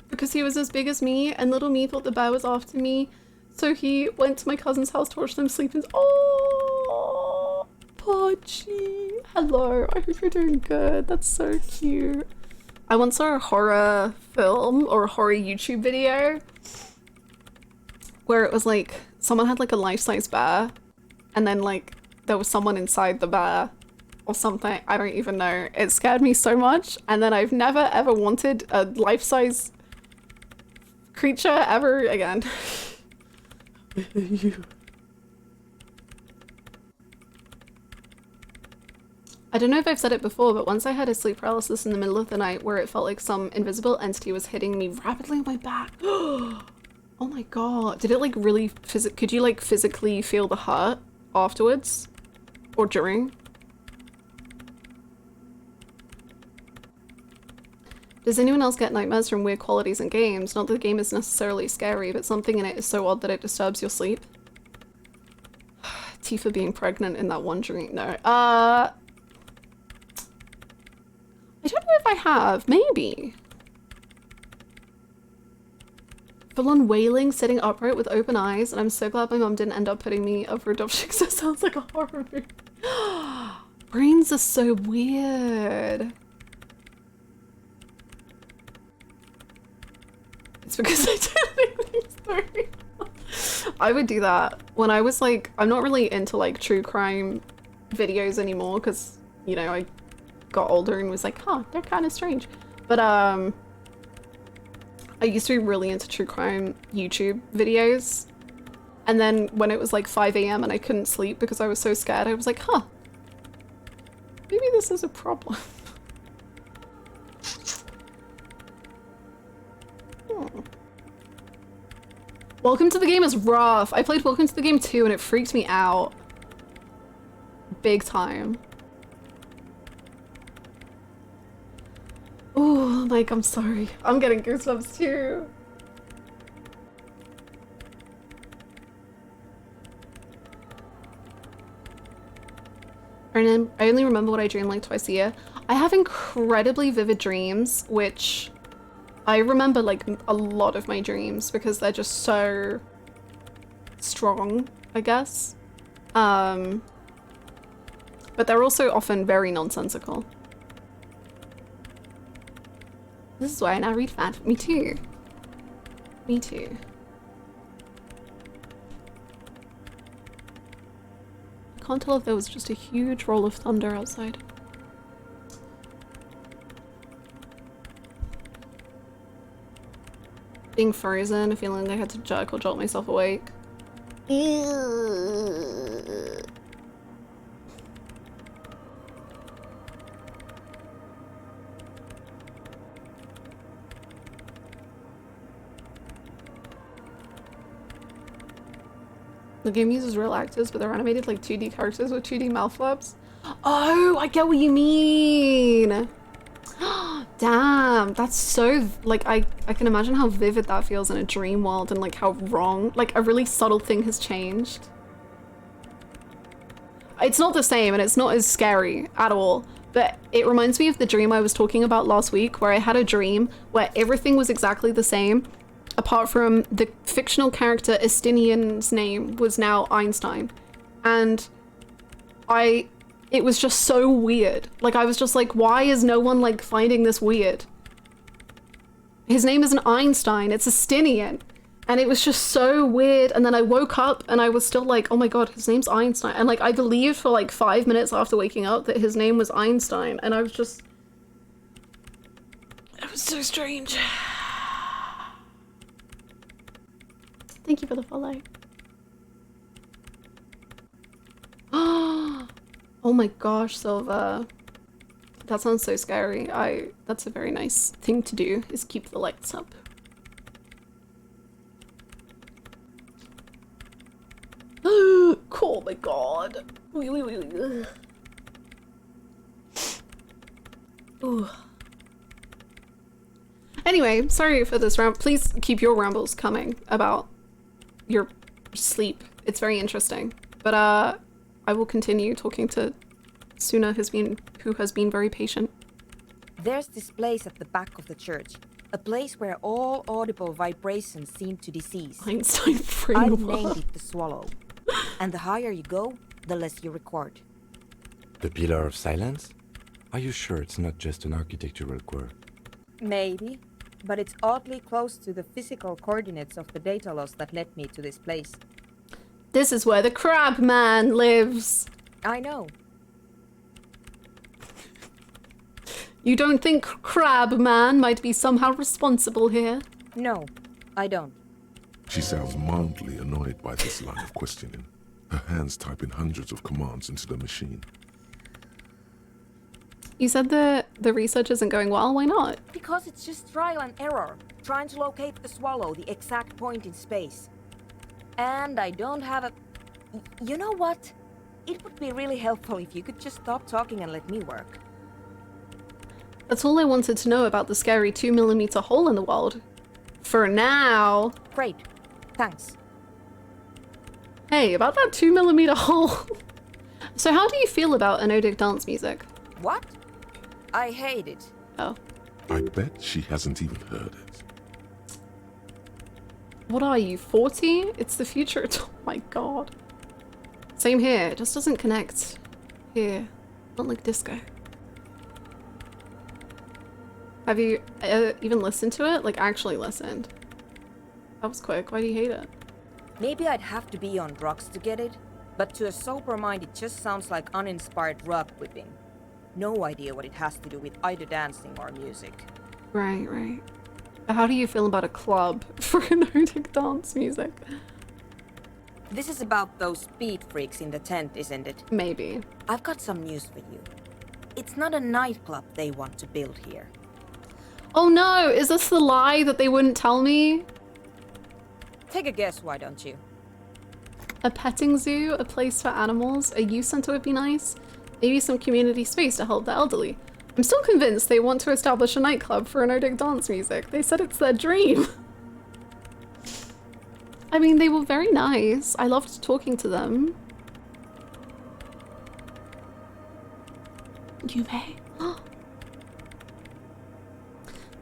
B: because he was as big as me, and little me thought the bear was after me. So he went to my cousin's house to watch them sleep and— oh, Podgy. Hello, I hope you're doing good. That's so cute. I once saw a horror film or a horror YouTube video where it was like someone had like a life-size bear and then like there was someone inside the bear or something. I don't even know. It scared me so much, and then I've never ever wanted a life-size creature ever again. I don't know if I've said it before, but once I had a sleep paralysis in the middle of the night where it felt like some invisible entity was hitting me rapidly on my back. Oh my god. Did it like really could you like physically feel the hurt afterwards? Or during? Does anyone else get nightmares from weird qualities in games? Not that the game is necessarily scary, but something in it is so odd that it disturbs your sleep. Tifa being pregnant in that one dream. No. I don't know if I have. Maybe. Full-on wailing, sitting upright with open eyes, and I'm so glad my mom didn't end up putting me up for adoption because that sounds like a horror movie. Brains are so weird. It's because I don't think story. I would do that when I was like, I'm not really into like true crime videos anymore because, you know, I got older and was like, huh, they're kind of strange. But I used to be really into true crime YouTube videos. And then when it was like 5 AM and I couldn't sleep because I was so scared, I was like, huh, maybe this is a problem. Welcome to the Game is rough. I played Welcome to the Game 2 and it freaked me out. Big time. Oh, Mike, I'm sorry. I'm getting goosebumps too. I only remember what I dream like twice a year. I have incredibly vivid dreams, which I remember like a lot of my dreams because they're just so strong, I guess. But they're also often very nonsensical. This is why I now read fan. Me too. Me too. I can't tell if there was just a huge roll of thunder outside. Being frozen, feeling like I had to jerk or jolt myself awake. The game uses real actors, but they're animated like 2D characters with 2D mouth flaps. Oh, I get what you mean. Damn, that's so, like, I can imagine how vivid that feels in a dream world and like how wrong, like a really subtle thing has changed. It's not the same and it's not as scary at all, but it reminds me of the dream I was talking about last week where I had a dream where everything was exactly the same apart from the fictional character Estinian's name was now Einstein. And it was just so weird. Like, I was just like, why is no one like finding this weird? His name isn't Einstein, it's Estinian. And it was just so weird. And then I woke up and I was still like, oh my god, his name's Einstein. And like, I believed for like 5 minutes after waking up that his name was Einstein. And I was just, it was so strange. Thank you for the follow. Oh my gosh, Silva. That sounds so scary. That's a very nice thing to do, is keep the lights up. Oh my god. Ooh. Anyway, sorry for this round. Please keep your rambles coming about your sleep. It's very interesting. But I will continue talking to Suna, who has been very patient.
P: There's this place at the back of the church. A place where all audible vibrations seem to decease.
B: Einstein
P: I've
B: framework.
P: named it the Swallow. And the higher you go, the less you record.
E: The Pillar of Silence? Are you sure it's not just an architectural quirk?
P: Maybe, but it's oddly close to the physical coordinates of the data loss that led me to this place.
B: This is where the crab man lives.
P: I know.
B: You don't think Crab Man might be somehow responsible here?
P: No, I don't.
G: She sounds mildly annoyed by this line of questioning. Her hands typing hundreds of commands into the machine.
B: You said the research isn't going well. Why not?
P: Because it's just trial and error, trying to locate the Swallow, the exact point in space. And I don't have a... You know what? It would be really helpful if you could just stop talking and let me work.
B: That's all I wanted to know about the scary 2mm hole in the world. For now.
P: Great. Thanks.
B: Hey, about that 2mm hole. So how do you feel about anodic dance music?
P: What? I hate it.
B: Oh.
G: I bet she hasn't even heard it.
B: What are you, 40? It's the future. Oh my god. Same here. It just doesn't connect here. Not like disco. Have you even listened to it? Like, actually listened? That was quick. Why do you hate it?
P: Maybe I'd have to be on drugs to get it, but to a sober mind it just sounds like uninspired rug whipping. No idea what it has to do with either dancing or music.
B: Right, right. How do you feel about a club for anodic dance music?
P: This is about those speed freaks in the tent, isn't it?
B: Maybe.
P: I've got some news for you. It's not a nightclub they want to build here.
B: Oh no, is this the lie that they wouldn't tell me?
P: Take a guess, why don't you?
B: A petting zoo, a place for animals, a youth center would be nice. Maybe some community space to help the elderly. I'm still convinced they want to establish a nightclub for anodic dance music. They said it's their dream. I mean, they were very nice. I loved talking to them. You may.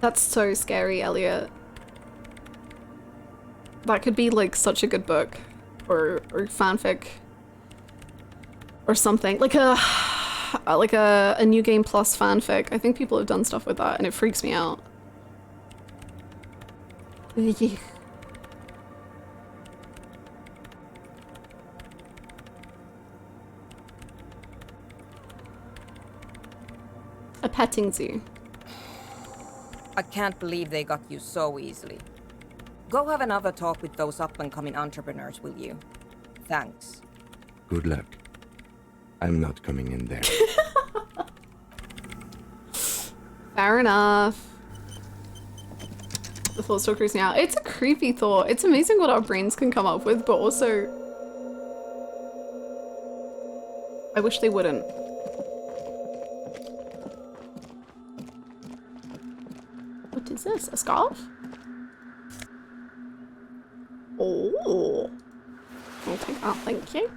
B: That's so scary, Elliot. That could be like such a good book or fanfic or something. Like a New Game Plus fanfic. I think people have done stuff with that and it freaks me out. A petting zoo.
P: I can't believe they got you so easily. Go have another talk with those up-and-coming entrepreneurs, will you? Thanks.
E: Good luck. I'm not coming in there.
B: Fair enough. The thought still creeps me out. It's a creepy thought. It's amazing what our brains can come up with, but also... I wish they wouldn't. What is this? A scarf? Oh. I'll take that, thank you.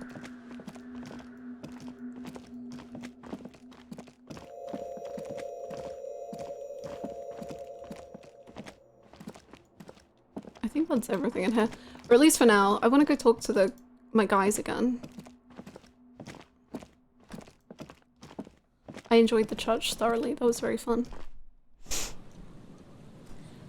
B: I think that's everything in here. Or at least for now. I want to go talk to my guys again. I enjoyed the church thoroughly. That was very fun.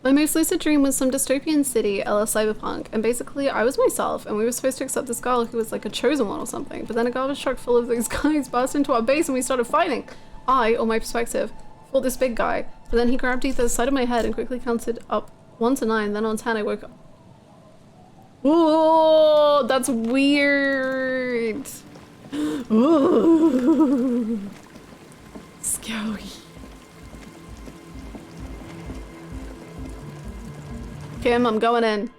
B: My most lucid dream was some dystopian city, LS Cyberpunk, and basically I was myself and we were supposed to accept this girl who was like a chosen one or something, but then a garbage truck full of these guys burst into our base and we started fighting. I, or my perspective, fought this big guy, but then he grabbed either side of my head and quickly counted up 1 to 9, then on 10 I woke up. Whoa, that's weird. Ooh. Scary. Kim, I'm going in.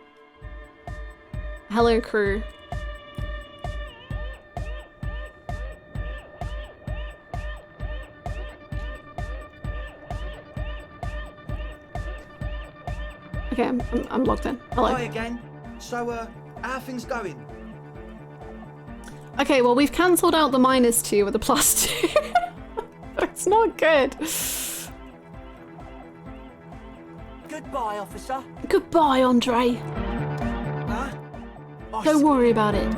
B: Hello, crew. Okay, I'm logged in. Hello.
H: Hi again. So, how are things going?
B: Okay, well, we've cancelled out the -2 with the +2. But it's not good.
K: Goodbye, officer.
B: Goodbye, Andre.
H: Huh?
B: Don't worry about it.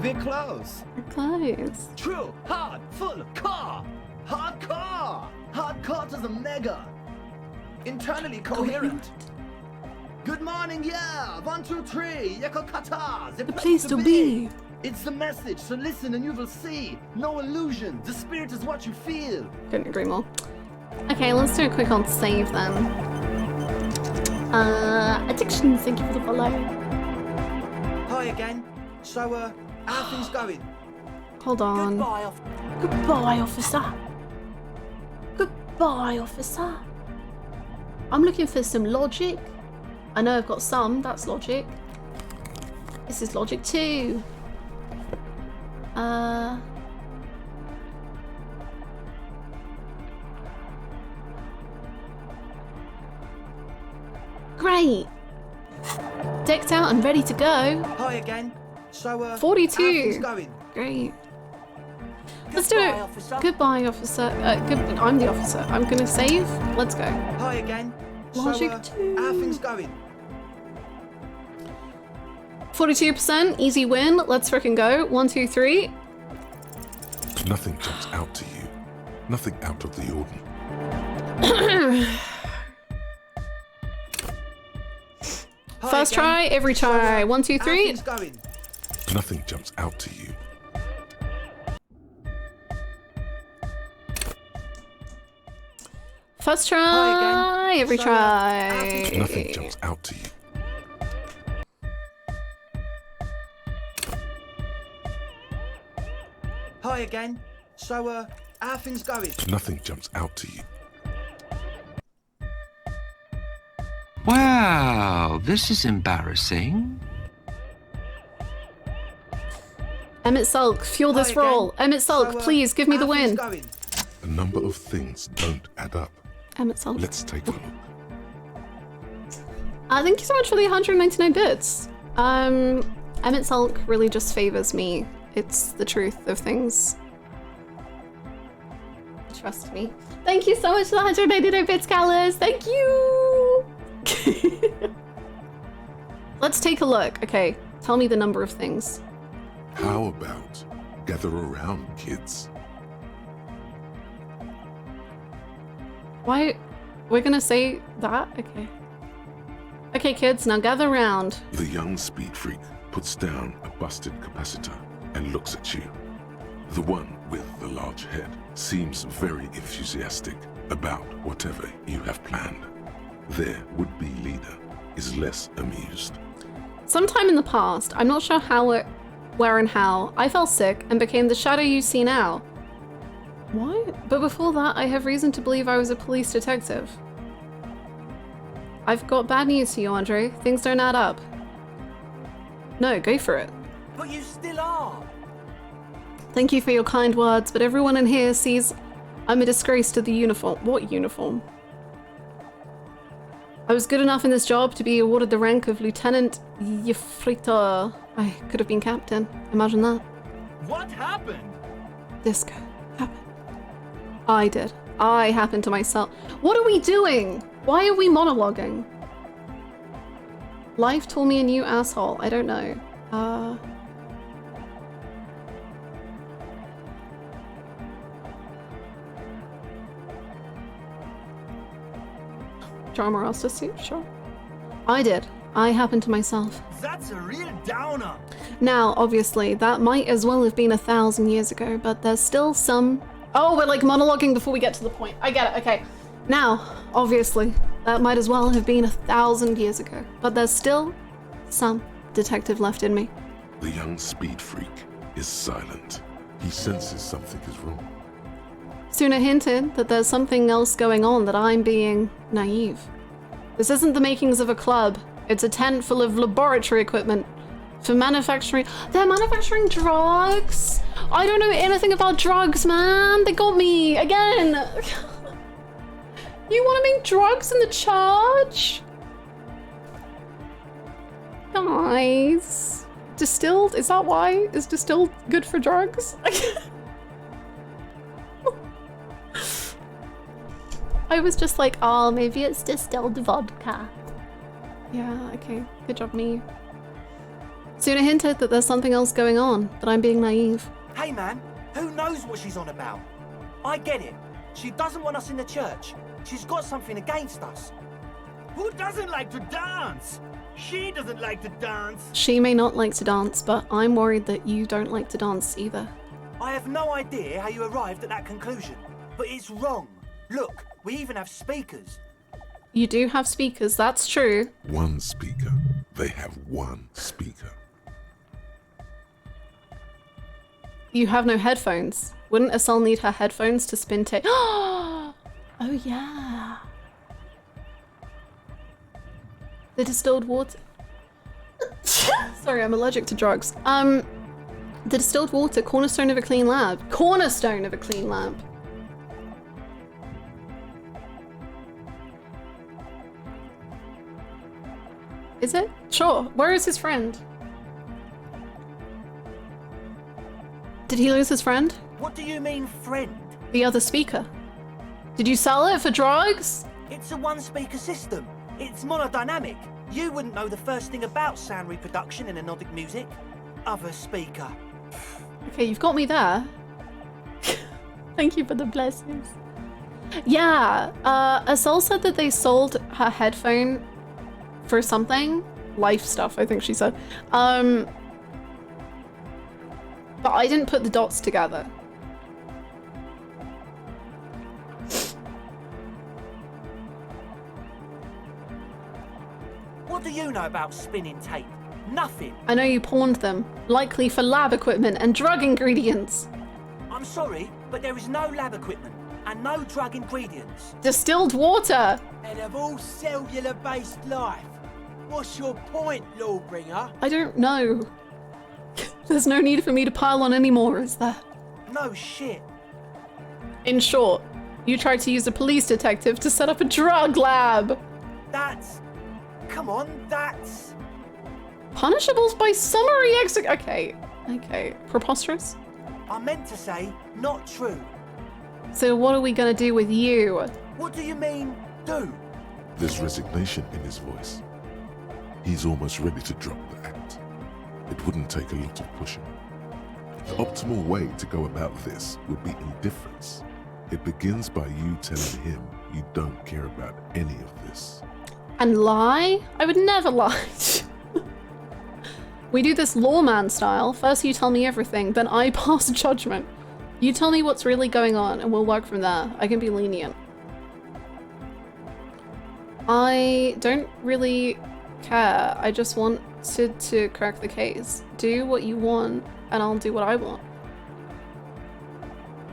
H: We're close.
B: We're close.
H: True, hard, full, car. Hardcore. Hardcore to the mega. Internally coherent. Good morning, yeah. 1, 2, 3. Yakokata. The
B: place to be.
H: It's the message, so listen and you will see. No illusion. The spirit is what you feel.
B: Couldn't agree more. Okay, let's do a quick on save then. Addiction, thank you for the follow.
H: Hi again. So, how are things going?
B: Hold on.
K: Goodbye,
B: officer. Goodbye, officer. I'm looking for some logic. I know I've got some, that's logic. This is logic too. Great. Decked out and ready to go.
H: Hi again. So,
B: 42.
H: how are things going?
B: Great. Let's do it.
K: Officer.
B: Goodbye, officer. I'm the officer. I'm gonna save. Let's go.
H: Hi again.
B: Logic
H: so, how are things going?
B: 42%, easy win. Let's frickin' go. 1, 2, 3.
G: Nothing jumps out to you. Nothing out of the ordinary.
B: First try, every try. 1, 2, 3.
G: Nothing jumps out to you.
B: First try, every try.
G: Nothing jumps out to you.
H: Hi again. So, how are things going?
G: Nothing jumps out to you.
Q: Wow, this is embarrassing.
B: Emmett Sulk, fuel this roll. Emmett Sulk, please give me the win.
G: A number of things don't add up.
B: Emmett Sulk.
G: Let's take a look.
B: Thank you so much for the 199 bits. Emmett Sulk really just favors me. It's the truth of things. Trust me. Thank you so much for the 199 bits, Callus. Thank you. Let's take a look. Okay, tell me the number of things.
G: How about gather around, kids?
B: Why? We're gonna say that? Okay. Okay, kids, now gather around.
G: The young speed freak puts down a busted capacitor and looks at you. The one with the large head seems very enthusiastic about whatever you have planned. Their would-be leader is less amused.
B: Sometime in the past, I'm not sure where and how, I fell sick and became the shadow you see now. What? But before that, I have reason to believe I was a police detective. I've got bad news for you, Andre. Things don't add up. No, go for it.
K: But you still are.
B: Thank you for your kind words, but everyone in here sees I'm a disgrace to the uniform. What uniform? I was good enough in this job to be awarded the rank of Lieutenant Yefrita. I could have been captain. Imagine that.
H: What happened?
B: Disco. Happened. I did. I happened to myself. What are we doing? Why are we monologuing? Life told me a new asshole. I don't know. Drama roster suit, sure. I did. I happened to myself.
H: That's a real downer.
B: Now, obviously, that might as well have been 1,000 years ago, but there's still some... Oh, we're like monologuing before we get to the point. I get it, okay. Now, obviously, that might as well have been 1,000 years ago, but there's still some detective left in me.
G: The young speed freak is silent. He senses something is wrong.
B: Sooner hinted that there's something else going on, that I'm being naive. This isn't the makings of a club. It's a tent full of laboratory equipment for manufacturing. They're manufacturing drugs? I don't know anything about drugs, man. They got me again. You want to make drugs in the church? Guys. Distilled? Is that why? Is distilled good for drugs? I was just like, oh, maybe it's distilled vodka. Yeah, okay. Good job, me. Suna hinted that there's something else going on, that I'm being naive.
K: Hey man, who knows what she's on about? I get it. She doesn't want us in the church. She's got something against us.
H: Who doesn't like to dance? She doesn't like to dance.
B: She may not like to dance, but I'm worried that you don't like to dance either.
K: I have no idea how you arrived at that conclusion, but it's wrong. Look, we even have speakers.
B: You do have speakers, that's true.
G: One speaker. They have one speaker.
B: You have no headphones. Wouldn't Asal need her headphones to spin tape? Oh yeah. The distilled water. Sorry, I'm allergic to drugs. The distilled water, cornerstone of a clean lab. Cornerstone of a clean lab. Is it? Sure. Where is his friend? Did he lose his friend?
K: What do you mean, friend?
B: The other speaker. Did you sell it for drugs?
K: It's a one-speaker system. It's monodynamic. You wouldn't know the first thing about sound reproduction in anodic music. Other speaker.
B: Okay, you've got me there. Thank you for the blessings. Yeah, Asal said that they sold her headphone for something. Life stuff, I think she said. But I didn't put the dots together.
K: What do you know about spinning tape? Nothing.
B: I know you pawned them, likely for lab equipment and drug ingredients.
K: I'm sorry, but there is no lab equipment and no drug ingredients.
B: Distilled water.
J: And of all cellular-based life, what's your point, Lawbringer?
B: I don't know. There's no need for me to pile on anymore, is there?
K: No shit.
B: In short, you tried to use a police detective to set up a drug lab.
K: That's... Come on, that's...
B: Punishables by summary okay. Preposterous?
K: I meant to say, not true.
B: So what are we gonna do with you?
K: What do you mean, do?
G: There's resignation in his voice. He's almost ready to drop the act. It wouldn't take a lot of pushing. The optimal way to go about this would be indifference. It begins by you telling him you don't care about any of this.
B: And lie? I would never lie. We do this lawman style. First you tell me everything, then I pass judgment. You tell me what's really going on and we'll work from there. I can be lenient. I don't really care. I just wanted to crack the case. Do what you want and I'll do what I want.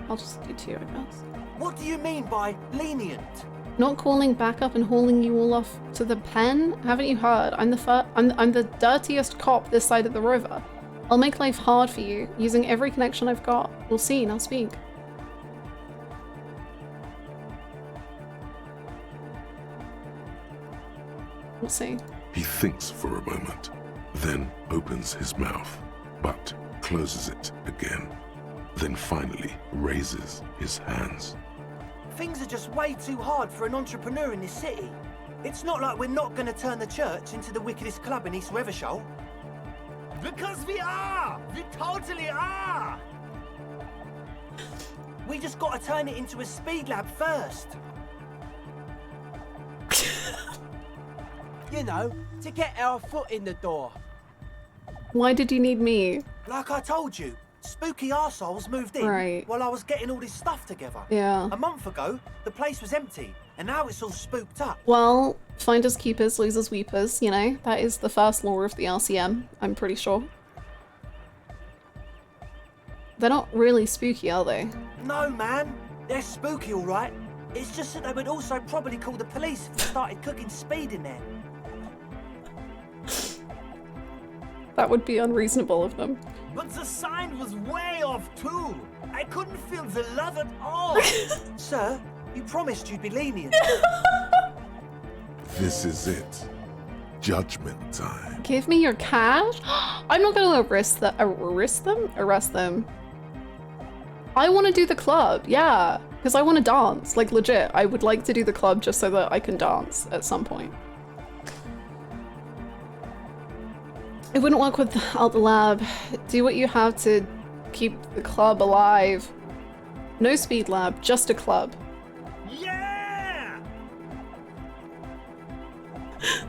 B: I'll just do two, I guess.
K: What do you mean by lenient?
B: Not calling back up and hauling you all off to the pen? Haven't you heard? I'm the dirtiest cop this side of the river. I'll make life hard for you, using every connection I've got. We'll see, now speak. We'll see.
G: He thinks for a moment, then opens his mouth, but closes it again. Then finally raises his hands.
K: Things are just way too hard for an entrepreneur in this city. It's not like we're not going to turn the church into the wickedest club in East Revershoal.
H: Because we are! We totally are!
K: We just got to turn it into a speed lab first.
J: You know, to get our foot in the door.
B: Why did you need me?
K: Like I told you, spooky arseholes moved in while I was getting all this stuff together.
B: Yeah.
K: A month ago, the place was empty, and now it's all spooked up.
B: Well, finders keepers, losers weepers, you know, that is the first law of the RCM, I'm pretty sure. They're not really spooky, are they?
K: No, man. They're spooky, all right. It's just that they would also probably call the police if we started cooking speed in there.
B: That would be unreasonable of them.
H: But the sign was way off too. I couldn't feel the love at all.
K: Sir, you promised you'd be lenient.
G: This is it. Judgment time.
B: Give me your cash? I'm not gonna arrest them. I want to do the club, yeah. Because I want to dance, like legit. I would like to do the club just so that I can dance at some point. It wouldn't work without the lab. Do what you have to keep the club alive. No speed lab, just a club.
H: Yeah!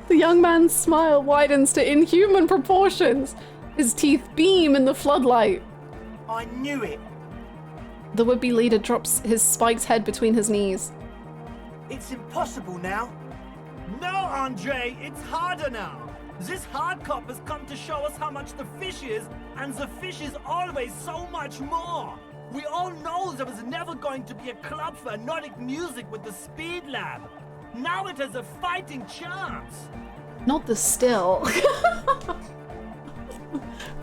B: The young man's smile widens to inhuman proportions. His teeth beam in the floodlight.
K: I knew it.
B: The would-be leader drops his spiked head between his knees.
K: It's impossible now.
H: No, Andre, it's harder now. This hard cop has come to show us how much the fish is, and the fish is always so much more. We all know there was never going to be a club for Nordic music with the Speed Lab. Now it has a fighting chance.
B: Not the still. For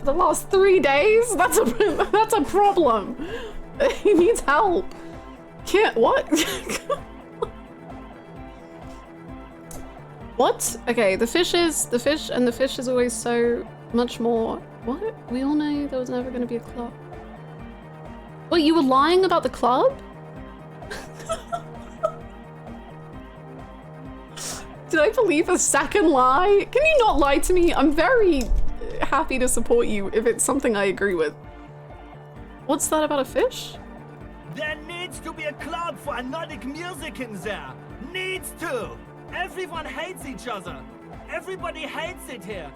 B: the last 3 days? That's a problem. He needs help. Can't what? What? Okay, the fish is always so much more. What? We all know there was never gonna be a club. Wait, you were lying about the club? Did I believe a second lie? Can you not lie to me? I'm very happy to support you if it's something I agree with. What's that about a fish?
H: There needs to be a club for Nordic music in there. Needs to. Everyone hates each other. Everybody hates it here.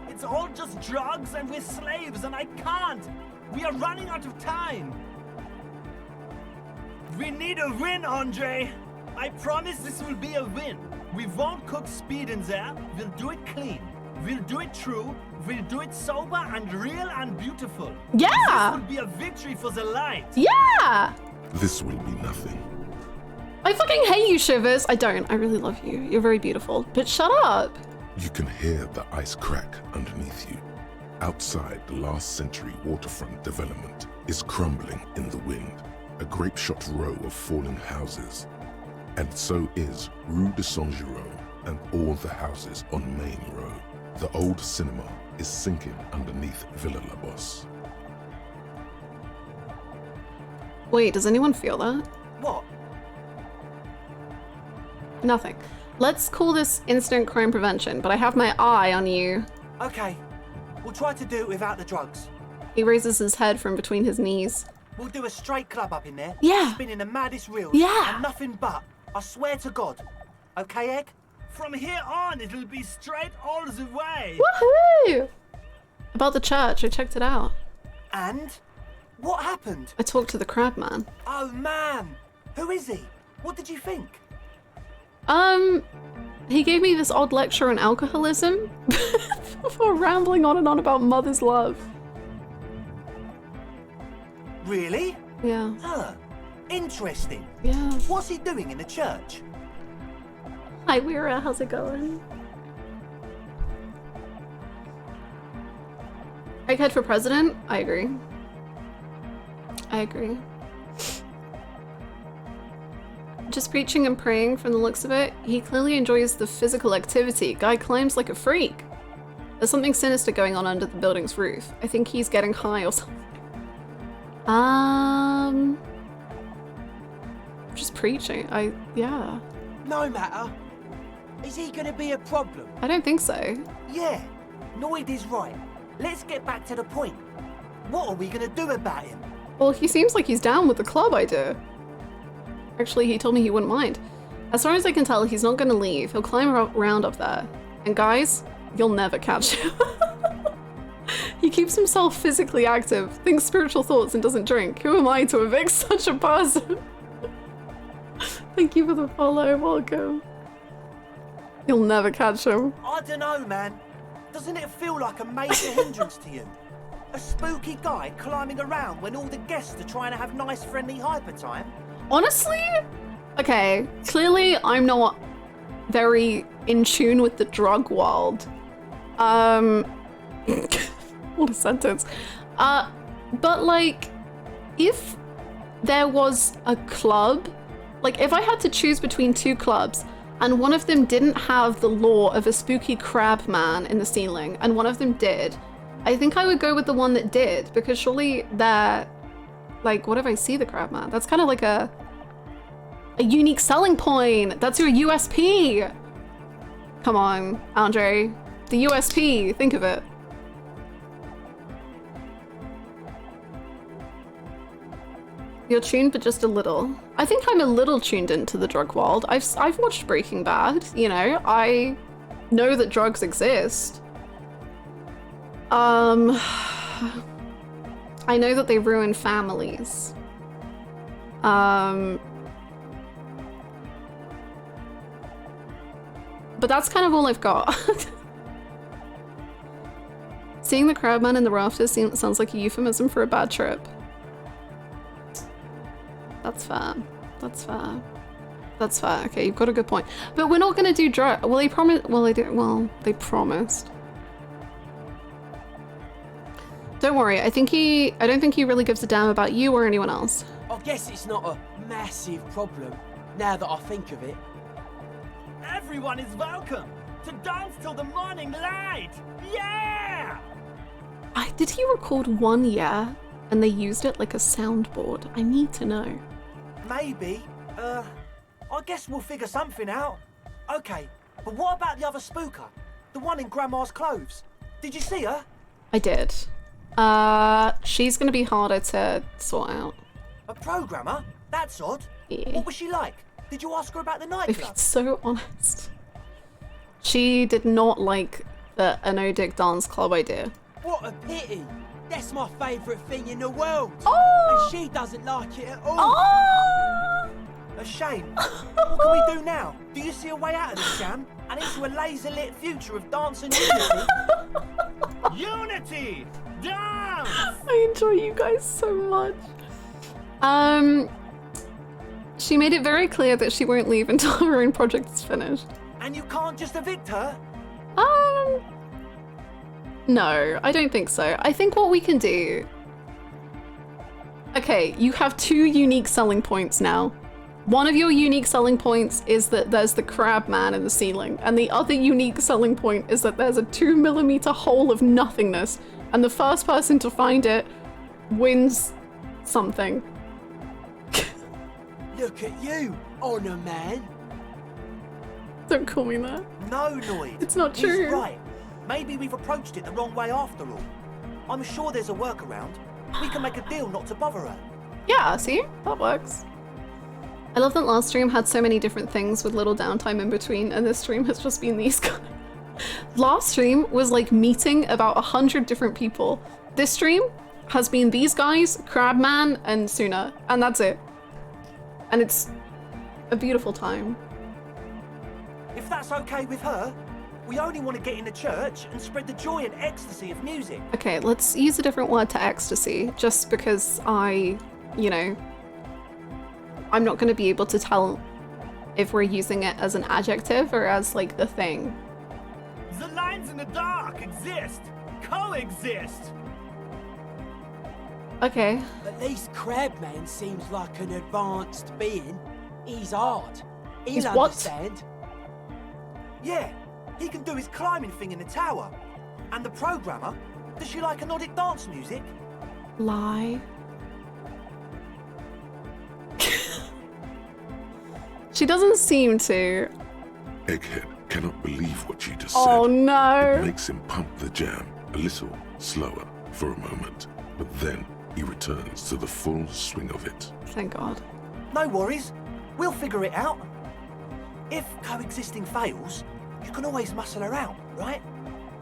H: It's all just drugs and we're slaves and I can't. We are running out of time. We need a win, Andre. I promise this will be a win. We won't cook speed in there. We'll do it clean. We'll do it true. We'll do it sober and real and beautiful.
B: Yeah!
H: This will be a victory for the light.
B: Yeah!
G: This will be nothing.
B: I fucking hate you, Shivers. I don't. I really love you. You're very beautiful. But shut up.
G: You can hear the ice crack underneath you. Outside, the last century waterfront development is crumbling in the wind. A grape-shot row of falling houses. And so is Rue de Saint-Giraud and all the houses on Main Row. The old cinema is sinking underneath Villa La Bosse.
B: Wait, does anyone feel that?
K: What?
B: Nothing. Let's call this instant crime prevention, but I have my eye on you.
K: Okay, we'll try to do it without the drugs.
B: He raises his head from between his knees.
K: We'll do a straight club up in there.
B: Yeah.
K: Spinning the maddest reels.
B: Yeah.
K: And nothing but. I swear to God. Okay, Egg?
H: From here on, it'll be straight all the way.
B: Woohoo! About the church, I checked it out.
K: And? What happened?
B: I talked to the crab man.
K: Oh, man. Who is he? What did you think?
B: He gave me this odd lecture on alcoholism before rambling on and on about mother's love.
K: Really?
B: Yeah.
K: Huh. Interesting.
B: Yeah.
K: What's he doing in the church?
B: Hi, Weira. How's it going? Egghead for president? I agree. I agree. Just preaching and praying from the looks of it. He clearly enjoys the physical activity. Guy climbs like a freak. There's something sinister going on under the building's roof. I think he's getting high or something. Just preaching. Yeah.
J: No matter. Is he gonna be a problem?
B: I don't think so.
K: Yeah. Noid is right. Let's get back to the point. What are we gonna do about him?
B: Well, he seems like he's down with the club idea. Actually, he told me he wouldn't mind. As far as I can tell, he's not gonna leave. He'll climb around up there. And guys, you'll never catch him. He keeps himself physically active, thinks spiritual thoughts and doesn't drink. Who am I to evict such a person? Thank you for the follow, welcome. You'll never catch him.
K: I don't know, man. Doesn't it feel like a major hindrance to you? A spooky guy climbing around when all the guests are trying to have nice, friendly hyper time?
B: Honestly, Okay, clearly I'm not very in tune with the drug world. What a sentence. But like, if there was a club, like if I had to choose between two clubs and one of them didn't have the lore of a spooky crab man in the ceiling and one of them did, I think I would go with the one that did, because surely that, like, what if I see the crab man? That's kind of like a unique selling point. That's your USP. Come on, Andre. The USP, think of it. You're tuned, but just a little. I think I'm a little tuned into the drug world. I've watched Breaking Bad, you know. I know that drugs exist. I know that they ruin families. But that's kind of all I've got. Seeing the crabman in the rafters sounds like a euphemism for a bad trip. That's fair. That's fair. That's fair. Okay, you've got a good point. But we're not gonna do drug. Well, they promised. Well, they did. Well, they promised. Don't worry. I don't think he really gives a damn about you or anyone else.
J: I guess it's not a massive problem, now that I think of it.
H: Everyone is welcome to dance till the morning light. Yeah!
B: Did he record one year and they used it like a soundboard? I need to know.
K: Maybe. I guess we'll figure something out. Okay, but what about the other spooker? The one in Grandma's clothes? Did you see her?
B: I did. She's gonna be harder to sort out.
K: A programmer? That's odd.
B: Yeah.
K: What was she like? Did you ask her about the
B: If
K: nightclub?
B: it's so honest. She did not like the no dick dance club idea.
J: What a pity! That's my favourite thing in the world!
B: Oh!
J: And she doesn't like it at all!
B: Oh!
K: A shame. What can we do now? Do you see a way out of this jam and into a laser-lit future of dance and unity?
H: Unity! Dance!
B: I enjoy you guys so much. She made it very clear that she won't leave until her own project is finished.
K: And you can't just evict her?
B: No, I don't think so. I think what we can do... Okay, you have two unique selling points now. One of your unique selling points is that there's the crab man in the ceiling, and the other unique selling point is that there's a 2mm hole of nothingness, and the first person to find it wins something.
J: Look at you, Honor Man.
B: Don't call me that.
K: No, Lloyd.
B: It's not true.
K: He's right. Maybe we've approached it the wrong way after all. I'm sure there's a workaround. We can make a deal not to bother her.
B: Yeah, see? That works. I love that last stream had so many different things with little downtime in between, and this stream has just been these guys. Last stream was like meeting about 100 different people. This stream has been these guys, Crabman, and Suna, and that's it. And it's a beautiful time.
K: If that's okay with her, we only want to get in the church and spread the joy and ecstasy of music.
B: Okay, let's use a different word to ecstasy, just because I'm not going to be able to tell if we're using it as an adjective or as like the thing.
H: The lines in the dark exist, coexist.
B: Okay.
J: At least Crabman seems like an advanced being. He's hard.
B: He's
J: He'll
B: what?
J: understand.
K: Yeah, he can do his climbing thing in the tower. And the programmer, does she like Nordic dance music?
B: Lie. She doesn't seem to.
G: Egghead cannot believe what she just
B: Oh
G: said.
B: no.
G: It makes him pump the jam a little slower for a moment, but then he returns to the full swing of it.
B: Thank God.
K: No worries, we'll figure it out. If coexisting fails, you can always muscle her out, right?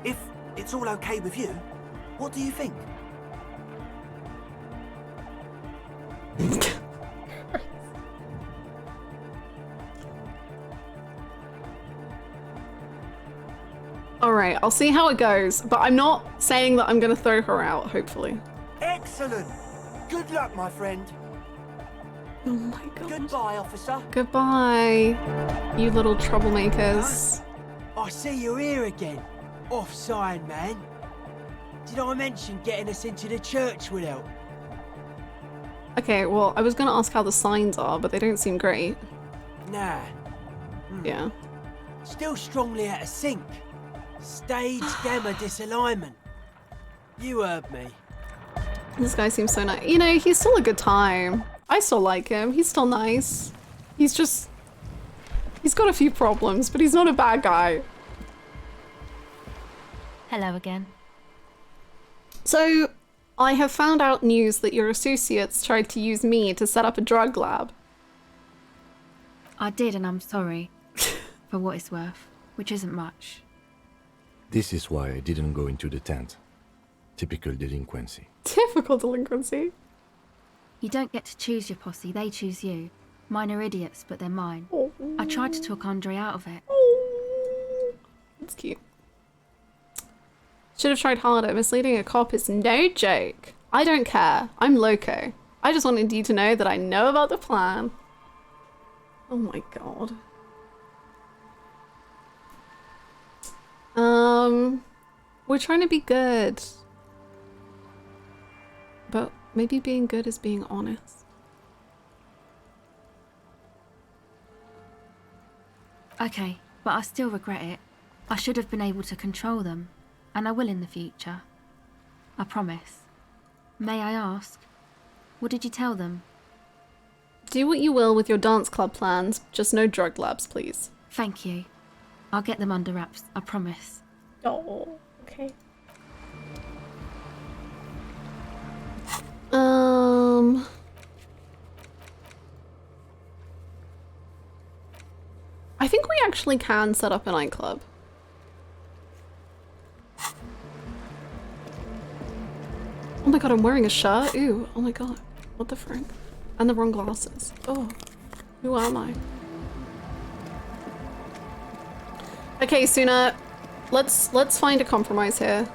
K: If it's all okay with you, what do you think?
B: Alright, I'll see how it goes, but I'm not saying that I'm gonna throw her out, hopefully.
K: Excellent! Good luck, my friend.
B: Oh my god.
J: Goodbye, officer.
B: Goodbye, you little troublemakers.
J: Huh? I see you're here again. Offside, man. Did I mention getting us into the church would help?
B: Okay, well, I was gonna ask how the signs are, but they don't seem great.
J: Nah.
B: Yeah.
J: Still strongly out of sync. Stage gamma disalignment. You heard me.
B: This guy seems so nice. You know, he's still a good time. I still like him. He's still nice. He's got a few problems, but he's not a bad guy.
C: Hello again.
B: So, I have found out news that your associates tried to use me to set up a drug lab.
C: I did, and I'm sorry. For what it's worth, which isn't much.
E: This is why I didn't go into the tent. Typical delinquency.
B: Typical delinquency?
C: You don't get to choose your posse, they choose you. Mine are idiots, but they're mine. I tried to talk Andre out of it.
B: That's cute. Should have tried harder. Misleading a cop is no joke. I don't care. I'm loco. I just wanted you to know that I know about the plan. Oh my god. We're trying to be good. But maybe being good is being honest.
C: Okay, but I still regret it. I should have been able to control them, and I will in the future. I promise. May I ask, what did you tell them?
B: Do what you will with your dance club plans, just no drug labs, please.
C: Thank you. I'll get them under wraps, I promise.
B: Oh, okay. I think we actually can set up a nightclub. Oh my god, I'm wearing a shirt? Ew, oh my god. What the frick? And the wrong glasses. Oh, who am I? Okay, Suna, let's find a compromise here.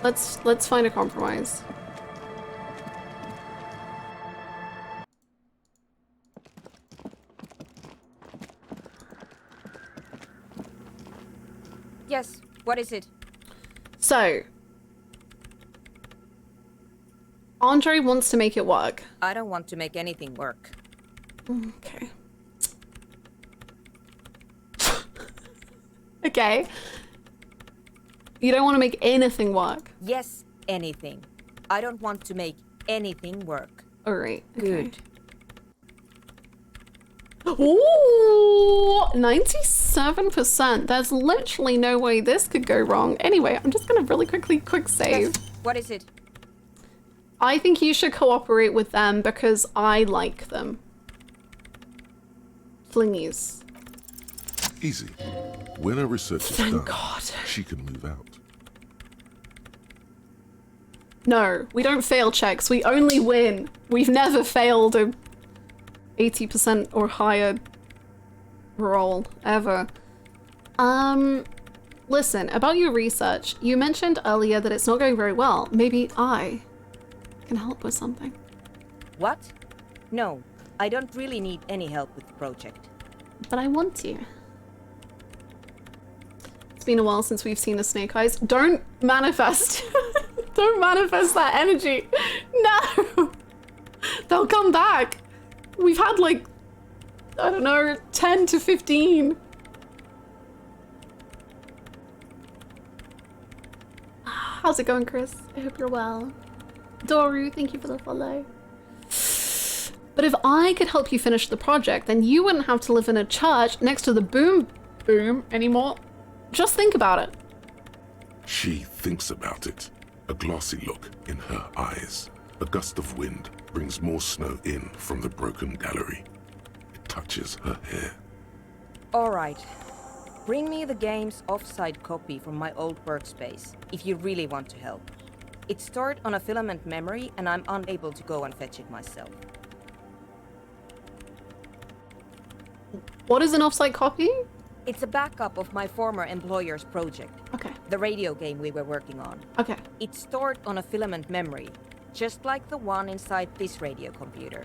B: Let's find a compromise.
P: Yes, what is it?
B: So, Andre wants to make it work.
P: I don't want to make anything work.
B: Okay. Okay. You don't want to make anything work?
P: Yes, anything. I don't want to make anything work.
B: Alright.
P: Good.
B: Ooh, 97%. There's literally no way this could go wrong. Anyway, I'm just gonna really quick save.
P: Yes. What is it?
B: I think you should cooperate with them because I like them. Flingies.
G: Easy. When a research is
B: Thank
G: done,
B: God.
G: she can move out.
B: No, we don't fail checks. We only win. We've never failed a 80% or higher roll ever. Listen, about your research, you mentioned earlier that it's not going very well. Maybe I can help with something.
P: What? No, I don't really need any help with the project.
B: But I want to. It's been a while since we've seen the snake eyes. Don't manifest. Don't manifest that energy. No. They'll come back. We've had like, I don't know, 10 to 15. How's it going, Chris? I hope you're well. Doru, thank you for the follow. But if I could help you finish the project, then you wouldn't have to live in a church next to the boom anymore. Just think about it.
G: She thinks about it. A glassy look in her eyes. A gust of wind brings more snow in from the broken gallery. It touches her hair.
P: All right. Bring me the game's offsite copy from my old workspace, if you really want to help. It's stored on a filament memory, and I'm unable to go and fetch it myself.
B: What is an offsite copy?
P: It's a backup of my former employer's project.
B: Okay.
P: The radio game we were working on.
B: Okay.
P: It's stored on a filament memory, just like the one inside this radio computer.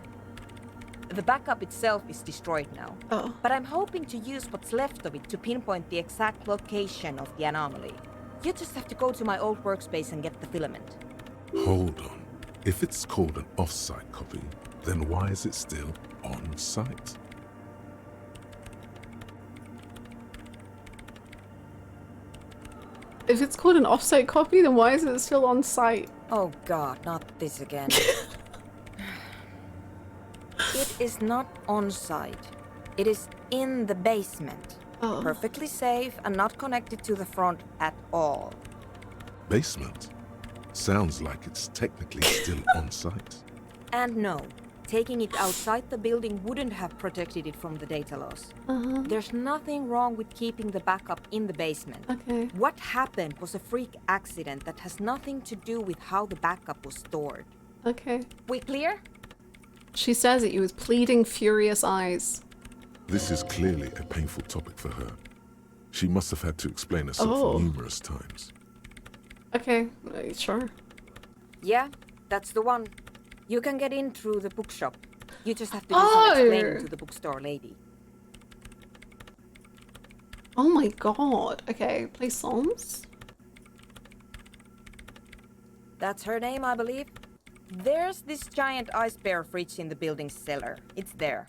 P: The backup itself is destroyed now.
B: Oh.
P: But I'm hoping to use what's left of it to pinpoint the exact location of the anomaly. You just have to go to my old workspace and get the filament.
G: Hold on. If it's called an off-site copy, then why is it still on-site?
B: If it's called an off-site copy, then why is it still on site?
P: Oh god, not this again. It is not on site. It is in the basement.
B: Oh.
P: Perfectly safe and not connected to the front at all.
G: Basement? Sounds like it's technically still on-site.
P: And no, taking it outside the building wouldn't have protected it from the data loss. There's nothing wrong with keeping the backup in the basement.
B: Okay.
P: What happened was a freak accident that has nothing to do with how the backup was stored.
B: Okay.
P: We clear?
B: She says it with pleading, furious eyes.
G: This is clearly a painful topic for her. She must have had to explain herself numerous times.
B: Okay, sure.
P: Yeah, that's the one. You can get in through the bookshop. You just have to do some explaining to the bookstore lady.
B: Oh my god. Okay, play Psalms.
P: That's her name, I believe. There's this giant ice bear fridge in the building's cellar. It's there.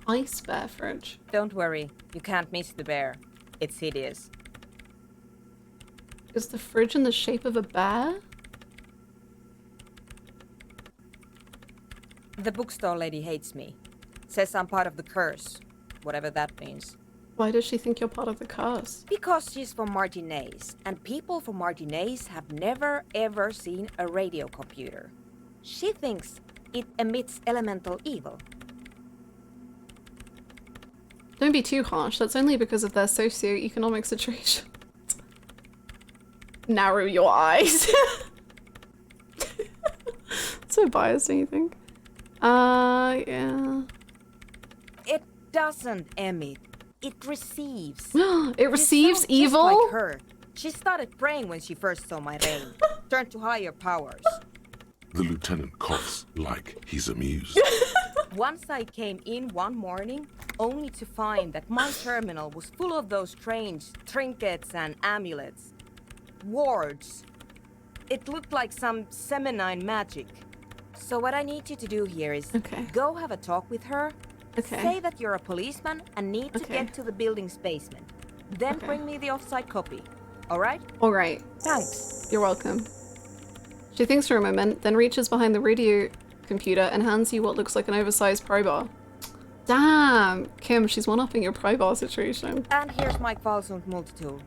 B: Ice bear fridge?
P: Don't worry, you can't miss the bear. It's hideous.
B: Is the fridge in the shape of a bear?
P: The bookstore lady hates me. Says I'm part of the curse, whatever that means.
B: Why does she think you're part of the curse?
P: Because she's from Martinez, and people from Martinez have never ever seen a radio computer. She thinks it emits elemental evil.
B: Don't be too harsh, that's only because of their socio-economic situation. Narrow your eyes. So biased, don't you think? Yeah.
P: It doesn't emit. It receives.
B: It receives evil?
P: Just like her. She started praying when she first saw my rain. Turned to higher powers.
G: The lieutenant coughs like he's amused.
P: Once I came in one morning, only to find that my terminal was full of those strange trinkets and amulets. Wards. It looked like some Semenine magic. So what I need you to do here is go have a talk with her. Say that you're a policeman and need to get to the building's basement. Then bring me the off-site copy. Alright?
B: Alright.
P: Thanks.
B: You're welcome. She thinks for a moment, then reaches behind the radio computer and hands you what looks like an oversized pry bar. Damn! Kim, she's one-upping your pry bar situation.
P: And here's my Qualsund multi-tool.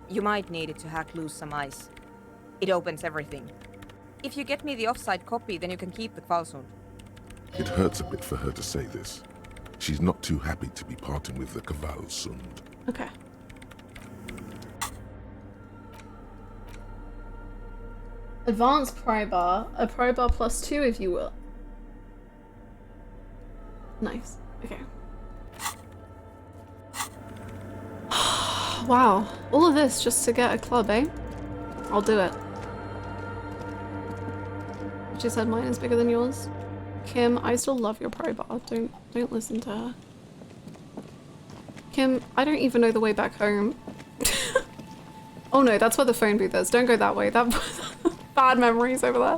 P: You might need it to hack loose some ice. It opens everything. If you get me the off-site copy, then you can keep the Qualsund.
G: It hurts a bit for her to say this. She's not too happy to be parting with the Qualsund.
B: Okay. Advanced pry bar. A pry bar +2 if you will. Nice. Okay. Wow. All of this just to get a club, eh? I'll do it. She said mine is bigger than yours. Kim, I still love your pry bar. Don't listen to her. Kim, I don't even know the way back home. Oh no, that's where the phone booth is. Don't go that way. That bad memories over there.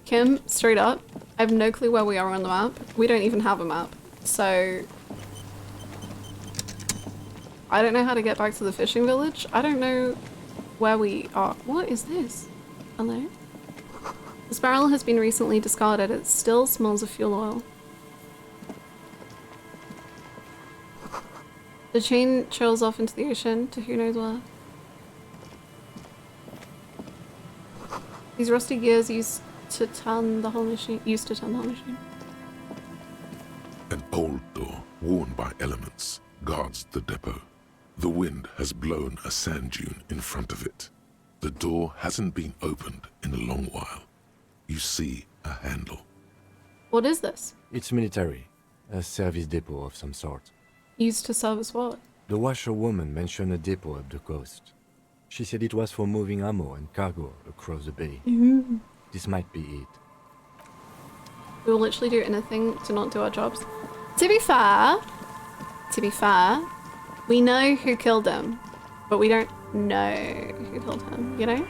B: Kim, straight up, I have no clue where we are on the map. We don't even have a map. So I don't know how to get back to the fishing village. I don't know where we are. What is this? Hello? This barrel has been recently discarded. It still smells of fuel oil. The chain trails off into the ocean to who knows where. These rusty gears used to turn the whole machine.
G: An old door, worn by elements, guards the depot. The wind has blown a sand dune in front of it. The door hasn't been opened in a long while. You see a handle.
B: What is this?
E: It's military. A service depot of some sort.
B: Used to service what?
E: The washerwoman mentioned a depot up the coast. She said it was for moving ammo and cargo across the bay. This might be it.
B: We will literally do anything to not do our jobs. To be fair, we know who killed him, but we don't know who killed him, you know?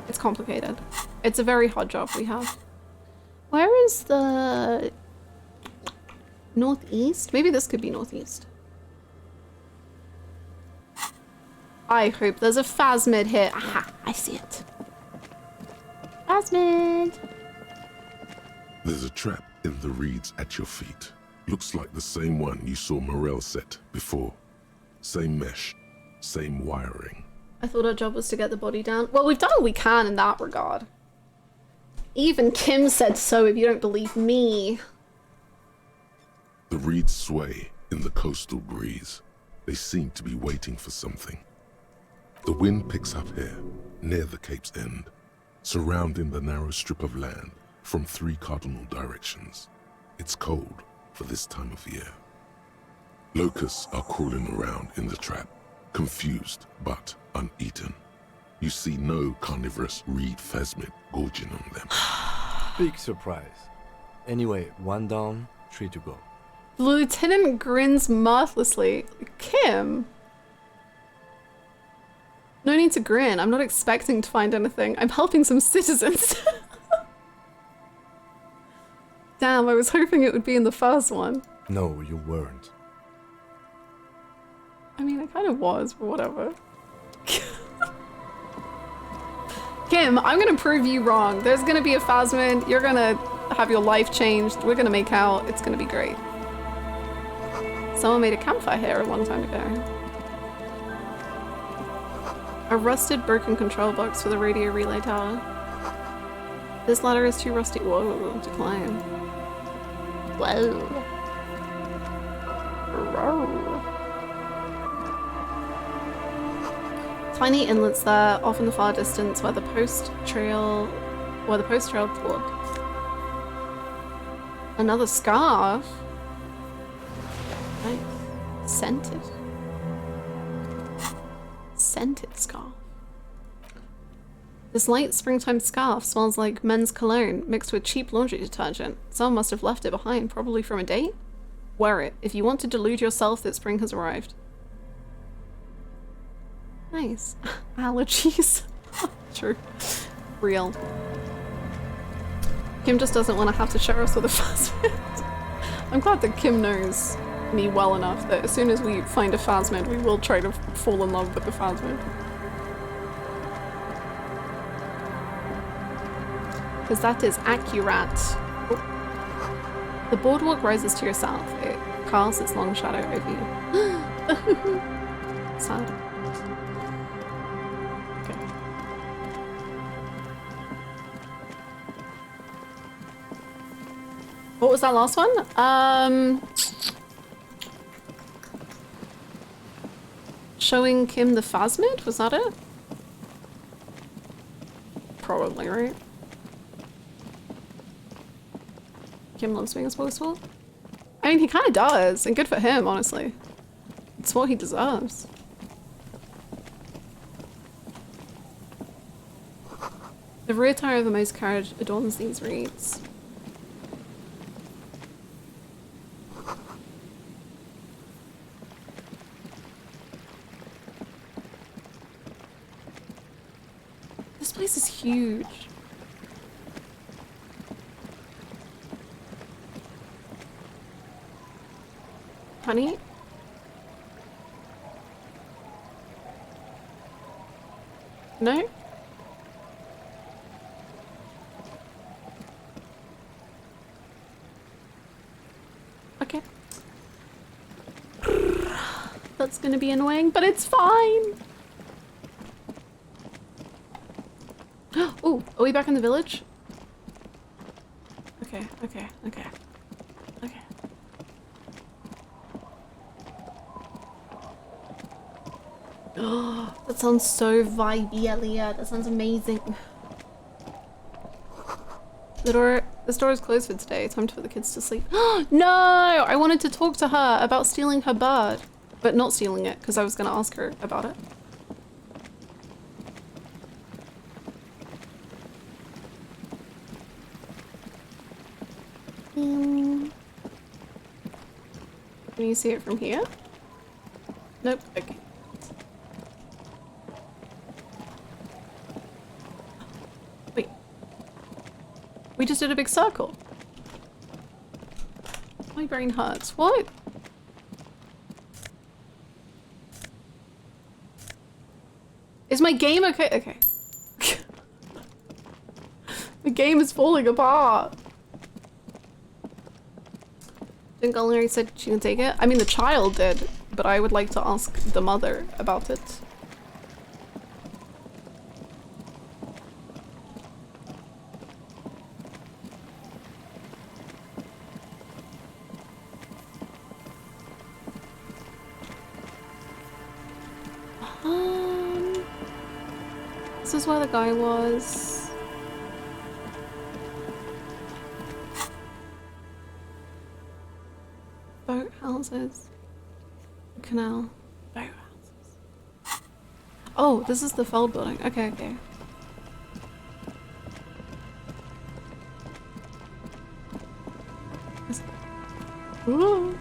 B: It's complicated. It's a very hard job we have. Where is the northeast? Maybe this could be northeast. I hope there's a phasmid here. Aha, I see it. Phasmid.
G: There's a trap in the reeds at your feet. Looks like the same one you saw Morel set before. Same mesh, same wiring.
B: I thought our job was to get the body down. Well, we've done all we can in that regard. Even Kim said so, if you don't believe me.
G: The reeds sway in the coastal breeze. They seem to be waiting for something. The wind picks up here, near the cape's end, surrounding the narrow strip of land from 3 cardinal directions. It's cold for this time of year. Locusts are crawling around in the trap, confused but uneaten. You see no carnivorous reed phasmid gorging on them.
E: Big surprise. Anyway, 1 down, 3 to go.
B: The lieutenant grins mirthlessly. Kim? No need to grin. I'm not expecting to find anything. I'm helping some citizens. Damn, I was hoping it would be in the first one.
E: No, you weren't.
B: I mean, I kind of was, but whatever. Kim, I'm gonna prove you wrong. There's gonna be a phasmid. You're gonna have your life changed. We're gonna make out. It's gonna be great. Someone made a campfire here a long time ago. A rusted, broken control box for the radio relay tower. This ladder is too rusty. Whoa, to climb. Whoa. Whoa. Tiny inlets there, off in the far distance, where the post trail flowed. Another scarf. Nice. Scented. Scented scarf. This light springtime scarf smells like men's cologne mixed with cheap laundry detergent. Someone must have left it behind, probably from a date. Wear it if you want to delude yourself that spring has arrived. Nice. Allergies. True. Real. Kim just doesn't want to have to share us with a phasmid. I'm glad that Kim knows me well enough that as soon as we find a phasmid, we will try to fall in love with the phasmid. Because that is accurate. Oh. The boardwalk rises to your south. It casts its long shadow over you. Sad. Okay. What was that last one? Showing Kim the phasmid? Was that it? Probably, right? Kim loves being spoilsport. I mean, he kind of does, and good for him, honestly. It's what he deserves. The rear tire of the motor carriage adorns these reeds. This place is huge. Honey? No? Okay. That's gonna be annoying, but it's fine! Oh, are we back in the village? Okay, okay, okay. Okay. Oh, that sounds so vibey, Elliot. That sounds amazing. This door is closed for today. Time for the kids to sleep. No! I wanted to talk to her about stealing her bird. But not stealing it, because I was going to ask her about it. Can you see it from here? Nope. Okay. Wait. We just did a big circle. My brain hurts. What? Is my game okay? Okay. The game is falling apart. Dingallery said she can take it. I mean, the child did, but I would like to ask the mother about it. This is where the guy was. Boat houses. Canal. Boat houses. Oh, this is the Feld building. Okay, okay. Ooh.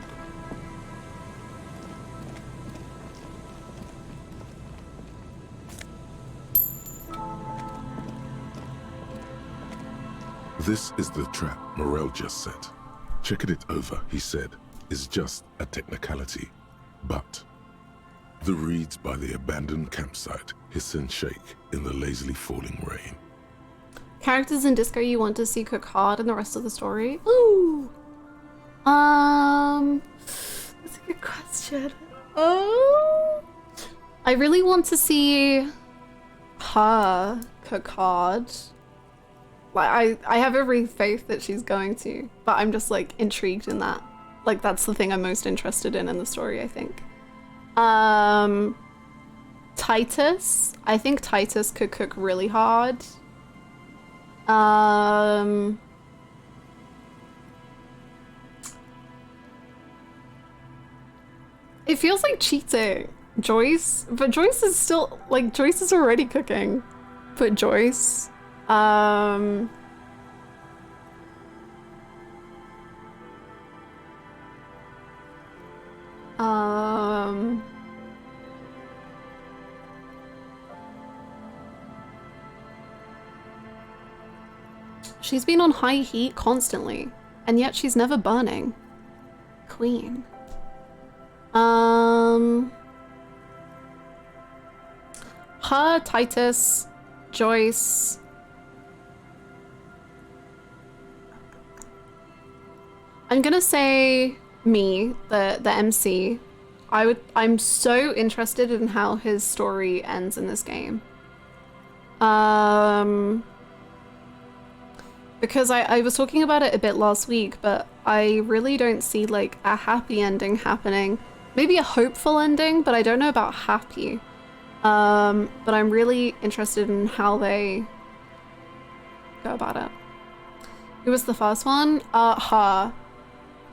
G: This is the trap Morel just set. Checking it over, he said, is just a technicality. But the reeds by the abandoned campsite hiss and shake in the lazily falling rain.
B: Characters in Disco you want to see cook hard in the rest of the story? Ooh. That's a good question. Oh. I really want to see her cook hard. Like, I have every faith that she's going to, but I'm just like intrigued in that. Like, that's the thing I'm most interested in the story, I think. Titus. I think Titus could cook really hard. It feels like cheating. Joyce, but Joyce is still, like, Joyce is already cooking. But Joyce. She's been on high heat constantly, and yet she's never burning. Queen. Her, Titus, Joyce. I'm gonna say me, the MC. I'm so interested in how his story ends in this game. Because I was talking about it a bit last week, but I really don't see like a happy ending happening. Maybe a hopeful ending, but I don't know about happy. But I'm really interested in how they go about it. Who was the first one? Her.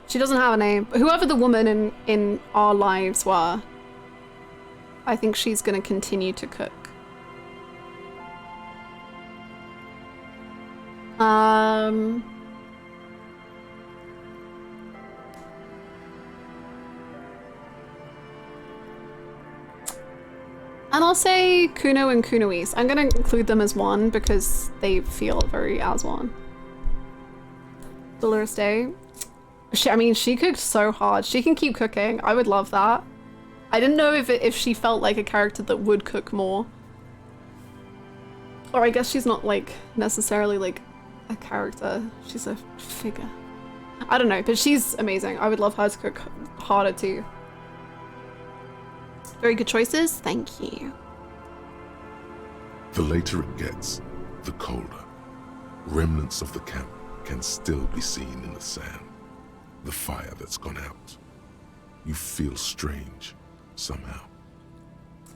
B: She doesn't have a name. Whoever the woman in our lives were, I think she's gonna continue to cook. And I'll say Kuno and Kunoise. I'm gonna include them as one because they feel very as one. Dolores Day. I mean, she cooked so hard. She can keep cooking. I would love that. I didn't know if she felt like a character that would cook more. Or I guess she's not like necessarily like a character. She's a figure. I don't know, but she's amazing. I would love her to cook harder too. Very good choices. Thank you.
G: The later it gets, the colder. Remnants of the camp can still be seen in the sand. The fire that's gone out. You feel strange, somehow.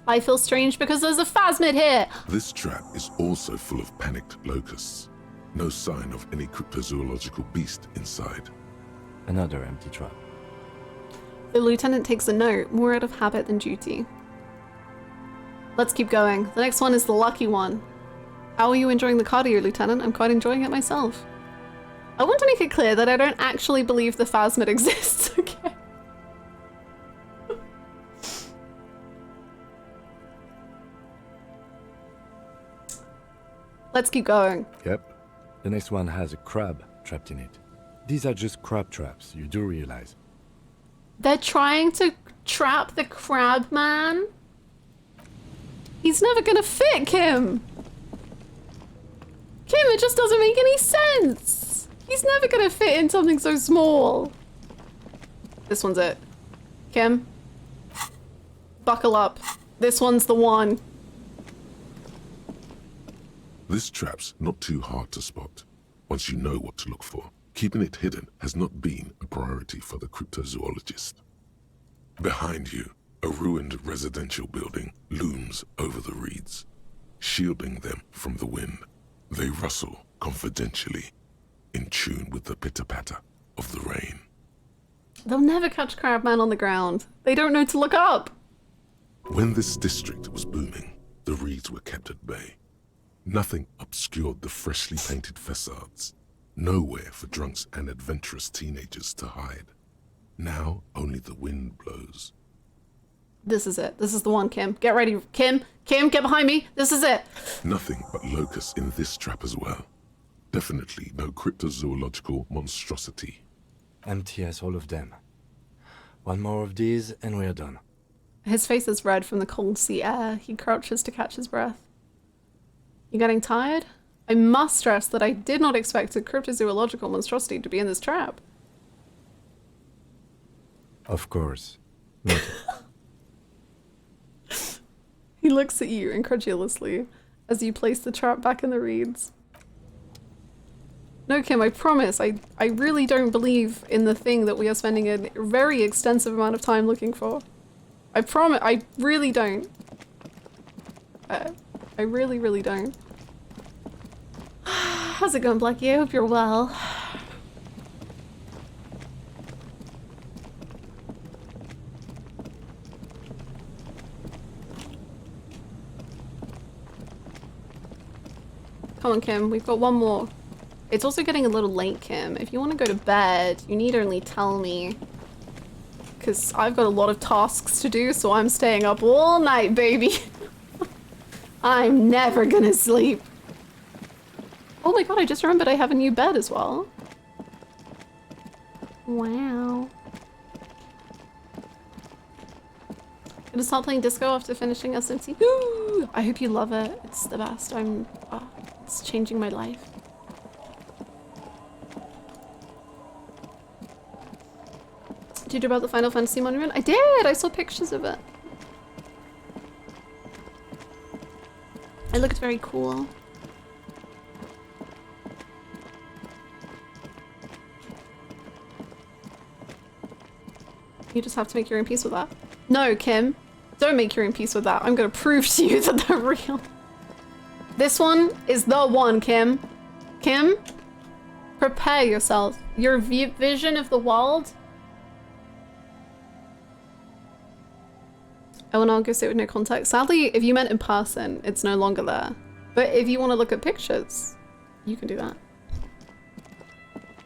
B: I feel strange because there's a phasmid here!
G: This trap is also full of panicked locusts. No sign of any cryptozoological beast inside.
E: Another empty trap.
B: The lieutenant takes a note, more out of habit than duty. Let's keep going. The next one is the lucky one. How are you enjoying the cardio, Lieutenant? I'm quite enjoying it myself. I want to make it clear that I don't actually believe the phasmid exists, okay? Let's keep going.
E: Yep. The next one has a crab trapped in it. These are just crab traps, you do realize.
B: They're trying to trap the crab man? He's never gonna fit, Kim! Kim, it just doesn't make any sense! He's never gonna fit in something so small. This one's it. Kim? Buckle up. This one's the one.
G: This trap's not too hard to spot, once you know what to look for. Keeping it hidden has not been a priority for the cryptozoologist. Behind you, a ruined residential building looms over the reeds, shielding them from the wind. They rustle confidentially, in tune with the pitter-patter of the rain.
B: They'll never catch Crabman on the ground. They don't know to look up.
G: When this district was booming, the reeds were kept at bay. Nothing obscured the freshly painted facades. Nowhere for drunks and adventurous teenagers to hide. Now only the wind blows.
B: This is it. This is the one, Kim. Get ready, Kim. Kim, get behind me. This is it.
G: Nothing but locusts in this trap as well. Definitely no cryptozoological monstrosity.
E: Empty as all of them. One more of these and we're done.
B: His face is red from the cold sea air. He crouches to catch his breath. You getting tired? I must stress that I did not expect a cryptozoological monstrosity to be in this trap.
E: Of course. Noted.
B: He looks at you incredulously as you place the trap back in the reeds. No, Kim, I promise, I really don't believe in the thing that we are spending a very extensive amount of time looking for. I promise, I really don't. I really, really don't. How's it going, Blackie? I hope you're well. Come on, Kim, we've got one more. It's also getting a little late, Kim. If you want to go to bed, you need only tell me. Because I've got a lot of tasks to do, so I'm staying up all night, baby. I'm never gonna sleep. Oh my god, I just remembered I have a new bed as well. Wow. Gonna start playing disco after finishing SMT. I hope you love it. It's the best. It's changing my life. Did you read about the Final Fantasy monument? I did! I saw pictures of it. It looked very cool. You just have to make your own peace with that. No, Kim. Don't make your own peace with that. I'm gonna prove to you that they're real. This one is the one, Kim. Kim? Prepare yourself. Your vision of the world. I will not go sit with no context. Sadly, if you meant in person, it's no longer there. But if you want to look at pictures, you can do that.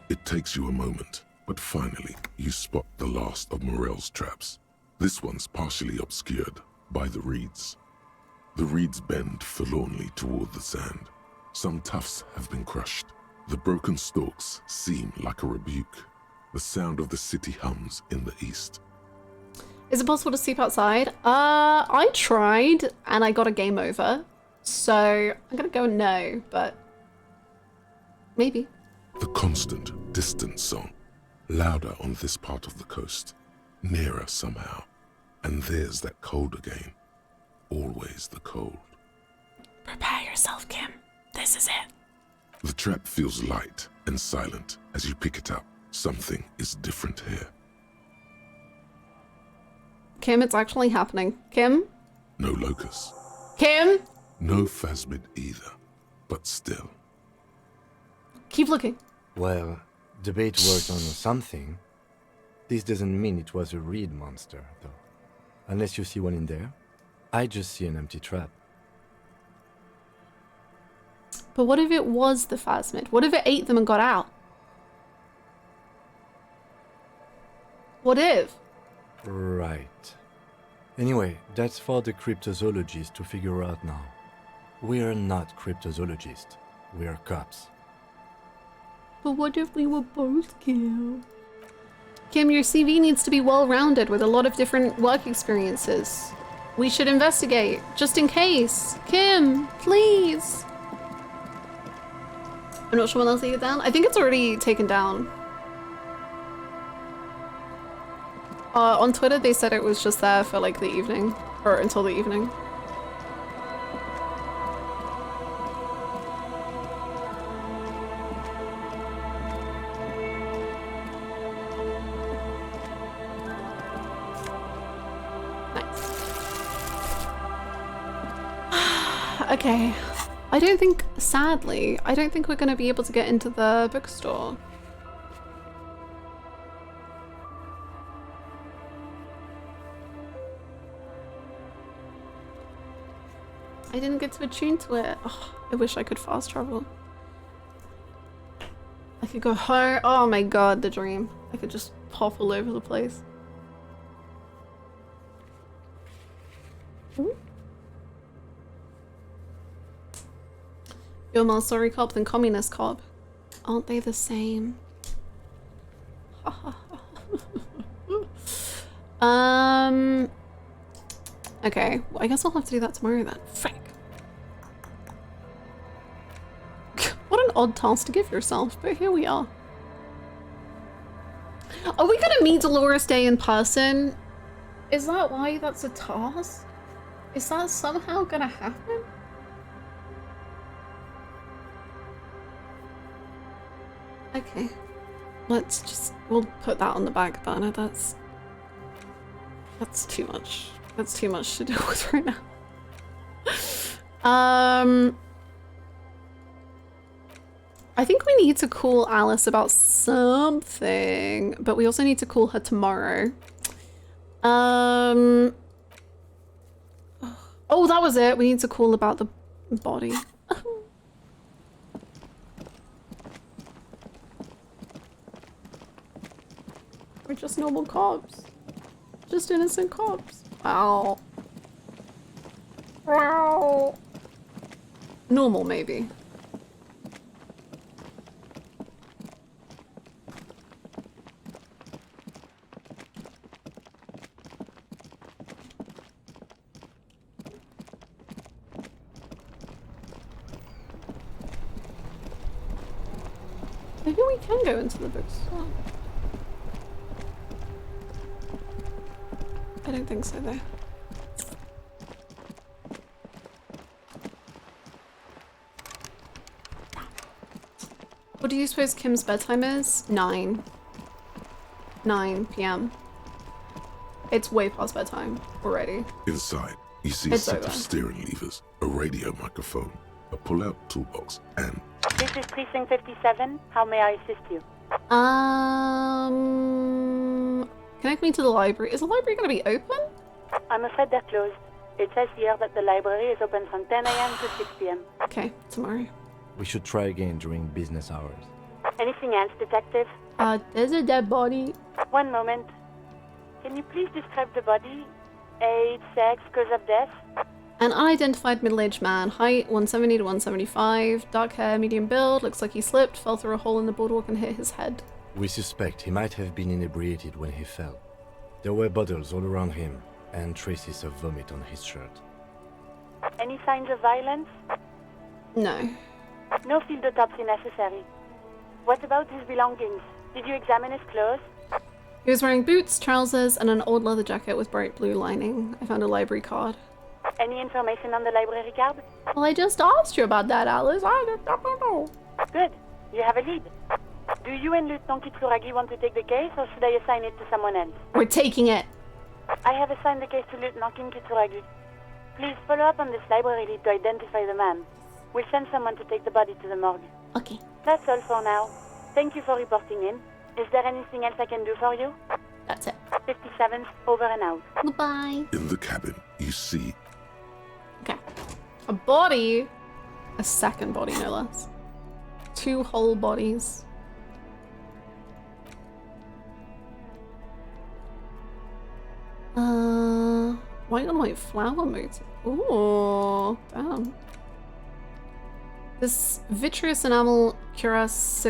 G: It takes you a moment, but finally you spot the last of Morel's traps. This one's partially obscured by the reeds. The reeds bend forlornly toward the sand. Some tufts have been crushed. The broken stalks seem like a rebuke. The sound of the city hums in the east.
B: Is it possible to sleep outside? I tried and I got a game over. So I'm gonna go no, but maybe.
G: The constant, distant song, louder on this part of the coast, nearer somehow. And there's that cold again. Always the cold.
M: Prepare yourself, Kim. This is it.
G: The trap feels light and silent as you pick it up. Something is different here.
B: Kim, it's actually happening. Kim?
G: No locust.
B: Kim?
G: No phasmid either, but still.
B: Keep looking.
E: Well, the bait worked on something. This doesn't mean it was a reed monster, though. Unless you see one in there. I just see an empty trap.
B: But what if it was the phasmid? What if it ate them and got out? What if?
E: Right. Anyway, that's for the cryptozoologists to figure out now. We're not cryptozoologists. We're cops.
B: But what if we were both killed? Kim, your CV needs to be well-rounded with a lot of different work experiences. We should investigate, just in case. Kim, please. I'm not sure when they'll take it down. I think it's already taken down. On Twitter, they said it was just there for like the evening, or until the evening. Okay, I don't think, sadly, I don't think we're going to be able to get into the bookstore. I didn't get to attune to it. Oh, I wish I could fast travel. I could go home. Oh my god, the dream. I could just pop all over the place. Ooh. You're more sorry cop than communist cop. Aren't they the same? Okay, well, I guess I'll have to do that tomorrow then. Frick. What an odd task to give yourself, but here we are. Are we gonna meet Dolores Day in person? Is that why that's a task? Is that somehow gonna happen? Okay, we'll put that on the back burner. That's too much. That's too much to deal with right now. I think we need to call Alice about something, but we also need to call her tomorrow. Oh, that was it. We need to call about the body. We're just normal cops. Just innocent cops. Wow. Wow. Normal, maybe. Maybe we can go into the bookstore. I don't think so, though. What do you suppose Kim's bedtime is? 9 p.m. It's way past bedtime already.
G: Inside, you see a set of steering levers, a radio microphone, a pull-out toolbox, and...
R: This is Precinct 57. How may I assist you?
B: Connect me to the library. Is the library going to be open?
R: I'm afraid they're closed. It says here that the library is open from 10 a.m. to 6 p.m.
B: Okay, tomorrow.
E: We should try again during business hours.
R: Anything else, Detective?
B: There's a dead body.
R: One moment. Can you please describe the body? Age, sex, cause of death?
B: An unidentified middle-aged man, height 170 to 175, dark hair, medium build, looks like he slipped, fell through a hole in the boardwalk and hit his head.
E: We suspect he might have been inebriated when he fell. There were bottles all around him, and traces of vomit on his shirt.
R: Any signs of violence?
B: No.
R: No field autopsy necessary. What about his belongings? Did you examine his clothes?
B: He was wearing boots, trousers, and an old leather jacket with bright blue lining. I found a library card.
R: Any information on the library card?
B: Well, I just asked you about that, Alice. I don't know.
R: Good. You have a lead. Do you and Lieutenant Kitsuragi want to take the case, or should I assign it to someone else?
B: We're taking it.
R: I have assigned the case to Lieutenant Kitsuragi. Please follow up on this library lead to identify the man. We'll send someone to take the body to the morgue.
B: Okay.
R: That's all for now. Thank you for reporting in. Is there anything else I can do for you?
B: That's it.
R: 57th, over and out.
B: Goodbye.
G: In the cabin, you see...
B: Okay. A body. A second body, no less. 2 whole bodies. White on white flower motif. Ooh, damn. This vitreous enamel cuirass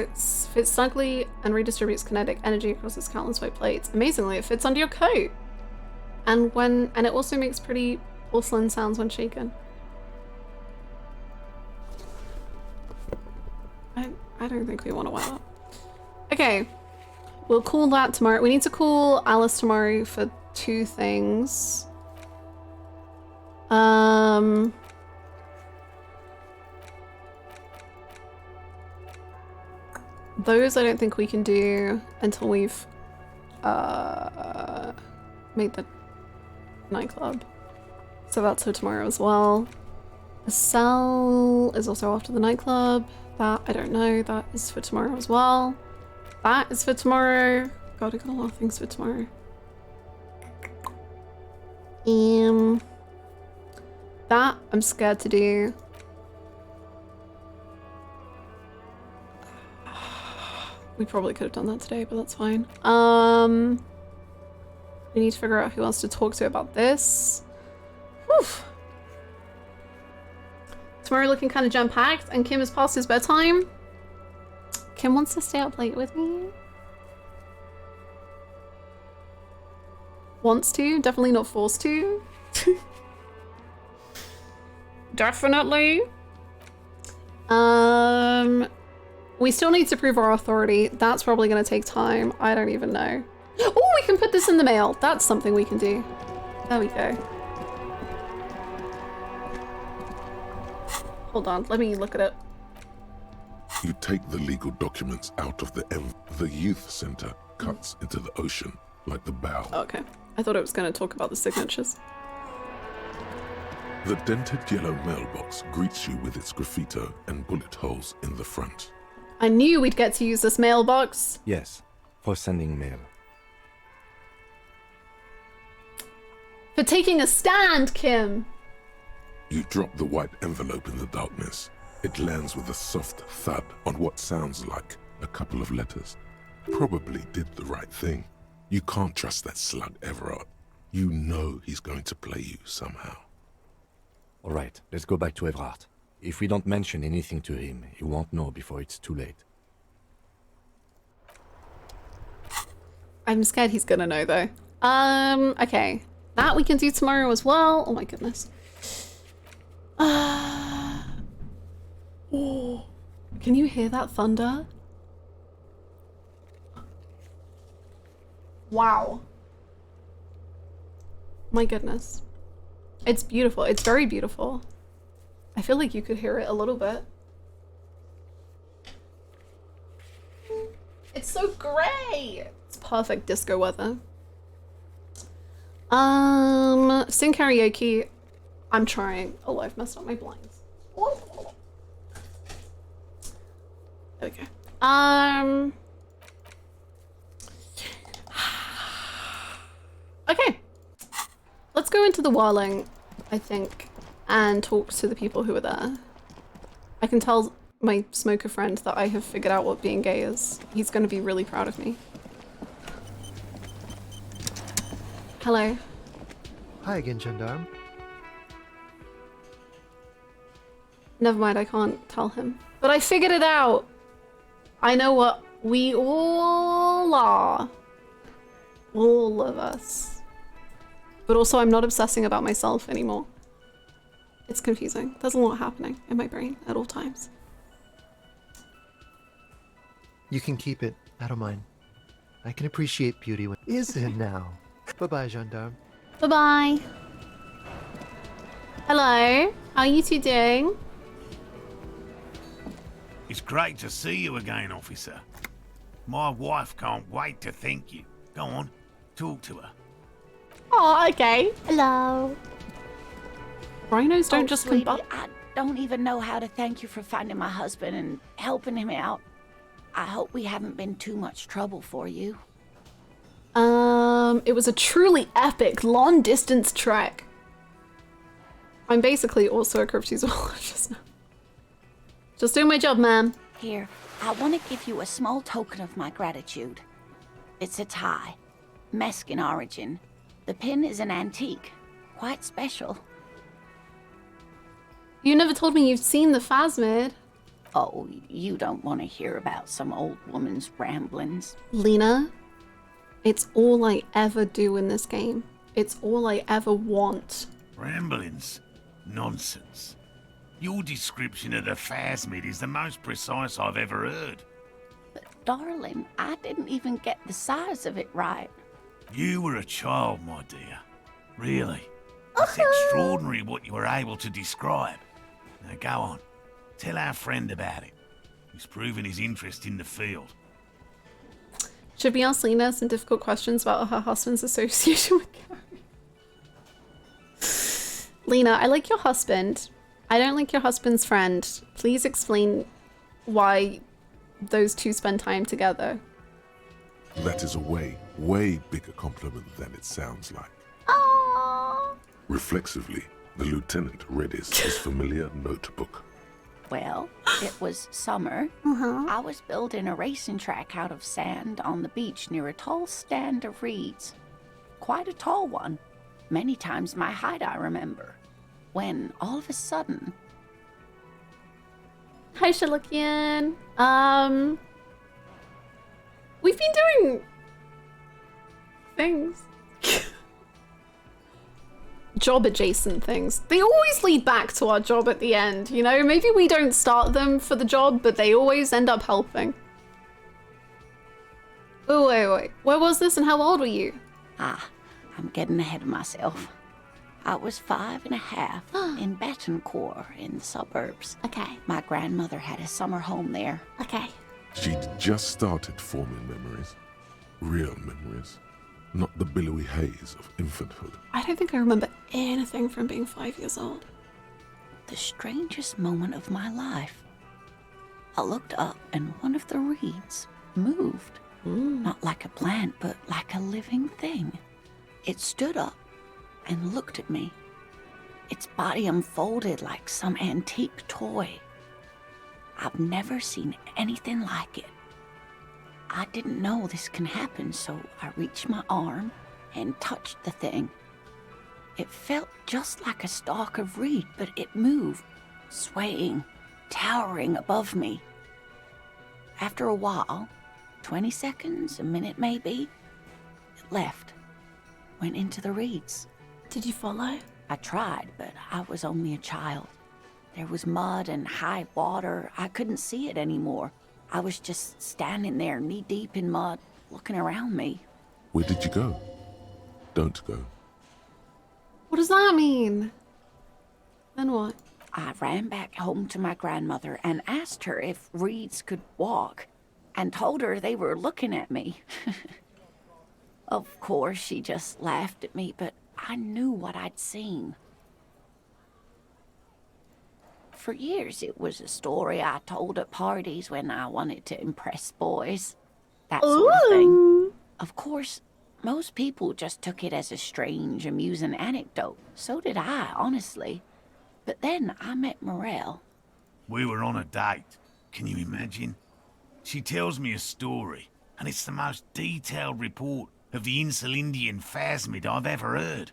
B: fits snugly and redistributes kinetic energy across its countless white plates. Amazingly, it fits under your coat. And it also makes pretty porcelain sounds when shaken. I don't think we want to wear that. Okay, we'll call that tomorrow. We need to call Alice tomorrow for 2 things. Those I don't think we can do until we've made the nightclub. So that's for tomorrow as well. The cell is also after the nightclub. That, I don't know, that is for tomorrow as well. That is for tomorrow. God, I got a lot of things for tomorrow. That I'm scared to do. We probably could have done that today, but that's fine. We need to figure out who else to talk to about this. Whew. Tomorrow looking kind of jam-packed, and Kim is past his bedtime. Kim wants to stay up late with me. Wants to, definitely not forced to. Definitely. We still need to prove our authority. That's probably going to take time. I don't even know. Oh, we can put this in the mail. That's something we can do. There we go. Hold on, let me look at it.
G: You take the legal documents out of the youth center cuts into the ocean like the bow.
B: Okay, I thought it was going to talk about the signatures.
G: The dented yellow mailbox greets you with its graffito and bullet holes in the front.
B: I knew we'd get to use this mailbox.
E: Yes, for sending mail.
B: For taking a stand, Kim.
G: You drop the white envelope in the darkness. It lands with a soft thud on what sounds like a couple of letters. Probably did the right thing. You can't trust that slug Everard. You know he's going to play you somehow.
E: All right, let's go back to Everard. If we don't mention anything to him, he won't know before it's too late.
B: I'm scared he's gonna know though. Okay. That we can do tomorrow as well. Oh my goodness. Oh, can you hear that thunder? Wow. My goodness. It's beautiful. It's very beautiful. I feel like you could hear it a little bit. It's so grey. It's perfect disco weather. Sing karaoke. I'm trying. Oh, I've messed up my blinds. There we go. Okay. Let's go into the whirling, I think, and talk to the people who are there. I can tell my smoker friend that I have figured out what being gay is. He's going to be really proud of me. Hello.
S: Hi again, Gendarme.
B: Never mind, I can't tell him. But I figured it out! I know what we all are. All of us. But also, I'm not obsessing about myself anymore. It's confusing. There's a lot happening in my brain at all times.
S: You can keep it. I don't mind. I can appreciate beauty when it is in now. Bye-bye, Gendarme.
B: Bye-bye. Hello. How are you two doing?
L: It's great to see you again, officer. My wife can't wait to thank you. Go on, talk to her.
B: Oh, okay. Hello. Rhinos don't just
T: sweetie,
B: combust.
T: I don't even know how to thank you for finding my husband and helping him out. I hope we haven't been too much trouble for you.
B: It was a truly epic long-distance trek. I'm basically also a cryptozoologist now. Just doing my job, ma'am.
T: Here, I want to give you a small token of my gratitude. It's a tie, Meskin origin. The pin is an antique, quite special.
B: You never told me you've seen the Phasmid.
T: Oh, you don't want to hear about some old woman's ramblings.
B: Lena, it's all I ever do in this game. It's all I ever want.
L: Ramblings? Nonsense. Your description of the Phasmid is the most precise I've ever heard.
T: But darling, I didn't even get the size of it right.
L: You were a child, my dear. Really. It's extraordinary what you were able to describe. Now go on. Tell our friend about it. He's proven his interest in the field.
B: Should we ask Lena some difficult questions about her husband's association with Gary? Lena, I like your husband. I don't like your husband's friend. Please explain why those two spend time together.
G: That is a way bigger compliment than it sounds like.
T: Aww.
G: Reflexively, the lieutenant read his familiar notebook.
T: Well, it was summer. I was building a racing track out of sand on the beach near a tall stand of reeds. Quite a tall one. Many times my height, I remember. When, all of a sudden...
B: Hi, Shalakian. We've been doing... things. Job-adjacent things. They always lead back to our job at the end, you know? Maybe we don't start them for the job, but they always end up helping. Oh, wait. Where was this and how old were you?
T: I'm getting ahead of myself. I was 5.5 in Betancourt in the suburbs.
B: Okay.
T: My grandmother had a summer home there.
B: Okay.
G: She'd just started forming memories. Real memories. Not the billowy haze of infanthood.
B: I don't think I remember anything from being 5 years old.
T: The strangest moment of my life. I looked up and one of the reeds moved. Not like a plant, but like a living thing. It stood up and looked at me. Its body unfolded like some antique toy. I've never seen anything like it. I didn't know this can happen, so I reached my arm and touched the thing. It felt just like a stalk of reed, but it moved, swaying, towering above me. After a while, 20 seconds, a minute maybe, it left, went into the reeds.
B: Did you follow?
T: I tried, but I was only a child. There was mud and high water. I couldn't see it anymore. I was just standing there, knee-deep in mud, looking around me.
G: Where did you go? Don't go.
B: What does that mean? Then what?
T: I ran back home to my grandmother and asked her if reeds could walk, and told her they were looking at me. Of course, she just laughed at me, but I knew what I'd seen. For years, it was a story I told at parties when I wanted to impress boys. That sort of thing. Of course, most people just took it as a strange, amusing anecdote. So did I, honestly. But then I met Morel.
L: We were on a date. Can you imagine? She tells me a story, and it's the most detailed report of the Insulindian Phasmid I've ever heard.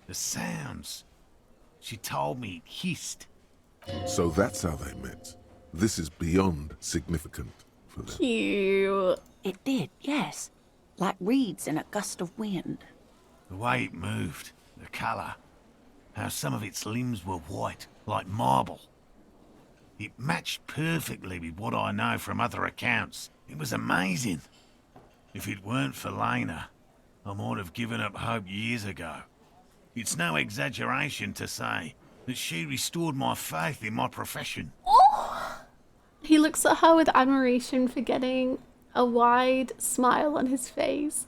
L: The sounds. She told me it hissed.
G: So that's how they met. This is beyond significant for them.
B: Cute.
T: It did, yes. Like reeds in a gust of wind.
L: The way it moved, the colour, how some of its limbs were white, like marble. It matched perfectly with what I know from other accounts. It was amazing. If it weren't for Lena, I might have given up hope years ago. It's no exaggeration to say that she restored my faith in my profession.
B: Oh! He looks at her with admiration, forgetting a wide smile on his face.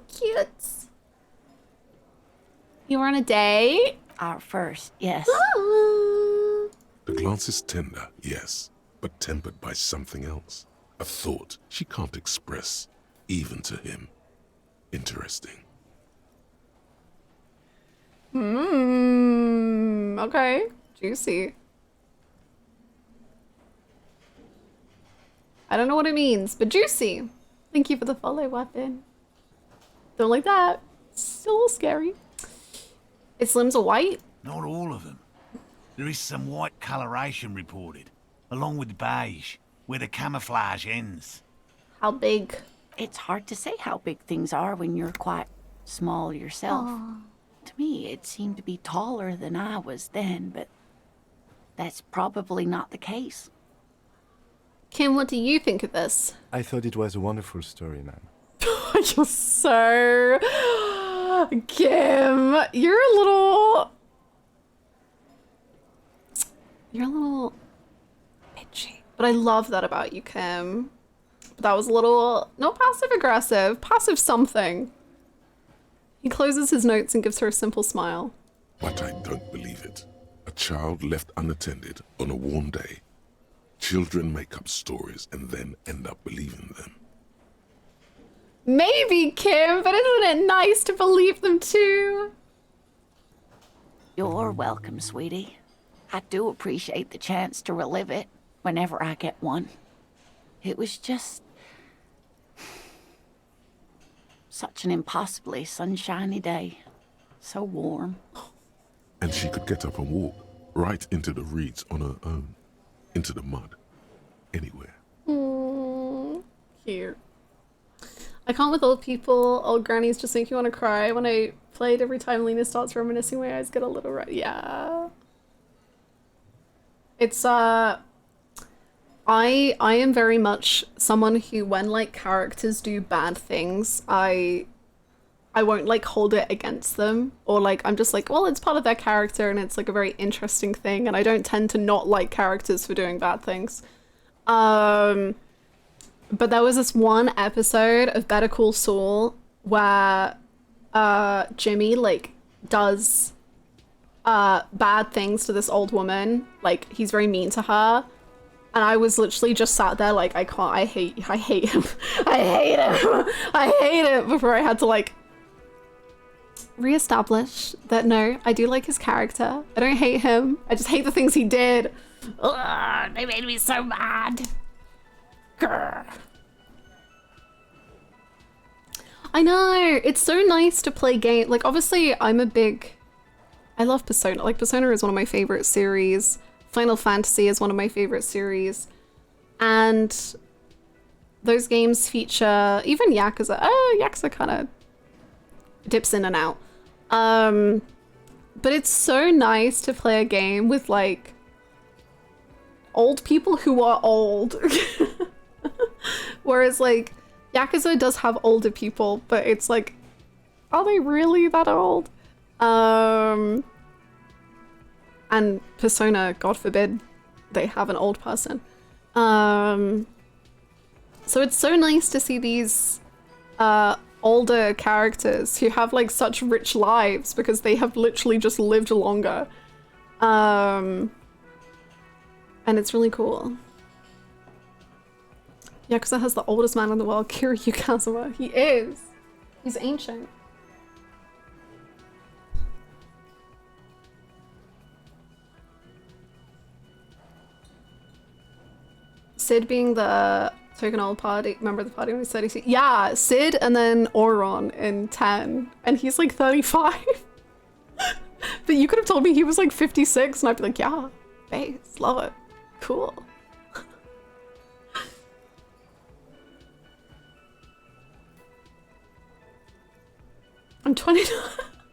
B: Cute. You were on a date?
T: Our first, yes.
G: The glance is tender, yes, but tempered by something else. A thought she can't express, even to him. Interesting.
B: Okay. Juicy. I don't know what it means, but juicy. Thank you for the follow, Weapon. Don't like that. It's a little scary. Its limbs are white.
U: Not all of them. There is some white coloration reported, along with beige, where the camouflage ends.
B: How big?
T: It's hard to say how big things are when you're quite small yourself.
B: Aww.
T: To me, it seemed to be taller than I was then, but that's probably not the case.
B: Kim, what do you think of this?
E: I thought it was a wonderful story, man.
B: You're so... Kim, you're a little bitchy. But I love that about you, Kim. But that was a little, not passive aggressive, passive something. He closes his notes and gives her a simple smile.
G: But I don't believe it. A child left unattended on a warm day. Children make up stories and then end up believing them.
B: Maybe, Kim, but isn't it nice to believe them too?
T: You're welcome, sweetie. I do appreciate the chance to relive it whenever I get one. It was just such an impossibly sunshiny day. So warm.
G: And she could get up and walk right into the reeds on her own. Into the mud. Anywhere.
B: Cute. I can't with old people. Old grannies just make you want to cry. When I played, every time Lena starts reminiscing, my eyes get a little red. Yeah. It's, I am very much someone who, when, like, characters do bad things, I won't, like, hold it against them. Or, like, I'm just like, well, it's part of their character and it's, like, a very interesting thing. And I don't tend to not like characters for doing bad things. But there was this one episode of Better Call Saul where Jimmy, like, does bad things to this old woman. Like, he's very mean to her. And I was literally just sat there like, I can't, I hate him. I hate him. I hate it before I had to, like, reestablish that no, I do like his character. I don't hate him. I just hate the things he did. Ugh, they made me so mad. Grr. I know, it's so nice to play games. Like, obviously, I love Persona. Like, Persona is one of my favorite series. Final Fantasy is one of my favorite series. And those games feature, even Yakuza. Yakuza kind of dips in and out. But it's so nice to play a game with, like, old people who are old. Whereas, like, Yakuza does have older people, but it's like, are they really that old? And Persona, God forbid, they have an old person. So it's so nice to see these older characters who have, like, such rich lives because they have literally just lived longer. And it's really cool. Yakuza has the oldest man in the world, Kiryu Kazuma. He is. He's ancient. Sid being the token old party member of the party when he's 36. Yeah, Sid and then Auron in 10. And he's like 35. But you could have told me he was like 56 and I'd be like, yeah, base, love it. Cool. I'm 29.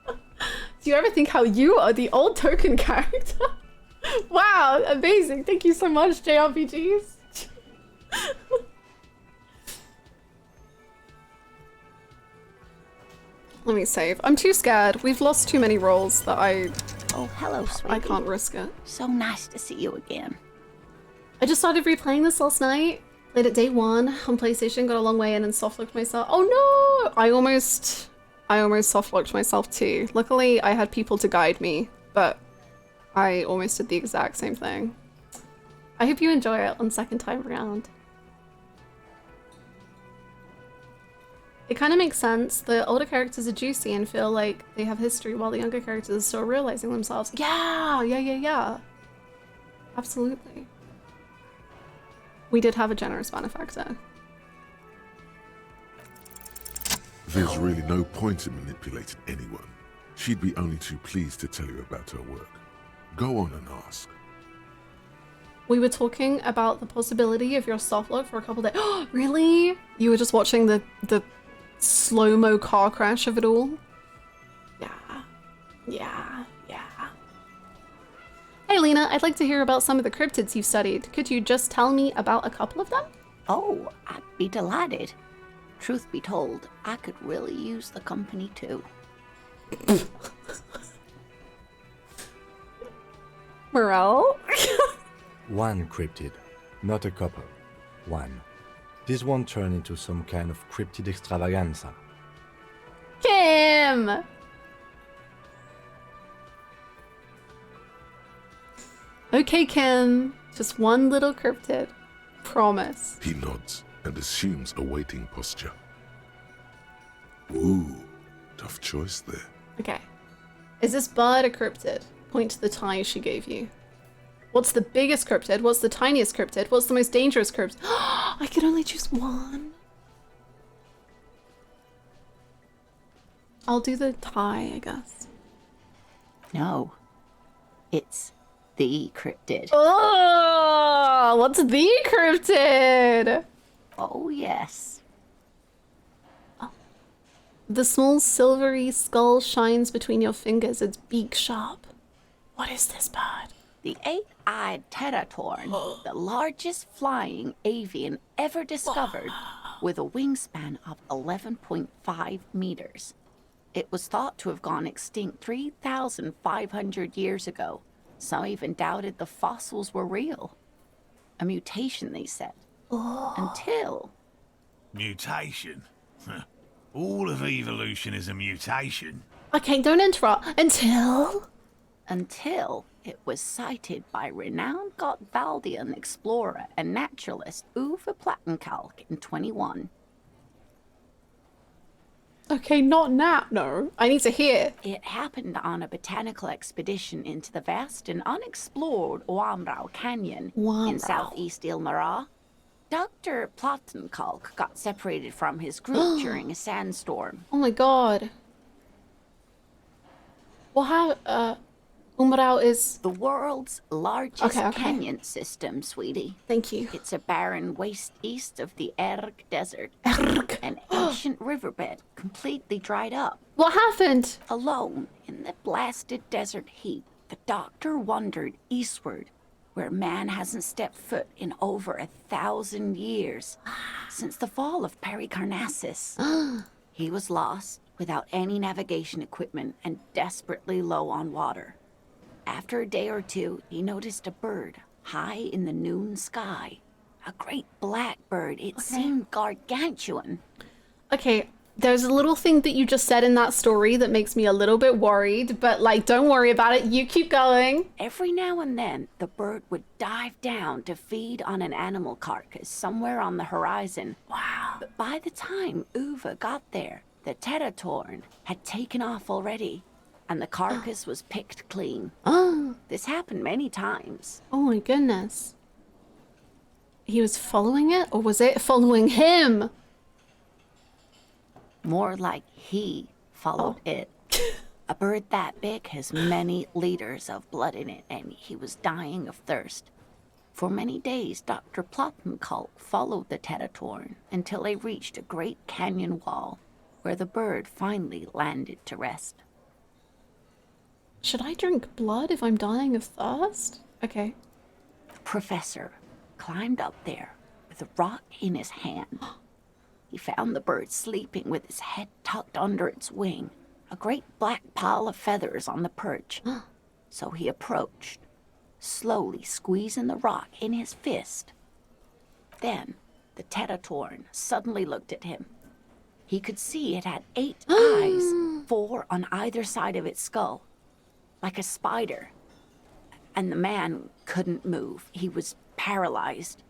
B: Do you ever think how you are the old token character? Wow, amazing. Thank you so much, JRPGs. Let me save. I'm too scared. We've lost too many rolls that
T: Oh, hello, sweetie.
B: I can't risk it.
T: So nice to see you again.
B: I just started replaying this last night. Played it day one on PlayStation, got a long way in and soft-locked myself. Oh no! I almost soft-locked myself too. Luckily, I had people to guide me, but I almost did the exact same thing. I hope you enjoy it on second time around. It kind of makes sense. The older characters are juicy and feel like they have history while the younger characters are still realizing themselves. Yeah. Absolutely. We did have a generous benefactor.
G: There's really no point in manipulating anyone. She'd be only too pleased to tell you about her work. Go on and ask.
B: We were talking about the possibility of your soft lock for a couple days. Really? You were just watching the slow-mo car crash of it all? Yeah. Hey Lena, I'd like to hear about some of the cryptids you've studied. Could you just tell me about a couple of them?
T: Oh, I'd be delighted. Truth be told, I could really use the company too.
B: Morale?
E: One cryptid, not a couple. One. This won't turn into some kind of cryptid extravaganza.
B: Kim! Okay, Kim. Just one little cryptid. Promise.
G: He nods and assumes a waiting posture. Ooh, tough choice there.
B: Okay. Is this bird a cryptid? Point to the tie she gave you. What's the biggest cryptid? What's the tiniest cryptid? What's the most dangerous cryptid? I can only choose one. I'll do the tie, I guess.
T: No. It's the cryptid.
B: Oh, what's the cryptid?
T: Oh, yes.
B: The small silvery skull shines between your fingers. Its beak sharp. What is this bird?
T: The eight-eyed teratorn, the largest flying avian ever discovered, with a wingspan of 11.5 meters. It was thought to have gone extinct 3,500 years ago. Some even doubted the fossils were real. A mutation, they said. Until...
U: Mutation? All of evolution is a mutation.
B: Okay, don't interrupt.
T: Until it was sighted by renowned Gotvaldian explorer and naturalist Uwe Plattenkalk in 21.
B: Okay, not now. No, I need to hear.
T: It happened on a botanical expedition into the vast and unexplored Oamrau Canyon in southeast Ilmara. Dr. Plattenkalk got separated from his group during a sandstorm.
B: Oh my god. Well, how, Umrau is...
T: the world's largest canyon system, sweetie.
B: Thank you.
T: It's a barren waste east of the Erg Desert. An ancient riverbed completely dried up.
B: What happened?
T: Alone in the blasted desert heat, the doctor wandered eastward, where man hasn't stepped foot in over 1,000 years, since the fall of Pericarnassus. He was lost, without any navigation equipment, and desperately low on water. After a day or two, he noticed a bird high in the noon sky. A great black bird. It seemed gargantuan.
B: Okay, there's a little thing that you just said in that story that makes me a little bit worried, but like, don't worry about it. You keep going.
T: Every now and then, the bird would dive down to feed on an animal carcass somewhere on the horizon.
B: Wow.
T: But by the time Uwe got there, the teratorn had taken off already, and the carcass was picked clean. This happened many times.
B: Oh my goodness. He was following it, or was it following him?
T: More like he followed it. A bird that big has many liters of blood in it, and he was dying of thirst. For many days, Dr. Plattenkalk followed the teratorn until they reached a great canyon wall, where the bird finally landed to rest.
B: Should I drink blood if I'm dying of thirst? Okay.
T: The professor climbed up there with a rock in his hand. He found the bird sleeping with his head tucked under its wing, a great black pile of feathers on the perch. So he approached, slowly squeezing the rock in his fist. Then the teratorn suddenly looked at him. He could see it had 8 eyes, 4 on either side of its skull, like a spider. And the man couldn't move. He was paralyzed,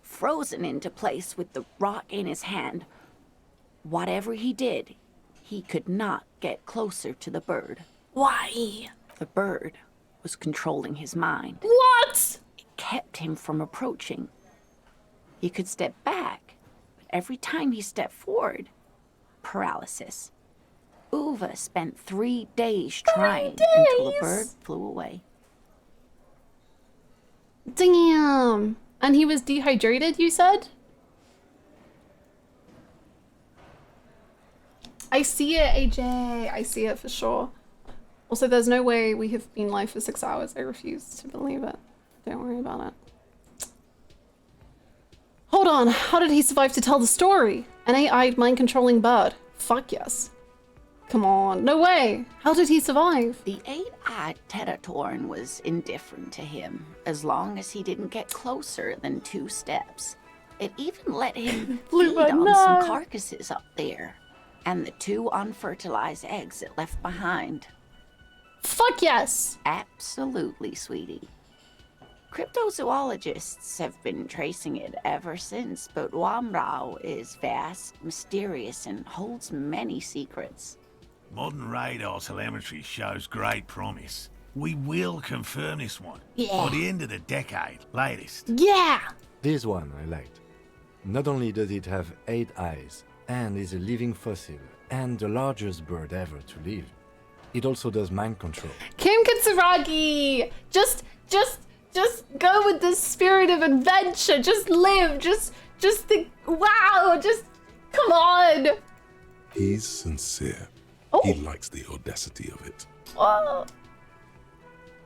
T: frozen into place with the rock in his hand. Whatever he did, he could not get closer to the bird.
B: Why?
T: The bird was controlling his mind.
B: What?
T: It kept him from approaching. He could step back, but every time he stepped forward, paralysis. Uva spent 3 days trying until the bird flew away.
B: Damn. And he was dehydrated, you said? I see it, AJ. I see it for sure. Also, there's no way we have been live for 6 hours. I refuse to believe it. Don't worry about it. Hold on. How did he survive to tell the story? An 8-eyed mind-controlling bird. Fuck yes. Come on. No way. How did he survive?
T: The 8-eyed Tetatorn was indifferent to him, as long as he didn't get closer than 2 steps. It even let him feed on some carcasses up there, and the 2 unfertilized eggs it left behind.
B: Fuck yes!
T: Absolutely, sweetie. Cryptozoologists have been tracing it ever since, but Wamrao is vast, mysterious, and holds many secrets.
U: Modern radar telemetry shows great promise. We will confirm this one.
T: Yeah.
U: By the end of the decade, latest.
B: Yeah!
E: This one I liked. Not only does it have 8 eyes, and is a living fossil, and the largest bird ever to live, it also does mind control.
B: Kim Kitsuragi! Just go with the spirit of adventure. Just live. Just think, wow, just, come on.
G: He's sincere.
B: Oh.
G: He likes the audacity of it.
B: Oh.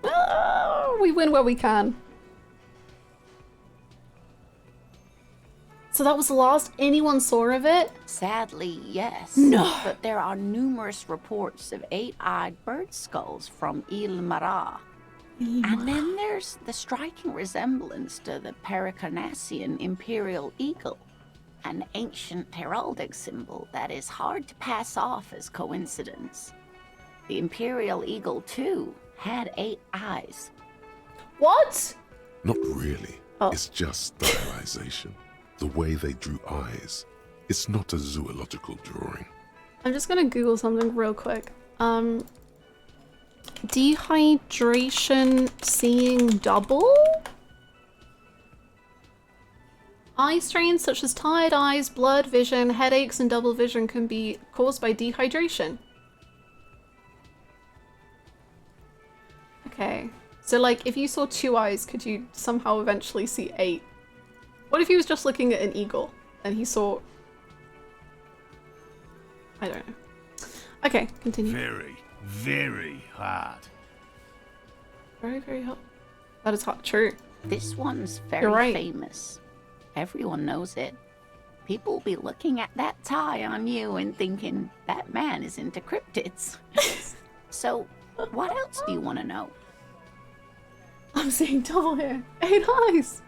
B: Oh, we win where we can. So that was the last anyone saw of it?
T: Sadly, yes.
B: No.
T: But there are numerous reports of 8-eyed bird skulls from Ilmara. And then there's the striking resemblance to the Pericarnassian imperial eagle, an ancient heraldic symbol that is hard to pass off as coincidence. The imperial eagle, too, had 8 eyes.
B: What?
G: Not really.
B: Oh.
G: It's just stylization. The way they drew eyes. It's not a zoological drawing.
B: I'm just gonna Google something real quick. Dehydration seeing double? Eye strains such as tired eyes, blurred vision, headaches, and double vision can be caused by dehydration. Okay, so like if you saw 2 eyes, could you somehow eventually see 8? What if he was just looking at an eagle and he saw... I don't know. Okay, continue.
U: Very, very hard.
B: Very, very hot. That is hot. True.
T: This one's very
B: You're right.
T: famous. Everyone knows it. People will be looking at that tie on you and thinking, that man is into cryptids. So, what else do you want to know?
B: I'm seeing double here. 8 eyes.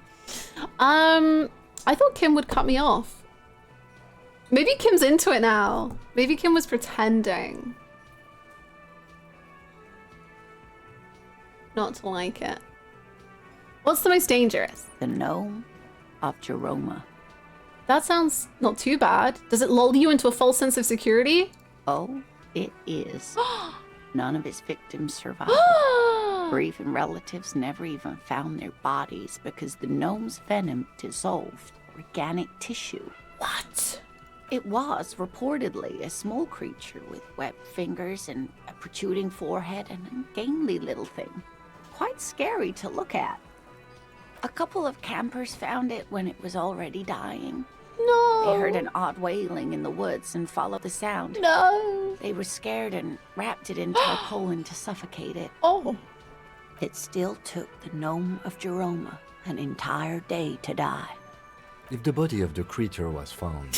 B: I thought Kim would cut me off. Maybe Kim's into it now. Maybe Kim was pretending not to like it. What's the most dangerous?
T: The gnome of Jeroma.
B: That sounds not too bad. Does it lull you into a false sense of security?
T: Oh, it is. None of his victims survived. Bereaved relatives never even found their bodies because the gnome's venom dissolved organic tissue.
B: What?
T: It was reportedly a small creature with webbed fingers and a protruding forehead and a ungainly little thing. Quite scary to look at. A couple of campers found it when it was already dying.
B: No.
T: They heard an odd wailing in the woods and followed the sound.
B: No.
T: They were scared and wrapped it in tarpaulin to suffocate it.
B: Oh.
T: It still took the gnome of Jeroma an entire day to die.
E: If the body of the creature was found,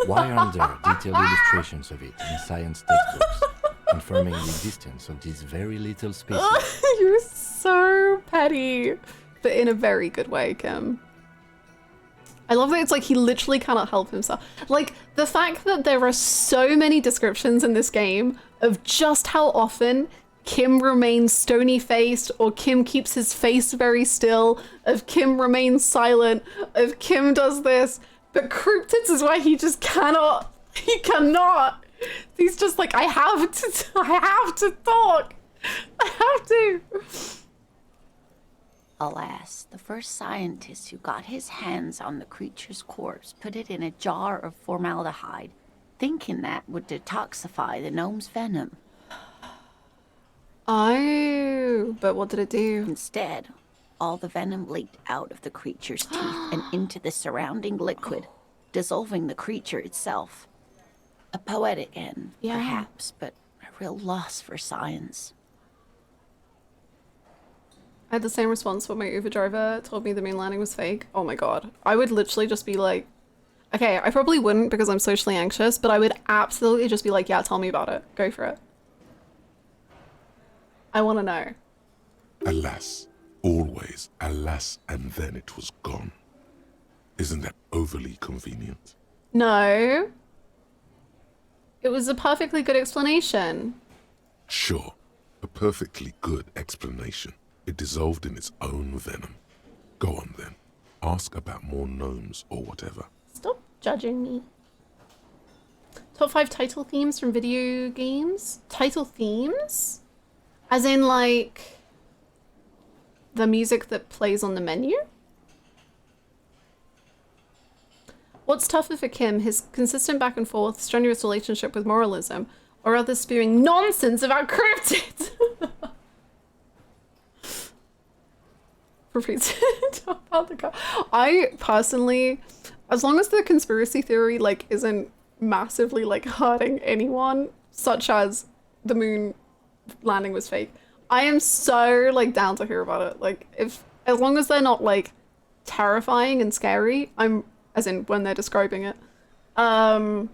E: why aren't there detailed illustrations of it in science textbooks, confirming the existence of these very little species?
B: You're so petty, but in a very good way, Kim. I love that it's like he literally cannot help himself. Like, the fact that there are so many descriptions in this game of just how often Kim remains stony-faced, or Kim keeps his face very still, of Kim remains silent, of Kim does this, but cryptids is why he just cannot. He cannot. He's just like, I have to talk. I have to.
T: Alas, the first scientist who got his hands on the creature's corpse put it in a jar of formaldehyde thinking that would detoxify the gnome's venom.
B: Oh, but what did it do?
T: Instead, all the venom leaked out of the creature's teeth and into the surrounding liquid, dissolving the creature itself. A poetic end, perhaps, but a real loss for science.
B: I had the same response when my Uber driver told me the moon landing was fake. Oh my god. I would literally just be like, okay, I probably wouldn't because I'm socially anxious, but I would absolutely just be like, yeah, tell me about it. Go for it. I want to know.
G: Alas, always alas, and then it was gone. Isn't that overly convenient?
B: No. It was a perfectly good explanation.
G: Sure, a perfectly good explanation. It dissolved in its own venom. Go on then. Ask about more gnomes or whatever.
B: Stop judging me. Top 5 title themes from video games? Title themes? As in, like, the music that plays on the menu? What's tougher for Kim, his consistent back and forth, strenuous relationship with moralism, or others spewing nonsense about cryptids? I personally, as long as the conspiracy theory like isn't massively like hurting anyone, such as the moon landing was fake, I am so like down to hear about it. Like as long as they're not like terrifying and scary, as in when they're describing it, I'll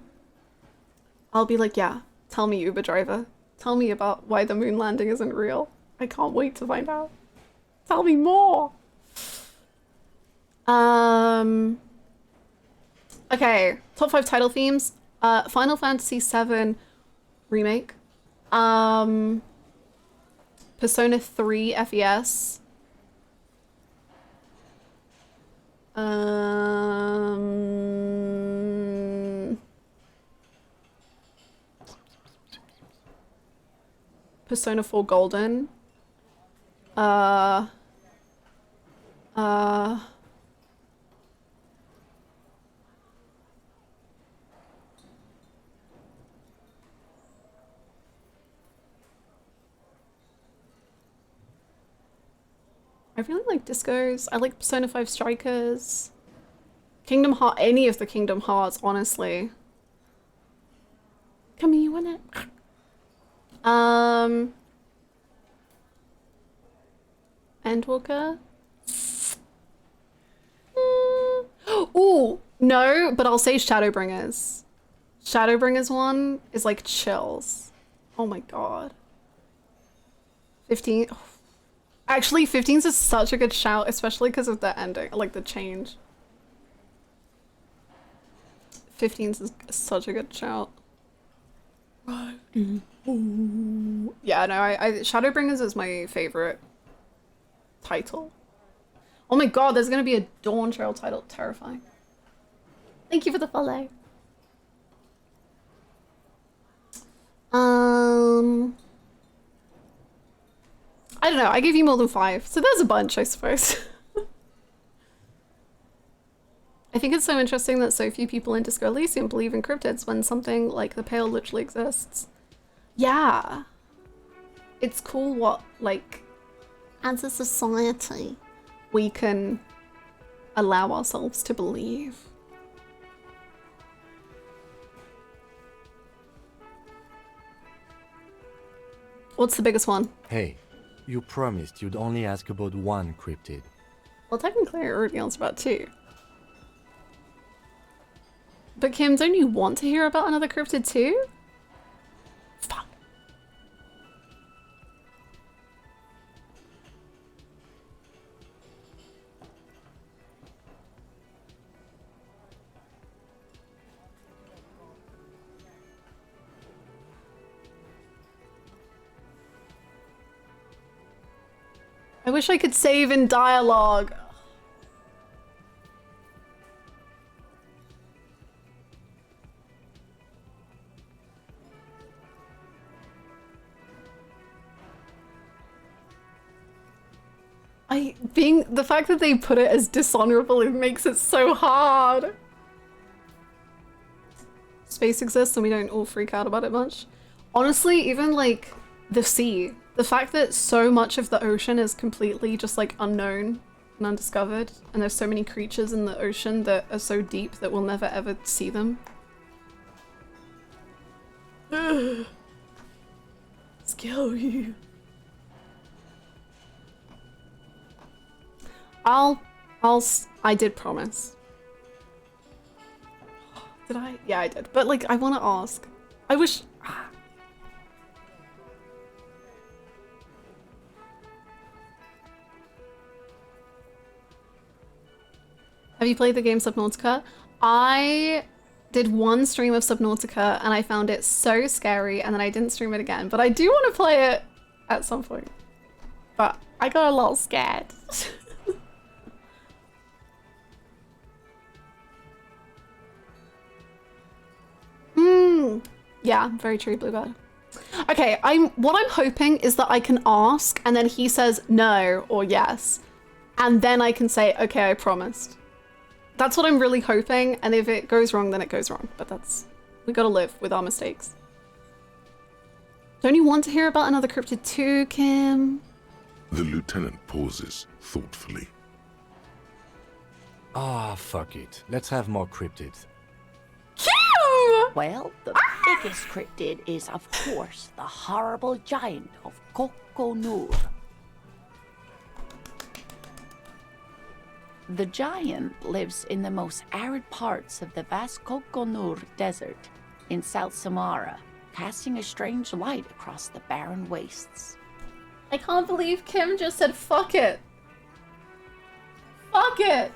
B: be like, yeah, tell me, Uber driver, tell me about why the moon landing isn't real. I can't wait to find out. Tell me more. Okay, top 5 title themes. Final Fantasy VII Remake. Persona 3 FES. Persona 4 Golden. I really like discos. I like Persona 5 Strikers. Kingdom Heart, any of the Kingdom Hearts, honestly. Come here, you want it? Endwalker? Ooh, no, but I'll say Shadowbringers. Shadowbringers one is like chills. Oh my god. 15. Actually, 15's is such a good shout, especially because of the ending, like the change. 15's is such a good shout. Yeah, no, Shadowbringers is my favorite title. Oh my god, there's gonna be a Dawn Trail title. Terrifying. Thank you for the follow. I don't know, I gave you more than 5, so there's a bunch, I suppose. I think it's so interesting that so few people in Disco Elysium believe in cryptids when something like the Pale literally exists. Yeah. It's cool what, like, as a society, we can allow ourselves to believe. What's the biggest one?
E: Hey, you promised you'd only ask about one cryptid.
B: Well, technically I already answered about 2. But Kim, don't you want to hear about another cryptid too? Fuck. I wish I could save in dialogue. The fact that they put it as dishonorable, it makes it so hard. space exists and we don't all freak out about it much. Honestly, even like the sea, the fact that so much of the ocean is completely just like unknown and undiscovered, and there's so many creatures in the ocean that are so deep that we'll never ever see them. Scary. I did promise. Did I? Yeah, I did. But like, I want to ask. I wish. Have you played the game Subnautica? I did one stream of Subnautica and I found it so scary, and then I didn't stream it again. But I do want to play it at some point. But I got a little scared. Yeah, very true, Bluebird. Okay, what I'm hoping is that I can ask and then he says no or yes. And then I can say, okay, I promised. That's what I'm really hoping, and if it goes wrong, then it goes wrong. But we gotta live with our mistakes. Don't you want to hear about another cryptid too, Kim?
G: The lieutenant pauses thoughtfully.
E: Ah, fuck it. Let's have more cryptids.
T: Well, the biggest cryptid is, of course, the horrible giant of Kokonur. The giant lives in the most arid parts of the vast Kokonur Desert in South Samara, casting a strange light across the barren wastes.
B: I can't believe Kim just said fuck it. Fuck it.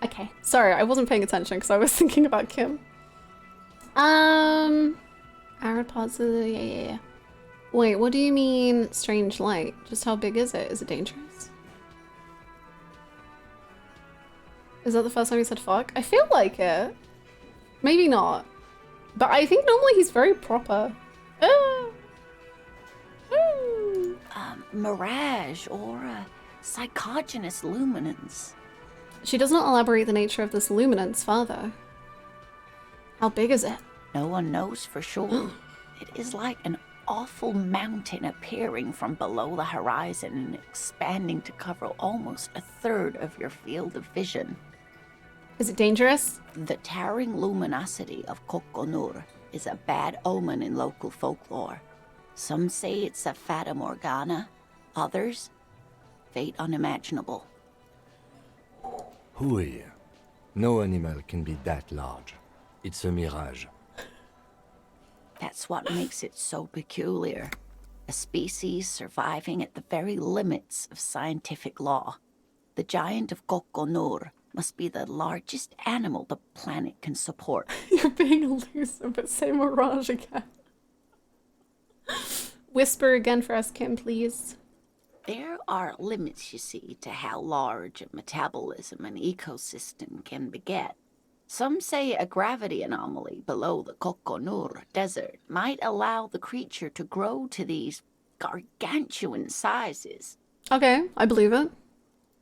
B: Okay, sorry, I wasn't paying attention because I was thinking about Kim. Arid parts of the, yeah. Wait, what do you mean strange light? Just how big is it? Is it dangerous? Is that the first time he said fuck? I feel like it. Maybe not. But I think normally he's very proper.
T: Mirage or psychogenous luminance.
B: She does not elaborate the nature of this luminance further. How big is it?
T: No one knows for sure. It is like an awful mountain appearing from below the horizon and expanding to cover almost a third of your field of vision.
B: Is it dangerous?
T: The towering luminosity of Kokonur is a bad omen in local folklore. Some say it's a fata morgana, others, fate unimaginable.
E: Hui. No animal can be that large. It's a mirage.
T: That's what makes it so peculiar. A species surviving at the very limits of scientific law. The giant of Kokonur must be the largest animal the planet can support.
B: You're being elusive, but say mirage again. Whisper again for us, Kim, please.
T: There are limits, you see, to how large a metabolism an ecosystem can beget. Some say a gravity anomaly below the Kokonur Desert might allow the creature to grow to these gargantuan sizes.
B: Okay, I believe it.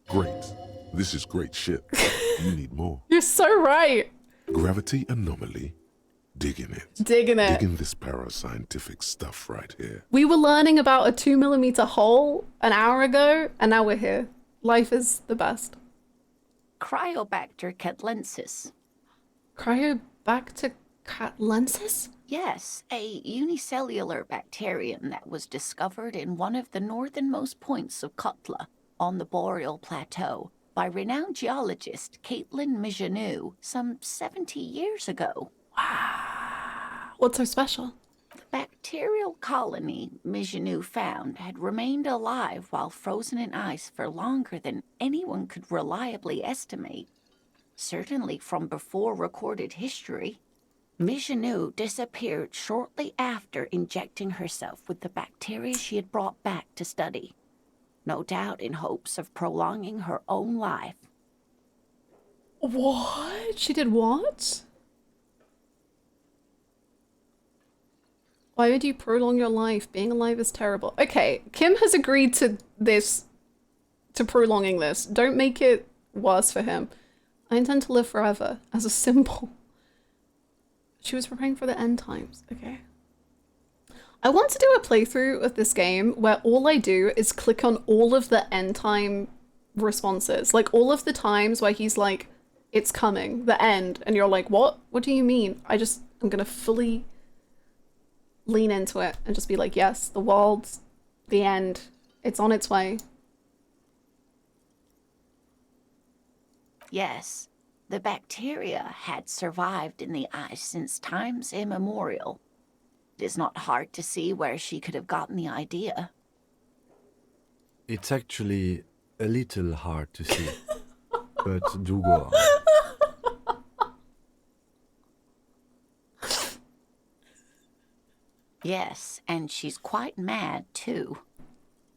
G: Great. This is great shit. You need more.
B: You're so right.
G: Gravity anomaly. Digging it.
B: Digging it.
G: Digging this parascientific stuff right here.
B: We were learning about a 2mm hole an hour ago, and now we're here. Life is the best.
T: Cryobacter catlensis.
B: Cryobacter catlensis?
T: Yes, a unicellular bacterium that was discovered in one of the northernmost points of Kotla on the Boreal Plateau by renowned geologist Caitlin Mijanou some 70 years ago.
B: What's so special?
T: The bacterial colony Mijanou found had remained alive while frozen in ice for longer than anyone could reliably estimate. Certainly from before recorded history. Mijanou disappeared shortly after injecting herself with the bacteria she had brought back to study. No doubt in hopes of prolonging her own life.
B: What? She did what? Why would you prolong your life? Being alive is terrible. Okay, Kim has agreed to this, to prolonging this. Don't make it worse for him. I intend to live forever as a symbol. She was preparing for the end times. Okay. I want to do a playthrough of this game where all I do is click on all of the end time responses. Like all of the times where he's like, it's coming, the end. And you're like, what? What do you mean? I'm gonna fully lean into it and just be like, yes, the world's the end. It's on its way.
T: Yes, the bacteria had survived in the ice since times immemorial. It is not hard to see where she could have gotten the idea.
E: It's actually a little hard to see, but do go on.
T: Yes, and she's quite mad, too.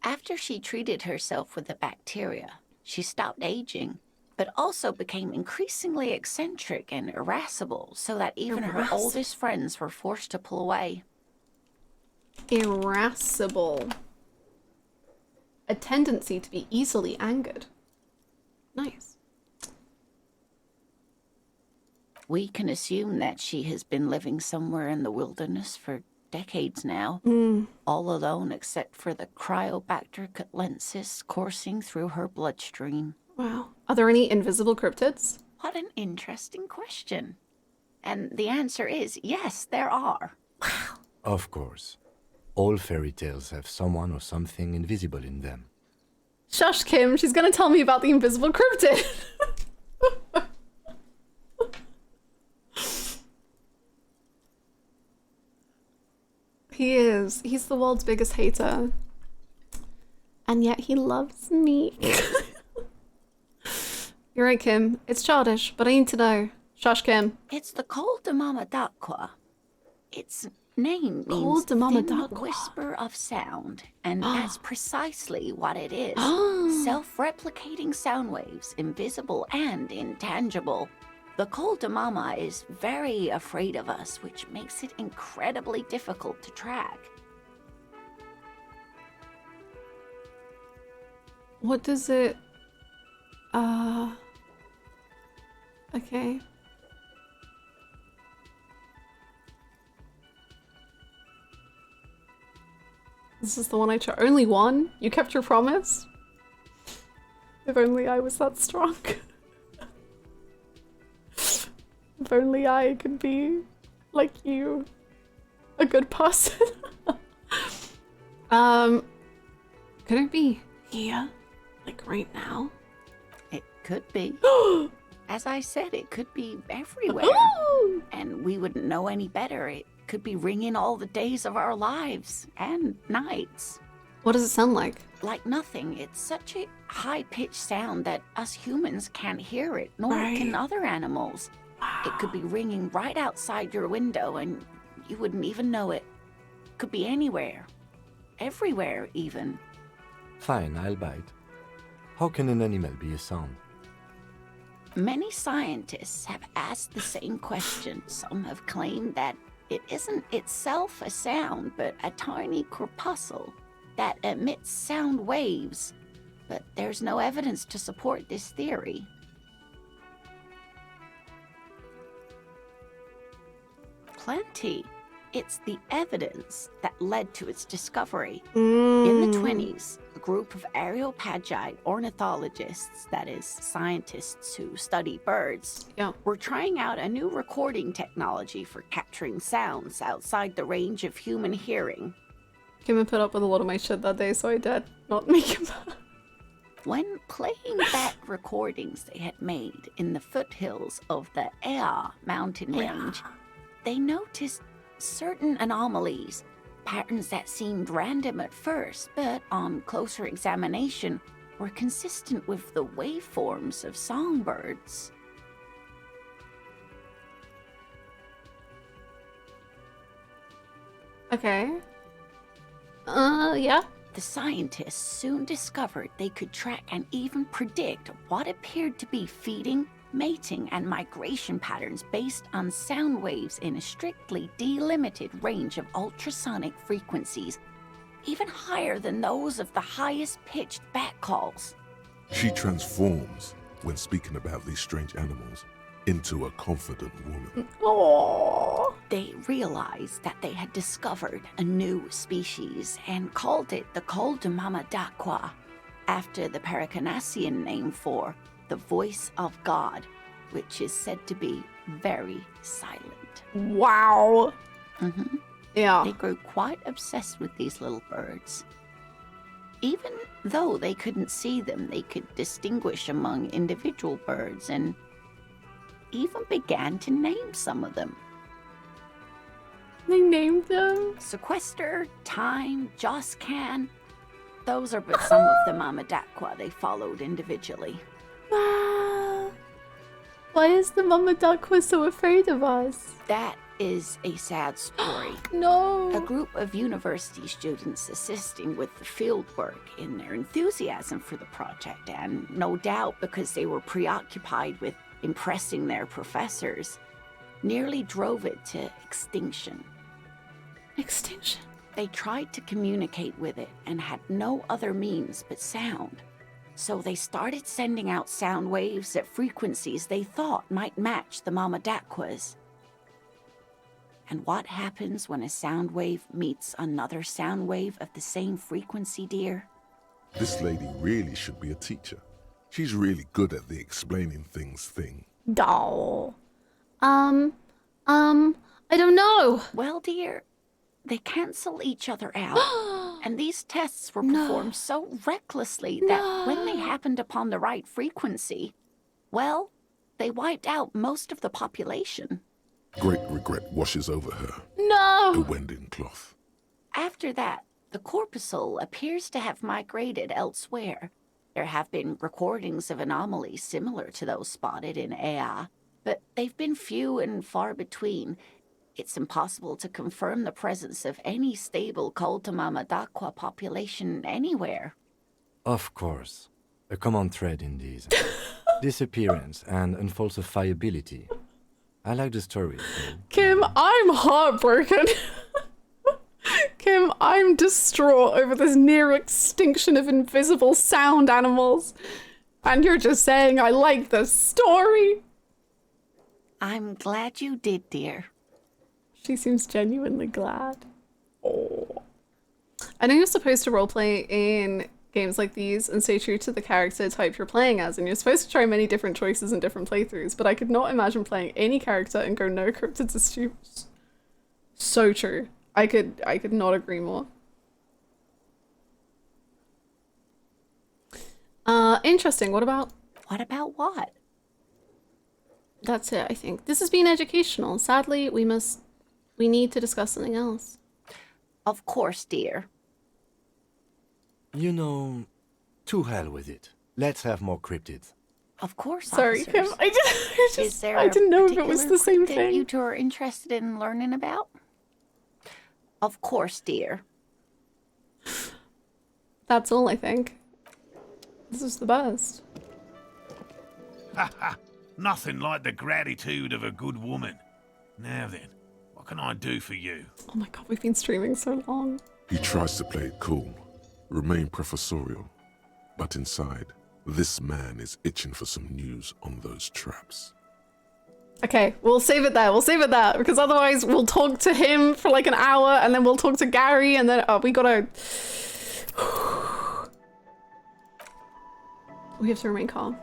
T: After she treated herself with the bacteria, she stopped aging, but also became increasingly eccentric and irascible, so that even her oldest friends were forced to pull away.
B: Irascible. A tendency to be easily angered. Nice.
T: We can assume that she has been living somewhere in the wilderness for decades now, all alone except for the Cryobacter catlensis coursing through her bloodstream.
B: Wow. Are there any invisible cryptids?
T: What an interesting question. And the answer is yes, there are.
B: Wow.
E: Of course. All fairy tales have someone or something invisible in them.
B: Shush, Kim. She's gonna tell me about the invisible cryptid. He is. He's the world's biggest hater. And yet he loves me. You're right, Kim. It's childish, but I need to know. Shush, Kim.
T: It's the Col de Mamadaqua. Its name
B: Col
T: means
B: de
T: thin
B: Mamadaqua.
T: whisper of sound, and that's precisely what it is. Self-replicating sound waves, invisible and intangible. The Col de Mama is very afraid of us, which makes it incredibly difficult to track.
B: What does it... Okay. This is the one I chose. Only one? You kept your promise? If only I was that strong. If only I could be like you. A good person. Could it be here? Like right now?
T: It could be. As I said, it could be everywhere. And we wouldn't know any better. It could be ringing all the days of our lives and nights.
B: What does it sound like?
T: Like nothing. It's such a high-pitched sound that us humans can't hear it, nor can other animals. It could be ringing right outside your window and you wouldn't even know it. Could be anywhere. Everywhere, even.
E: Fine, I'll bite. How can an animal be a sound?
T: Many scientists have asked the same question. Some have claimed that it isn't itself a sound, but a tiny corpuscle that emits sound waves. But there's no evidence to support this theory. Plenty. It's the evidence that led to its discovery. In the 20s, a group of Areopagite ornithologists, that is, scientists who study birds, were trying out a new recording technology for capturing sounds outside the range of human hearing.
B: Kim put up with a lot of my shit that day, so I did not make him mad.
T: When playing back recordings they had made in the foothills of the Ea mountain range, they noticed certain anomalies, patterns that seemed random at first, but on closer examination were consistent with the waveforms of songbirds.
B: Okay. Yeah.
T: The scientists soon discovered they could track and even predict what appeared to be feeding, mating, and migration patterns based on sound waves in a strictly delimited range of ultrasonic frequencies, even higher than those of the highest pitched bat calls.
G: She transforms when speaking about these strange animals into a confident woman.
B: Aww.
T: They realized that they had discovered a new species and called it the Koldumamadakwa, after the Paracanassian name for the voice of God, which is said to be very silent.
B: Wow.
T: Mm-hmm.
B: Yeah.
T: They grew quite obsessed with these little birds. Even though they couldn't see them, they could distinguish among individual birds and even began to name some of them.
B: They named them?
T: Sequester, Time, Joscan. Those are but some of the Mamadakwa they followed individually.
B: Why is the Mamadakwa so afraid of us?
T: That is a sad story.
B: No.
T: A group of university students assisting with the field work in their enthusiasm for the project, and no doubt because they were preoccupied with impressing their professors, nearly drove it to extinction.
B: Extinction?
T: They tried to communicate with it and had no other means but sound. So they started sending out sound waves at frequencies they thought might match the Mamadakwas. And what happens when a sound wave meets another sound wave of the same frequency, dear?
G: This lady really should be a teacher. She's really good at the explaining things thing.
B: Doll. I don't know.
T: Well, dear, they cancel each other out. And these tests were performed so recklessly that when they happened upon the right frequency, well, they wiped out most of the population.
G: Great regret washes over her.
B: No!
G: The wending cloth.
T: After that, the corpuscle appears to have migrated elsewhere. There have been recordings of anomalies similar to those spotted in Ea, but they've been few and far between. It's impossible to confirm the presence of any stable Koldumamadakwa population anywhere.
E: Of course. A common thread in these. Disappearance and unfalsifiability. I like the story.
B: Kim, I'm heartbroken. Kim, I'm distraught over this near extinction of invisible sound animals. And you're just saying I like the story.
T: I'm glad you did, dear.
B: She seems genuinely glad. Oh. I know you're supposed to roleplay in games like these and stay true to the character type you're playing as, and you're supposed to try many different choices and different playthroughs, but I could not imagine playing any character and go no cryptids is so true. I could not agree more. Interesting. What about
T: what?
B: That's it, I think. This has been educational. Sadly, we need to discuss something else.
T: Of course, dear.
E: You know, to hell with it. Let's have more cryptids.
T: Of course,
B: Sorry,
T: officers.
B: Kim.
T: I
B: didn't know if it was the same thing.
T: You two are interested in learning about? Of course, dear.
B: That's all, I think. This is the best.
U: Ha ha! Nothing like the gratitude of a good woman. Now then, what can I do for you?
B: Oh my god, we've been streaming so long.
G: He tries to play it cool, remain professorial, but inside, this man is itching for some news on those traps.
B: Okay, we'll save it there. We'll save it there, because otherwise we'll talk to him for like an hour, and then we'll talk to Gary, and then we gotta... We have to remain calm.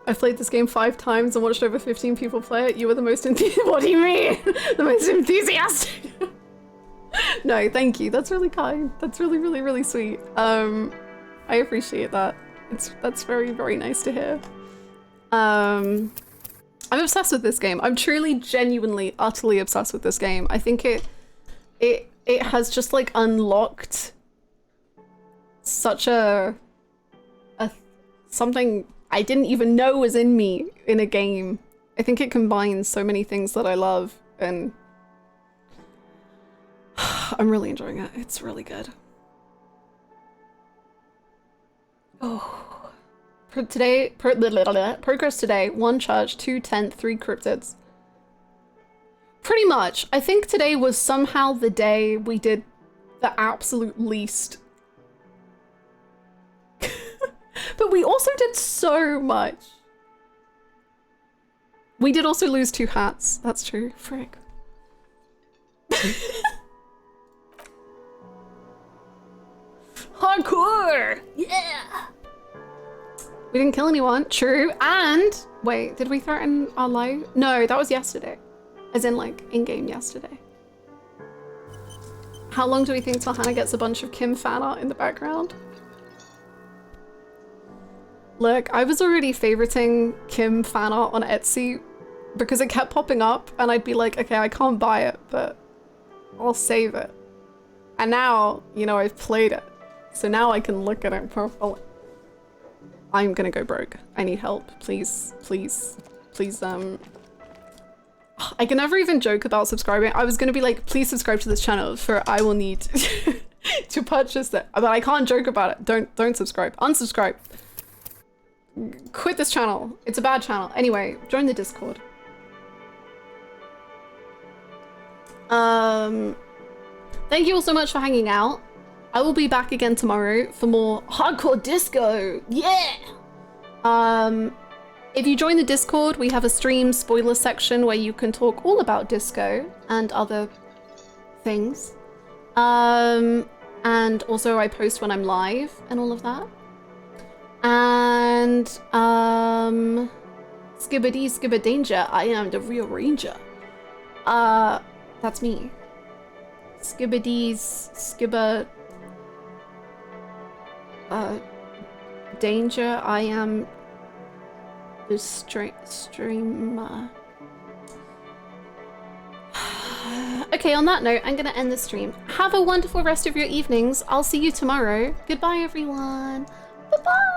B: I've played this game 5 times and watched over 15 people play it. You were the most what do you mean? The most enthusiastic. No, thank you. That's really kind. That's really, really, really sweet. I appreciate that. That's very, very nice to hear. I'm obsessed with this game. I'm truly, genuinely, utterly obsessed with this game. I think it has just like unlocked such something I didn't even know was in me in a game. I think it combines so many things that I love, and I'm really enjoying it. It's really good. Oh. Progress today, 1 church, 2 tent, 3 cryptids. Pretty much. I think today was somehow the day we did the absolute least we also did so much. We did also lose 2 hats. That's true. Frick. Hardcore! Yeah! We didn't kill anyone. True. And wait, did we threaten our life? No, that was yesterday. As in like in-game yesterday. How long do we think till Hannah gets a bunch of Kim fan art in the background? Look, I was already favoriting Kim fan art on Etsy because it kept popping up and I'd be like, okay, I can't buy it, but I'll save it. And now, you know, I've played it. So now I can look at it properly. I'm gonna go broke. I need help. Please, please, please, I can never even joke about subscribing. I was gonna be like, please subscribe to this channel for I will need to purchase it. But I can't joke about it. Don't subscribe. Unsubscribe. Quit this channel. It's a bad channel. Anyway, join the Discord. Thank you all so much for hanging out. I will be back again tomorrow for more hardcore disco. Yeah! If you join the Discord, we have a stream spoiler section where you can talk all about disco and other things. And also I post when I'm live and all of that. And skibbity skibba danger, I am the real ranger. That's me. Skibbities skibba danger, I am the streamer. Okay, on that note, I'm gonna end the stream. Have a wonderful rest of your evenings. I'll see you tomorrow. Goodbye, everyone. Bye-bye.